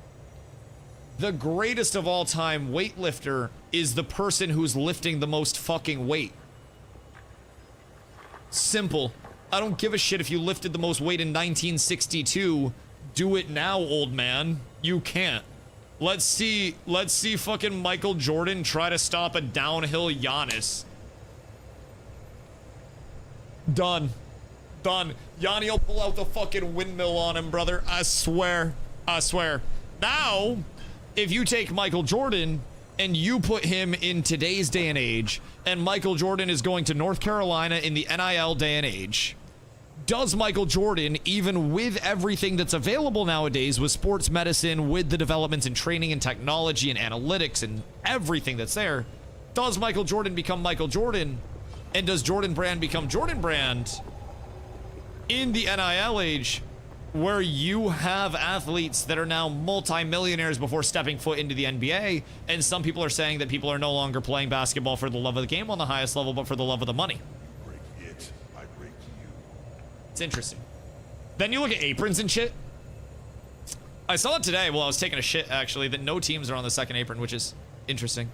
the greatest of all time weightlifter is the person who's lifting the most fucking weight. Simple. I don't give a shit if you lifted the most weight in 1962. Do it now, old man. You can't. Let's see fucking Michael Jordan try to stop a downhill Giannis. Done. Done. Yanni will pull out the fucking windmill on him, brother. I swear. I swear. Now, if you take Michael Jordan and you put him in today's day and age, and Michael Jordan is going to North Carolina in the NIL day and age, does Michael Jordan, even with everything that's available nowadays with sports medicine, with the developments in training and technology and analytics and everything that's there, does Michael Jordan become Michael Jordan? And does Jordan Brand become Jordan Brand in the NIL age, where you have athletes that are now multi-millionaires before stepping foot into the NBA, and some people are saying that people are no longer playing basketball for the love of the game on the highest level, but for the love of the money. Break it, I break you. It's interesting. Then you look at aprons and shit. I saw it today while I was taking a shit, actually, that no teams are on the second apron, which is interesting.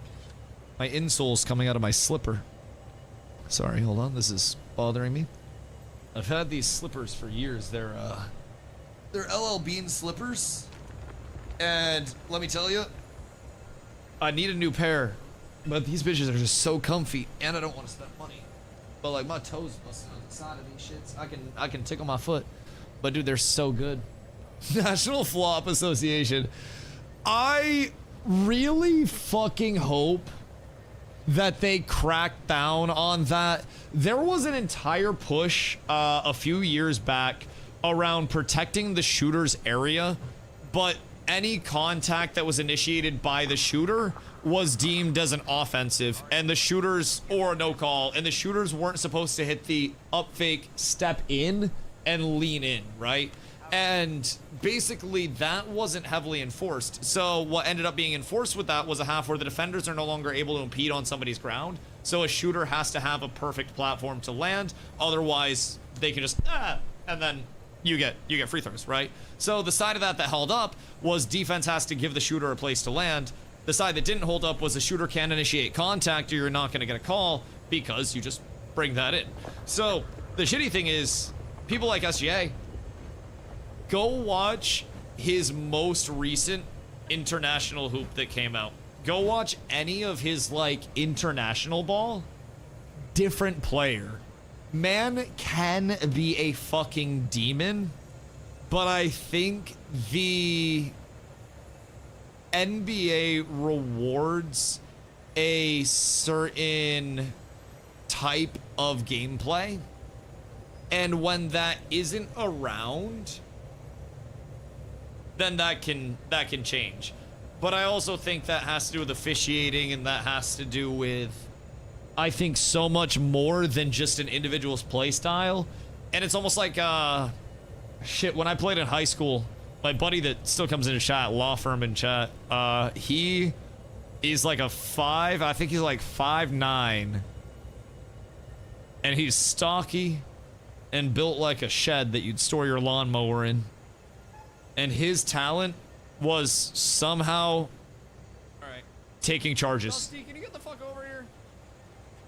My insole's coming out of my slipper. Sorry, hold on, this is bothering me. I've had these slippers for years. They're LL Bean slippers. And let me tell you, I need a new pair. But these bitches are just so comfy, and I don't want to spend money. But like my toes busting on the side of these shits. I can tickle my foot. But dude, they're so good. National Flop Association. I really fucking hope that they crack down on that. There was an entire push a few years back around protecting the shooter's area, but any contact that was initiated by the shooter was deemed as an offensive, and the shooters, or no call, and the shooters weren't supposed to hit the up fake, step in, and lean in, right? And basically that wasn't heavily enforced. So what ended up being enforced with that was a half where the defenders are no longer able to impede on somebody's ground. So a shooter has to have a perfect platform to land. Otherwise they can just, and then you get free throws, right? So the side of that held up was defense has to give the shooter a place to land. The side that didn't hold up was the shooter can't initiate contact or you're not gonna get a call because you just bring that in. So the shitty thing is people like SGA, go watch his most recent international hoop that came out. Go watch any of his like international ball. Different player. Man can be a fucking demon, but I think the NBA rewards a certain type of gameplay, and when that isn't around, then that can change. But I also think that has to do with officiating, and that has to do with, I think, so much more than just an individual's play style. And it's almost like shit, when I played in high school, my buddy that still comes into chat, law firm in chat, he is like a 5, I think he's like 5'9", and he's stocky and built like a shed that you'd store your lawnmower in. And his talent was somehow taking charges. Dusty, can you get the fuck over here?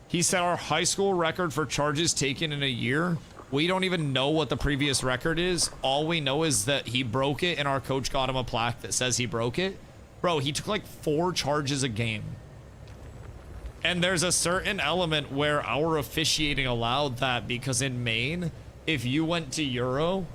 He set our high school record for charges taken in a year. We don't even know what the previous record is. All we know is that he broke it and our coach got him a plaque that says he broke it. Bro, he took like 4 charges a game. And there's a certain element where our officiating allowed that, because in Maine, if you went to Euro,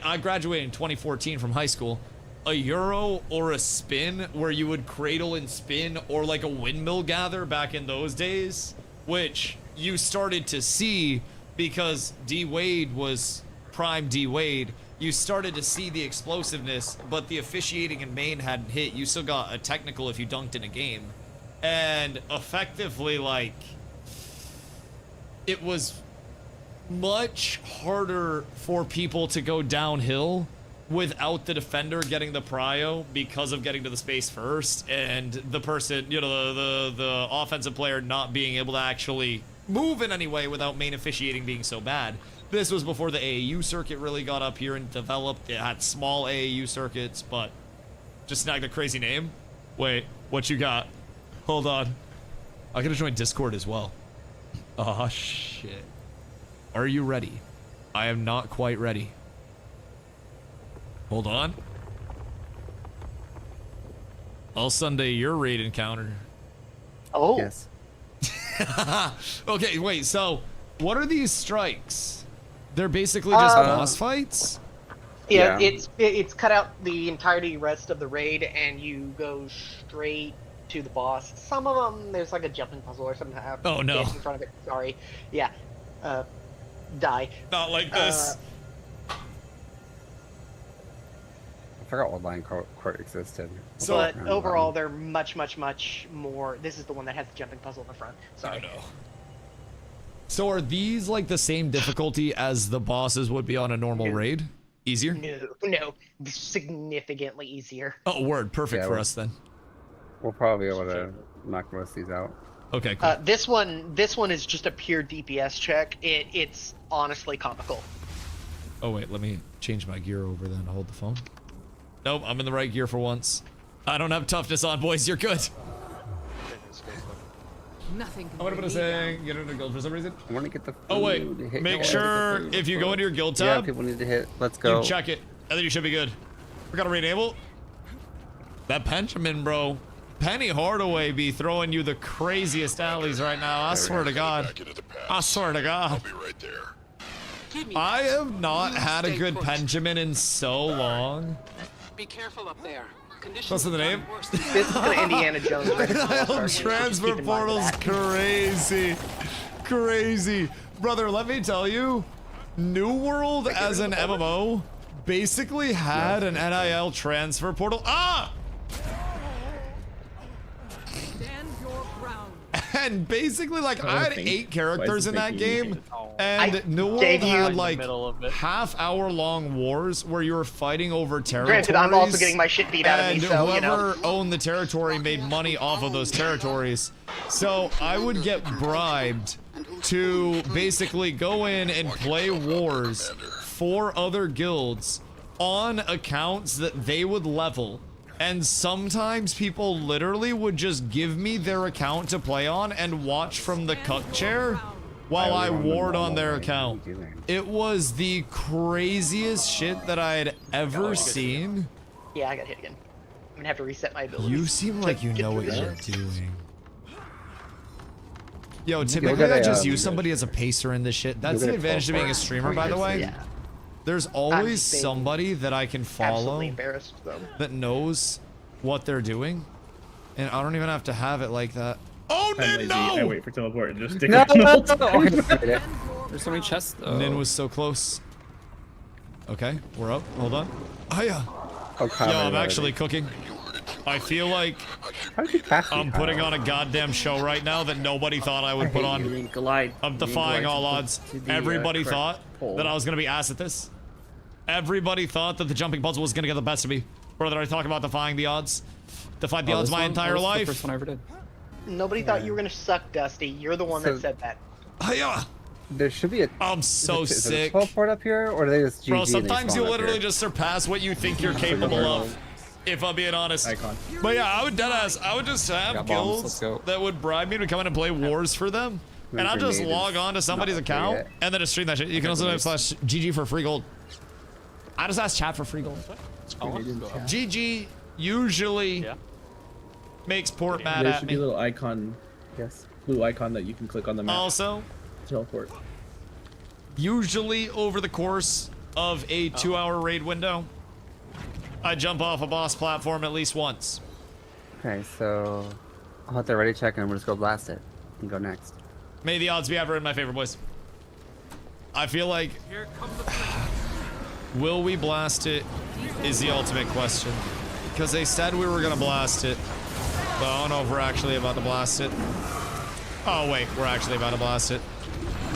I graduated in 2014 from high school, a Euro or a spin where you would cradle and spin, or like a windmill gather back in those days, which you started to see because D Wade was prime D Wade. You started to see the explosiveness, but the officiating in Maine hadn't hit. You still got a technical if you dunked in a game. And effectively, like, it was much harder for people to go downhill without the defender getting the prio because of getting to the space first, and the person, you know, the offensive player not being able to actually move in any way without main officiating being so bad. This was before the AAU circuit really got up here and developed. It had small AAU circuits, but just snagged a crazy name. Wait, what you got? Hold on. I gotta join Discord as well. Oh shit. Are you ready? I am not quite ready. Hold on. I'll Sunday your raid encounter. Oh. Yes. Okay, wait, so what are these strikes? They're basically just boss fights? Yeah, it's cut out the entirety rest of the raid and you go straight to the boss. Some of them, there's like a jumping puzzle or something. Oh no. In front of it. Sorry. Yeah. Die. Not like this. I forgot what line court existed. So, but overall, they're much more. This is the one that has the jumping puzzle in the front. Sorry. Oh no. So are these like the same difficulty as the bosses would be on a normal raid? Easier? No, significantly easier. Oh, word. Perfect for us then. We'll probably be able to knock most of these out. Okay, cool. This one is just a pure DPS check. It's honestly comical. Oh wait, let me change my gear over then. Hold the phone. Nope, I'm in the right gear for once. I don't have toughness on, boys. You're good. Nothing. I'm gonna put a saying, get into guild for some reason. I want to get the food. Oh wait, make sure if you go into your guild tab, people need to hit. Let's go. You check it, and then you should be good. We gotta re-enable. That Benjamin, bro. Penny Hardaway be throwing you the craziest alleys right now. I swear to God. I swear to God. I'll be right there. I have not had a good Benjamin in so long. Be careful up there. What's the name? This is gonna Indiana Jones. Transfer portal's crazy. Crazy. Brother, let me tell you, New World as an MMO basically had an NIL transfer portal. Ah! Stand your ground. And basically, like, I had 8 characters in that game, I and New World gave you- had, like, middle of it. half-hour-long wars where you were fighting over territories. Granted, I'm also getting my shit beat out of me, And so, you know. whoever owned the territory made money off of those territories. So I would get bribed to basically go in and play wars for other guilds on accounts that they would level. And sometimes people literally would just give me their account to play on and watch from the cuck chair while I ward on their account. It was the craziest shit that I had ever seen. Yeah, I got hit again. I'm gonna have to reset my abilities. You seem like you get know through what this you're shit. doing. Yo, typically I just use somebody as a pacer in this shit. That's the advantage of being a streamer, by the way. Yeah. There's always somebody that I can follow Absolutely embarrassed though. that knows what they're doing, and I don't even have to have it like that. Oh, Nin, I no! wait for teleport and just stick No, around. There's so many chests though. Nin was so close. Okay, we're up. Hold on. Hiya. Oh, Yo, I'm actually cooking. I feel like I'm putting on a goddamn show right now that nobody thought I would put on. I'm defying all odds. Everybody thought that I was gonna be ass at this. Everybody thought that the jumping puzzle was gonna get the best of me. Brother, I talk about defying the odds. Defied the odds my entire life. The first one I ever did. Nobody thought you were gonna suck, Dusty. You're the one that said that. Hiya. There should be a. I'm so is it sick. a teleport up here, or do they just GG? Bro, and they sometimes spawn you up literally here? just surpass what you think you're capable of. If I'm being honest. Icon. But yeah, I would deadass. I would just have Got bombs, let's guilds go. that would bribe me to come in and play wars for them. And I'll just Grenade log is on to somebody's not account yet. and then just stream that shit. You can also type /GG for free gold. I just ask chat for free gold. GG usually makes port mad There at should be a me. little icon, blue icon that you can click on the map. Also, Teleport. usually over the course of a 2-hour raid window, I jump off a boss platform at least once. Okay, so I'll hit the ready check and we'll just go blast it and go next. May the odds be ever in my favor, boys. I feel like will we blast it is the ultimate question. Because they said we were gonna blast it, but I don't know if we're actually about to blast it. Oh wait, we're actually about to blast it.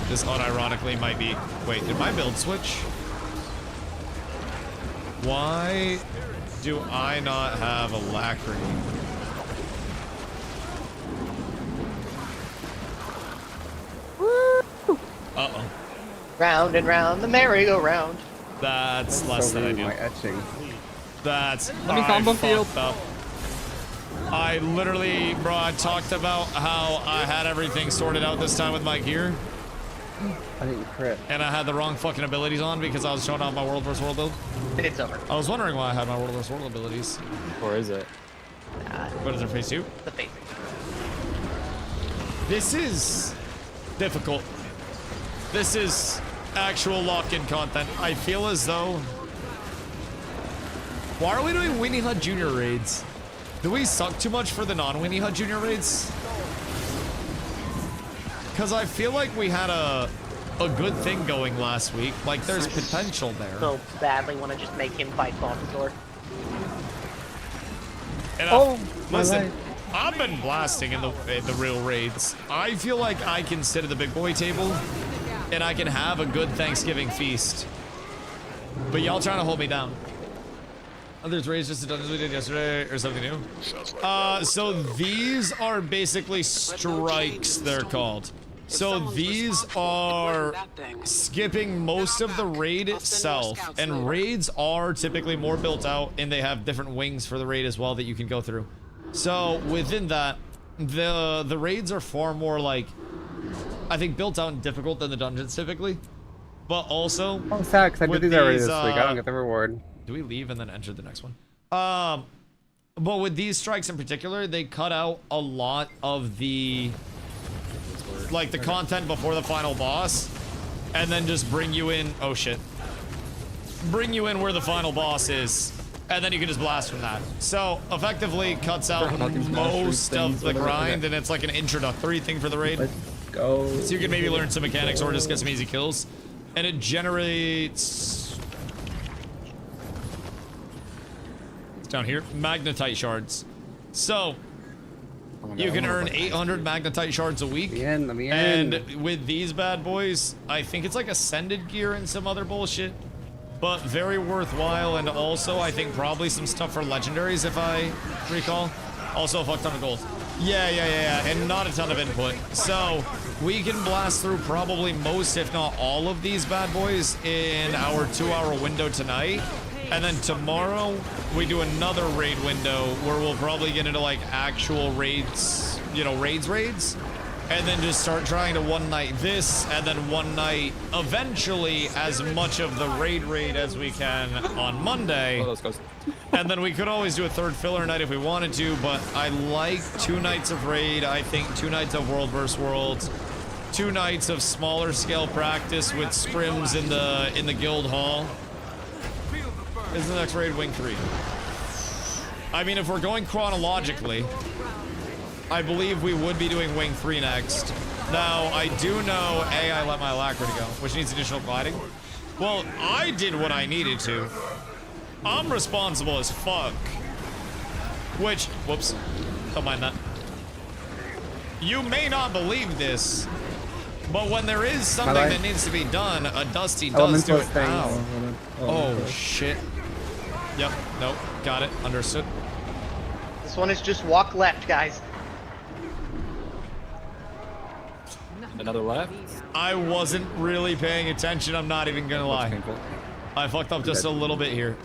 This unironically might be. Wait, did my build switch? Why do I not have alacrity? Uh-oh. Round and round the merry-go-round. That's less than I do. My etching. That's Let me combo field. Up. I literally, bro, I talked about how I had everything sorted out this time with my gear, I didn't crit. and I had the wrong fucking abilities on because I was showing off my World vs. World build. It's over. I was wondering why I had my World vs. World abilities. Or is it? What is their phase 2? The basic. This is difficult. This is actual lock-in content. I feel as though... Why are we doing Weenie Hut Junior raids? Do we suck too much for the non-Weenie Hut Junior raids? Because I feel like we had a good thing going last week. Like, there's potential there. So badly want to just make him fight Bulbasaur. And listen, I've been blasting in the real raids. I feel like I can sit at the big boy table and I can have a good Thanksgiving feast. But y'all trying to hold me down. There's raids just the dungeons we did yesterday or something new? So these are basically strikes, they're called. So these are skipping most of the raid itself, and raids are typically more built out, and they have different wings for the raid as well that you can go through. So within that, the raids are far more like, I think, built out and difficult than the dungeons typically. But also, I'm sad because I did these already this week. I don't get the reward. Do we leave and then enter the next one? But with these strikes in particular, they cut out a lot of the, like, the content before the final boss, and then just bring you in. Oh shit! Bring you in where the final boss is, and then you can just blast from that. So effectively cuts out most of the grind, and it's like an introductory thing for the raid. Let's go. So you can maybe learn some mechanics or just get some easy kills, and it generates Down here, magnetite shards. So, you can earn 800 magnetite shards a week. And with these bad boys, I think it's like ascended gear and some other bullshit. But very worthwhile, and also I think probably some stuff for legendaries if I recall. Also a fuck ton of gold. Yeah, and not a ton of input. So, we can blast through probably most, if not all of these bad boys in our 2-hour window tonight. And then tomorrow, we do another raid window where we'll probably get into like actual raids, you know, raids. And then just start trying to one night this, and then one night, eventually, as much of the raid as we can on Monday. And then we could always do a third filler night if we wanted to, but I like 2 nights of raid, I think 2 nights of World vs. Worlds, 2 nights of smaller scale practice with sprims in the guild hall. Is the next raid Wing 3? I mean, if we're going chronologically, I believe we would be doing Wing 3 next. Now, I do know, A, I let my alacrity go, which needs additional gliding. Well, I did what I needed to. I'm responsible as fuck. Which, whoops, don't mind that. You may not believe this, but when there is something that needs to be done, a Dusty does do it. Ow. Oh, shit. Yep, nope, got it, understood. This one is just walk left, guys. Another left? I wasn't really paying attention, I'm not even gonna lie. I fucked up just a little bit here.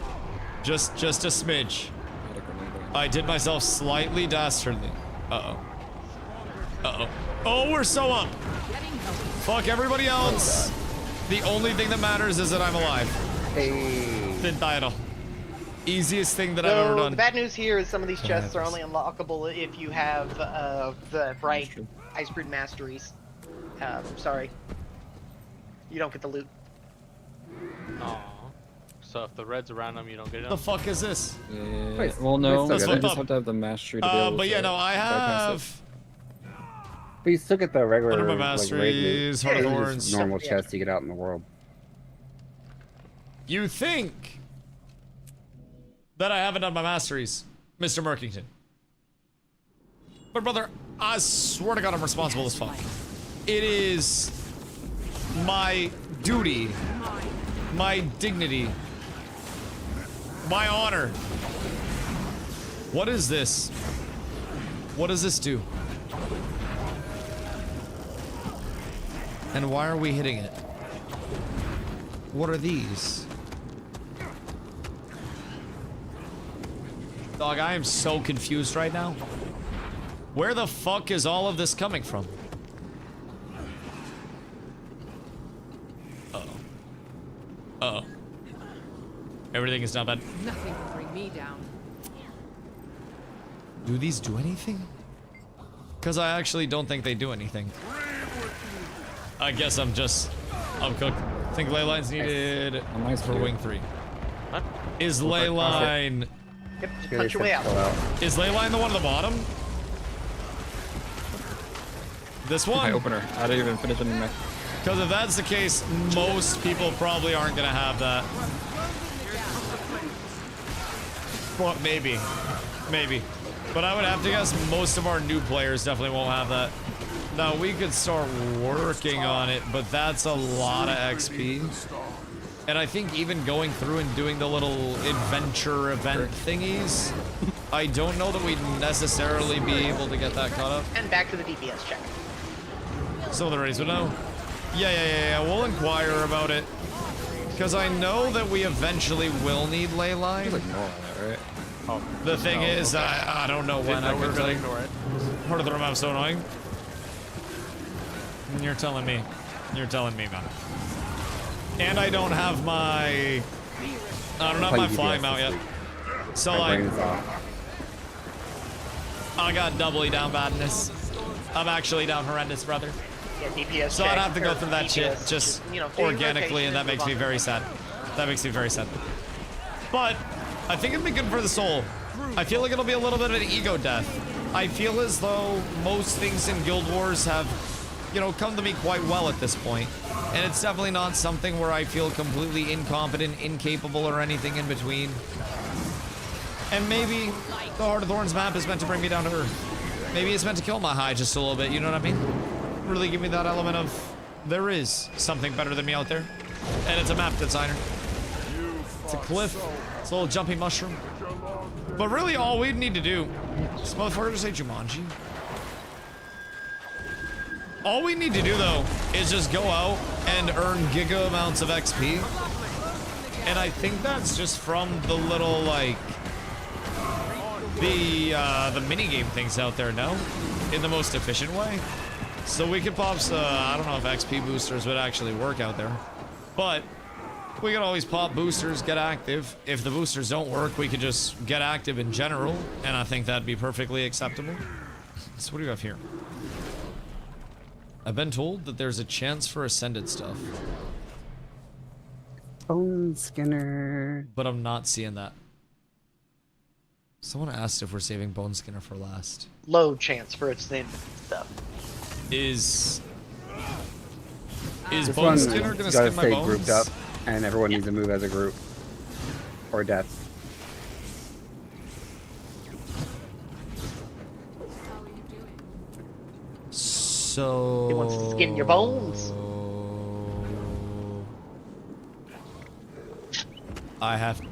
Just a smidge. I did myself slightly dastardly. Uh-oh. Oh, we're so up. Fuck everybody else. The only thing that matters is that I'm alive. Hey. Didn't die at all. Easiest thing that I've ever done. The bad news here is some of these chests are only unlockable if you have the right Ice Brood Masteries. Sorry. You don't get the loot. Aww. So if the red's around them, you don't get it. The fuck is this? Yeah. Well, no. You just have to have the mastery to be able but yeah, no, I have. But you still get the regular. Under my masteries, Heart of Thorns. Normal chests you get out in the world. You think that I haven't done my masteries, Mr. Merkington? But brother, I swear to God, I'm responsible as fuck. It is my duty, my dignity, my honor. What is this? What does this do? And why are we hitting it? What are these? Dog, I am so confused right now. Where the fuck is all of this coming from? Uh-oh. Everything is not bad. Nothing can bring me down. Do these do anything? Because I actually don't think they do anything. I guess I'm cooked. I think ley line's needed for Wing 3. What? Is ley line... Yep, just punch your way out. Is ley line the one at the bottom? This one? My opener. I didn't even finish any. Because if that's the case, most people probably aren't gonna have that. Well, maybe. But I would have to guess most of our new players definitely won't have that. Now, we could start working on it, but that's a lot of XP. And I think even going through and doing the little adventure event thingies, I don't know that we'd necessarily be able to get that caught up. And back to the DPS check. Some of the raids would know. Yeah, we'll inquire about it. Because I know that we eventually will need ley line. Right? Oh, the thing is, okay. I don't know when I could really ignore it. Part of the room I'm so annoying. You're telling me. You're telling me, man. And I don't have my... I don't have my flying mount yet. So like... I got doubly down badness. I'm actually down horrendous, brother. Yeah, DPS so I'd have to go through that shit just organically, and that makes me longer. very sad. That makes me very sad. But I think it'd be good for the soul. I feel like it'll be a little bit of an ego death. I feel as though most things in Guild Wars have, you know, come to me quite well at this point. And it's definitely not something where I feel completely incompetent, incapable, or anything in between. And maybe the Heart of Thorns map is meant to bring me down to earth. Maybe it's meant to kill my high just a little bit, you know what I mean? Really give me that element of, there is something better than me out there. And it's a map designer. It's a cliff. It's a little jumpy mushroom. But really all we need to do, this motherfucker just say Jumanji. All we need to do though, is just go out and earn giga amounts of XP. And I think that's just from the little, like, the mini-game things out there, no? In the most efficient way. So we could pop, I don't know if XP boosters would actually work out there. But we could always pop boosters, get active. If the boosters don't work, we could just get active in general. And I think that'd be perfectly acceptable. So what do you have here? I've been told that there's a chance for Ascended stuff. Bone Skinner. But I'm not seeing that. Someone asked if we're saving Bone Skinner for last. Low chance for Ascended stuff. Is This Bone one Skinner gonna gotta skin my stay bones? grouped up, and everyone needs to move as a group. Or death. So... He wants to skin your bones. I have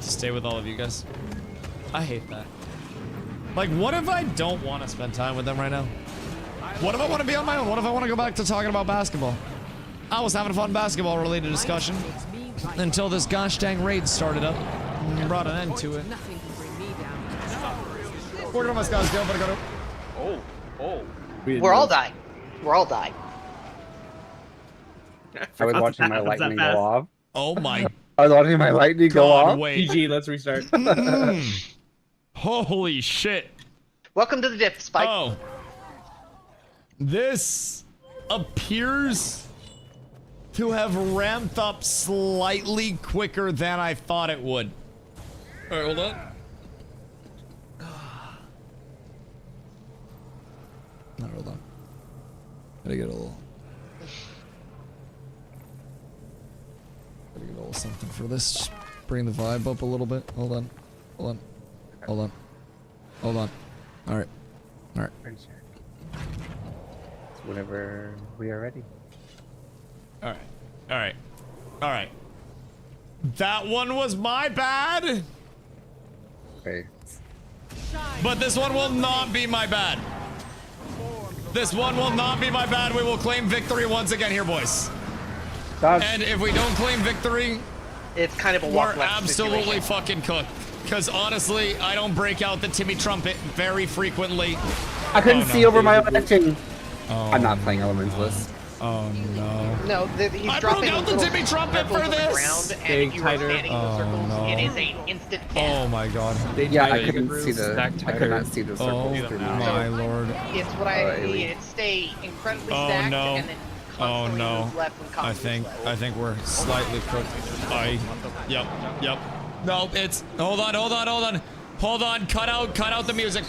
to stay with all of you guys. I hate that. Like, what if I don't want to spend time with them right now? What if I want to be on my own? What if I want to go back to talking about basketball? I was having a fun basketball-related discussion until this gosh dang raid started up and brought an end to it. Working on my scouts, go, but I gotta... Oh. We're all dying. We're all dying. I was watching my lightning go off. Oh my... I was watching my lightning go off. Wait. GG, let's restart. Holy shit. Welcome to the dip, Spike. Oh. This appears to have ramped up slightly quicker than I thought it would. Alright, hold on. No, hold on. Gotta get a little something for this. Just bring the vibe up a little bit. Hold on. Alright. Whenever we are ready. Alright. That one was my bad. Okay. But this one will not be my bad. This one will not be my bad. We will claim victory once again here, boys. And if we don't claim victory, it's kind of a we're absolutely fucking cooked. Because honestly, I don't break out the Timmy Trumpet very frequently. I couldn't see over my watching. I'm not playing Elementalist. Oh no. No, he's I dropping broke out the Timmy Trumpet for this. Ground, and if you are standing in circles, it is an instant hit. Oh my god. Yeah, I couldn't see the. I could not see the circles. Oh my lord. It's what I need. It stay incredibly stacked and then constantly move left when constantly I think we're slightly cooked. Yep. No, it's hold on. Cut out the music.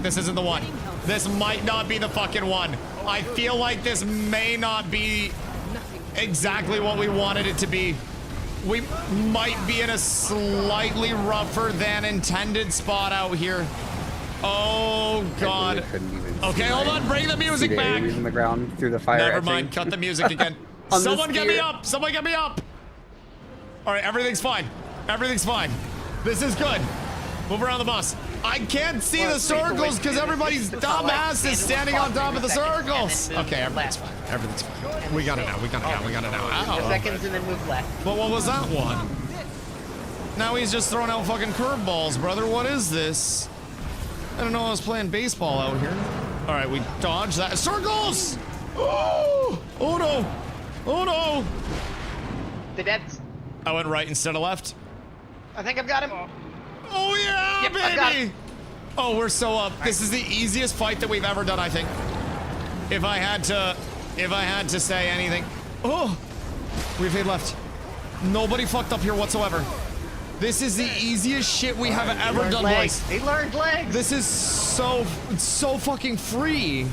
This isn't the one. This might not be the fucking one. I feel like this may not be exactly what we wanted it to be. We might be in a slightly rougher than intended spot out here. Oh god. Okay, hold on. Bring the music back. In the ground through the fire. Never mind. Cut the music again. Someone get me up. Someone get me up. All right, everything's fine. This is good. Move around the bus. I can't see the circles because everybody's dumbass is standing on top of the circles. Okay, everything's fine. We got it now. Ow. Seconds and then move left. But what was that one? Now he's just throwing out fucking curveballs, brother. What is this? I don't know. I was playing baseball out here. All right, we dodge that. Circles! Oh no! The dead's. I went right instead of left. I think I've got him. Oh yeah, yep, baby! Oh, we're so up. This is the easiest fight that we've ever done, I think. If I had to say anything. Oh! We've hit left. Nobody fucked up here whatsoever. This is the easiest shit we have ever done, boys. He learned legs. This is so fucking free.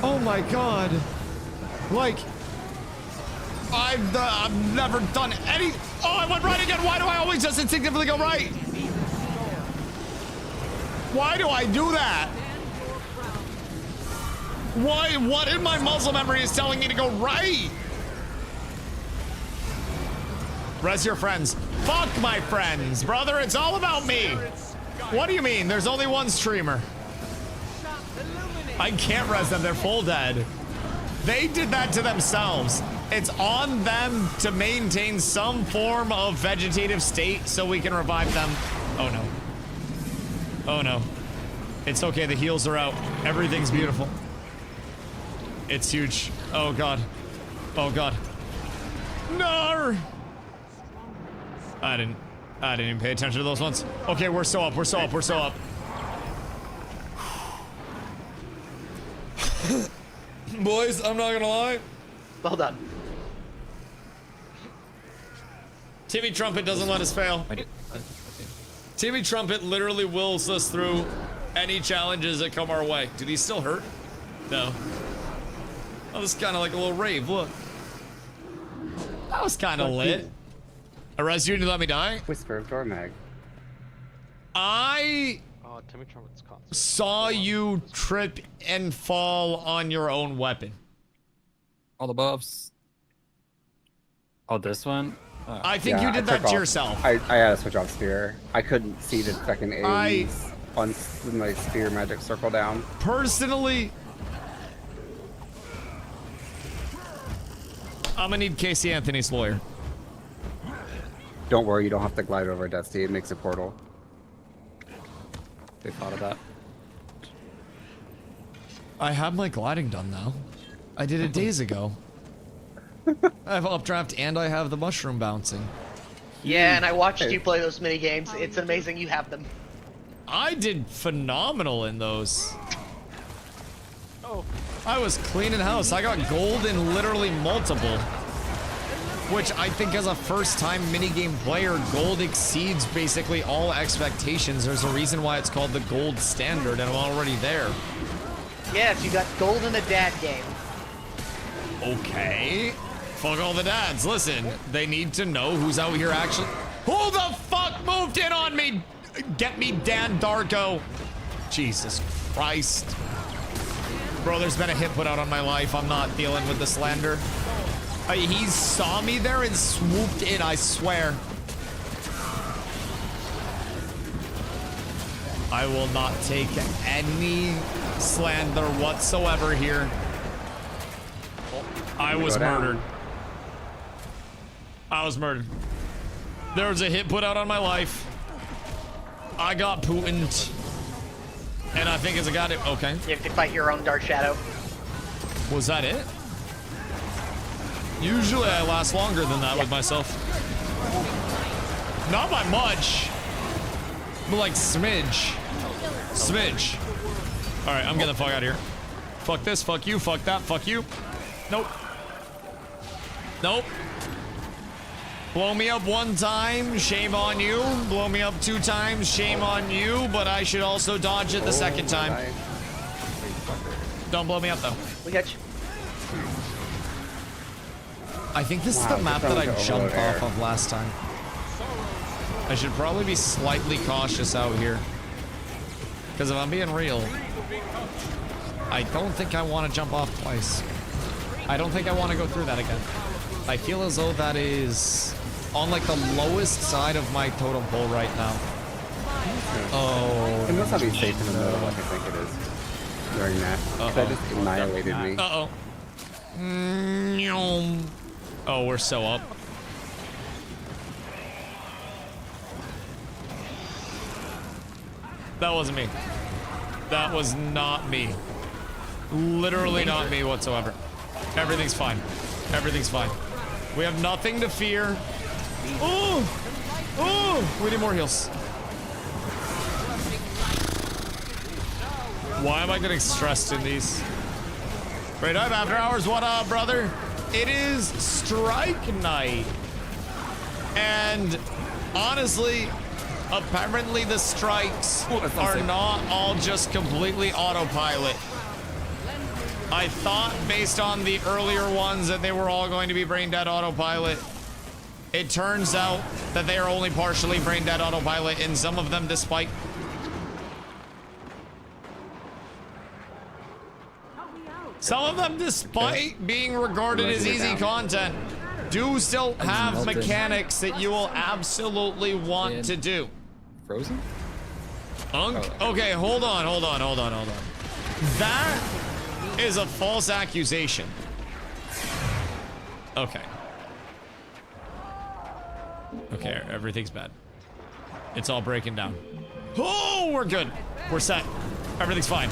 Oh my god. Like, I've never done any. Oh, I went right again. Why do I always just instinctively go right? Why do I do that? Why? What in my muscle memory is telling me to go right? Res your friends. Fuck my friends, brother. It's all about me. What do you mean? There's only one streamer. I can't res them. They're full dead. They did that to themselves. It's on them to maintain some form of vegetative state so we can revive them. Oh no. Oh no. It's okay. The heals are out. Everything's beautiful. It's huge. Oh god. Oh god. No. I didn't even pay attention to those ones. Okay, we're so up. We're so up. We're so up. Boys, I'm not gonna lie. Well done. Timmy Trumpet doesn't let us fail. Timmy Trumpet literally wills us through any challenges that come our way. Do these still hurt? No. Oh, this is kind of like a little rave. Look. That was kind of lit. Arrest you and you let me die? Whisper of Dormag. I Timmy Trumpet's caught. saw you trip and fall on your own weapon. All the buffs. Oh, this one? I think you did that to yourself. I had to switch off spear. I couldn't see the second aim on my spear magic circle down. Personally, I'm gonna need Casey Anthony's lawyer. Don't worry, you don't have to glide over Dusty. It makes a portal. They thought of that. I have my gliding done now. I did it days ago. I have updraft and I have the mushroom bouncing. Yeah, and I watched you play those mini games. It's amazing you have them. I did phenomenal in those. Oh, I was cleaning house. I got gold in literally multiple. Which I think as a first-time minigame player, gold exceeds basically all expectations. There's a reason why it's called the gold standard, and I'm already there. Yes, you got gold in a dad game. Okay. Fuck all the dads. Listen, they need to know who's out here actually. Who the fuck moved in on me? Get me Dan Darko. Jesus Christ. Bro, there's been a hit put out on my life. I'm not dealing with the slander. He saw me there and swooped in, I swear. I will not take any slander whatsoever here. I was murdered. I was murdered. There was a hit put out on my life. I got Putined. And I think it's a goddamn... Okay. You have to fight your own Dark Shadow. Was that it? Usually I last longer than that with myself. Not by much. But like smidge. Smidge. Alright, I'm getting the fuck out of here. Fuck this, fuck you, fuck that, fuck you. Nope. Nope. Blow me up one time, shame on you. Blow me up 2 times, shame on you. But I should also dodge it the second time. Don't blow me up though. We got you. I think this is the map that I jumped off of last time. I should probably be slightly cautious out here. Because if I'm being real, I don't think I want to jump off twice. I don't think I want to go through that again. I feel as though that is on like the lowest side of my totem pole right now. Oh. It must not be safe in the middle like I think it is during that. That just annihilated me. Uh-oh. Oh, we're so up. That wasn't me. That was not me. Literally not me whatsoever. Everything's fine. Everything's fine. We have nothing to fear. Oh! Oh! We need more heals. Why am I getting stressed in these? Great up after hours. What up, brother? It is strike night. And honestly, apparently the strikes are not all just completely autopilot. I thought, based on the earlier ones, that they were all going to be brain dead autopilot. It turns out that they are only partially brain dead autopilot in some of them, despite... Some of them, despite being regarded as easy content, do still have mechanics that you will absolutely want to do. Frozen? Okay, hold on. That is a false accusation. Okay, everything's bad. It's all breaking down. Oh, we're good. We're set. Everything's fine.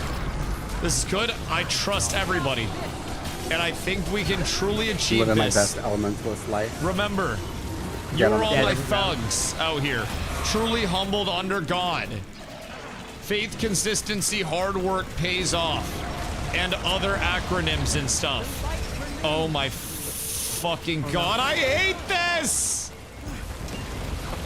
This is good. I trust everybody. And I think we can truly achieve Living this. my best elementalist life. Remember, you're all my thugs out here. Truly humbled under God. Faith, consistency, hard work pays off. And other acronyms and stuff. Oh my fucking God, I hate this!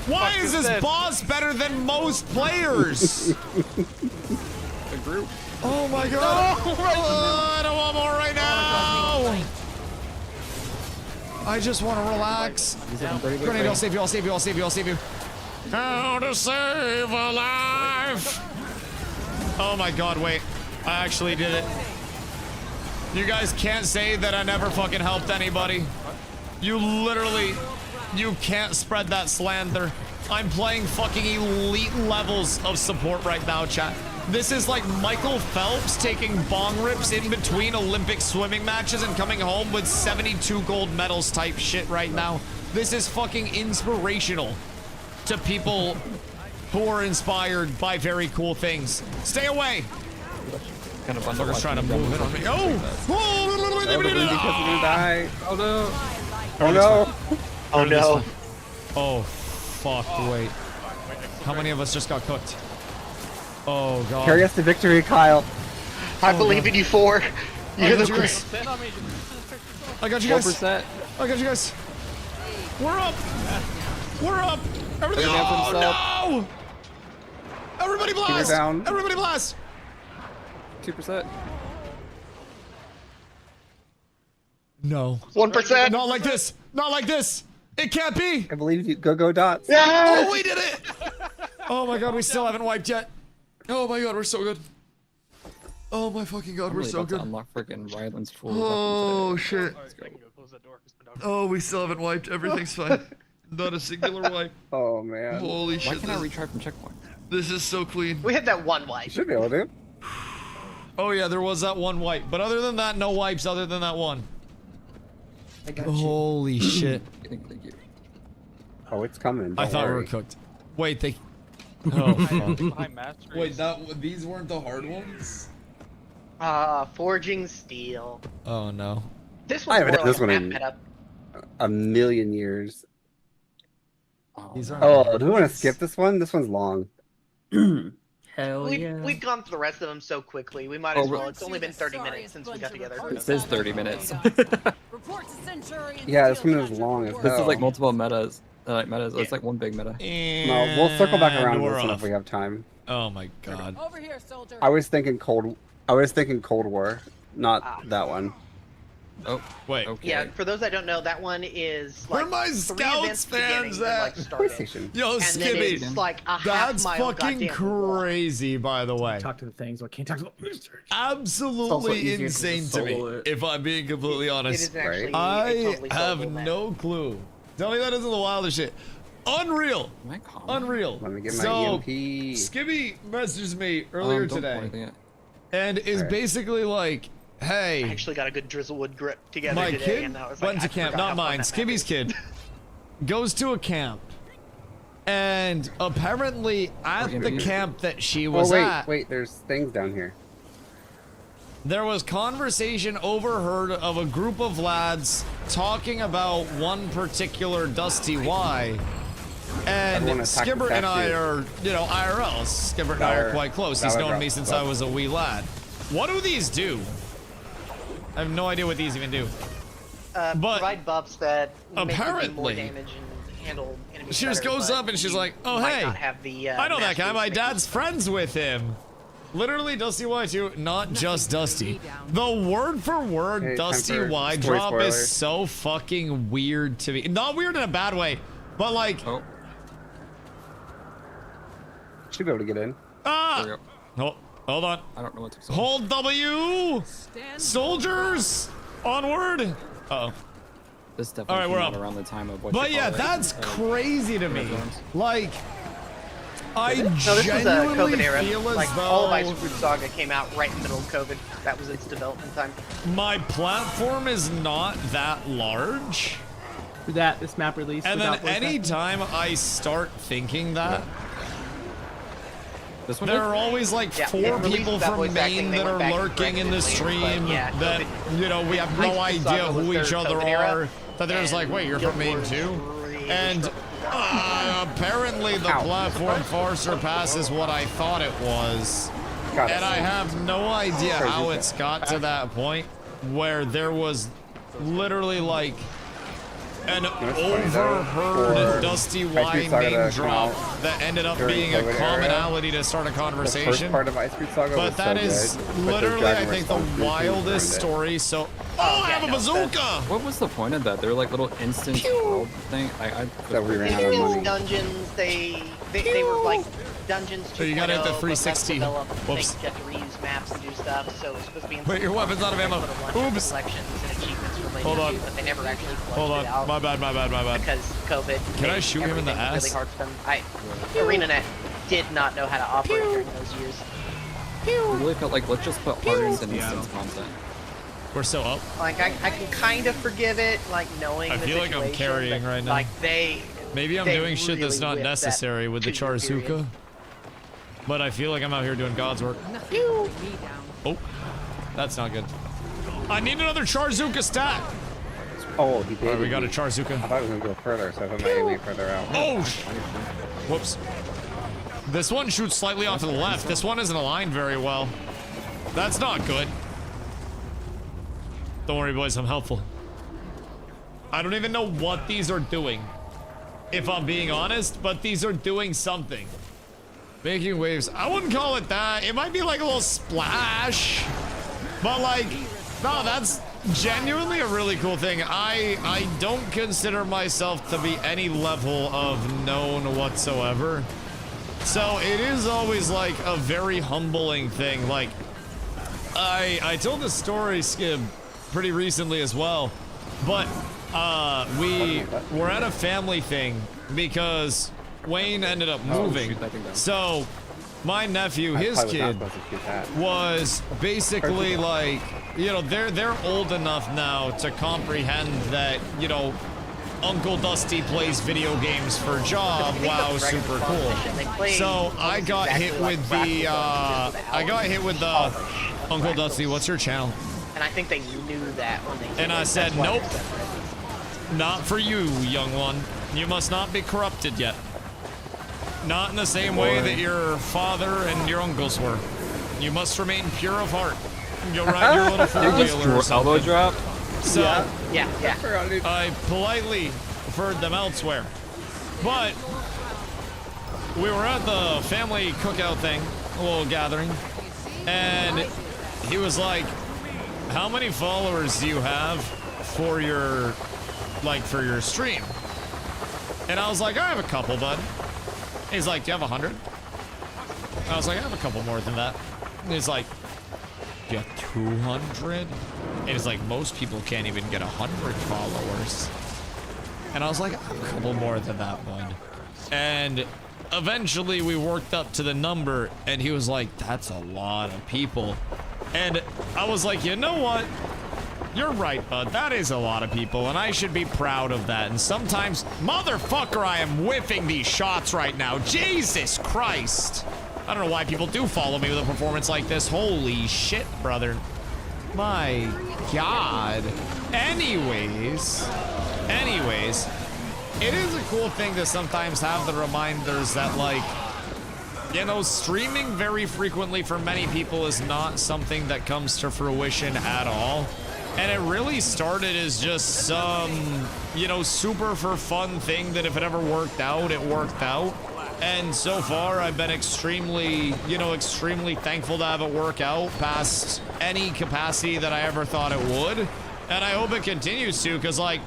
Why is this boss better than most players? The group. Oh my God! I don't want more right now! I just want to relax. Grenade, I'll save you, I'll save you, I'll save you, I'll save you. How to save a life! Oh my God, wait. I actually did it. You guys can't say that I never fucking helped anybody. You literally... You can't spread that slander. I'm playing fucking elite levels of support right now, chat. This is like Michael Phelps taking bong rips in between Olympic swimming matches and coming home with 72 gold medals type shit right now. This is fucking inspirational to people who are inspired by very cool things. Stay away! Kind of Fucker's trying to move it on me. Oh! Oh no! Oh no! Oh no! Oh, fuck! Wait. How many of us just got cooked? Oh God! Carry us to victory, Kyle. I believe in you, 4. You're the greatest. I got you guys. 4%. I got you guys. We're up. We're up. Everything. Oh no! Everybody blast! Down. Everybody blast! 2%. No. 1%. Not like this. Not like this. It can't be. I believe you. Go dots. Oh, we did it. Oh my God, we still haven't wiped yet. Oh my God, we're so good. Oh my fucking God, we're really so about to good. Unlock freaking Ryland's tool. Oh shit. Oh, we still haven't wiped. Everything's fine. Not a singular wipe. Oh man. Holy shit. Why can't I retry from checkpoint? This is so clean. We had that one wipe. Should be able to. Oh yeah, there was that one wipe. But other than that, no wipes other than that one. I got you. Holy shit. Thank you. Oh, it's coming. I Don't thought we worry. were cooked. Wait, they... Oh, fuck. Wait, these weren't the hard ones? Forging steel. Oh no. This I one's haven't more done this like one a in map a million years. These are Oh, do we want to skip this one? This one's long. Hell yeah. We've gone through the rest of them so quickly. We might as well. It's only been 30 minutes since we got together. It says 30 minutes. Yeah, this one is long as hell. This is like multiple metas. Metas. It's like one big meta. No, we'll circle back around to we're this one off. if we have time. Oh my God. Over here, soldier. I was thinking Cold War, not that one. Oh, wait. Okay. Yeah, for those that don't know, that one is like Where my 3 Scouts events beginning fans and, at? like, starting. PlayStation. Yo, And then Skibby. it's like a That's half-mile fucking goddamn walk. crazy, by the way. Talk to the things. I can't talk to the also Absolutely easier to insane to me, solo it. if I'm being completely It honest. is actually a I totally have solvable map. no clue. Tell me that isn't the wildest shit. Unreal. Am I calm? Unreal. Let me get my So, EMP. Skibby messaged me earlier Don't today, point anything at- and is Alright. basically like, I hey, actually got a good drizzlewood grip together my today, kid and I was went like, to I camp, forgot not how fun mine, that map Skibby's is. kid, goes to a camp, and apparently at the camp that she was Oh at, wait, there's things down here. there was conversation overheard of a group of lads talking about one particular DustyWhy. And Everyone attacked the Skibbert and I statue. are, you know, IRL. Skibbert and I are quite close. He's known me since I was a wee lad. What do these do? I have no idea what these even do. But provide buffs that make you do more apparently, damage and handle enemies she just better, goes but up and she's you like, "Oh might hey, not have the, I know that guy. mastery My to make dad's friends with him." Literally DustyWhy too, not just Dusty. The word for word DustyWhy drop spoilers. is so fucking weird to me. Not weird in a bad way, but like. Oh. Should be able to get in. Ah! Oh, hold on. I don't know what to say. Hold W! Soldiers! Onward! Uh-oh. This definitely All right, we're came out up. around the time of what But you yeah, call it. that's crazy to me. Like, I No, this was a genuinely COVID era. feel as Like though all of Ice Fruit Saga came out right in the middle of COVID. That was its development time. my platform is not that large. That this map release. And then without voice acting. anytime I start thinking that, This one there did? are always like Yeah, 4 it released people without from voice acting, Maine they that went are back and lurking in the corrected it, stream but yeah, that, COVID. you know, we have Ice no Fruit idea Saga was who their each other COVID era, are. That they're just like, wait, you're from Maine Guild too? Wars really And destructive. apparently the platform far surpasses what I thought it was. Got it. And I have no idea Sorry, how Zuka. it's got to that point where there was literally like an overheard DustyWhy name drop that ended up during being a COVID era. commonality to start a The first conversation. part of Ice Fruit Saga But was that so is good, but the literally, I Dragon think, the Response Mission wildest ruined it. story. So, oh, I have a bazooka! What was the point of that? They were like little instant world thing. That we ran out of It's money. dungeons. They were like dungeons. So you gotta hit the 2.0, but less 360. developed. Whoops. They get to reuse maps and do stuff. So it's supposed to be. Wait, your weapon's out of ammo. Oops. Collections and achievements related Hold on. to, but they never actually Hold fleshed it on, out my bad. because COVID. Can I made shoot him in the everything ass? Really hard for them. ArenaNet did not know how to operate during those years. I really felt like, let's just put hardens and instance content. We're so up. Like I can kind of forgive it, like knowing. I the feel like I'm situation, carrying but, right now. Like Maybe I'm they doing shit that's really not whipped that necessary with the 2-year Charzuka. period. But I feel like I'm out here doing God's work. Nothing can bring me down. Oh, that's not good. I need another Charzuka stat. Oh, he did. All right, we got a I Charzuka. thought it was gonna go further, so I put my AoE further out. Oh, whoops. This one shoots slightly off to the left. This one isn't aligned very well. That's not good. Don't worry, boys, I'm helpful. I don't even know what these are doing, if I'm being honest, but these are doing something. Making waves. I wouldn't call it that. It might be like a little splash, but like, no, that's genuinely a really cool thing. I don't consider myself to be any level of known whatsoever. So it is always like a very humbling thing. Like, I told this story, Skib, pretty recently as well, but we were at a family thing because Wayne ended up moving. So my nephew, his kid, was basically like, you know, they're old enough now to comprehend that, you know, Uncle Dusty plays video games for a job. Wow, super cool. So I got hit with the Uncle Dusty, what's your channel? And I think they knew that when they. And I said, nope, not for you, young one. You must not be corrupted yet. Not in the same way that your father and your uncles were. You must remain pure of heart. You'll ride your little four-wheeler or something. Elbow drop? So, yeah. I politely referred them elsewhere. But we were at the family cookout thing, a little gathering, and he was like, how many followers do you have for your, for your stream? And I was like, I have a couple, bud. He's like, do you have 100? I was like, I have a couple more than that. And he's like, do you have 200? And he's like, most people can't even get 100 followers. And I was like, I have a couple more than that, bud. And eventually we worked up to the number, and he was like, that's a lot of people. And I was like, you know what? You're right, bud. That is a lot of people, and I should be proud of that. And sometimes, motherfucker, I am whiffing these shots right now. Jesus Christ. I don't know why people do follow me with a performance like this. Holy shit, brother. My God. Anyways, it is a cool thing to sometimes have the reminders that, like, you know, streaming very frequently for many people is not something that comes to fruition at all. And it really started as just some, you know, super for fun thing that if it ever worked out, it worked out. And so far, I've been extremely, you know, extremely thankful to have it work out past any capacity that I ever thought it would. And I hope it continues to, because, like,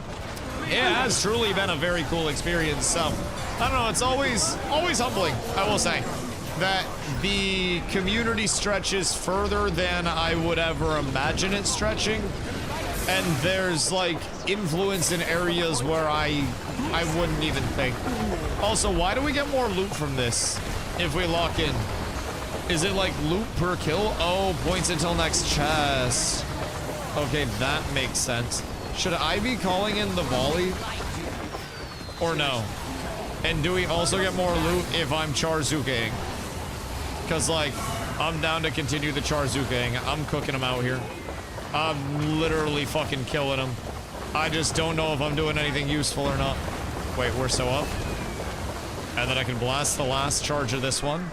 it has truly been a very cool experience. So, I don't know, it's always humbling, I will say, that the community stretches further than I would ever imagine it stretching. And there's, like, influence in areas where I wouldn't even think. Also, why do we get more loot from this if we lock in? Is it like loot per kill? Oh, points until next chest. Okay, that makes sense. Should I be calling in the volley? Or no? And do we also get more loot if I'm Charzukaing? Because, like, I'm down to continue the Charzukaing. I'm cooking them out here. I'm literally fucking killing them. I just don't know if I'm doing anything useful or not. Wait, we're so up. And then I can blast the last charge of this one.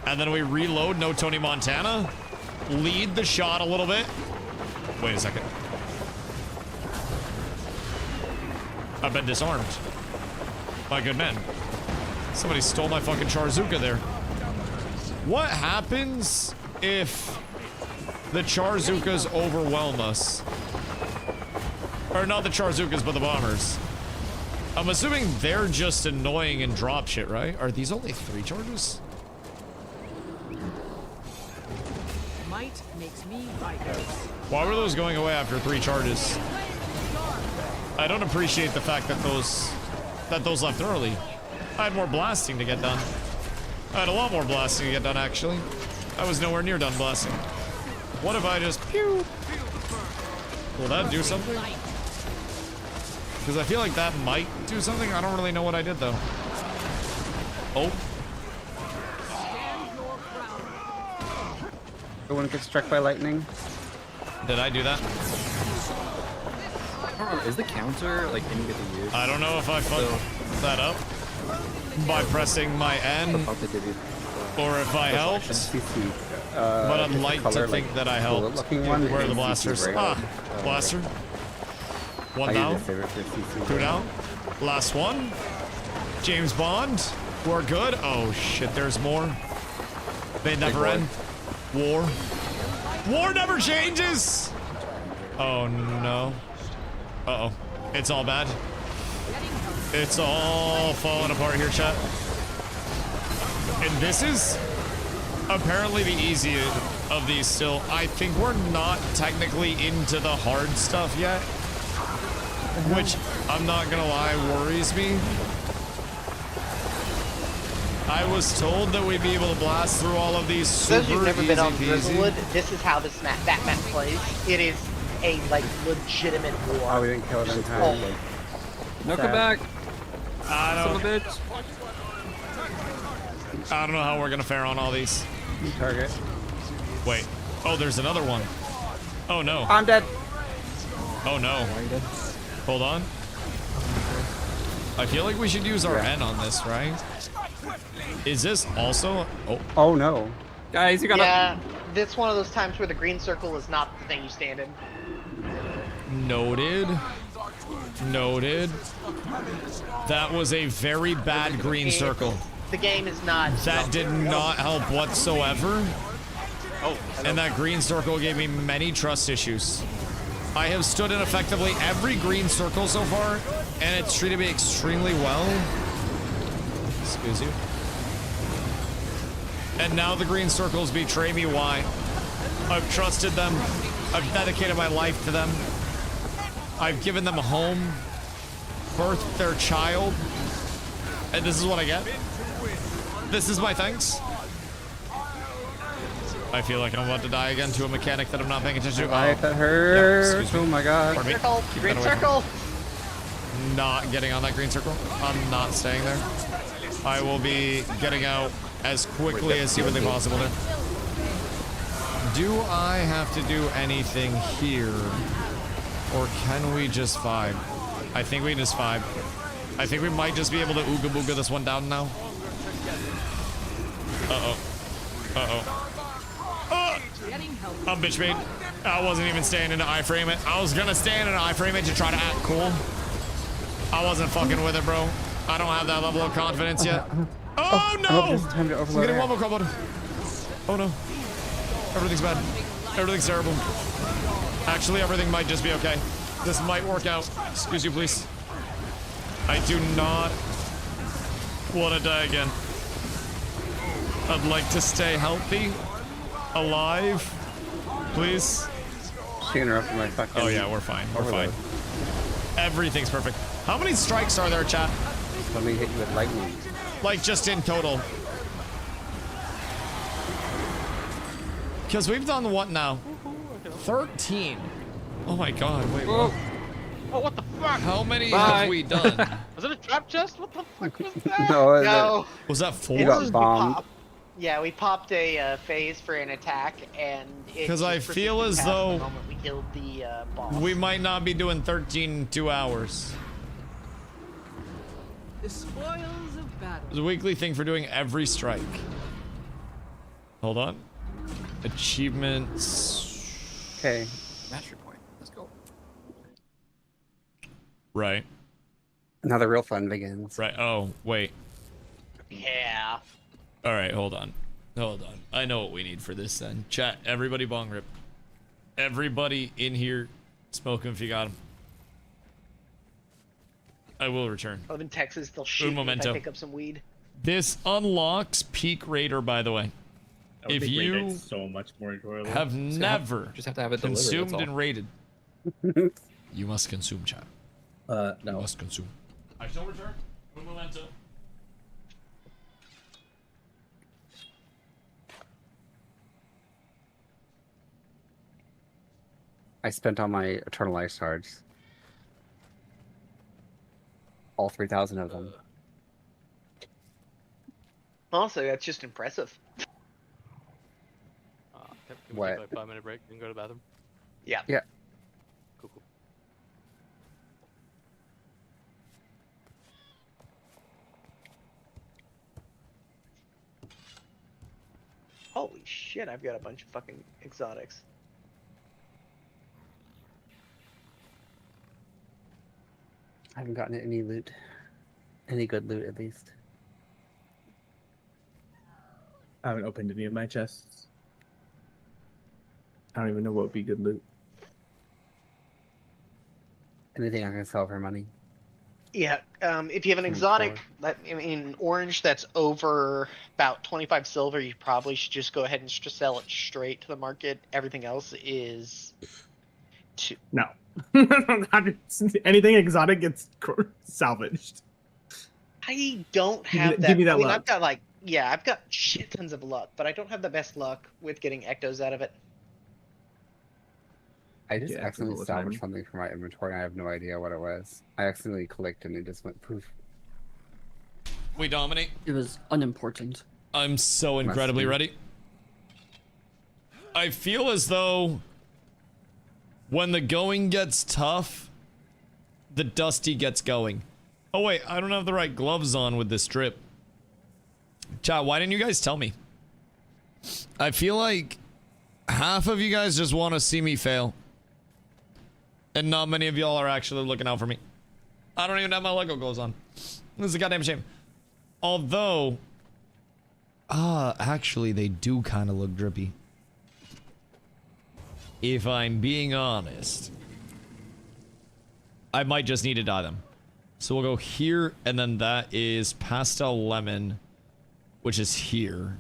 And then we reload, no Tony Montana. Lead the shot a little bit. Wait a second. I've been disarmed. My good man. Somebody stole my fucking Charzuka there. What happens if the Charzukas overwhelm us? Or not the Charzukas, but the bombers. I'm assuming they're just annoying and drop shit, right? Are these only 3 charges? Might makes me right. Why were those going away after 3 charges? I don't appreciate the fact that those left early. I had more blasting to get done. I had a lot more blasting to get done, actually. I was nowhere near done blasting. What if I just pew? Will that do something? Because I feel like that might do something. I don't really know what I did, though. Oh. The one gets struck by lightning. Did I do that? Is the counter like any good to use? I don't know if I fucked that up by pressing my N or if I helped. But I'd like to think that I helped. Where are the blasters? Ah, blaster. One down. 2 down. Last one. James Bond. We're good. Oh shit, there's more. They never end. War. War never changes! Oh no. Uh-oh. It's all bad. It's all falling apart here, chat. And this is apparently the easiest of these still. I think we're not technically into the hard stuff yet. Which, I'm not gonna lie, worries me. I was told that we'd be able to blast through all of these super easy. Those who've never been on Grizzlewood, peasy. this is how this map, that map plays. It is a, like, legitimate war. Oh, we didn't kill it in time. No, come back. I don't, Son of a bitch. I don't know how we're gonna fare on all these. Target. Wait. Oh, there's another one. Oh no. I'm dead. Oh no. Hold on. I feel like we should use our N on this, right? Is this also? Oh. Oh no. Guys, you gotta. Yeah, this one of those times where the green circle is not the thing you stand in. Noted. Noted. That was a very bad green circle. The game is not. That did not help whatsoever. Oh, and that green circle gave me many trust issues. I have stood in effectively every green circle so far, and it's treated me extremely well. Excuse you. And now the green circles betray me. Why? I've trusted them. I've dedicated my life to them. I've given them a home, birthed their child, and this is what I get. This is my thanks. I feel like I'm about to die again to a mechanic that I'm not paying attention to. That hurts. Oh my god. Circle, green circle. Not getting on that green circle. I'm not staying there. I will be getting out as quickly as humanly possible there. Do I have to do anything here? Or can we just vibe? I think we just vibe. I think we might just be able to ooga booga this one down now. Uh-oh. Uh-oh. I'm bitch made. I wasn't even staying in an iframe it. I was gonna stay in an iframe it to try to act cool. I wasn't fucking with it, bro. I don't have that level of confidence yet. Oh, no! I hope this is time to I'm overload getting air. one more combo. Oh no. Everything's bad. Everything's terrible. Actually, everything might just be okay. This might work out. Excuse you, please. I do not want to die again. I'd like to stay healthy, alive, please. She interrupted my fucking... Oh yeah, we're fine. We're fine. Everything's perfect. How many strikes are there, chat? Let me hit you with lightning. Like, just in total. Because we've done what now? 13. Oh my god, wait, what? Oh, what the fuck? How many have we done? Was it a trap chest? What the fuck was that? No. Was that 4? You got bombed. Yeah, we popped a phase for an attack, and because I feel as though the moment we killed the boss. We might not be doing 13 in 2 hours. The spoils of battle. There's a weekly thing for doing every strike. Hold on. Achievements. Okay. Mastery point. Let's go. Right. Now the real fun begins. Right. Oh, wait. Yeah. All right, hold on. Hold on. I know what we need for this then. Chat, everybody bong rip. Everybody in here, smoke 'em if you got 'em. I will return. I live in Texas, they'll shoot me if I pick up some weed. This unlocks Peak Raider, by the way. If you so much more enjoyable. have never Just have to have it delivered, consumed that's all. and raided, you must consume, chat. No. You must consume. I shall return. Un momento. I spent all my Eternal Life shards. All 3,000 of them. Also, that's just impressive. Can we take like a 5-minute break and go to the bathroom? Yeah. Yeah. Cool, cool. Holy shit, I've got a bunch of fucking exotics. I haven't gotten any loot. Any good loot, at least. I haven't opened any of my chests. I don't even know what would be good loot. Anything I can sell for money. Yeah, if you have an exotic, in orange that's over about 25 silver, you probably should just go ahead and sell it straight to the market. Everything else is... No. Anything exotic gets salvaged. I don't have that. Give me that luck. luck. I've got I've got shit tons of luck, but I don't have the best luck with getting ectos out of it. I just accidentally salvaged something from my inventory and I have no idea what it was. I accidentally clicked and it just went poof. We dominate. It was unimportant. I'm so incredibly ready. I feel as though when the going gets tough, the Dusty gets going. Oh wait, I don't have the right gloves on with this drip. Chat, why didn't you guys tell me? I feel like half of you guys just want to see me fail. And not many of y'all are actually looking out for me. I don't even have my Lego gloves on. This is a goddamn shame. Although, actually they do kind of look drippy. If I'm being honest, I might just need to dye them. So we'll go here, and then that is pastel lemon, which is here.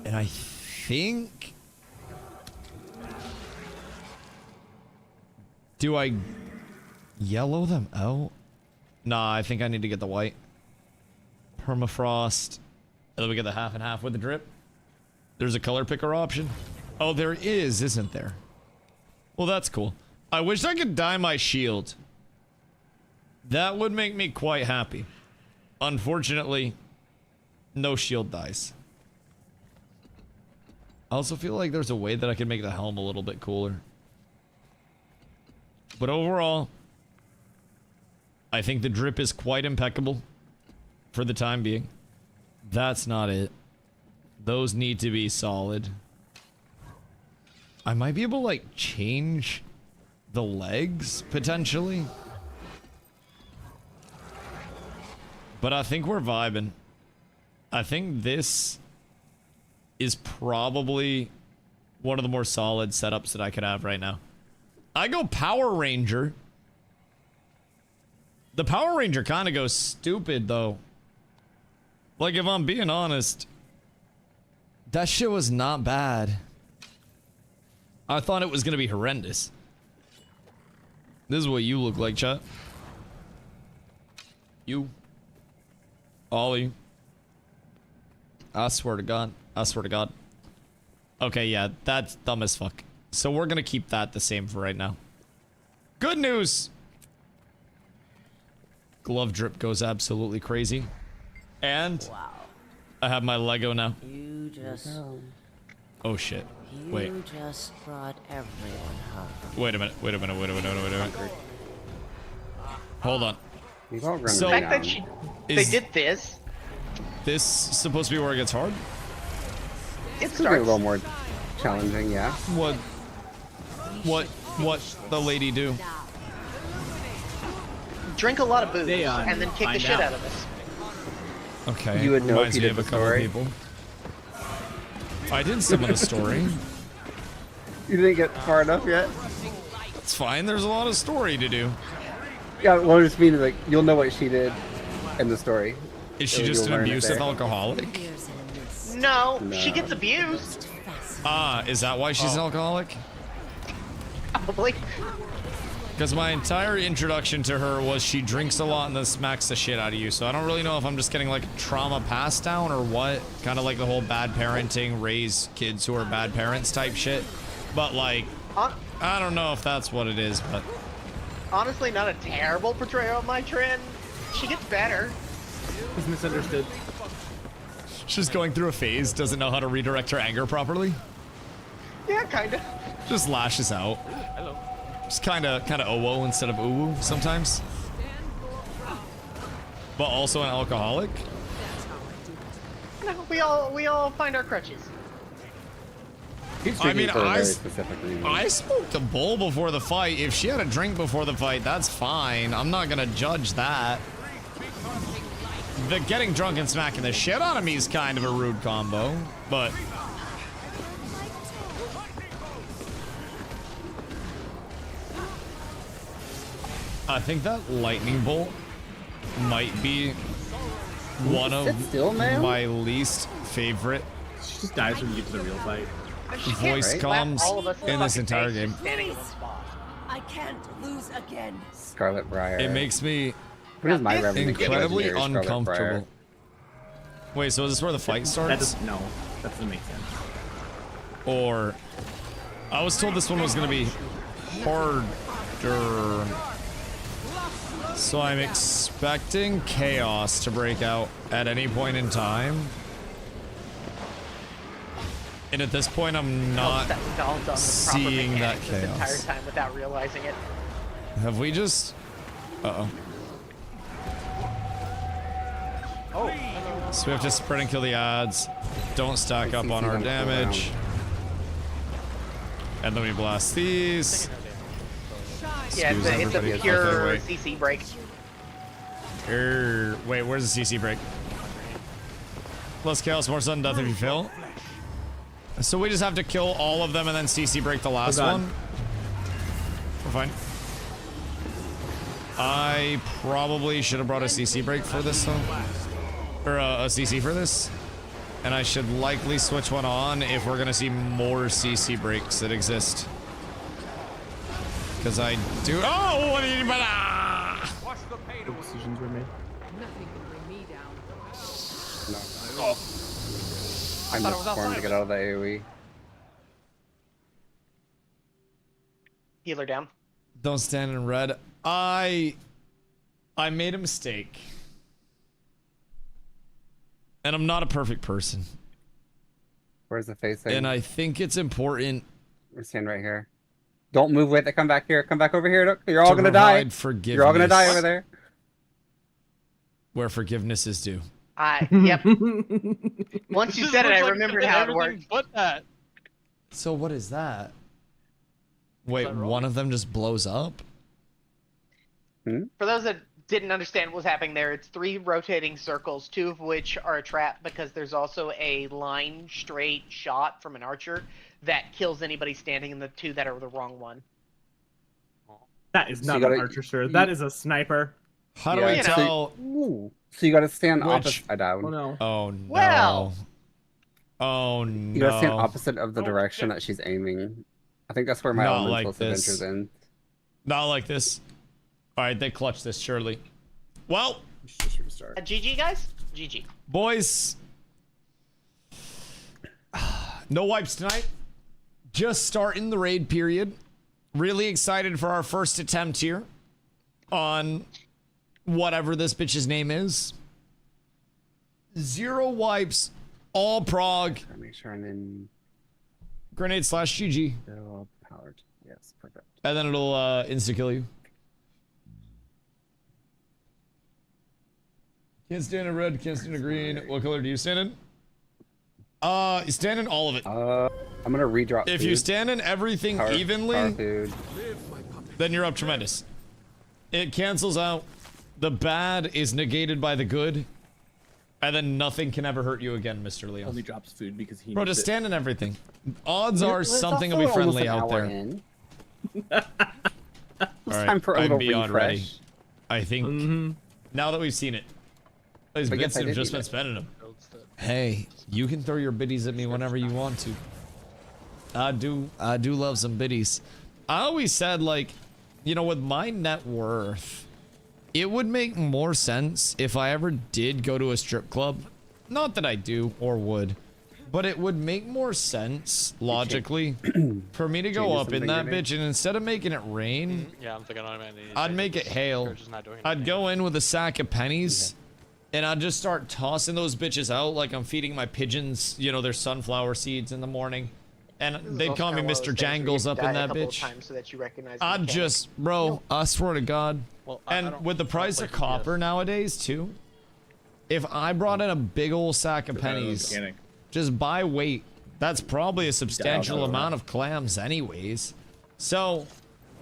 And I think... Do I yellow them out? Nah, I think I need to get the white. Permafrost. And then we get the half and half with the drip. There's a color picker option. Oh, there is, isn't there? Well, that's cool. I wish I could dye my shield. That would make me quite happy. Unfortunately, no shield dyes. I also feel like there's a way that I can make the helm a little bit cooler. But overall, I think the drip is quite impeccable for the time being. That's not it. Those need to be solid. I might be able to, like, change the legs, potentially. But I think we're vibing. I think this is probably one of the more solid setups that I could have right now. I go Power Ranger. The Power Ranger kind of goes stupid, though. Like, if I'm being honest, that shit was not bad. I thought it was going to be horrendous. This is what you look like, chat. You. Ollie. I swear to God. I swear to God. Okay, yeah, that's dumb as fuck. So we're gonna keep that the same for right now. Good news! Glove drip goes absolutely crazy. And wow. I have my Lego now. You just... Oh shit. Wait. You just brought everyone home. Wait a minute. Wait a minute. Wait a minute. Wait a minute. Hold on. So, the fact that they did this. This supposed to be where it gets hard? It's gonna be a little more challenging, yeah. What the lady do? Drink a lot of booze and then kick the shit out of us. Okay. You would know Reminds if you me did of the a couple story. people. I did some of the story. You didn't get far enough yet? It's fine, there's a lot of story to do. Yeah, well, I just mean like you'll know what she did in the story. Is she just an abusive alcoholic? No, she gets abused. Ah, is that why she's an alcoholic? Probably. Because my entire introduction to her was she drinks a lot and then smacks the shit out of you. So I don't really know if I'm just getting like trauma passed down or what. Kind of like the whole bad parenting, raise kids who are bad parents type shit. But like, I don't know if that's what it is, but... Honestly, not a terrible portrayal of my trend. She gets better. He's misunderstood. She's going through a phase, doesn't know how to redirect her anger properly. Yeah, kinda. Just lashes out. Hello. Just kinda oh instead of ooh sometimes. But also an alcoholic. No, we all find our crutches. I mean, I smoked a bowl before the fight. If she had a drink before the fight, that's fine. I'm not gonna judge that. The getting drunk and smacking the shit out of me is kind of a rude combo, but... I think that lightning bolt might be one of my least favorite She just dies when you get to the real fight. voice comms in this entire game. I can't lose again. Scarlet Briar. It makes me What is my revenue? incredibly uncomfortable. Wait, so is this where the fight starts? No, that doesn't make sense. Or I was told this one was gonna be harder. So I'm expecting chaos to break out at any point in time. And at this point, I'm not seeing that the entire chaos. time without realizing it. Have we just... Uh-oh. Oh. So we have to spread and kill the odds. Don't stack up on our damage. And then we blast these. Yeah, it's a pure CC break. Wait, where's the CC break? Less chaos, more sudden death if you fail. So we just have to kill all of them and then CC break the last one? We're fine. I probably should have brought a CC break for this though. Or a CC for this. And I should likely switch one on if we're gonna see more CC breaks that exist. Because I do. Oh, what are you? Good decisions were made. Nothing can bring me down. No. I missed form to get out of the AoE. Healer down. Don't stand in red. I made a mistake. And I'm not a perfect person. Where's the facing? And I think it's important. We're standing right here. Don't move with it. Come back here. Come back over here. Look, you're all gonna die. You're all gonna die over there. Where forgiveness is due. Yep. Once you said it, I remembered how it worked. But that. So what is that? Wait, one of them just blows up? For those that didn't understand what was happening there. It's 3 rotating circles, 2 of which are a trap because there's also a line straight shot from an archer that kills anybody standing in the 2 that are the wrong one. That is not an archer, sir. That is a sniper. How do I tell? So you gotta stand opposite. Down. Oh no. Oh no. Well. Oh no. You gotta stand opposite of the direction that she's aiming. I think that's where my elemental adventures in. Not like this. All right, they clutched this surely. Well, GG guys. GG. Boys. No wipes tonight. Just starting the raid period. Really excited for our first attempt here on whatever this bitch's name is. 0 wipes, all prog. Make sure I'm in grenade / GG. Powered. Yes, perfect. And then it'll insta kill you. Can't stand in red, can't stand in green. What color do you stand in? You stand in all of it. I'm gonna redrop. If you stand in everything evenly, then you're up tremendous. It cancels out. The bad is negated by the good, and then nothing can ever hurt you again, Mr. Leo. Only drops food because he. Bro, just stand in everything. Odds are something will be friendly out there. All right, I'm beyond ready. I think now that we've seen it, these bits have just been spending them. Hey, you can throw your biddies at me whenever you want to. I do love some biddies. I always said, like, you know, with my net worth, it would make more sense if I ever did go to a strip club. Not that I do or would, but it would make more sense logically for me to go up in that bitch, and instead of making it rain, yeah, I'm thinking I'd make it hail. I'd go in with a sack of pennies. And I'd just start tossing those bitches out like I'm feeding my pigeons, you know, their sunflower seeds in the morning. And they'd call me Mr. Jangles up in that bitch. So that you recognize I'd just, bro, I swear to God. Well, and with the price of copper nowadays, too, if I brought in a big old sack of pennies, just by weight, that's probably a substantial amount of clams anyways. So,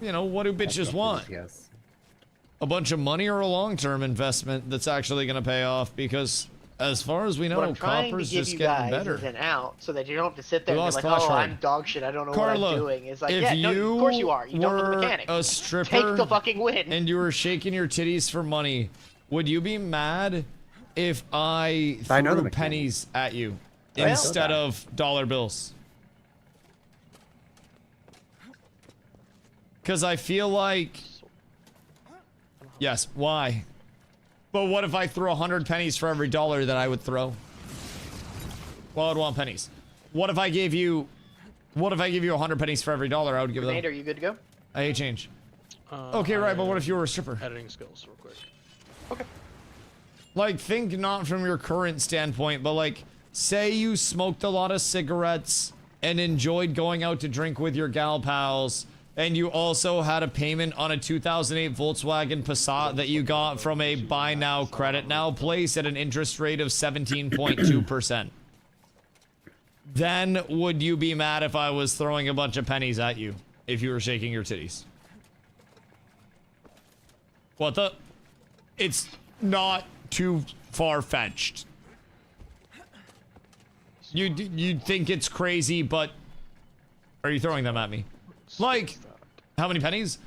you know, what do bitches want? Yes. A bunch of money or a long-term investment that's actually going to pay off, because as far as we know, copper's just getting better. Is an out so that you don't have to sit there and be like, oh, I'm dog shit, I don't know what I'm doing. It's like, yeah, no, of course you are. You don't know the mechanics. A stripper, take the fucking win. And you were shaking your titties for money, would you be mad if I threw pennies at you instead of dollar bills? Because I feel like... Yes, why? But what if I threw 100 pennies for every dollar that I would throw? Well, I'd want pennies. What if I gave you 100 pennies for every dollar I would give them? Are you good to go? I hate change. Okay, right, but what if you were a stripper? Editing skills real quick. Okay. Like, think not from your current standpoint, but like, say you smoked a lot of cigarettes and enjoyed going out to drink with your gal pals, and you also had a payment on a 2008 Volkswagen Passat that you got from a buy now, credit now place at an interest rate of 17.2%. Then would you be mad if I was throwing a bunch of pennies at you if you were shaking your titties? What the? It's not too far-fetched. You'd think it's crazy, but are you throwing them at me? Like, how many pennies?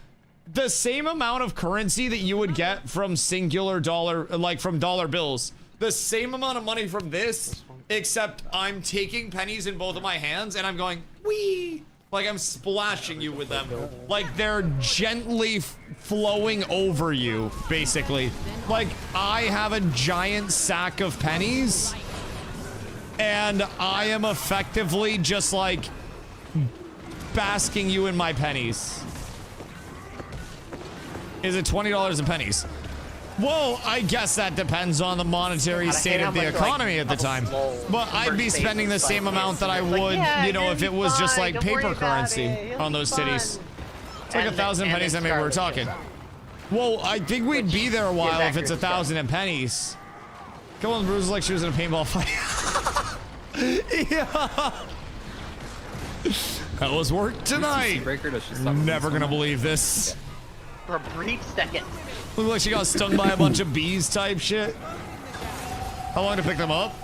The same amount of currency that you would get from singular dollar, like from dollar bills. The same amount of money from this, except I'm taking pennies in both of my hands and I'm going, wee! Like I'm splashing you with them. Like they're gently flowing over you, basically. Like I have a giant sack of pennies and I am effectively just like basking you in my pennies. Is it $20 in pennies? Well, I guess that depends on the monetary state of the economy at the time. But I'd be spending the same amount that I would, you know, if it was just like paper currency on those titties. It's like 1,000 pennies. I mean, we're talking. Well, I think we'd be there a while if it's 1,000 in pennies. Come on, Bruce, like she was in a paintball fight. Yeah. That was work tonight. Never gonna believe this. for a brief second. Look like she got stung by a bunch of bees type shit. How long to pick them up?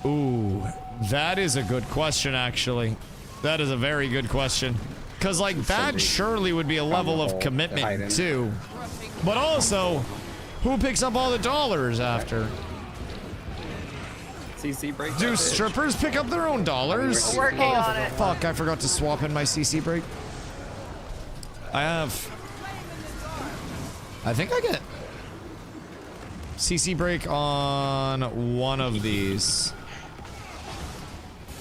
Ooh, that is a good question, actually. That is a very good question. Because, like, that surely would be a level of commitment, too. But also, who picks up all the dollars after? CC break. Do strippers pick up their own dollars? We're working on it. Fuck, I forgot to swap in my CC break. I think I get CC break on one of these.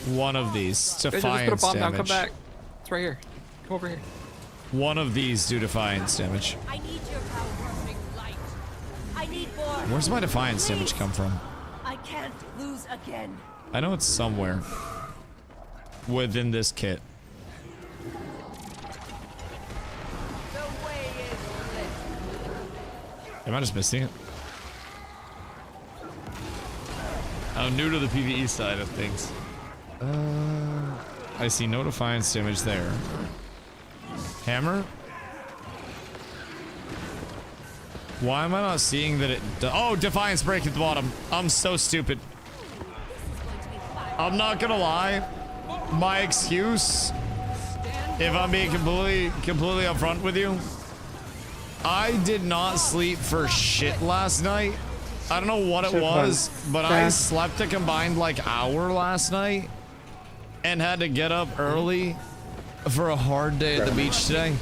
One of these. Defiance just put a bomb damage. down, come back. It's right here. Come over here. One of these do defiance damage. I need your power. Light. I need more. Where's my defiance damage come from? I can't lose again. I know it's somewhere within this kit. The way is lit. Am I just missing it? I'm new to the PvE side of things. I see no defiance damage there. Hammer? Why am I not seeing that it... Oh, defiance break at the bottom. I'm so stupid. I'm not gonna lie. My excuse, if I'm being completely upfront with you, I did not sleep for shit last night. I don't know what it was, but I slept a combined like hour last night and had to get up early for a hard day at the beach today.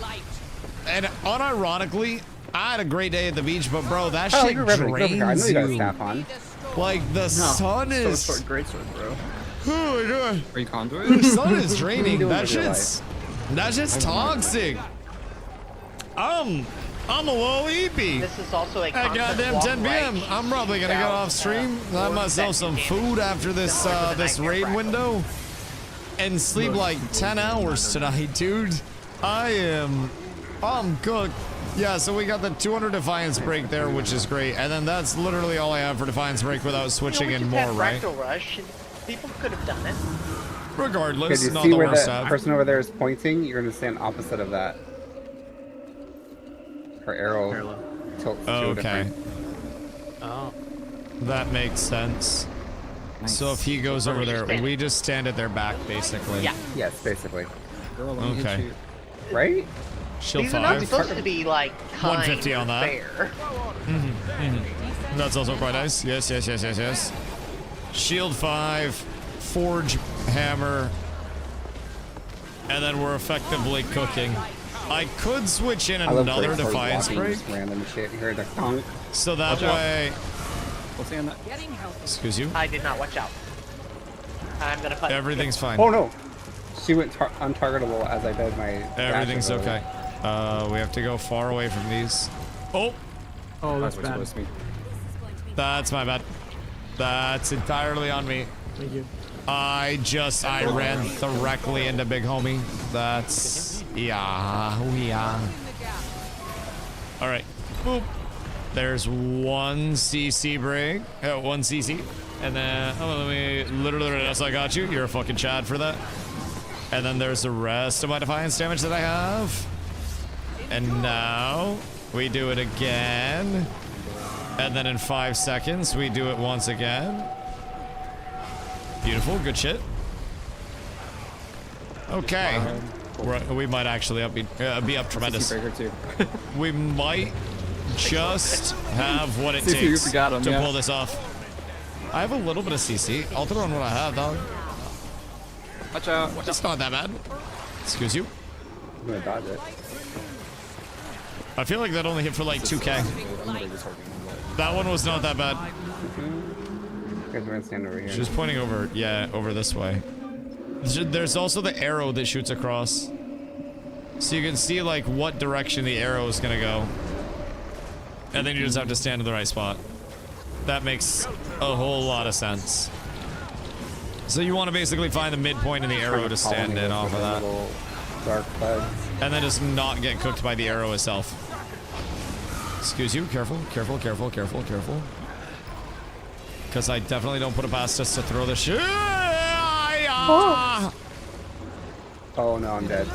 And unironically, I had a great day at the beach, but bro, that shit drains you. Like the sun is. Great sword, bro. Oh, Are you conduit? the sun is draining. That shit's toxic. I'm a little eepy. This is also a At goddamn 10 p.m. I'm probably gonna get off stream, have myself some food after this this raid window, and sleep like 10 hours tonight, dude. I'm cooked. Yeah, so we got the 200 Defiance break there, which is great, and then that's literally all I have for Defiance break without switching in more, right? Fractal Rush. People could have done it. Regardless, not not the the where worst that stuff. person over there is pointing, you're gonna stand opposite of that. Her arrow tilts to a different. Oh. That makes sense. Nice. So if he goes over there, we just stand at their back, basically. Yeah. Yes, basically. Girl, let me hit Okay. you. Right? Shield These are not 5. supposed to be like kind 150 on that. fair. That's also quite nice. Yes, yes, yes, yes, yes. Shield 5, Forge Hammer, and then we're effectively cooking. I could switch in another Defiance break. Random shit. You heard the conk. So that way... What's in that? Excuse you? I did not watch out. I'm gonna fight. Everything's fine. Oh no! She went untargetable as I did my. Everything's okay. We have to go far away from these. Oh! Oh, that's bad. That's my bad. That's entirely on me. Thank you. I ran directly into Big Homie. That's... Yeah. Alright. Boop. There's one CC break. One CC. And then... Oh, let me... Literally, yes, I got you. You're a fucking Chad for that. And then there's the rest of my Defiance damage that I have. And now... We do it again. And then in 5 seconds, we do it once again. Beautiful, good shit. Okay. We might actually be up tremendous. We might just have what it takes to pull this off. I have a little bit of CC. I'll throw in what I have, dog. Watch out. It's not that bad. Excuse you. I'm gonna dodge it. I feel like that only hit for like 2k. That one was not that bad. You guys are gonna stand over here. She's pointing over, yeah, over this way. There's also the arrow that shoots across. So you can see like what direction the arrow is gonna go. And then you just have to stand in the right spot. That makes a whole lot of sense. So you want to basically find the midpoint in the arrow to stand in off of that. Dark buds. And then just not get cooked by the arrow itself. Excuse you, careful, careful, careful, careful, careful. Because I definitely don't put it past us to throw the shit. Oh no, I'm dead.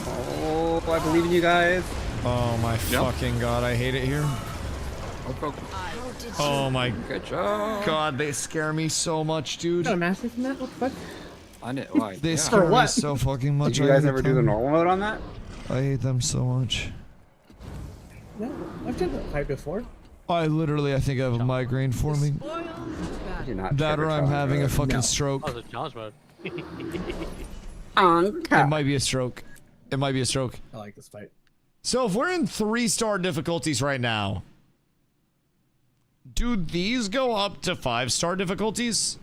Oh, I believe in you guys. Oh my fucking god, I hate it here. Oh my god, they scare me so much, dude. Got a master from that? What the fuck? I know why. They scare me so fucking much. Did you guys ever do the normal mode on that? I hate them so much. No, I've done that fight before. I think I have a migraine for me. That or I'm having a fucking stroke. Oh, the challenge mode. It might be a stroke. It might be a stroke. I like this fight. So if we're in 3-star difficulties right now, do these go up to 5-star difficulties?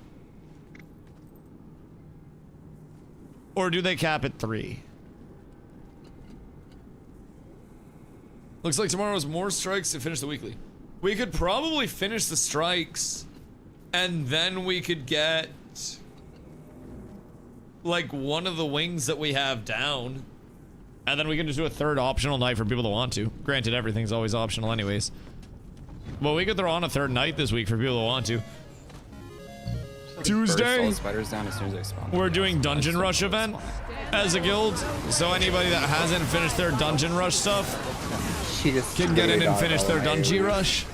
Or do they cap at 3? Looks like tomorrow has more strikes to finish the weekly. We could probably finish the strikes, and then we could get like one of the wings that we have down, and then we can just do a 3rd optional night for people that want to. Granted, everything's always optional anyways. But we could throw on a 3rd night this week for people that want to. Tuesday, spiders down as soon as they spawn. We're doing Dungeon Rush event as a guild, so anybody that hasn't finished their Dungeon Rush stuff can get in and finish their Dungeon Rush.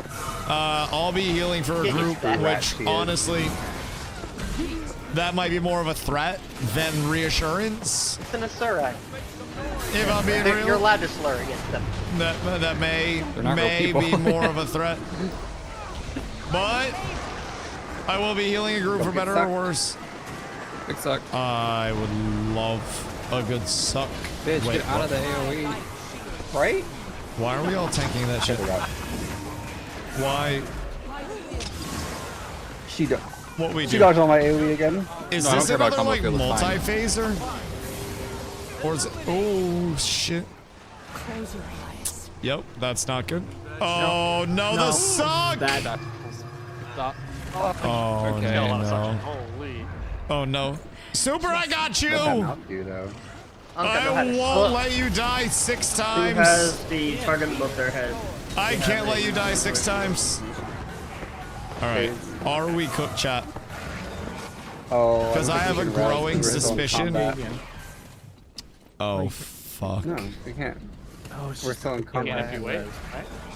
I'll be healing for a group, which honestly, that might be more of a threat than reassurance. It's an Asura. If I'm being real, you're allowed to slur against them. That may be more of a threat, but I will be healing a group for better or worse. Big suck. I would love a good suck. Bitch, get out of the AoE. Right? Why are we all tanking that shit? Why? She dodged on my AoE again. Is this another like multi-phaser? Or is it? Oh shit. Close your eyes. Yep, that's not good. Oh no, the suck! Oh Okay. no. Holy. Oh no. Super, I got you! I won't let you die 6 times. Who has the target above their head? I can't let you die 6 times. Alright. Are we cooked, chat? Oh. Because I have a growing suspicion. Oh, fuck. No, we can't. We're still in combat.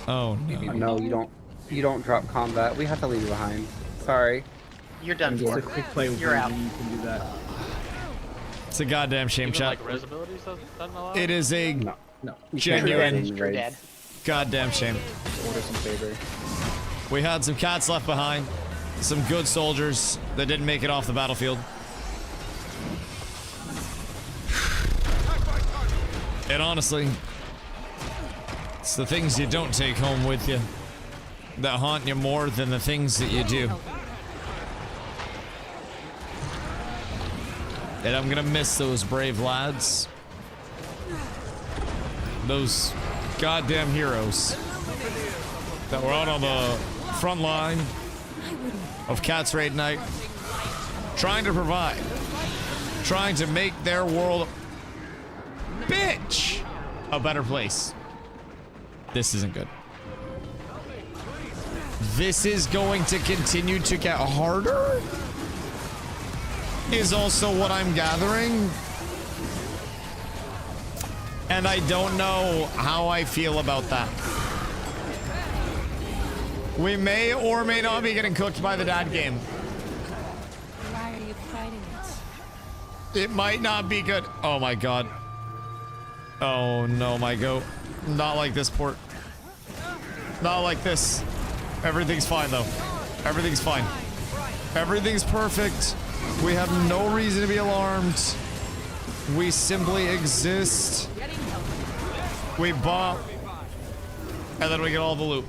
Oh, no. No, you don't. You don't drop combat. We have to leave you behind. Sorry. You're done for. It's a quick play. You're out. You can do that. It's a goddamn shame, chat. Like res abilities doesn't allow It is a No. genuine You're dead. goddamn shame. Order some favor. We had some cats left behind. Some good soldiers that didn't make it off the battlefield. And honestly, it's the things you don't take home with you that haunt you more than the things that you do. And I'm gonna miss those brave lads. Those goddamn heroes that were out on the front line of Cats Raid Night, trying to provide, trying to make their world, bitch, a better place. This isn't good. This is going to continue to get harder, is also what I'm gathering. And I don't know how I feel about that. We may or may not be getting cooked by the dad game. Why are you fighting it? It might not be good. Oh my god. Oh no, my goat. Not like this port. Not like this. Everything's fine though. Everything's fine. Everything's perfect. We have no reason to be alarmed. We simply exist. We bop. And then we get all the loot.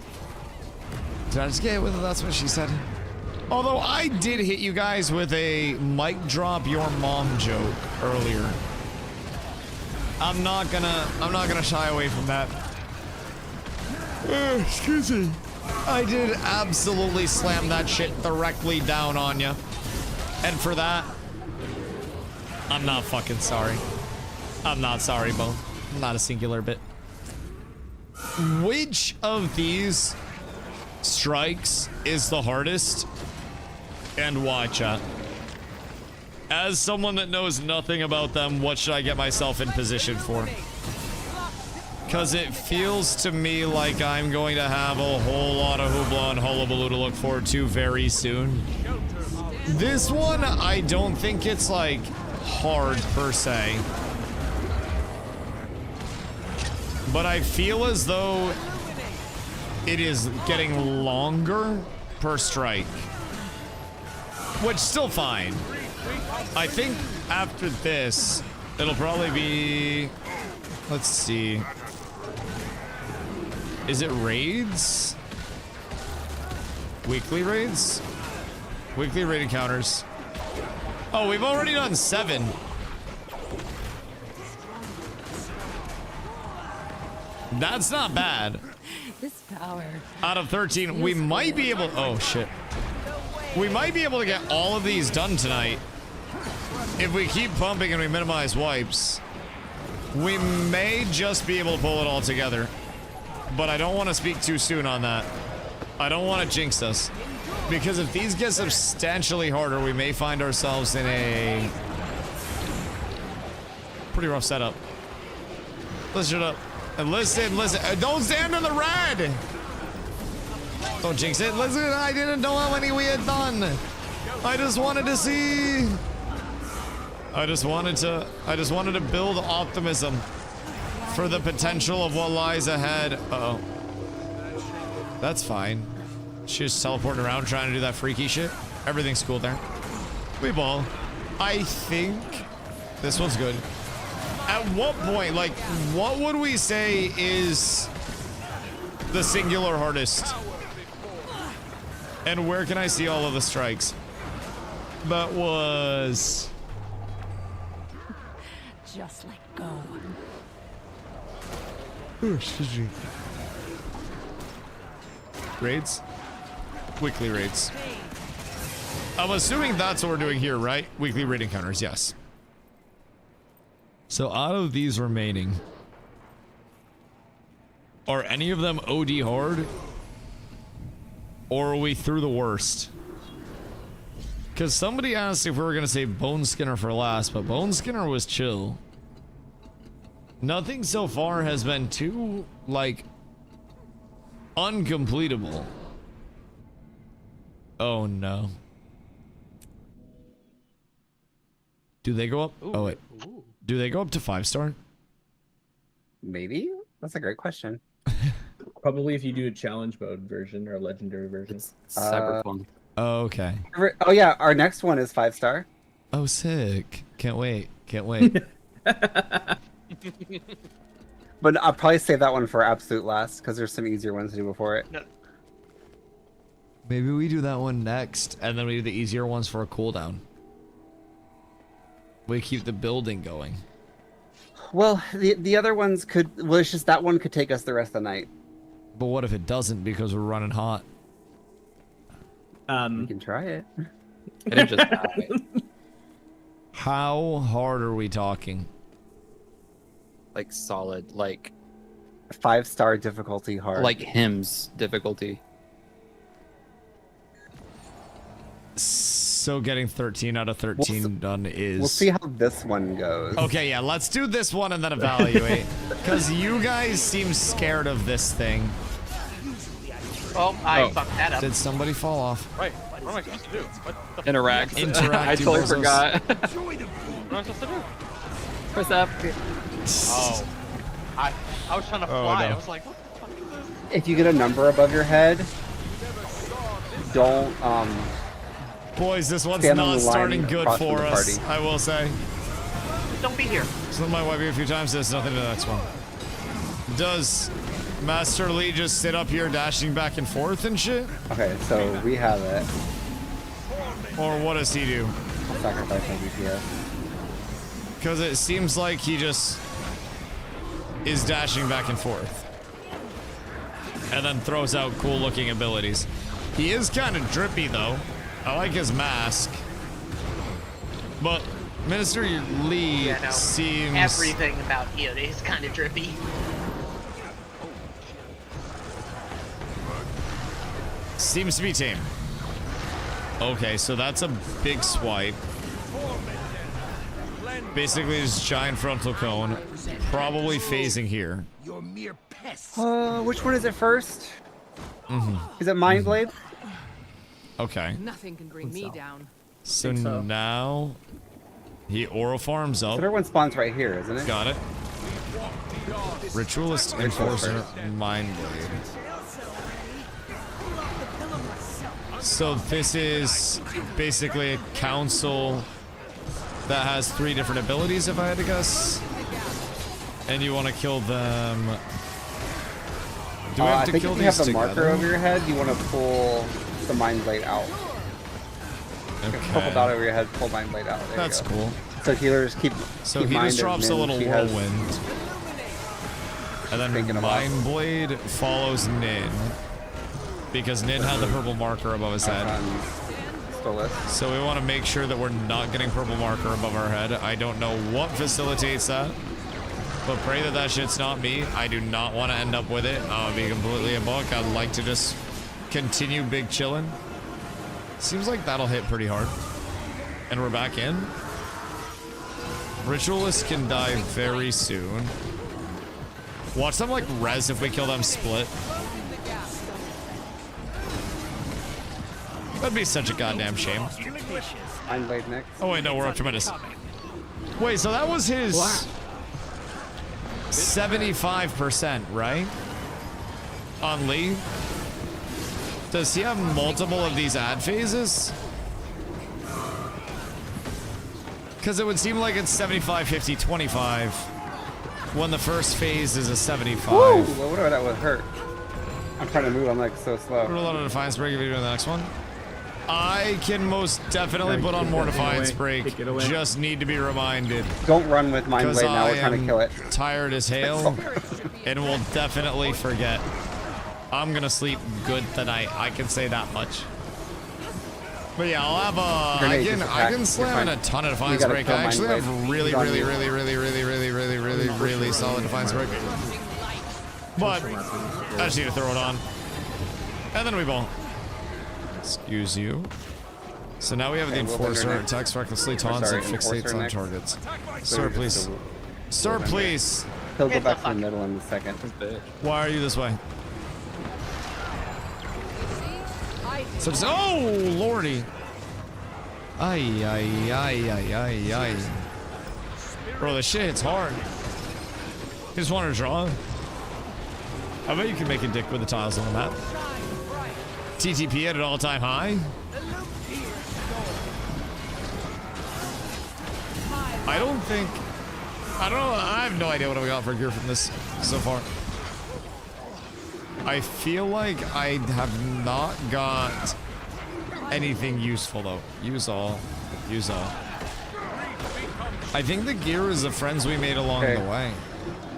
Did I just get it with it? That's what she said. Although I did hit you guys with a mic drop your mom joke earlier. I'm not gonna shy away from that. Excuse me. I did absolutely slam that shit directly down on you. And for that, I'm not fucking sorry. I'm not sorry, Bone. Not a singular bit. Which of these strikes is the hardest? And why, chat? As someone that knows nothing about them, what should I get myself in position for? Because it feels to me like I'm going to have a whole lot of hoopla and hullabaloo to look forward to very soon. This one, I don't think it's like hard per se. But I feel as though it is getting longer per strike. Which still fine. I think after this, it'll probably be, let's see. Is it raids? Weekly raids? Weekly raid encounters. Oh, we've already done 7. That's not bad. This power. Out of 13, we might be able, oh shit. We might be able to get all of these done tonight. If we keep pumping and we minimize wipes, we may just be able to pull it all together. But I don't want to speak too soon on that. I don't want to jinx us. Because if these get substantially harder, we may find ourselves in a pretty rough setup. Let's shut up. And listen. Don't stand in the red! Don't jinx it. Listen, I didn't know how many we had done. I just wanted to see. I just wanted to build optimism for the potential of what lies ahead. Uh-oh. That's fine. She's just teleporting around trying to do that freaky shit. Everything's cool there. We ball. I think this one's good. At what point, like, what would we say is the singular hardest? And where can I see all of the strikes? That was... Just let go. Oh, excuse me. Raids? Weekly raids. I'm assuming that's what we're doing here, right? Weekly raid encounters, yes. So out of these remaining, are any of them OD hard? Or are we through the worst? Because somebody asked if we were going to save Bone Skinner for last, but Bone Skinner was chill. Nothing so far has been too, like, uncompletable. Oh no. Do they go up? Ooh. Oh wait. Ooh. Do they go up to 5-star? Maybe? That's a great question. Probably if you do a challenge mode version or a legendary version. It's super fun. Oh, okay. Oh yeah, our next one is 5-star. Oh, sick. Can't wait. Can't wait. But I'll probably save that one for absolute last because there's some easier ones to do before it. No. Maybe we do that one next, and then we do the easier ones for a cooldown. We keep the building going. Well, the other ones could... Well, it's just that one could take us the rest of the night. But what if it doesn't because we're running hot? We can try it. It'll just die. How hard are we talking? Like solid, like 5-star difficulty hard. like hymns difficulty. So getting 13 out of 13 done is... We'll see how this one goes. Okay, yeah, let's do this one and then evaluate. Because you guys seem scared of this thing. Oh, I fucked that up. Did somebody fall off? Right. What am I supposed to do? What the Interact. I do totally bozos. forgot. What am I supposed to do? What's up? Oh. I was trying to fly. no. I was like, what the fuck is this? If you get a number above your head, don't Boys, this one's stand on not the line starting good across from for the us, party. I will say. Don't be here. So might wipe you a few times, there's nothing to the next one. Does Master Lee just sit up here dashing back and forth and shit? Okay, so we have it. Or what does he do? I'll sacrifice my DPS. Because it seems like he just is dashing back and forth. And then throws out cool looking abilities. He is kind of drippy though. I like his mask. But Minister Lee Yeah, no. seems... Everything about Yoda is kind of drippy. Seems to be tame. Okay, so that's a big swipe. Basically, just giant frontal cone, probably phasing here. Which one is it first? Is it Mind Blade? Okay. Nothing can bring me down. So now he aura farms up. So everyone spawns right here, isn't it? Got it. Ritualist, Enforcer, Mind Blade. So this is basically a council that has 3 different abilities, if I had to guess. And you want to kill them. Do we have to kill these together? I think if you have the marker over your head, you want to pull the Mind Blade out. Okay. Purple dot over your head, pull Mind Blade out. There That's cool. So healers keep. So keep he just drops a little has... whirlwind. And then Mind Blade follows Nin. Because Nin had the purple marker above his head. So we want to make sure that we're not getting purple marker above our head. I don't know what facilitates that. But pray that that shit's not me. I do not want to end up with it. I'll be completely a buck. I'd like to just continue big chillin'. Seems like that'll hit pretty hard. And we're back in. Ritualists can die very soon. Watch them like res if we kill them split. That'd be such a goddamn shame. Mind Blade next. Oh wait, no, we're up tremendous. Wait, so that was his 75%, right? On Lee? Does he have multiple of these ad phases? Because it would seem like it's 75, 50, 25 when the first phase is a 75. Woo! Whatever that would hurt. I'm trying to move, I'm like so slow. Put a lot of Defiance Break if you're doing the next one. I can most definitely put on more Defiance Break. Just need to be reminded. Don't run with Mind Blade now, we're trying to kill it. Tired as hell and will definitely forget. I'm gonna sleep good tonight, I can say that much. But yeah, I'll have I can slam in a ton of Defiance Break. I actually have really solid Defiance Break. But I just need to throw it on. And then we ball. Excuse you. So now we have the Enforcer. Attacks recklessly, taunts, and fixates on targets. Sir, please. Sir, please. He'll go back to the middle in a second. Why are you this way? So just, oh, lordy. Ay, ay, ay, ay, ay, ay. Bro, this shit hits hard. You just want to draw? I bet you can make a dick with the tiles on the map. TTP at an all-time high. I don't know, I have no idea what we got for gear from this so far. I feel like I have not got anything useful though. Use all. I think the gear is the friends we made along the way.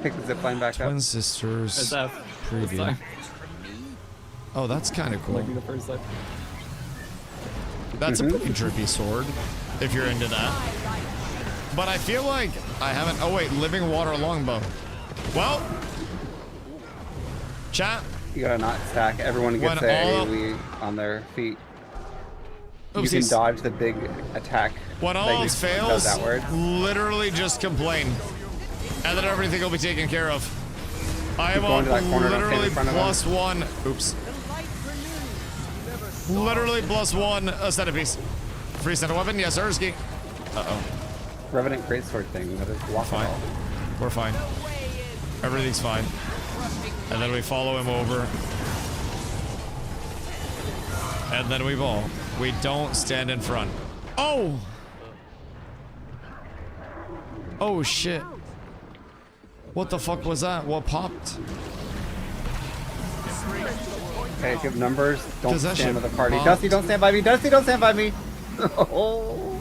Pick the zipline back up. Twin sisters. Preview. Oh, that's kind of cool. That's a pretty drippy sword, if you're into that. But I feel like I haven't. Oh wait, living water longbow. Well, chat. You gotta not stack. Everyone gets their AoE on their feet. You can dodge the big attack. When all else fails, literally just complain, and then everything will be taken care of. I am on literally +1. Oops. Literally +1 a centerpiece. Free center weapon, yes, Ersky. Uh-oh. Revenant greatsword thing, but it's blocked. Fine. We're fine. Everything's fine. And then we follow him over. And then we ball. We don't stand in front. Oh! Oh shit. What the fuck was that? What popped? Okay, give numbers. Don't stand with the party. Popped. Dusty, don't stand by me. Dusty, don't stand by me. Oh.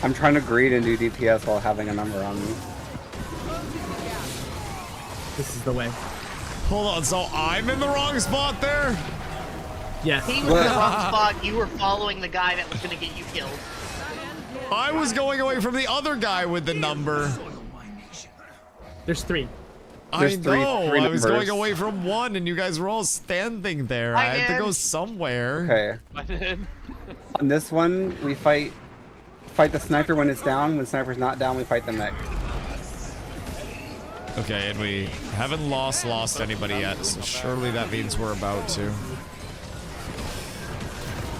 I'm trying to greed and do DPS while having a number on me. This is the way. Hold on, so I'm in the wrong spot there? Yes. He was in the wrong spot. You were following the guy that was going to get you killed. I was going away from the other guy with the number. There's 3. There's three I was going numbers. away from one, and you guys were all standing there. I had to go somewhere. Okay. On this one, we fight the sniper when it's down. When sniper's not down, we fight the mech. Okay, and we haven't lost anybody yet, so surely that means we're about to.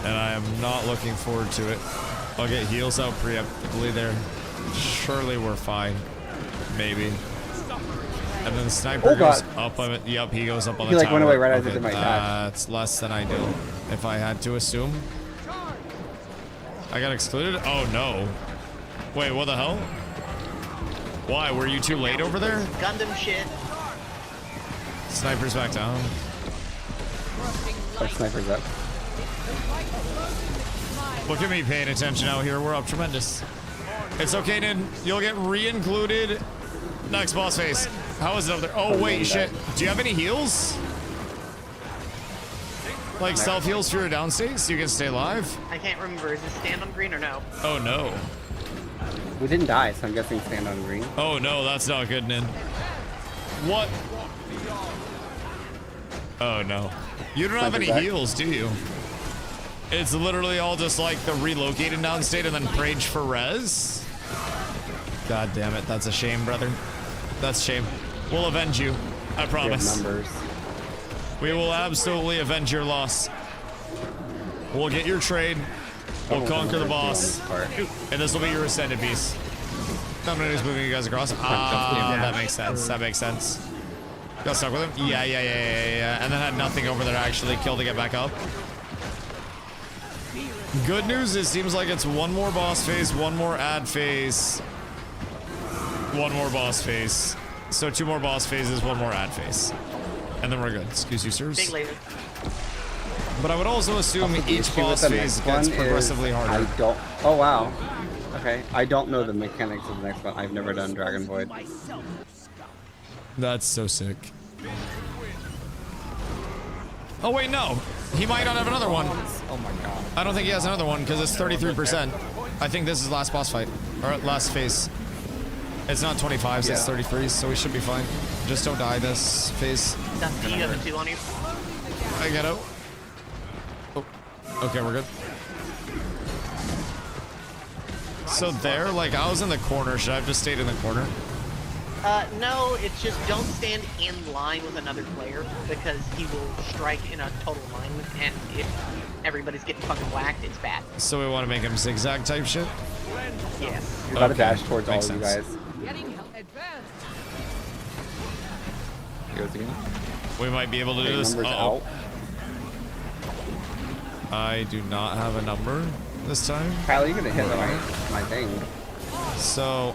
And I am not looking forward to it. I'll get heals out preemptively there. Surely we're fine. Maybe. And then the sniper goes up on it. Yep, he goes up on the tower. He went away right as I did my dash. That's less than ideal, if I had to assume. I got excluded? Oh no. Wait, what the hell? Why? Were you too late over there? Gundam shit. Sniper's back down. Our sniper's up. Look at me paying attention out here. We're up tremendous. It's okay, Nin. You'll get re-included next boss phase. How is it up there? Oh, wait, shit. Do you have any heals? Like self-heals for your downstate so you can stay alive? I can't remember. Is it stand on green or no? Oh, no. We didn't die, so I'm guessing stand on green. Oh, no, that's not good, Nin. What? Oh, no. You don't have any heals, do you? It's literally all just like the relocated downstate and then prage for res? God damn it, that's a shame, brother. That's a shame. We'll avenge you. I promise. Numbers. We will absolutely avenge your loss. We'll get your trade. We'll conquer the boss. And this will be your ascended piece. I'm gonna just moving you guys across. Ah, that makes sense. That makes sense. Got stuck with him? Yeah. And then had nothing over there to actually kill to get back up. Good news is, seems like it's one more boss phase, one more ad phase, one more boss phase. So 2 more boss phases, 1 more ad phase. And then we're good. Excuse you, sirs. Big laser. But I would also assume each boss phase gets progressively harder. Oh, wow. Okay. I don't know the mechanics of the next one. I've never done Dragon Void. That's so sick. Oh, wait, no. He might not have another one. Oh my god. I don't think he has another one because it's 33%. I think this is last boss fight. Or last phase. It's not 25s, it's 33s, so we should be fine. Just don't die this phase. Dusty, you have a 2 on you. I get out. Oh. Okay, we're good. So there, like, I was in the corner. Should I have just stayed in the corner? No, it's just don't stand in line with another player because he will strike in a total line, and if everybody's getting fucking whacked, it's bad. So we want to make him zigzag type shit? Yes. You're about to dash towards all of you guys. Getting advanced. Here goes again. We might be able to do this. Out. I do not have a number this time. Kyle, you're gonna hit my thing. So,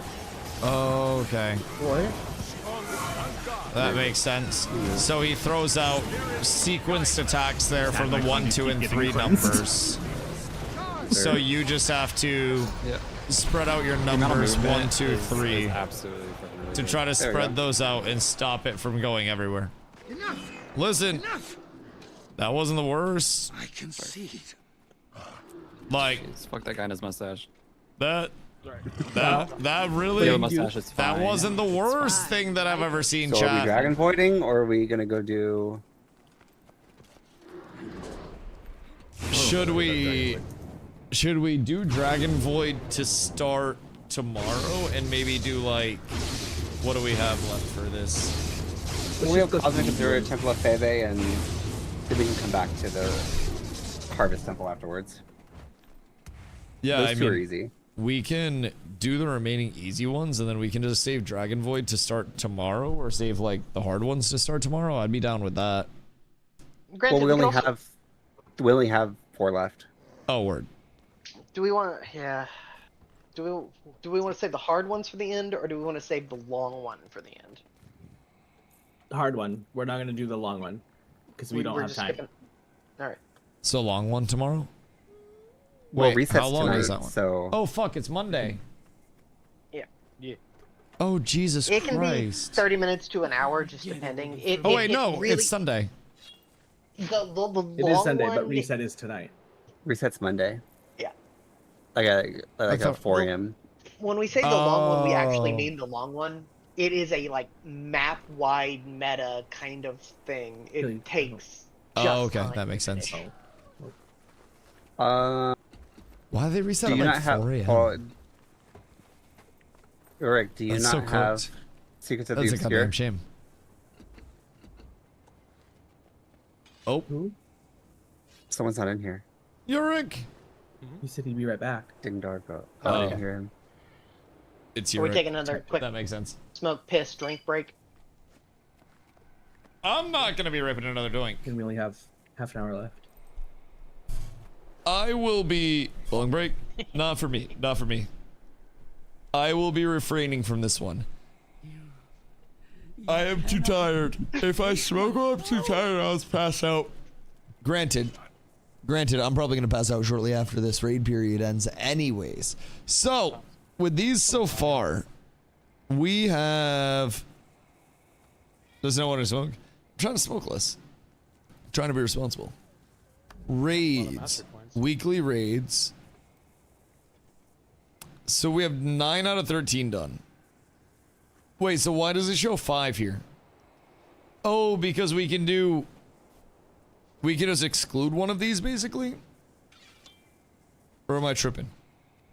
okay. What? That makes sense. So he throws out sequenced attacks there from the 1, 2, and 3 numbers. So you just have to spread out your numbers 1, 2, 3 Absolutely. to try to spread those out and stop it from going everywhere. Listen, that wasn't the worst. I concede. Like, fuck that guy in his mustache. That really, mustache is fine. that wasn't the worst thing that I've ever seen, So chat. are we Dragon Voiding, or are we gonna go do... Should we do Dragon Void to start tomorrow and maybe do like, what do we have left for this? We have Cosmic Observer, Temple of Febe, and then we can come back to the Harvest Temple afterwards. Yeah, Those two are easy. We can do the remaining easy ones and then we can just save Dragon Void to start tomorrow or save like the hard ones to start tomorrow. I'd be down with that. Granted, Well, we only have 4 left. Oh, word. Do we want to? Yeah. Do we want to save the hard ones for the end, or do we want to save the long one for the end? The hard one. We're not gonna do the long one because we don't have time. All right. So long one tomorrow? Well, Wait, resets how long tonight, is that one? so... Oh, fuck, it's Monday. Yeah. Oh, Jesus It can Christ. be 30 minutes to an hour, just depending. Oh, wait, no, really, it's Sunday. The It is Sunday, one, but reset is tonight. Reset's Monday. Yeah. Like at 4 a.m. When we say the long one, we actually mean the long one. it is a like map-wide meta kind of thing. It takes. Oh, okay, that makes sense. Why did they reset at like 4 a.m.? Rick, do you That's not so have cooked. Secrets of That's the a Obscure? goddamn shame. Oh. Someone's not in here. Yurik! He said he'd be right back. Ding Darko. Oh. I didn't hear him. It's We're Yurik. taking another quick. That makes sense. Smoke, piss, drink break. I'm not gonna be ripping another doink. And we only have half an hour left. I will be long break. Not for me. Not for me. I will be refraining from this one. I am too tired. If I smoke while I'm too tired, I'll just pass out. Granted, I'm probably gonna pass out shortly after this raid period ends anyways. So, with these so far, we have... Does no one want to smoke? I'm trying to smoke less. I'm trying to be responsible. Raids. Weekly raids. So we have 9 out of 13 done. Wait, so why does it show 5 here? Oh, because we can just exclude one of these, basically? Or am I tripping?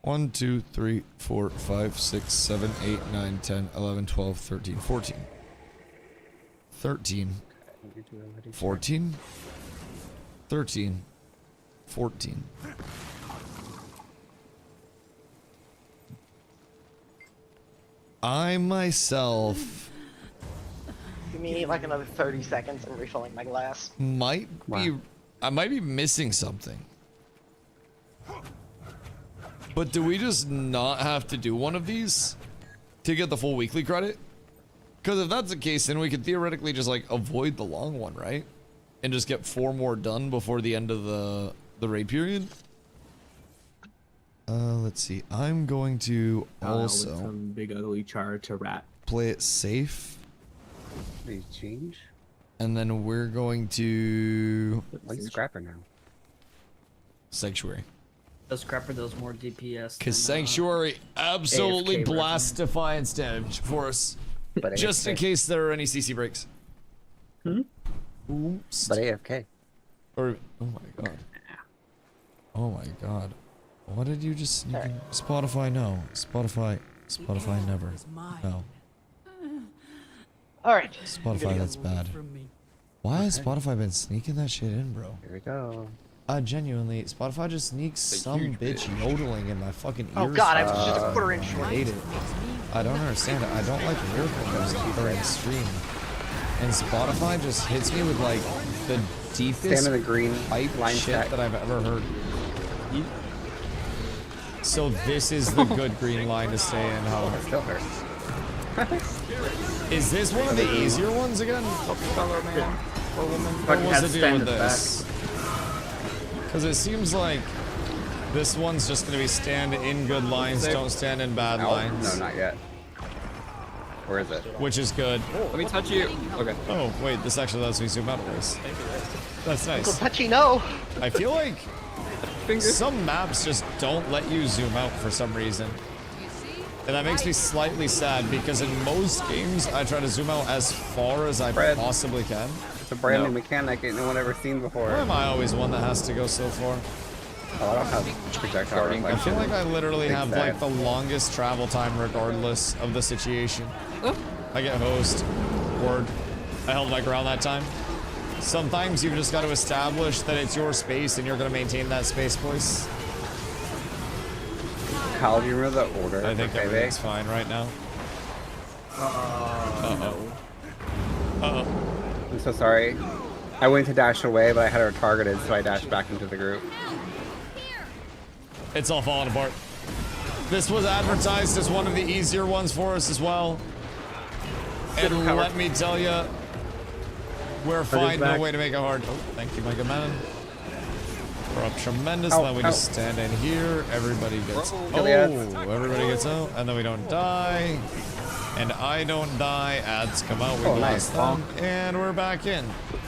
1, 2, 3, 4, 5, 6, 7, 8, 9, 10, 11, 12, 13, 14. 13. 14? 13. 14. I myself Give me like another 30 seconds. I'm refilling my glass. might be I might be missing something. But do we just not have to do one of these to get the full weekly credit? Because if that's the case, then we could theoretically just like avoid the long one, right? And just get 4 more done before the end of the raid period. Let's see. I'm going to also from big ugly char to rat. Play it safe. They change? And then we're going to Like Scrapper now. Sanctuary. The Scrapper does more DPS. Because Sanctuary absolutely AFK blasts defiance damage for us. But Just in AFK. case there are any CC breaks. Oops. But AFK. Or, oh my god. Oh my god. What did you just sneak in? Spotify, no. Spotify never. No. Alright. Spotify, that's bad. Why has Spotify been sneaking that shit in, bro? Here we go. Genuinely, Spotify just sneaks some bitch yodeling in my fucking ears. Oh god, I was just a quarter inch short. I hate it. I don't understand it. I don't like lyrical music during stream. And Spotify just hits me with like the deepest Stand in the green pipe line shit check. that I've ever heard. So this is the good green line to stay in, huh? That still hurts. Is this one of the easier ones again? Or was the deal with this? Because it seems like this one's just going to be stand in good lines, don't stand in bad lines. No, not yet. Where is it? Which is good. Let me touch you. Okay. Oh, wait, this actually lets me zoom out of this. That's Uncle nice. Touchy, no. I feel like some maps just don't let you zoom out for some reason. And that makes me slightly sad because in most games I try to zoom out as far as I possibly can. It's a brand new mechanic ain't no one ever seen before. Why am I always one that has to go so far? Oh, I don't have projectile I reflection. feel like I literally Big have sad. like the longest travel time regardless of the situation. I get host. Word. I held my ground that time. Sometimes you've just got to establish that it's your space and you're going to maintain that space, boys. Kyle, do you remember the order? I think for everything's payback? fine right now. Uh-oh. Uh-oh. I'm so sorry. I went to dash away, but I had her targeted, so I dashed back into the group. It's all falling apart. This was advertised as one of the easier ones for us as well. And let me tell you, we're finding a way to make it hard. Oh, thank you, my good man. We're up tremendous. Ow, Then we just stand in here. Everybody gets. Everybody gets out, and then we don't die. And I don't die. Ads come out. We blast them, and we're back in.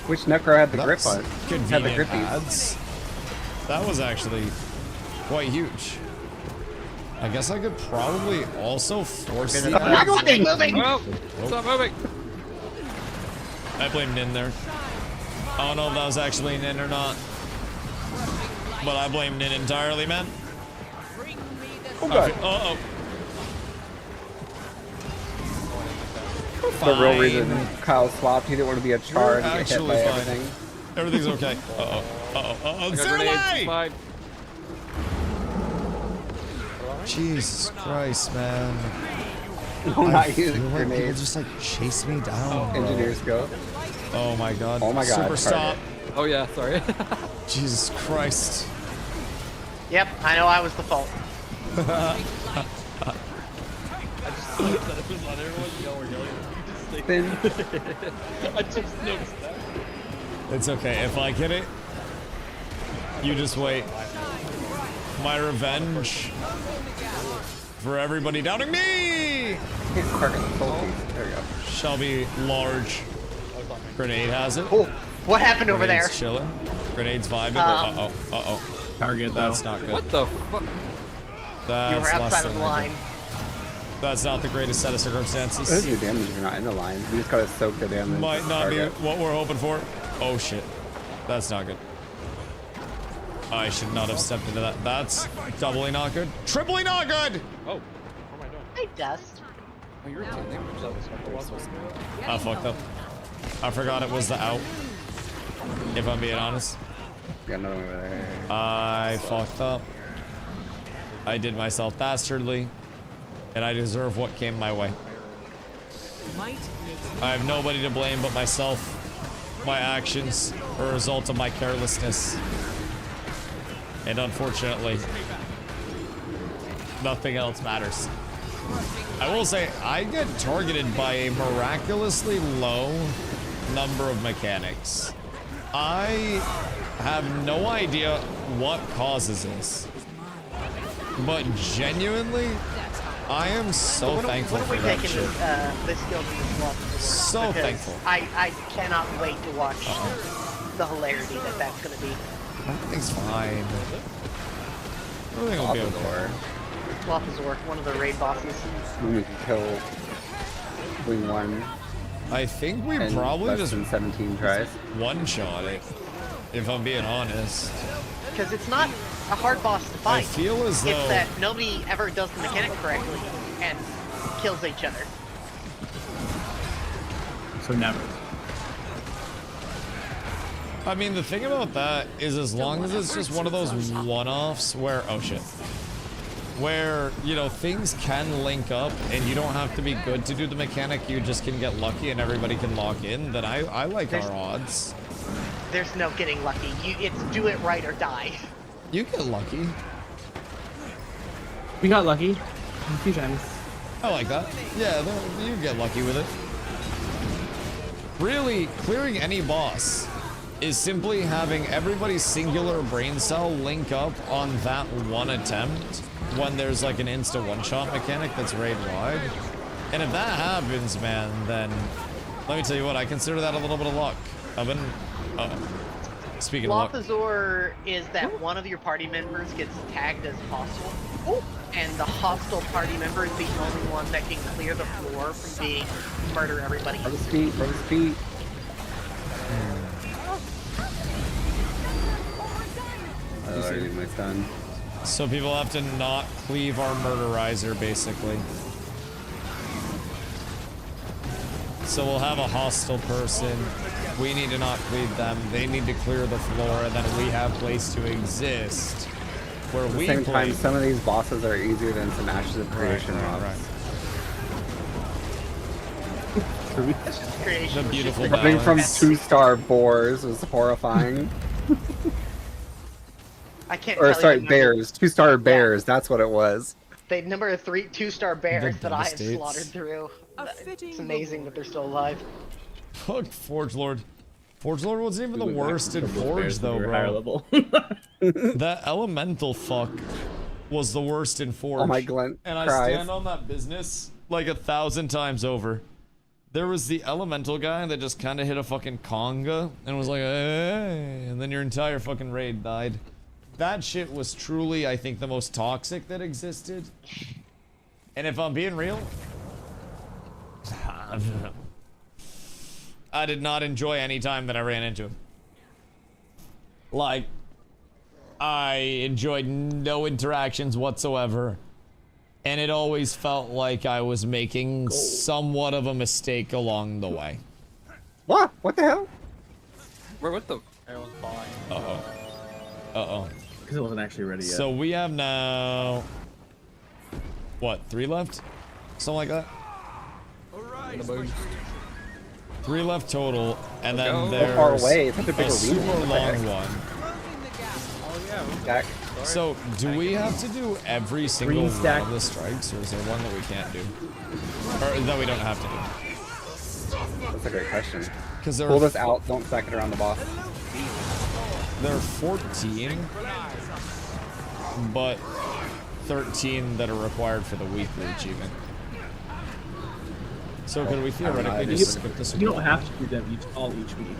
Which necro had the grip That's on? convenient Had the grippies. ads. That was actually quite huge. I guess I could probably also force the moving! Oh, stop moving! I blame Nin there. I don't know if that was actually Nin or not. But I blame Nin entirely, man. Oh god. Uh-oh. The real reason Kyle swapped, he didn't want to be a char and get hit by everything. Everything's okay. Uh-oh. Uh-oh. DustyWhy! Jesus Christ, man. I'm not I feel using like people grenades. just like chase me down. Engineers go. Oh my god. Oh my god. Super stop. Oh yeah, sorry. Jesus Christ. Yep, I know I was the fault. I just said it was on everyone's yelling. I just noticed that. It's okay. If I get it, you just wait. My revenge for everybody doubting me There we go. shall be large. Grenade has it. Oh, what happened over there? Grenade's chilling. Grenade's vibing. Uh-oh. Target though. That's not good. What the fuck? That's You were less outside than of the line. That's not the greatest set of What does circumstances. your damage if you're not in the line? We just gotta soak the damage. Might not target. be what we're hoping for. Oh shit. That's not good. I should not have stepped into that. That's doubly not good. Triply not good! Oh, what am I doing? Hey, Dust. Oh, you're taking damage. I fucked up. I forgot it was the out. If I'm being honest. Got another one over there. I fucked up. I did myself dastardly. And I deserve what came my way. I have nobody to blame but myself. My actions are a result of my carelessness. And unfortunately, nothing else matters. I will say, I get targeted by a miraculously low number of mechanics. I have no idea what causes this. But genuinely, I am so thankful for that taking shit. this skill to this level? So Because thankful. I cannot wait to watch the hilarity that that's going to be. Everything's fine. Everything will be okay. Slothazor, one of the raid bosses. We can kill Wing 1. I think we in probably less just than 17 tries. one-shot it, if I'm being honest. Because it's not a hard boss to fight. I feel as though... It's that nobody ever does the mechanic correctly and kills each other. So never. I mean, the thing about that is as long as it's just one of those one-offs where... Oh, shit. Where, you know, things can link up and you don't have to be good to do the mechanic, you just can get lucky and everybody can lock in, then I like our odds. There's no getting lucky. It's do it right or die. You get lucky. We got lucky a few times. I like that. Yeah, you get lucky with it. Really, clearing any boss is simply having everybody's singular brain cell link up on that one attempt when there's like an insta one-shot mechanic that's raid wide. And if that happens, man, then let me tell you what, I consider that a little bit of luck. I've been... Speaking of luck... Slothazor is that one of your party members gets tagged as hostile, and the hostile party member is the only one that can clear the floor from being murder everybody. From his feet, from his feet. I already did my stun. So people have to not cleave our murderizer, basically. So we'll have a hostile person. We need to not cleave them. They need to clear the floor, and then we have place to exist. Where At the we same play... time, some of these bosses are easier than some Ashes of Creation mobs. The beautiful Running from balance. 2-star boars was horrifying. I can't Or tell sorry, you bears. 2-star bears, that's what it was. the number of 2-star bears The that I have devastates. slaughtered through. It's amazing that they're still alive. Fuck Forge Lord. Forge Lord wasn't even the worst in Bears Forge, that though, were bro. higher level. That elemental fuck was the worst in Forge. Oh my Glenn And I cries. stand on that business like 1,000 times over. There was the elemental guy that just kind of hit a fucking conga and was like, hey, and then your entire fucking raid died. that shit was truly, I think, the most toxic that existed. And if I'm being real, I did not enjoy any time that I ran into him. Like, I enjoyed no interactions whatsoever. And it always felt like I was making somewhat of a mistake along the way. What? What the hell? What the? Everyone's falling. Uh-oh. Uh-oh. Because it wasn't actually ready yet. So we have now... What, 3 left? Something like that? 3 left total, and then there's far away. It's such a bigger super region. long one. Oh yeah. Jack. So, do we have to do every single one stack. of the strikes, or is there one that we can't do? Or that we don't have to do? That's a great question. Because Pull this out. Don't stack it around the boss. there are 14, but 13 that are required for the weekly achievement. So could we theoretically just skip this? You don't have to do them each week.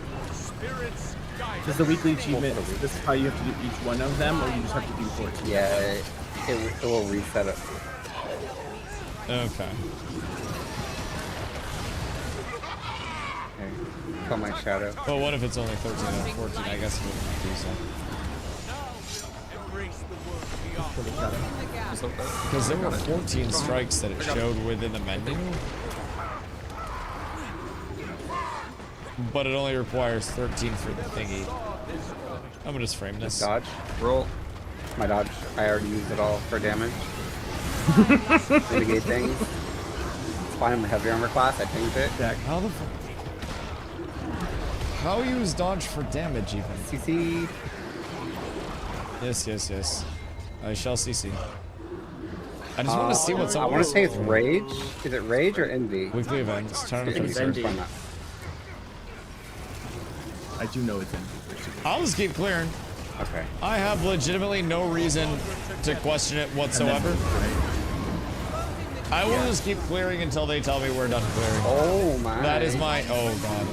Because the weekly achievement, this is how you have to do each one of them, or you just have to do 14. Yeah, it will reset it. Okay. Okay. Call my shadow. But what if it's only 13 out of 14? I guess it wouldn't do so. Because there were 14 strikes that it showed within the menu. But it only requires 13 for the thingy. I'm gonna just frame this. Dodge. Roll. My dodge. I already used it all for damage. Mitigate things. It's fine. I'm a heavy armor class. I changed it. How the fuck? How use dodge for damage even? CC. Yes, yes, yes. I shall CC. I just want to see what's up. I want to say it's rage. Is it rage or envy? Weekly events. Turn It's envy. I do know it's in. I'll just keep clearing. Okay. I have legitimately no reason to question it whatsoever. I will just keep clearing until they tell me we're done clearing. Oh my. That is my. Oh god.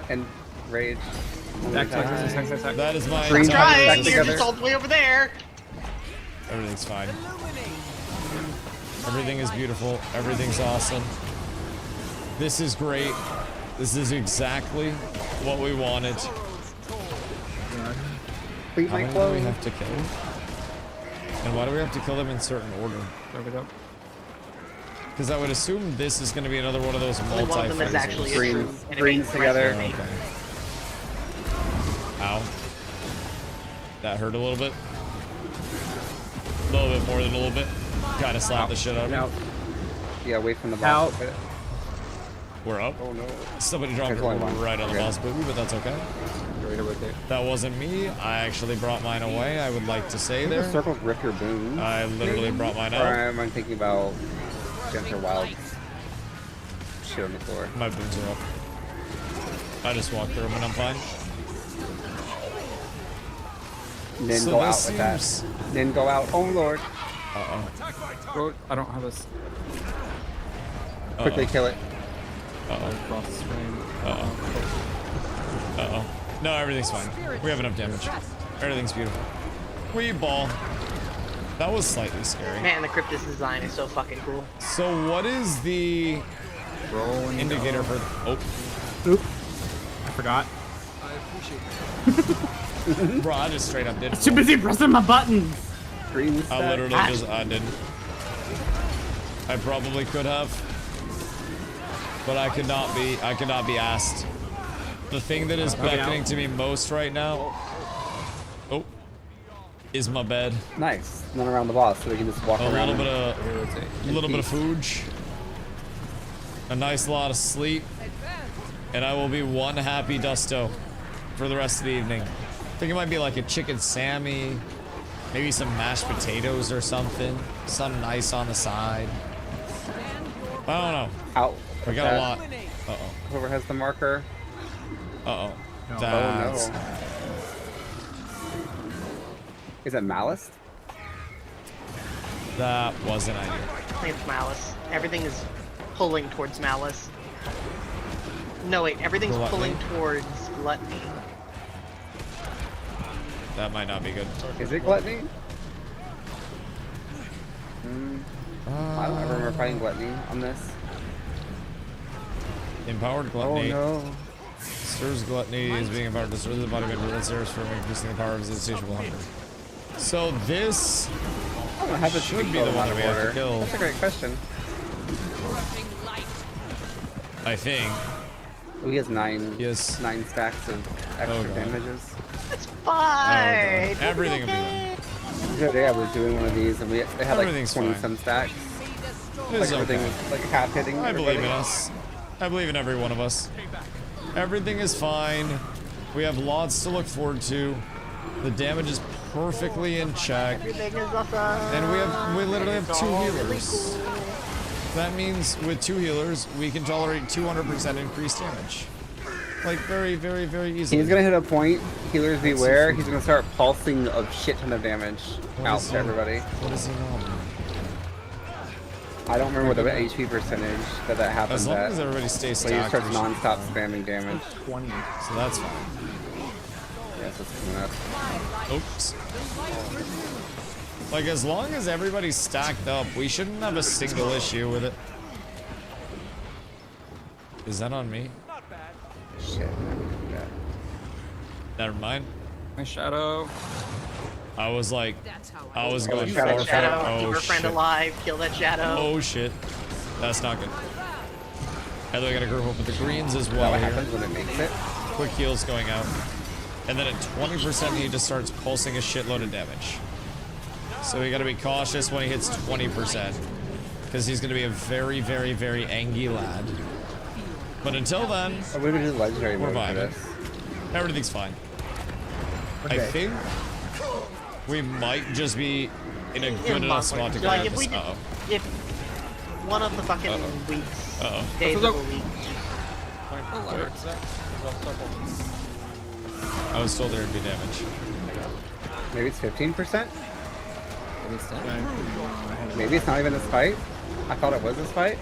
And rage. That is my. I'm trying. back You're together. just all the way over there. Everything's fine. Everything is beautiful. Everything's awesome. This is great. This is exactly what we wanted. How many do we have to kill? And why do we have to kill them in certain order? Because I would assume this is going to be another one of those multi-phasers. Greens together. Okay. Ow. That hurt a little bit. A little bit more than a little bit. Kind of slapped the shit out of me. Yeah, wait from the boss. We're up. Oh no. Somebody dropped it right on the boss booby, but that's okay. That wasn't me. I actually brought mine away. I would like to say there. Circles rip your boons. I literally brought mine Or out. I'm thinking about Gentle Wild shit on the floor. My boons are up. I just walked through them and I'm fine. And then So go out this with that. seems- Then go out. Oh lord. Bro, I don't have a. Quickly kill it. Cross screen. Uh-oh. No, everything's fine. We have enough damage. Everything's beautiful. We ball. That was slightly scary. Man, the Cryptus design is so fucking cool. So what is the indicator for... Oh. Oop. I forgot. Bro, I just straight up did it. Too busy pressing my buttons. Green I literally just... I didn't. I probably could have. But I could not be asked. The thing that is beckoning to me most right now, is my bed. Nice. Run around the boss so we can just walk around. A little bit of food, a nice lot of sleep, and I will be one happy Dusto for the rest of the evening. I think it might be like a chicken Sammy, maybe some mashed potatoes or something, something nice on the side. I don't know. Out. We got a lot. Whoever has the marker. That's... Oh no. Is it Malice? That wasn't ideal. I think it's Malice. Everything is pulling towards Malice. No, wait. Everything's Gluttony? pulling towards Gluttony. That might not be good. Is it gluttony? I don't ever remember fighting gluttony on this. Empowered gluttony. Oh no. Stirs gluttony is being empowered to stir the body of serves for increasing the power of his insatiable hunger. So this should be the one that we have to kill. That's a great question. I think. Oh, he has 9 stacks of extra damages. It's fine. Everything will be done. The other day I was doing one of these and they had like 20 some stacks. It's like everything was like half hitting. I believe in us. I believe in every one of us. Everything is fine. We have lots to look forward to. The damage is perfectly in check. Everything is awesome. And we literally have 2 healers. That means with 2 healers, we can tolerate 200% increased damage. Like very, very, very easily. He's gonna hit a point, healers beware, he's gonna start pulsing a shit ton of damage out to everybody. What is he on? I don't remember the HP percentage that happens as long as everybody stays stacked. But he starts we non-stop spamming damage. 20. So that's fine. Yes, that's coming up. Oops. Like, as long as everybody's stacked up, we shouldn't have a single issue with it. Is that on me? Shit. Never mind. My shadow. I was like, I was going for it. Shadow. Oh, keep your friend alive. Kill that shadow. Oh shit. That's not good. And then I gotta group up with the greens as well. What happens when it makes it? Quick heals going out. And then at 20% he just starts pulsing a shitload of damage. So we gotta be cautious when he hits 20%. Because he's gonna be a very, very, very angry lad. But until then, we're vibing. Everything's fine. Okay. I think we might just be in a good enough spot to like grab if this. if one of the fucking weeks, days of the week. I was told there would be damage. Maybe it's 15%? Maybe it's not even this fight? I thought it was this fight?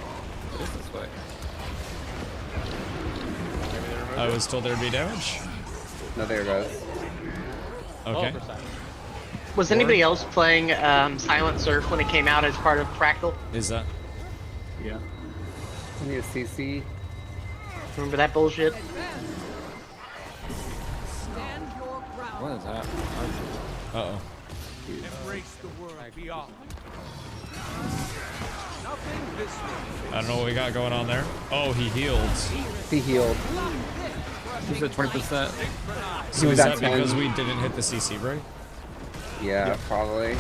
It is this fight. I was told there'd be damage. No, there it goes. Okay. Was anybody else playing Silent Surf when it came out as part of Fractal? Is that? Yeah. I need a CC. Remember that bullshit? What is that? Uh-oh. Embrace the world beyond. I don't know what we got going on there. Oh, he healed. He healed. He's at 20%. So is that because we didn't hit the CC break? Yeah, probably.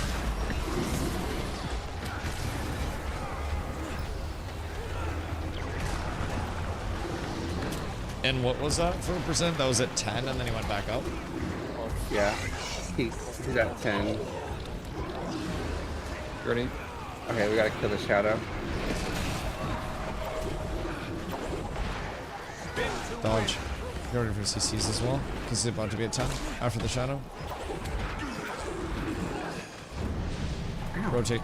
And what was that for a percent? That was at 10 and then he went back up? Yeah. He's at 10. Ready? Okay, we gotta kill the shadow. Dodge. You're ready for CCs as well, because it's about to be at 10 after the shadow. Rotate.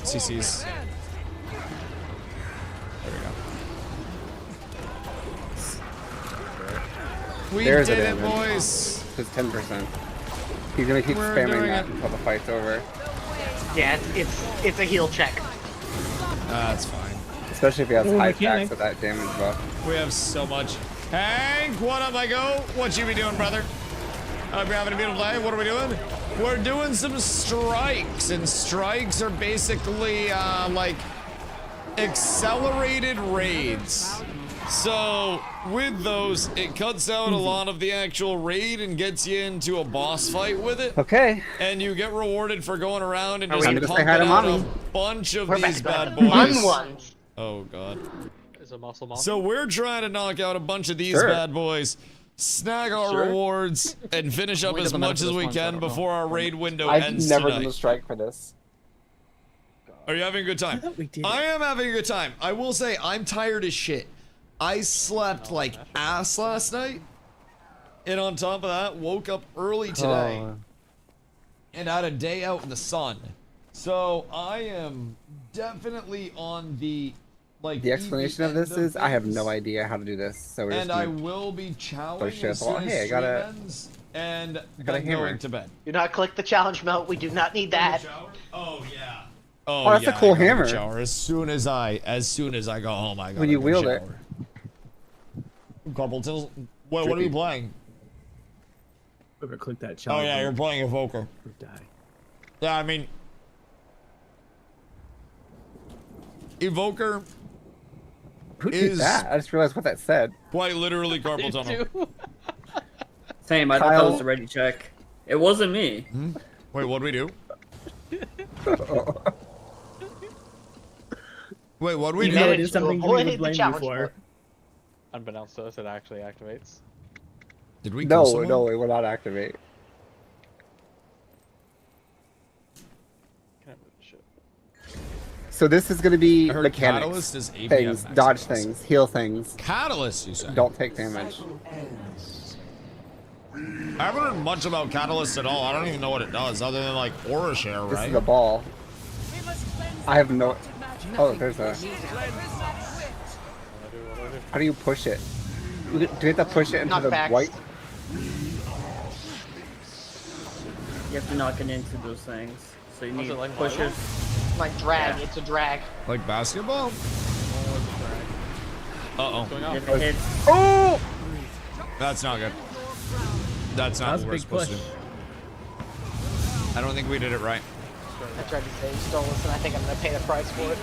CCs. There we go. We There's did the it, damage. boys! It's 10%. He's gonna keep We're spamming doing that it. until the fight's over. Yeah, it's a heal check. That's fine. Especially if he has high stacks with that damage buff. We have so much. Hank, what up, I go? What you be doing, brother? Hope you're having a beautiful day. What are we doing? We're doing some strikes, and strikes are basically like accelerated raids. So with those, it cuts out a lot of the actual raid and gets you into a boss fight with it. Okay. And you get rewarded for going around and Are just we gonna say pumping hi to out mommy? a bunch of We're these back bad to the fun boys. ones. Oh god. Is a muscle So we're trying to knock out a bunch of these Sure. bad boys, snag our rewards, and finish up Wait as till the much as we benefit of this one, so I can don't know. before our raid window I've ends never tonight. done a strike for this. Are you having a good time? we did. I am having a good time. I will say I'm tired as shit. I slept like ass last night, and on top of that, woke up early today and had a day out in the sun. So I am definitely on the like. The explanation of this end is I have no things. idea how to do this, so we're And just I gonna will be chowing push it. as soon Oh, as hey, I got stream a ends and got a then hammer. going to bed. Do not click the challenge mode. We do not need that. Oh yeah. Oh, that's a cool I got hammer. the shower. As soon as I go home, I got When you wield it. Couple tills. What are we playing? Whoever clicked that Oh challenge. yeah, you're playing Evoker. Or die. Yeah, I mean, Evoker Who did that? I just realized what that said. quite literally carpal tunnel. Same, I thought that was a ready check. It wasn't me. Wait, what do we do? Wait, what do we You do? know it is something we avoid would the blame you challenge for. mode. Unbeknownst to us, it actually activates. Did we kill No, someone? no, it will not activate. Can I move the shit? So this is going to be I heard mechanics. Catalyst is ABM Things, max dodge defense. things, heal things. Catalyst, you say? Don't take damage. I haven't heard much about Catalyst at all. I don't even know what it does, other than like aura share, This right? is a ball. I have no... Oh, there's a... How do you push it? Do you have to push it into the Knockbacks. white? You have to knock it into those things. So you need it like pushers. Like drag. It's a drag. Like basketball? Uh-oh. If it hits, Oh! That's not good. That's not That was what a we're big supposed push. to do. I don't think we did it right. I tried to say stole this, and I think I'm gonna pay the price for it.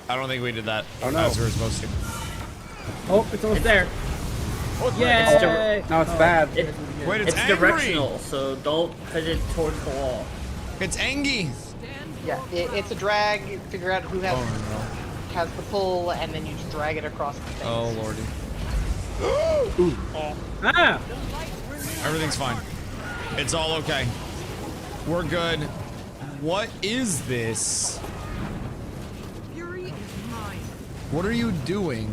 I don't think we did that Oh, no. as we were supposed to. Oh, it's almost there. It's Yay! No, it's bad. Wait, it's it's angry! directional, so don't put it towards the wall. It's Angie! Yeah, it's a drag. You figure out who has has the pull, and then you just drag it across the thing. Oh, lordy. Ah! Everything's fine. It's all okay. We're good. What is this? Fury is mine. What are you doing?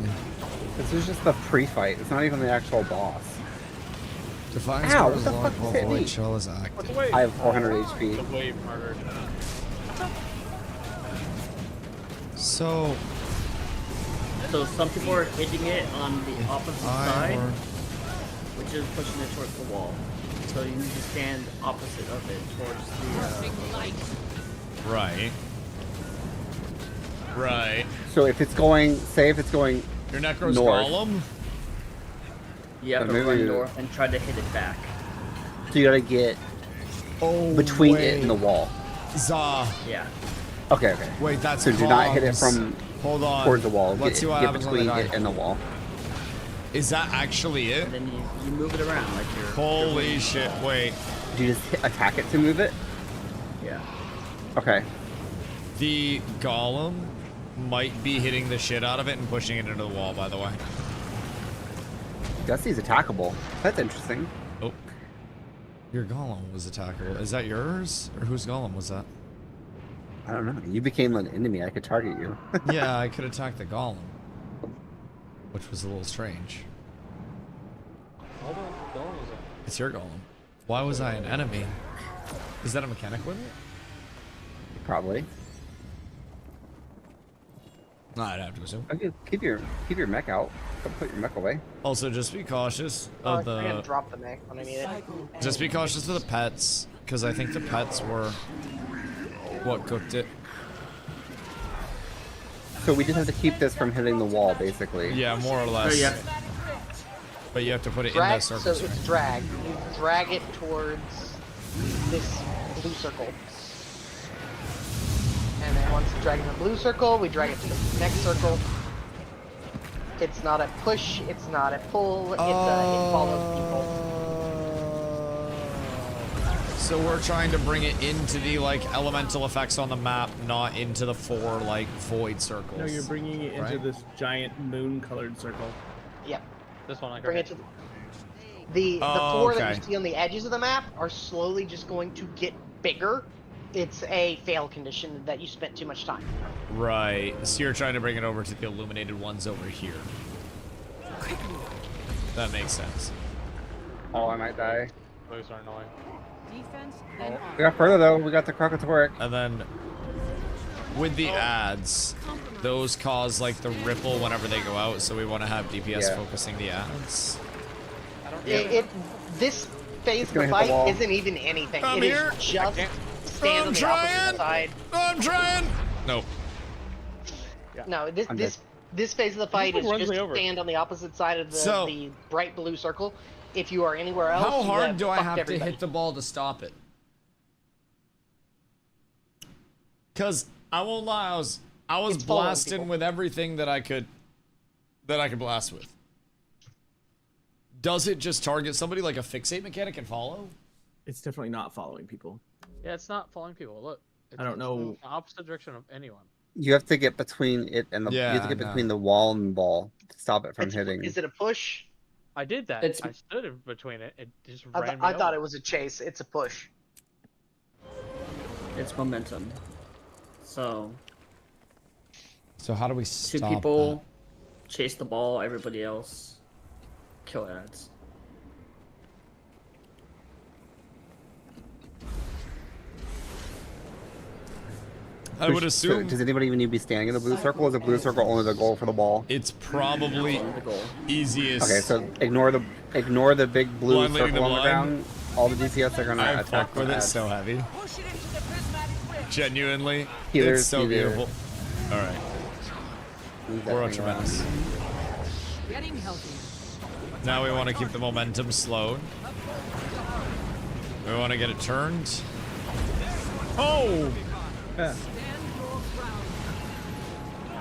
This is just the pre-fight. It's not even the actual boss. Define Ow, what the fuck hit me? Shell is active. I have 400 HP. The wave murdered. So, So some people are hitting it on the opposite side, which is pushing it towards the wall. So you need to stand opposite of it towards the. right. Right. So if it's going, say if it's going Your Necro's north, Golem? You have to maybe run you- north and try to hit it back. so you gotta get between it and the wall. Zah. Yeah. Okay, okay. Wait, that's So do not hit it comms. from Hold on. towards the wall. Let's see what get happens when they between die. it and the wall. Is that actually it? And then you move it around like you're. Holy shit, wait. Do you just attack it to move it? Yeah. Okay. The Golem might be hitting the shit out of it and pushing it into the wall, by the way. Dusty's attackable. That's interesting. Oh. Your Golem was attackable. Is that yours? Or whose Golem was that? I don't know. You became an enemy. I could target you. Yeah, I could attack the Golem. Which was a little strange. Hold on, Golem is It's your Golem. Why was I an enemy? Is that a mechanic with it? Probably. No, I'd have to assume. Okay, keep your mech out. Don't put your mech away. Also, just be cautious Oh, of I'm gonna the... drop the mech when I need it. Just be cautious of the pets, because I think the pets were what cooked it. So we just have to keep this from hitting the wall, basically. Yeah, more or less. So yeah. But you have to put it Drag, in the circle. so it's drag. You drag it towards this blue circle. And then once you drag it in the blue circle, we drag it to the next circle. It's not a push, it's not a pull, it follows people. So we're trying to bring it into the like elemental effects on the map, not into the four like void circles. No, you're bringing it into right? this giant moon-colored circle. Yep. This one I Bring it to the Oh, four okay. that you see on the edges of the map are slowly just going to get bigger. It's a fail condition that you spent too much time. Right. So you're trying to bring it over to the illuminated ones over here. That makes sense. Oh, I might die. Those are annoying. Defense, then We got further though. We got the Krokotoric. And then with the ads, those cause like the ripple whenever they go out, so we want to have DPS Yeah. focusing the ads. This phase of the fight isn't even anything. I'm it here. is just stand on the opposite side. I'm trying. Nope. No, this phase of the fight is just stand on the opposite side of the bright blue circle. If you are anywhere else, how hard do I have everybody. to hit the ball to stop it? Cause I won't lie, I was blasting with everything that I could blast with. Does it just target somebody like a fixate mechanic and follow? It's definitely not following people. Yeah, it's not following people. Look, I don't know. The opposite direction of anyone. You have to get between it and the. Yeah, you have to get between the wall and the ball to stop it from hitting. Is it a push? I did that. I stood in between it. It just ran me I thought it was a chase. It's a push. It's momentum. So how do we stop two people chase the ball, everybody else kill ads. I would assume. Does anybody even need to be standing in the blue circle? Is the blue circle only the goal for the ball? It's probably easiest. Okay, so ignore the big blue circle on the ground. All the DCS are gonna attack fuck with it so heavy. Genuinely, it's so beautiful. All right, we're tremendous. Getting healthy. Now we want to keep the momentum slowed. We want to get it turned. Oh! Yeah.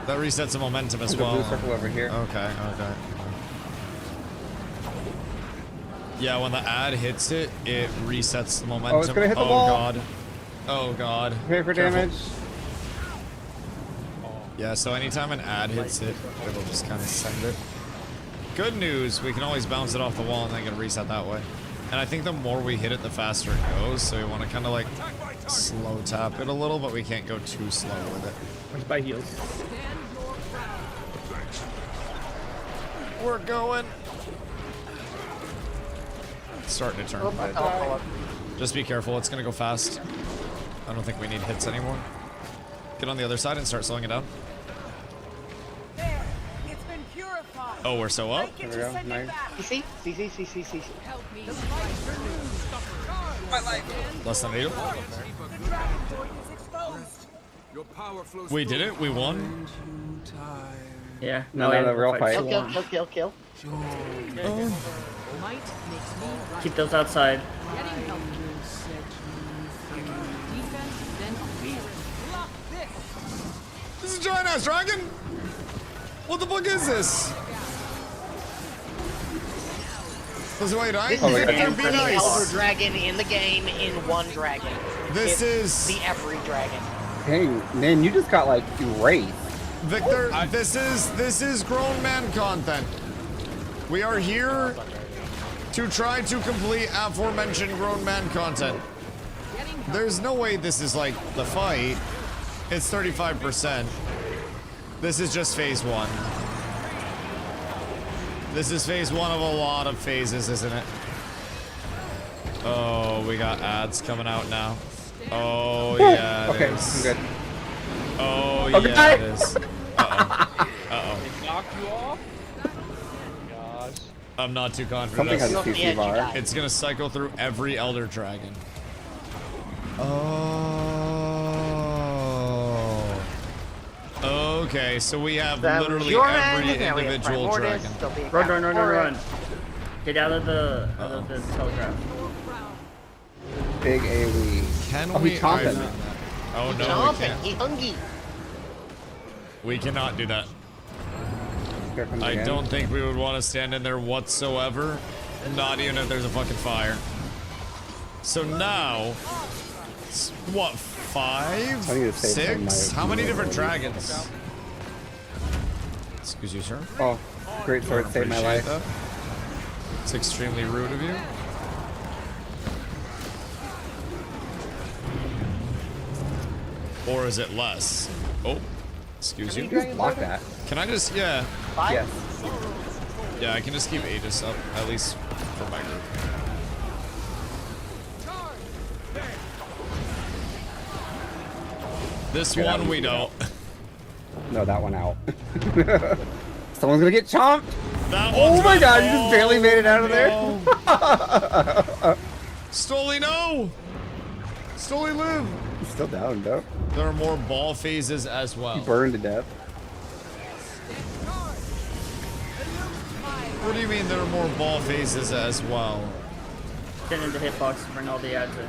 That resets the momentum as well. Blue circle over here. Okay. Yeah, when the ad hits it, it resets the momentum. Oh, it's gonna hit the wall. God. Oh god. Pay for damage. Yeah, so anytime an ad hits it, it'll just kind of send it. Good news, we can always bounce it off the wall and then get a reset that way. And I think the more we hit it, the faster it goes. So we want to kind of like slow tap it a little, but we can't go too slow with it. Where's by heels? We're going. It's starting to turn. Just be careful, it's gonna go fast. I don't think we need hits anymore. Get on the other side and start slowing it down. Oh, we're so up. There we go. Nice. See. Help me. Less than 8. We did it. We won. Yeah. No, real fight. Kill. Keep those outside. Getting healthy. Defense, then This is a giant ass dragon. What the fuck is this? This is why you die? This is the Elder Dragon in the game in one dragon. This is the every dragon. Dang, man, you just got like erased. Victor, this is grown man content. We are here to try to complete aforementioned grown man content. There's no way this is like the fight. It's 35%. This is just phase 1. This is phase 1 of a lot of phases, isn't it? Oh, we got ads coming out now. Oh, yeah, it is. I'm good. Oh, yeah, it is. Uh-oh. It knocked you off? Gosh. I'm not too confident. Something has a CC bar. It's gonna cycle through every Elder Dragon. Oh. Okay, so we have literally every individual dragon. Run. Get out of the telegraph. Big AoE. Can we chomping? Oh no, we can't. He hungry. We cannot do that. I don't think we would want to stand in there whatsoever. Not even if there's a fucking fire. So now, what, 5? 6? How many different dragons? Excuse you, sir. Oh, great sword saved my life. That. It's extremely rude of you. Or is it less? Oh, excuse you. Just block that. Can I just, yeah. Yes. Yeah, I can just keep Aegis up, at least for my group. This one we don't. No, that one out. Someone's gonna get chomped. That oh my god, you just oh, barely made it out of there. Stoli, no! Stoli, live! He's still down, though. There are more ball phases as well. He burned to death. What do you mean there are more ball phases as well? Stand in the hitbox to bring all the ads in.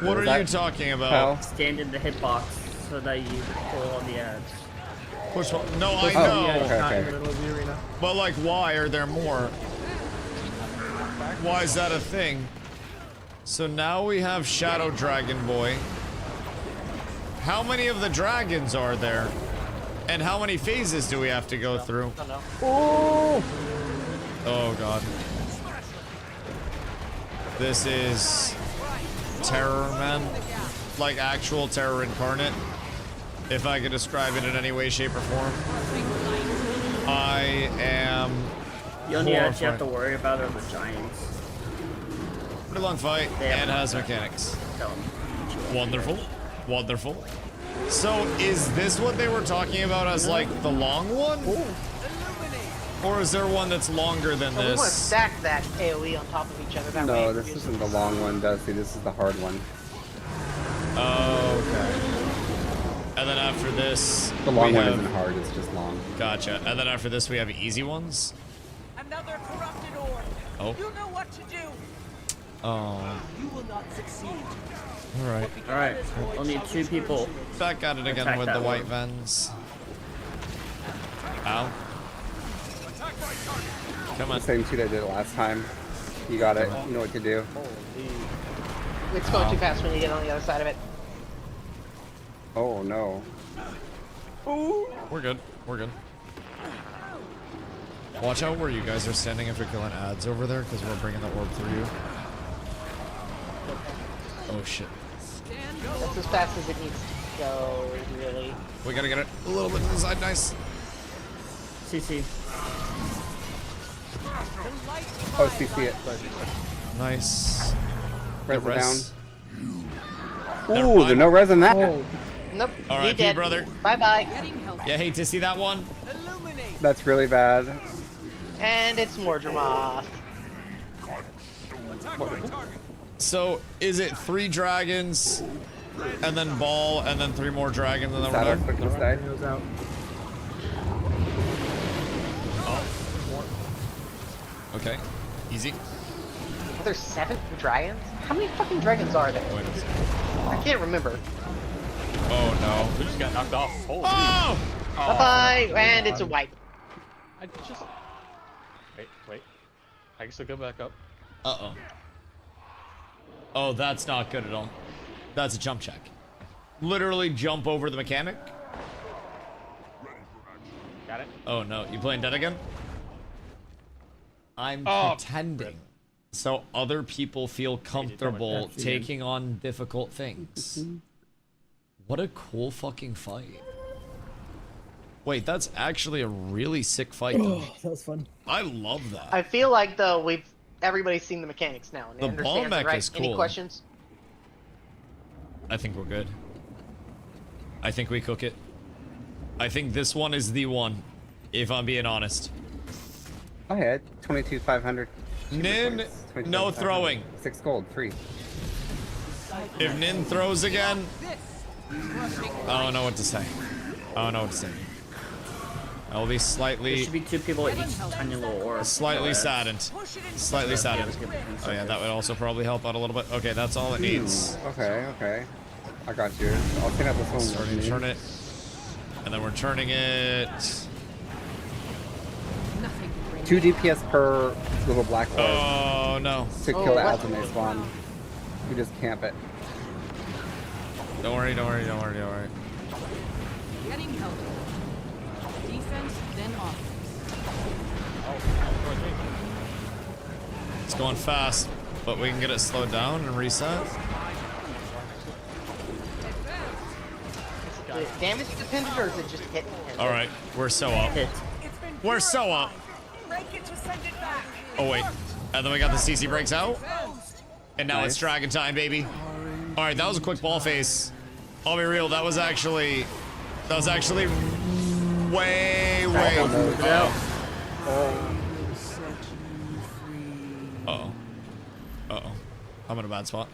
What are you talking about? Stand in the hitbox so that you pull all the ads. Which one? No, I know. Okay. But like, why are there more? Why is that a thing? So now we have Shadow Dragon Boy. How many of the dragons are there? And how many phases do we have to go through? Oh! Oh god. This is terror, man. Like actual terror incarnate. If I could describe it in any way, shape, or form. I am The only ads you have to worry about are the giants. Pretty long fight and has mechanics. Wonderful. Wonderful. So is this what they were talking about as like the long one? Or is there one that's longer than We want to this? stack that AoE on top of each other. That way No, it this reduces- isn't the long one, Dusty. This is the hard one. Oh, okay. And then after this, The long we one have... isn't hard, it's just long. Gotcha. And then after this, we have easy ones. Another corrupted orb. Oh. You know what to do. Oh. You will not succeed. Alright. Alright, we'll need 2 people. Back at it again Attack with that the white orb. vans. Ow. Come on. The same 2 that did it last time. You got it. You know what to do. It's going too fast when you get on the other side of it. Oh, no. We're good. We're good. Watch out where you guys are standing if you're killing ads over there, because we're bringing the orb through you. Oh shit. That's as fast as it needs to go, really. We gotta get it a little bit to the side. Nice. CC. Oh, CC it. Nice. Res Get down. res. Ooh, there's no res in that. Nope. R.I.P. dead. brother. Bye bye. Yeah, hate to see that one. That's really bad. And it's Mordremoth. So, is it 3 dragons, and then ball, and then 3 more dragons, and then we're done? Okay. Easy. Are there 7 dragons? How many fucking dragons are there? Wait a second. I can't remember. Oh no. We just got knocked off. Holy. Oh! Bye bye, and it's a wipe. I just... Wait. I can still go back up. Uh-oh. Oh, that's not good at all. That's a jump check. Literally jump over the mechanic. Got it. Oh no, you playing dead again? I'm pretending. So other people feel comfortable taking on difficult things. What a cool fucking fight. Wait, that's actually a really sick fight. That was fun. I love that. I feel like though everybody's seen the mechanics now and The ball understands it, mech right? is cool. Any questions? I think we're good. I think we cook it. I think this one is the one, if I'm being honest. I had 22,500. Nin, no throwing. 6 gold, 3. If Nin throws again, I don't know what to say. I don't know what to say. I will be There slightly... should be 2 people at each tiny little orb. Slightly saddened. Slightly saddened. Oh yeah, that would also probably help out a little bit. Okay, that's all it needs. Okay. I got you. I'll clean up this one. Starting to turn it. And then we're turning it... 2 DPS per little black orb. Oh no. To kill the ads when they spawn. We just camp it. Don't worry. Getting healthy. Defense, then offense. It's going fast, but we can get it slowed down and reset. Is it damage dependent or is it just hit dependent? All right, we're so up. We're so up. Oh wait, and then we got the CC breaks out, and now it's dragon time, baby. All right, that was a quick ball face. I'll be real, that was actually way. Uh-oh. Uh-oh. I'm in a bad spot.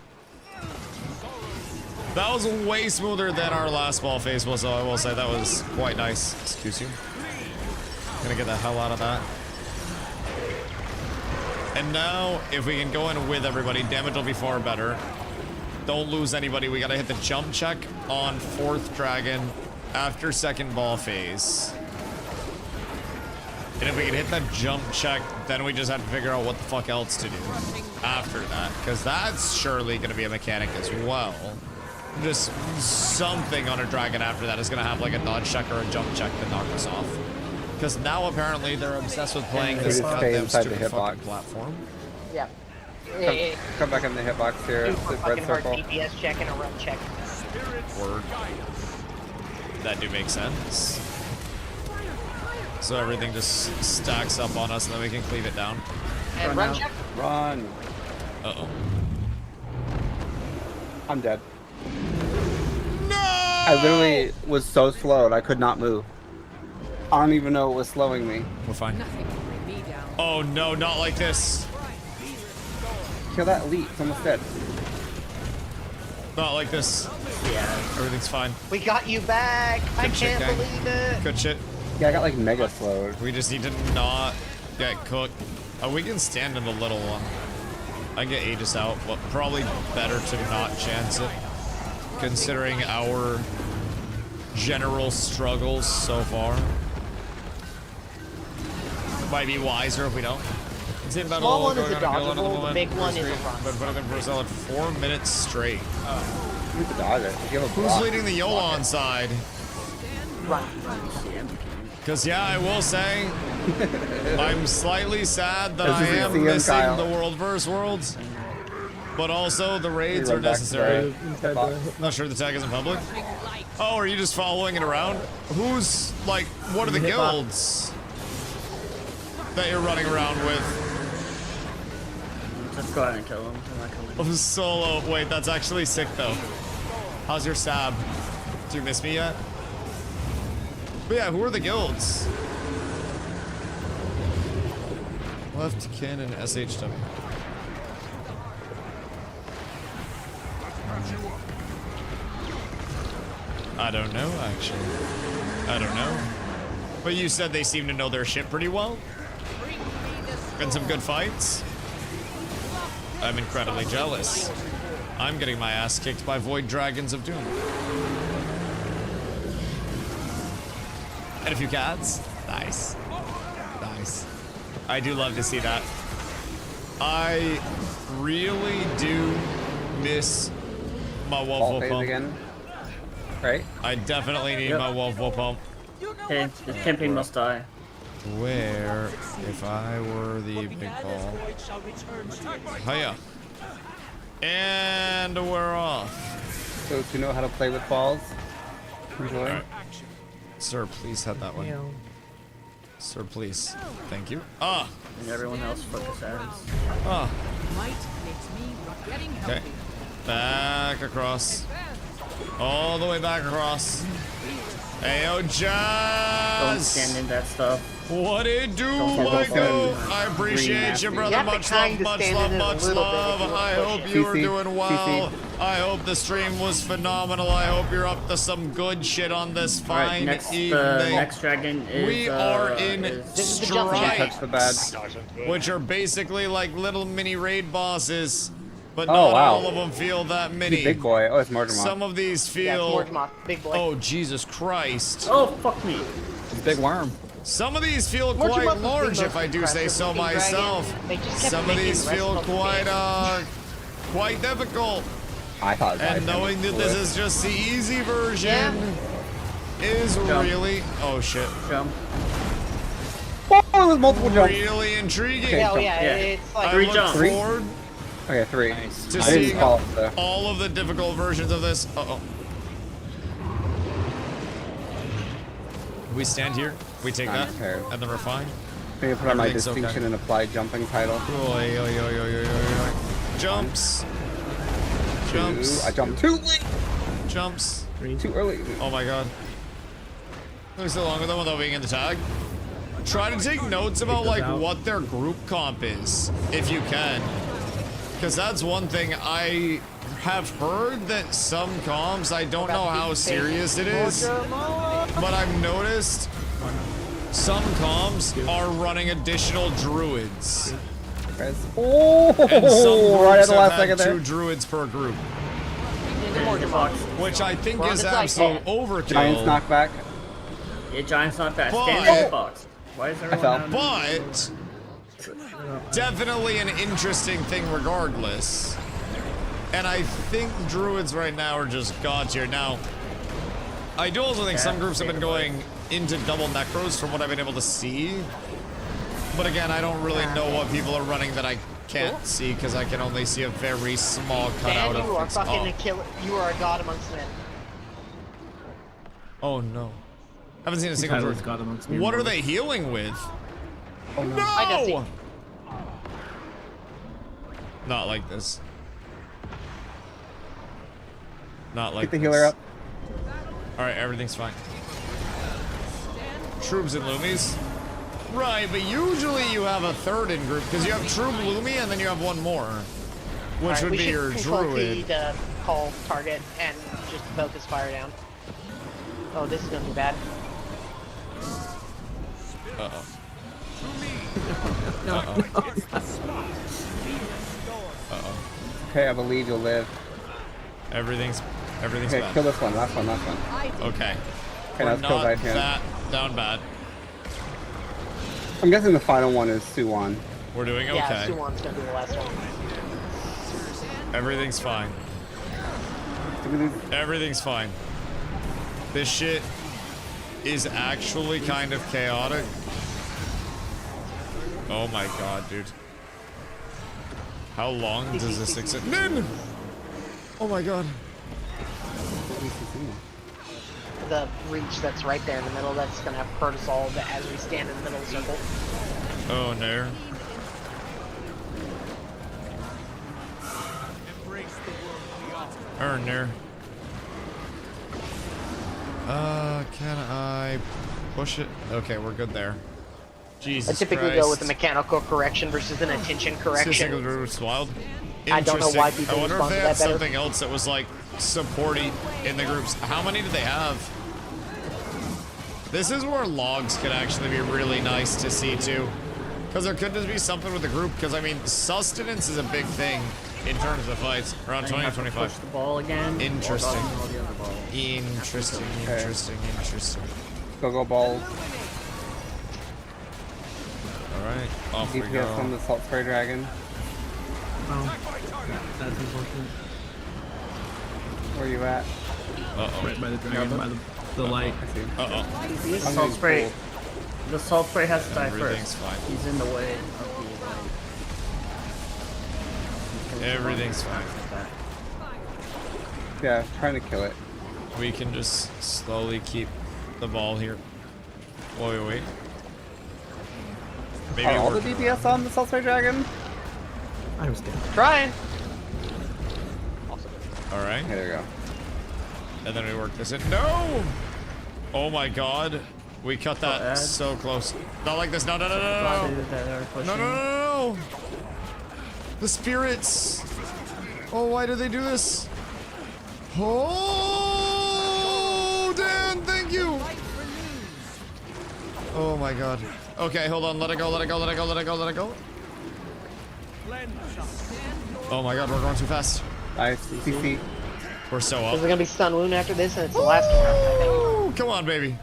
That was way smoother than our last ball phase was, though. I will say that was quite nice. Excuse you. Gonna get the hell out of that. And now, if we can go in with everybody, damage will be far better. Don't lose anybody. We gotta hit the jump check on 4th dragon after 2nd ball phase. And if we can hit that jump check, then we just have to figure out what the fuck else to do after that. Because that's surely gonna be a mechanic as well. Just something on a dragon after that is gonna have like a dodge check or a jump check to knock us off. Because now apparently they're obsessed with playing this goddamn stupid fucking platform. Yeah. Come back in the hitbox here. The red circle. DPS check and a run check. Word. That do make sense. So everything just stacks up on us and then we can cleave it down. And run check. Run. Uh-oh. I'm dead. No! I literally was so slowed I could not move. I don't even know what was slowing me. We're fine. Oh no, not like this. Kill that elite. It's almost dead. Not like this. Yeah. Everything's fine. We got you back. I can't believe it. Good shit. Yeah, I got like mega slowed. We just need to not get cooked. We can stand in the little one. I get Aegis out, but probably better to not chance it. Considering our general struggles so far. Might be wiser if we don't. The small one is a dodgeable, the big one is a run. But put them for a solid 4 minutes straight. You have to dodge it. Who's leading the Yolan side? Run. Because, yeah, I will say, I'm slightly sad that I am missing the World vs. Worlds. But also, the raids are necessary. Not sure the tag isn't public. Oh, are you just following it around? Who's, like, what are the guilds that you're running around with? Just go ahead and kill him. I'm not coming. Oh, solo. Wait, that's actually sick, though. How's your stab? Do you miss me yet? But yeah, who are the guilds? Left cannon SHW. I don't know, actually. I don't know. But you said they seem to know their shit pretty well. Been some good fights. I'm incredibly jealous. I'm getting my ass kicked by Void Dragons of Doom. And a few cats. Nice. Nice. I do love to see that. I really do miss my Wolf Pump. Again. Right? I definitely need my Wolf Pump. Okay, the champion must die. Where, if I were the big ball. Hiya. And we're off. So, do you know how to play with balls? Enjoy. Right. Sir, please head that way. Sir, please. Thank you. Ah! And everyone else focus ads. Ah. Might makes me getting Okay. healthy. Back across. All the way back across. Ayo, Jazz! Don't stand in that stuff. What it do, Michael? I appreciate you, brother. Much love, much love, much love. I hope you are doing well. I hope the stream was phenomenal. I hope you're up to some good shit on this fine evening. Next dragon is... We are in Strike, which are basically like little mini raid bosses. But not all of them feel that many. Big boy. Oh, it's Mortimer. Some of these feel... Yeah, it's big boy. Oh, Jesus Christ. Oh, fuck me. It's a big worm. Some of these feel quite large, if I do say so myself. Some of these feel quite difficult. I thought. And knowing that this is just the easy version is really... Oh, shit. Oh, there's multiple jumps. Really intriguing. Okay, it's like... I look forward Okay, 3. to seeing all of the difficult versions of this. Uh-oh. We stand here, we take that, and then refine. Maybe put on my distinction and applied jumping title. Jumps. Jumps. I jumped too late. Jumps. Too early. Oh my god. Took so long with them without being in the tag. Try to take notes about like what their group comp is, if you can. Because that's one thing I have heard that some comps, I don't know how serious it is, but I've noticed some comps are running additional druids. Oh, and some right at groups the last have second had there. 2 druids per group. Which I think is It's absolute overkill. Giants knockback. Yeah, Giants not bad. But- Stand in the box. Why is everyone down? But definitely an interesting thing regardless. And I think druids right now are just god tier. Now, I do also think some groups have been going into double necros from what I've been able to see. But again, I don't really know what people are running that I can't see because I can only see a very small cutout Dan, of you are things. fucking a killer. You are a god amongst men. Oh no. Haven't seen a single Tyler's druid. god amongst me. What are they healing with? Oh no! Hi, Dusty. No! Not like this. Not like Get the this. healer up. Alright, everything's fine. Troops and Loomies. Right, but usually you have a third in group because you have Troop Loomie and then you have one more. Which Alright, would we be should your control druid. T to call target and just focus fire down. Oh, this is gonna be bad. Uh-oh. No. Uh-oh. Okay, I believe you'll live. Everything's Okay, bad. kill this one. Last one. Last one. Okay. Okay, We're let's kill not right here. that down bad. I'm guessing the final one is Suwon. We're doing okay. Yeah, Suwon's gonna be the last one. Everything's fine. Everything's fine. This shit is actually kind of chaotic. Oh my god, dude. How long does this exist? Nin! Oh my god. The reach that's right there in the middle, that's gonna have Protossol as we stand in the middle of the circle. Oh no. Earner. Can I push it? Okay, we're good there. Jesus I typically Christ. go with the mechanical correction versus an attention correction. Wild. I don't know why Interesting. people I wonder if respond they to had that better. something else that was like supporting in the groups. How many do they have? This is where logs could actually be really nice to see too. Because there could just be something with the group. Because I mean, sustenance is a big thing in terms of fights. Around 20 to 25. Push the ball again. Interesting. All the other balls. Interesting. Okay. Interesting. Go balls. Alright, off we DPS on go. the Salt Spray Dragon. Oh, that's unfortunate. Where you at? Uh-oh. Right by the dragon, by the light. I see. Uh-oh. The salt spray. The salt spray has to die Everything's first. fine. He's in the way of the light. Everything's fine. Yeah, trying to kill it. We can just slowly keep the ball here. Wait. Maybe Are all the we're- DPS on the Salt Spray Dragon? I was dead. Trying. Alright. Okay, there we go. And then we work this in. No! Oh my god. We cut that Ed. so close. Not like this. No. No. The spirits. Oh, why do they do this? Oh, Dan, thank you. Oh my god. Okay, hold on. Let it go. Oh my god, we're going too fast. Nice. CC. We're so There's up. gonna be Sun Wound after this, and it's the last one, I think. Ooh, come on, baby.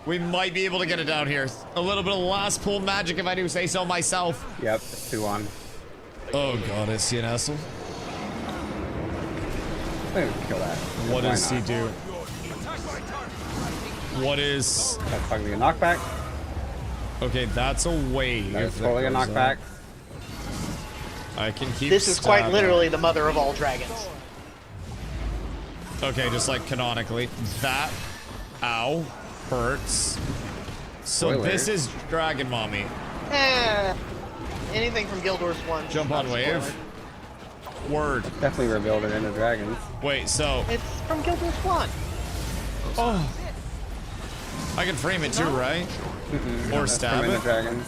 We might be able to get it down here. A little bit of last pull magic, if I do say so myself. Yep, Suwon. Oh god, is he an asshole? I'm gonna kill that. What Why does he not? do? What is... That's probably a knockback. Okay, that's a wave. That is that totally a goes knockback. up. I can keep This is quite stabbing. literally the mother of all dragons. Okay, just like canonically. That, ow, hurts. So Spoiler. this is Dragon Mommy. Anything from Guild Wars 1. Jump on wave. Word. Definitely revealed it into dragons. Wait, so... It's from Guild Wars 1. Oh. I can frame it too, right? Or stab it? Dragons.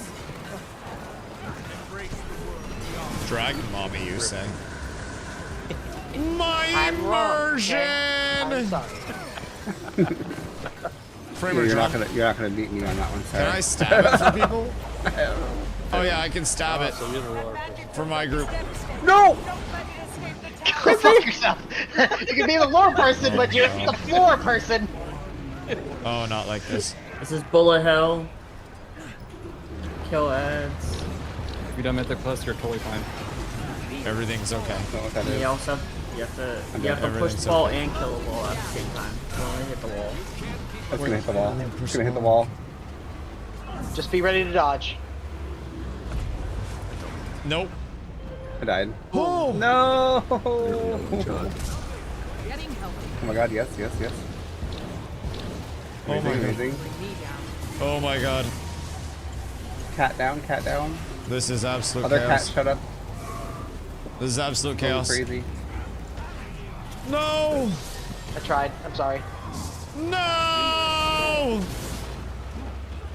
Dragon mommy, you say? My immersion! I'm sorry. Framer You're not drum. gonna beat me on that one. Sorry. Can I stab it for people? Oh yeah, I can stab it for my group. No! Go fuck yourself. You can be the lore person, but you're the floor person. Oh, not like this. This is bullet hell. Kill ads. If you don't Mythic Plus, you're totally fine. Everything's okay. And you also you have to push the ball and kill the wall at the same time. Don't only hit the wall. It's gonna hit the wall. It's gonna hit the wall. Just be ready to dodge. Nope. I died. Oh no! Getting healthy. Oh my god, yes, yes, yes. Oh Amazing, my god. amazing. Oh my god. Cat down, cat down. This is absolute Other chaos. cat, shut up. This is absolute chaos. Crazy. No! I tried. I'm sorry. No!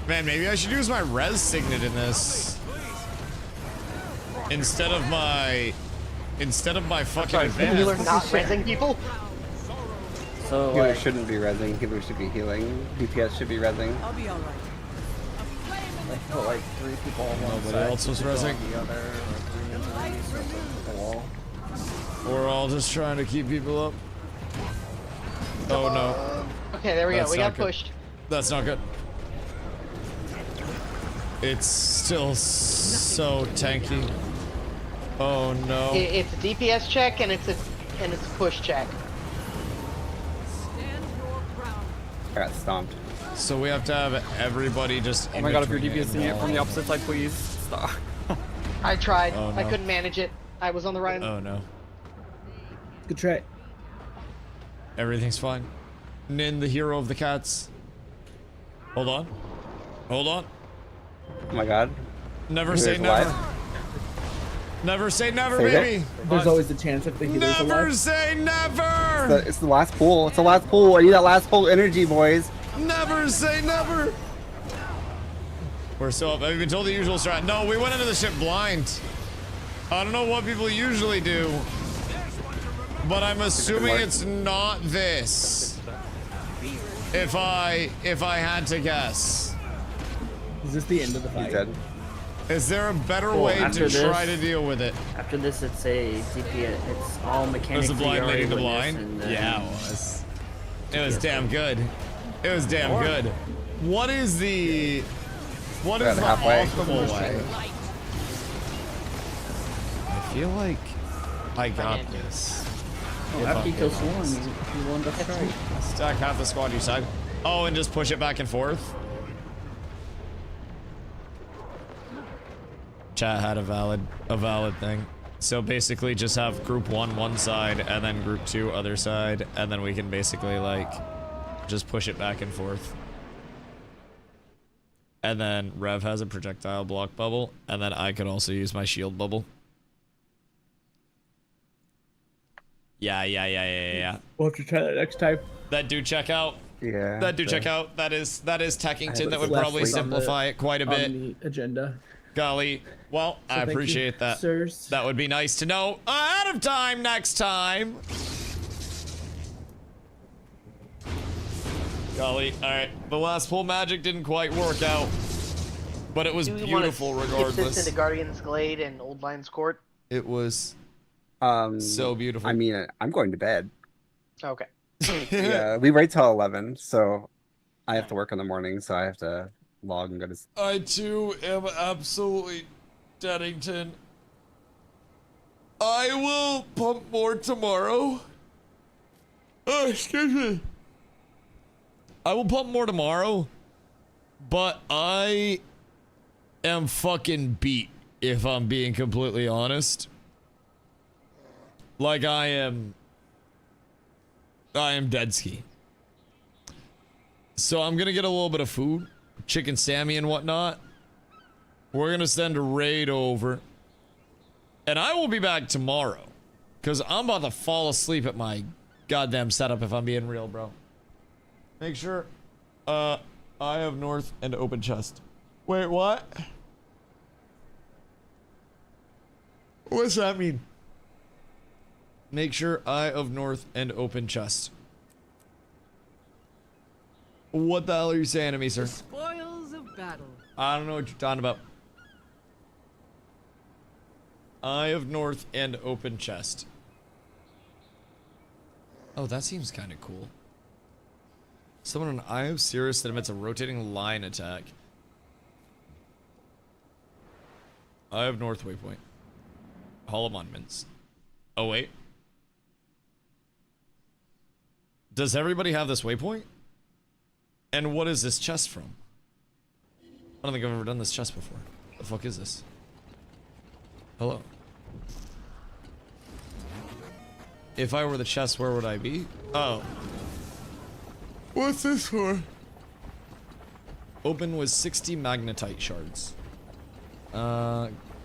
Man, maybe I should use my res signet in this. Instead of my fucking Healer advance. not rezzing people? So Healer shouldn't be rezzing, healer should be healing. DPS should be rezzing. I'll be alright. Like, put like 3 people on one Nobody side, else was 2 people rezzing? on the other, or 3 and 3, so the wall. We're all just trying to keep people up. Oh no. Okay, there we That's go. We not got good. pushed. That's not good. It's still so tanky. Oh no. It's a DPS check and it's a push check. Stand your ground. I got stomped. So we have to have everybody just. Oh my god, if you're DPSing it from the opposite side, please stop. I tried. Oh, I no. couldn't manage it. I was on the right. Oh no. Good try. Everything's fine. Nin, the hero of the cats. Hold on. Hold on. Oh my god. Never Healer's say never. alive. Never say never, Save baby. it. There's always a chance if the healer's Never alive. say never. It's the last pool. It's the last pool. I need that last pool energy, boys. Never say never. We're still up. I've been told the usual strat. No, we went into the ship blind. I don't know what people usually do, but I'm assuming it's not this. If I had to guess. Is this the end of the He's fight? dead. Is there a better Cool, way to after this- try to deal with it? After this, it's a DPS. It's all mechanics. Was the blind leading the blind? Yeah, it was. It was damn good. It was damn good. What is the halfway. optimal way? I feel like I got this. Oh, after you kill someone, you won the strike. Stack half the squad you side. Oh, and just push it back and forth. Chat had a valid thing. So basically just have group 1 one side and then group 2 other side, and then we can basically like just push it back and forth. And then Rev has a projectile block bubble, and then I could also use my shield bubble. Yeah. We'll have to try that next time. That do check out. Yeah. That do check out. That is Techington. That would Last probably week on simplify it quite a bit. On the agenda. Golly. Well, I thank you, appreciate that. sirs. That would be nice to know ahead of time next time. Golly. Alright. The last pull magic didn't quite work out. But it was Do we want beautiful to skip regardless. this into Guardian's Glade and Old Lions Court? It was so beautiful. I mean, I'm going to bed. Okay. Yeah, we wait till 11, so I have to work in the morning, so I have to log and go to sleep. I too am absolutely Deadington. I will pump more tomorrow. Oh, excuse me. I will pump more tomorrow, but I am fucking beat, if I'm being completely honest. Like, I am dead ski. So I'm gonna get a little bit of food, chicken Sammy and whatnot. We're gonna send a raid over, and I will be back tomorrow, because I'm about to fall asleep at my goddamn setup, if I'm being real, bro. Make sure, Eye of North and open chest. Wait, what? What's that mean? Make sure Eye of North and open chest. What the hell are you saying to me, sir? The spoils of battle. I don't know what you're talking about. Eye of North and open chest. Oh, that seems kind of cool. Summon an Eye of Sirius that emits a rotating line attack. Eye of North waypoint. Hall of Monuments. Oh, wait. Does everybody have this waypoint? And what is this chest from? I don't think I've ever done this chest before. The fuck is this? Hello. If I were the chest, where would I be? Oh. What's this for? Open with 60 magnetite shards.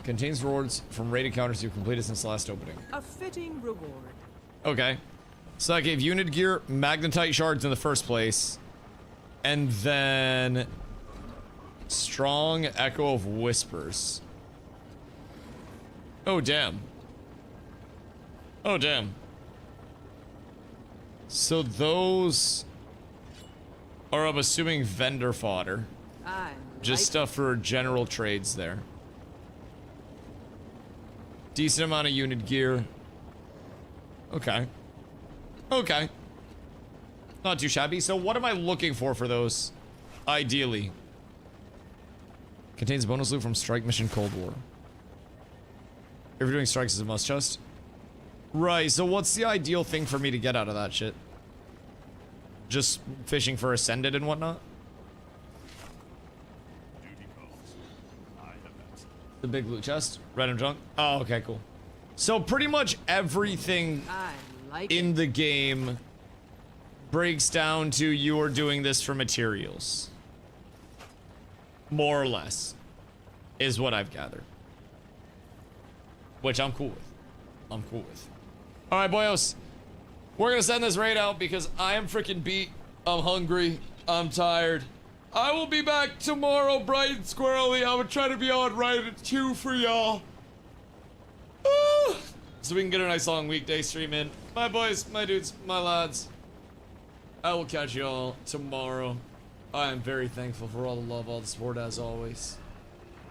Contains rewards from raid encounters you've completed since the last opening. A fitting reward. Okay. So I gave unit gear, magnetite shards in the first place. And then... Strong Echo of Whispers. Oh, damn. Oh, damn. So those... are, I'm assuming, vendor fodder. Just stuff for general trades there. Decent amount of unit gear. Okay. Okay. Not too shabby. So what am I looking for those? Ideally. Contains bonus loot from Strike Mission Cold War. If you're doing strikes, is a must chest. Right, so what's the ideal thing for me to get out of that shit? Just fishing for Ascended and whatnot? The big loot chest? Random junk? Oh, okay, cool. So pretty much everything in the game breaks down to you're doing this for materials. More or less. Is what I've gathered. Which I'm cool with. I'm cool with. Alright, boyos. We're gonna send this raid out because I am freaking beat. I'm hungry. I'm tired. I will be back tomorrow bright and squirrely. I would try to be on right at 2 for y'all. So we can get a nice long weekday stream in. My boys, my dudes, my lads. I will catch y'all tomorrow. I am very thankful for all the love, all the support as always.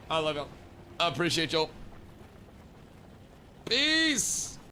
I love y'all. I appreciate y'all. Peace!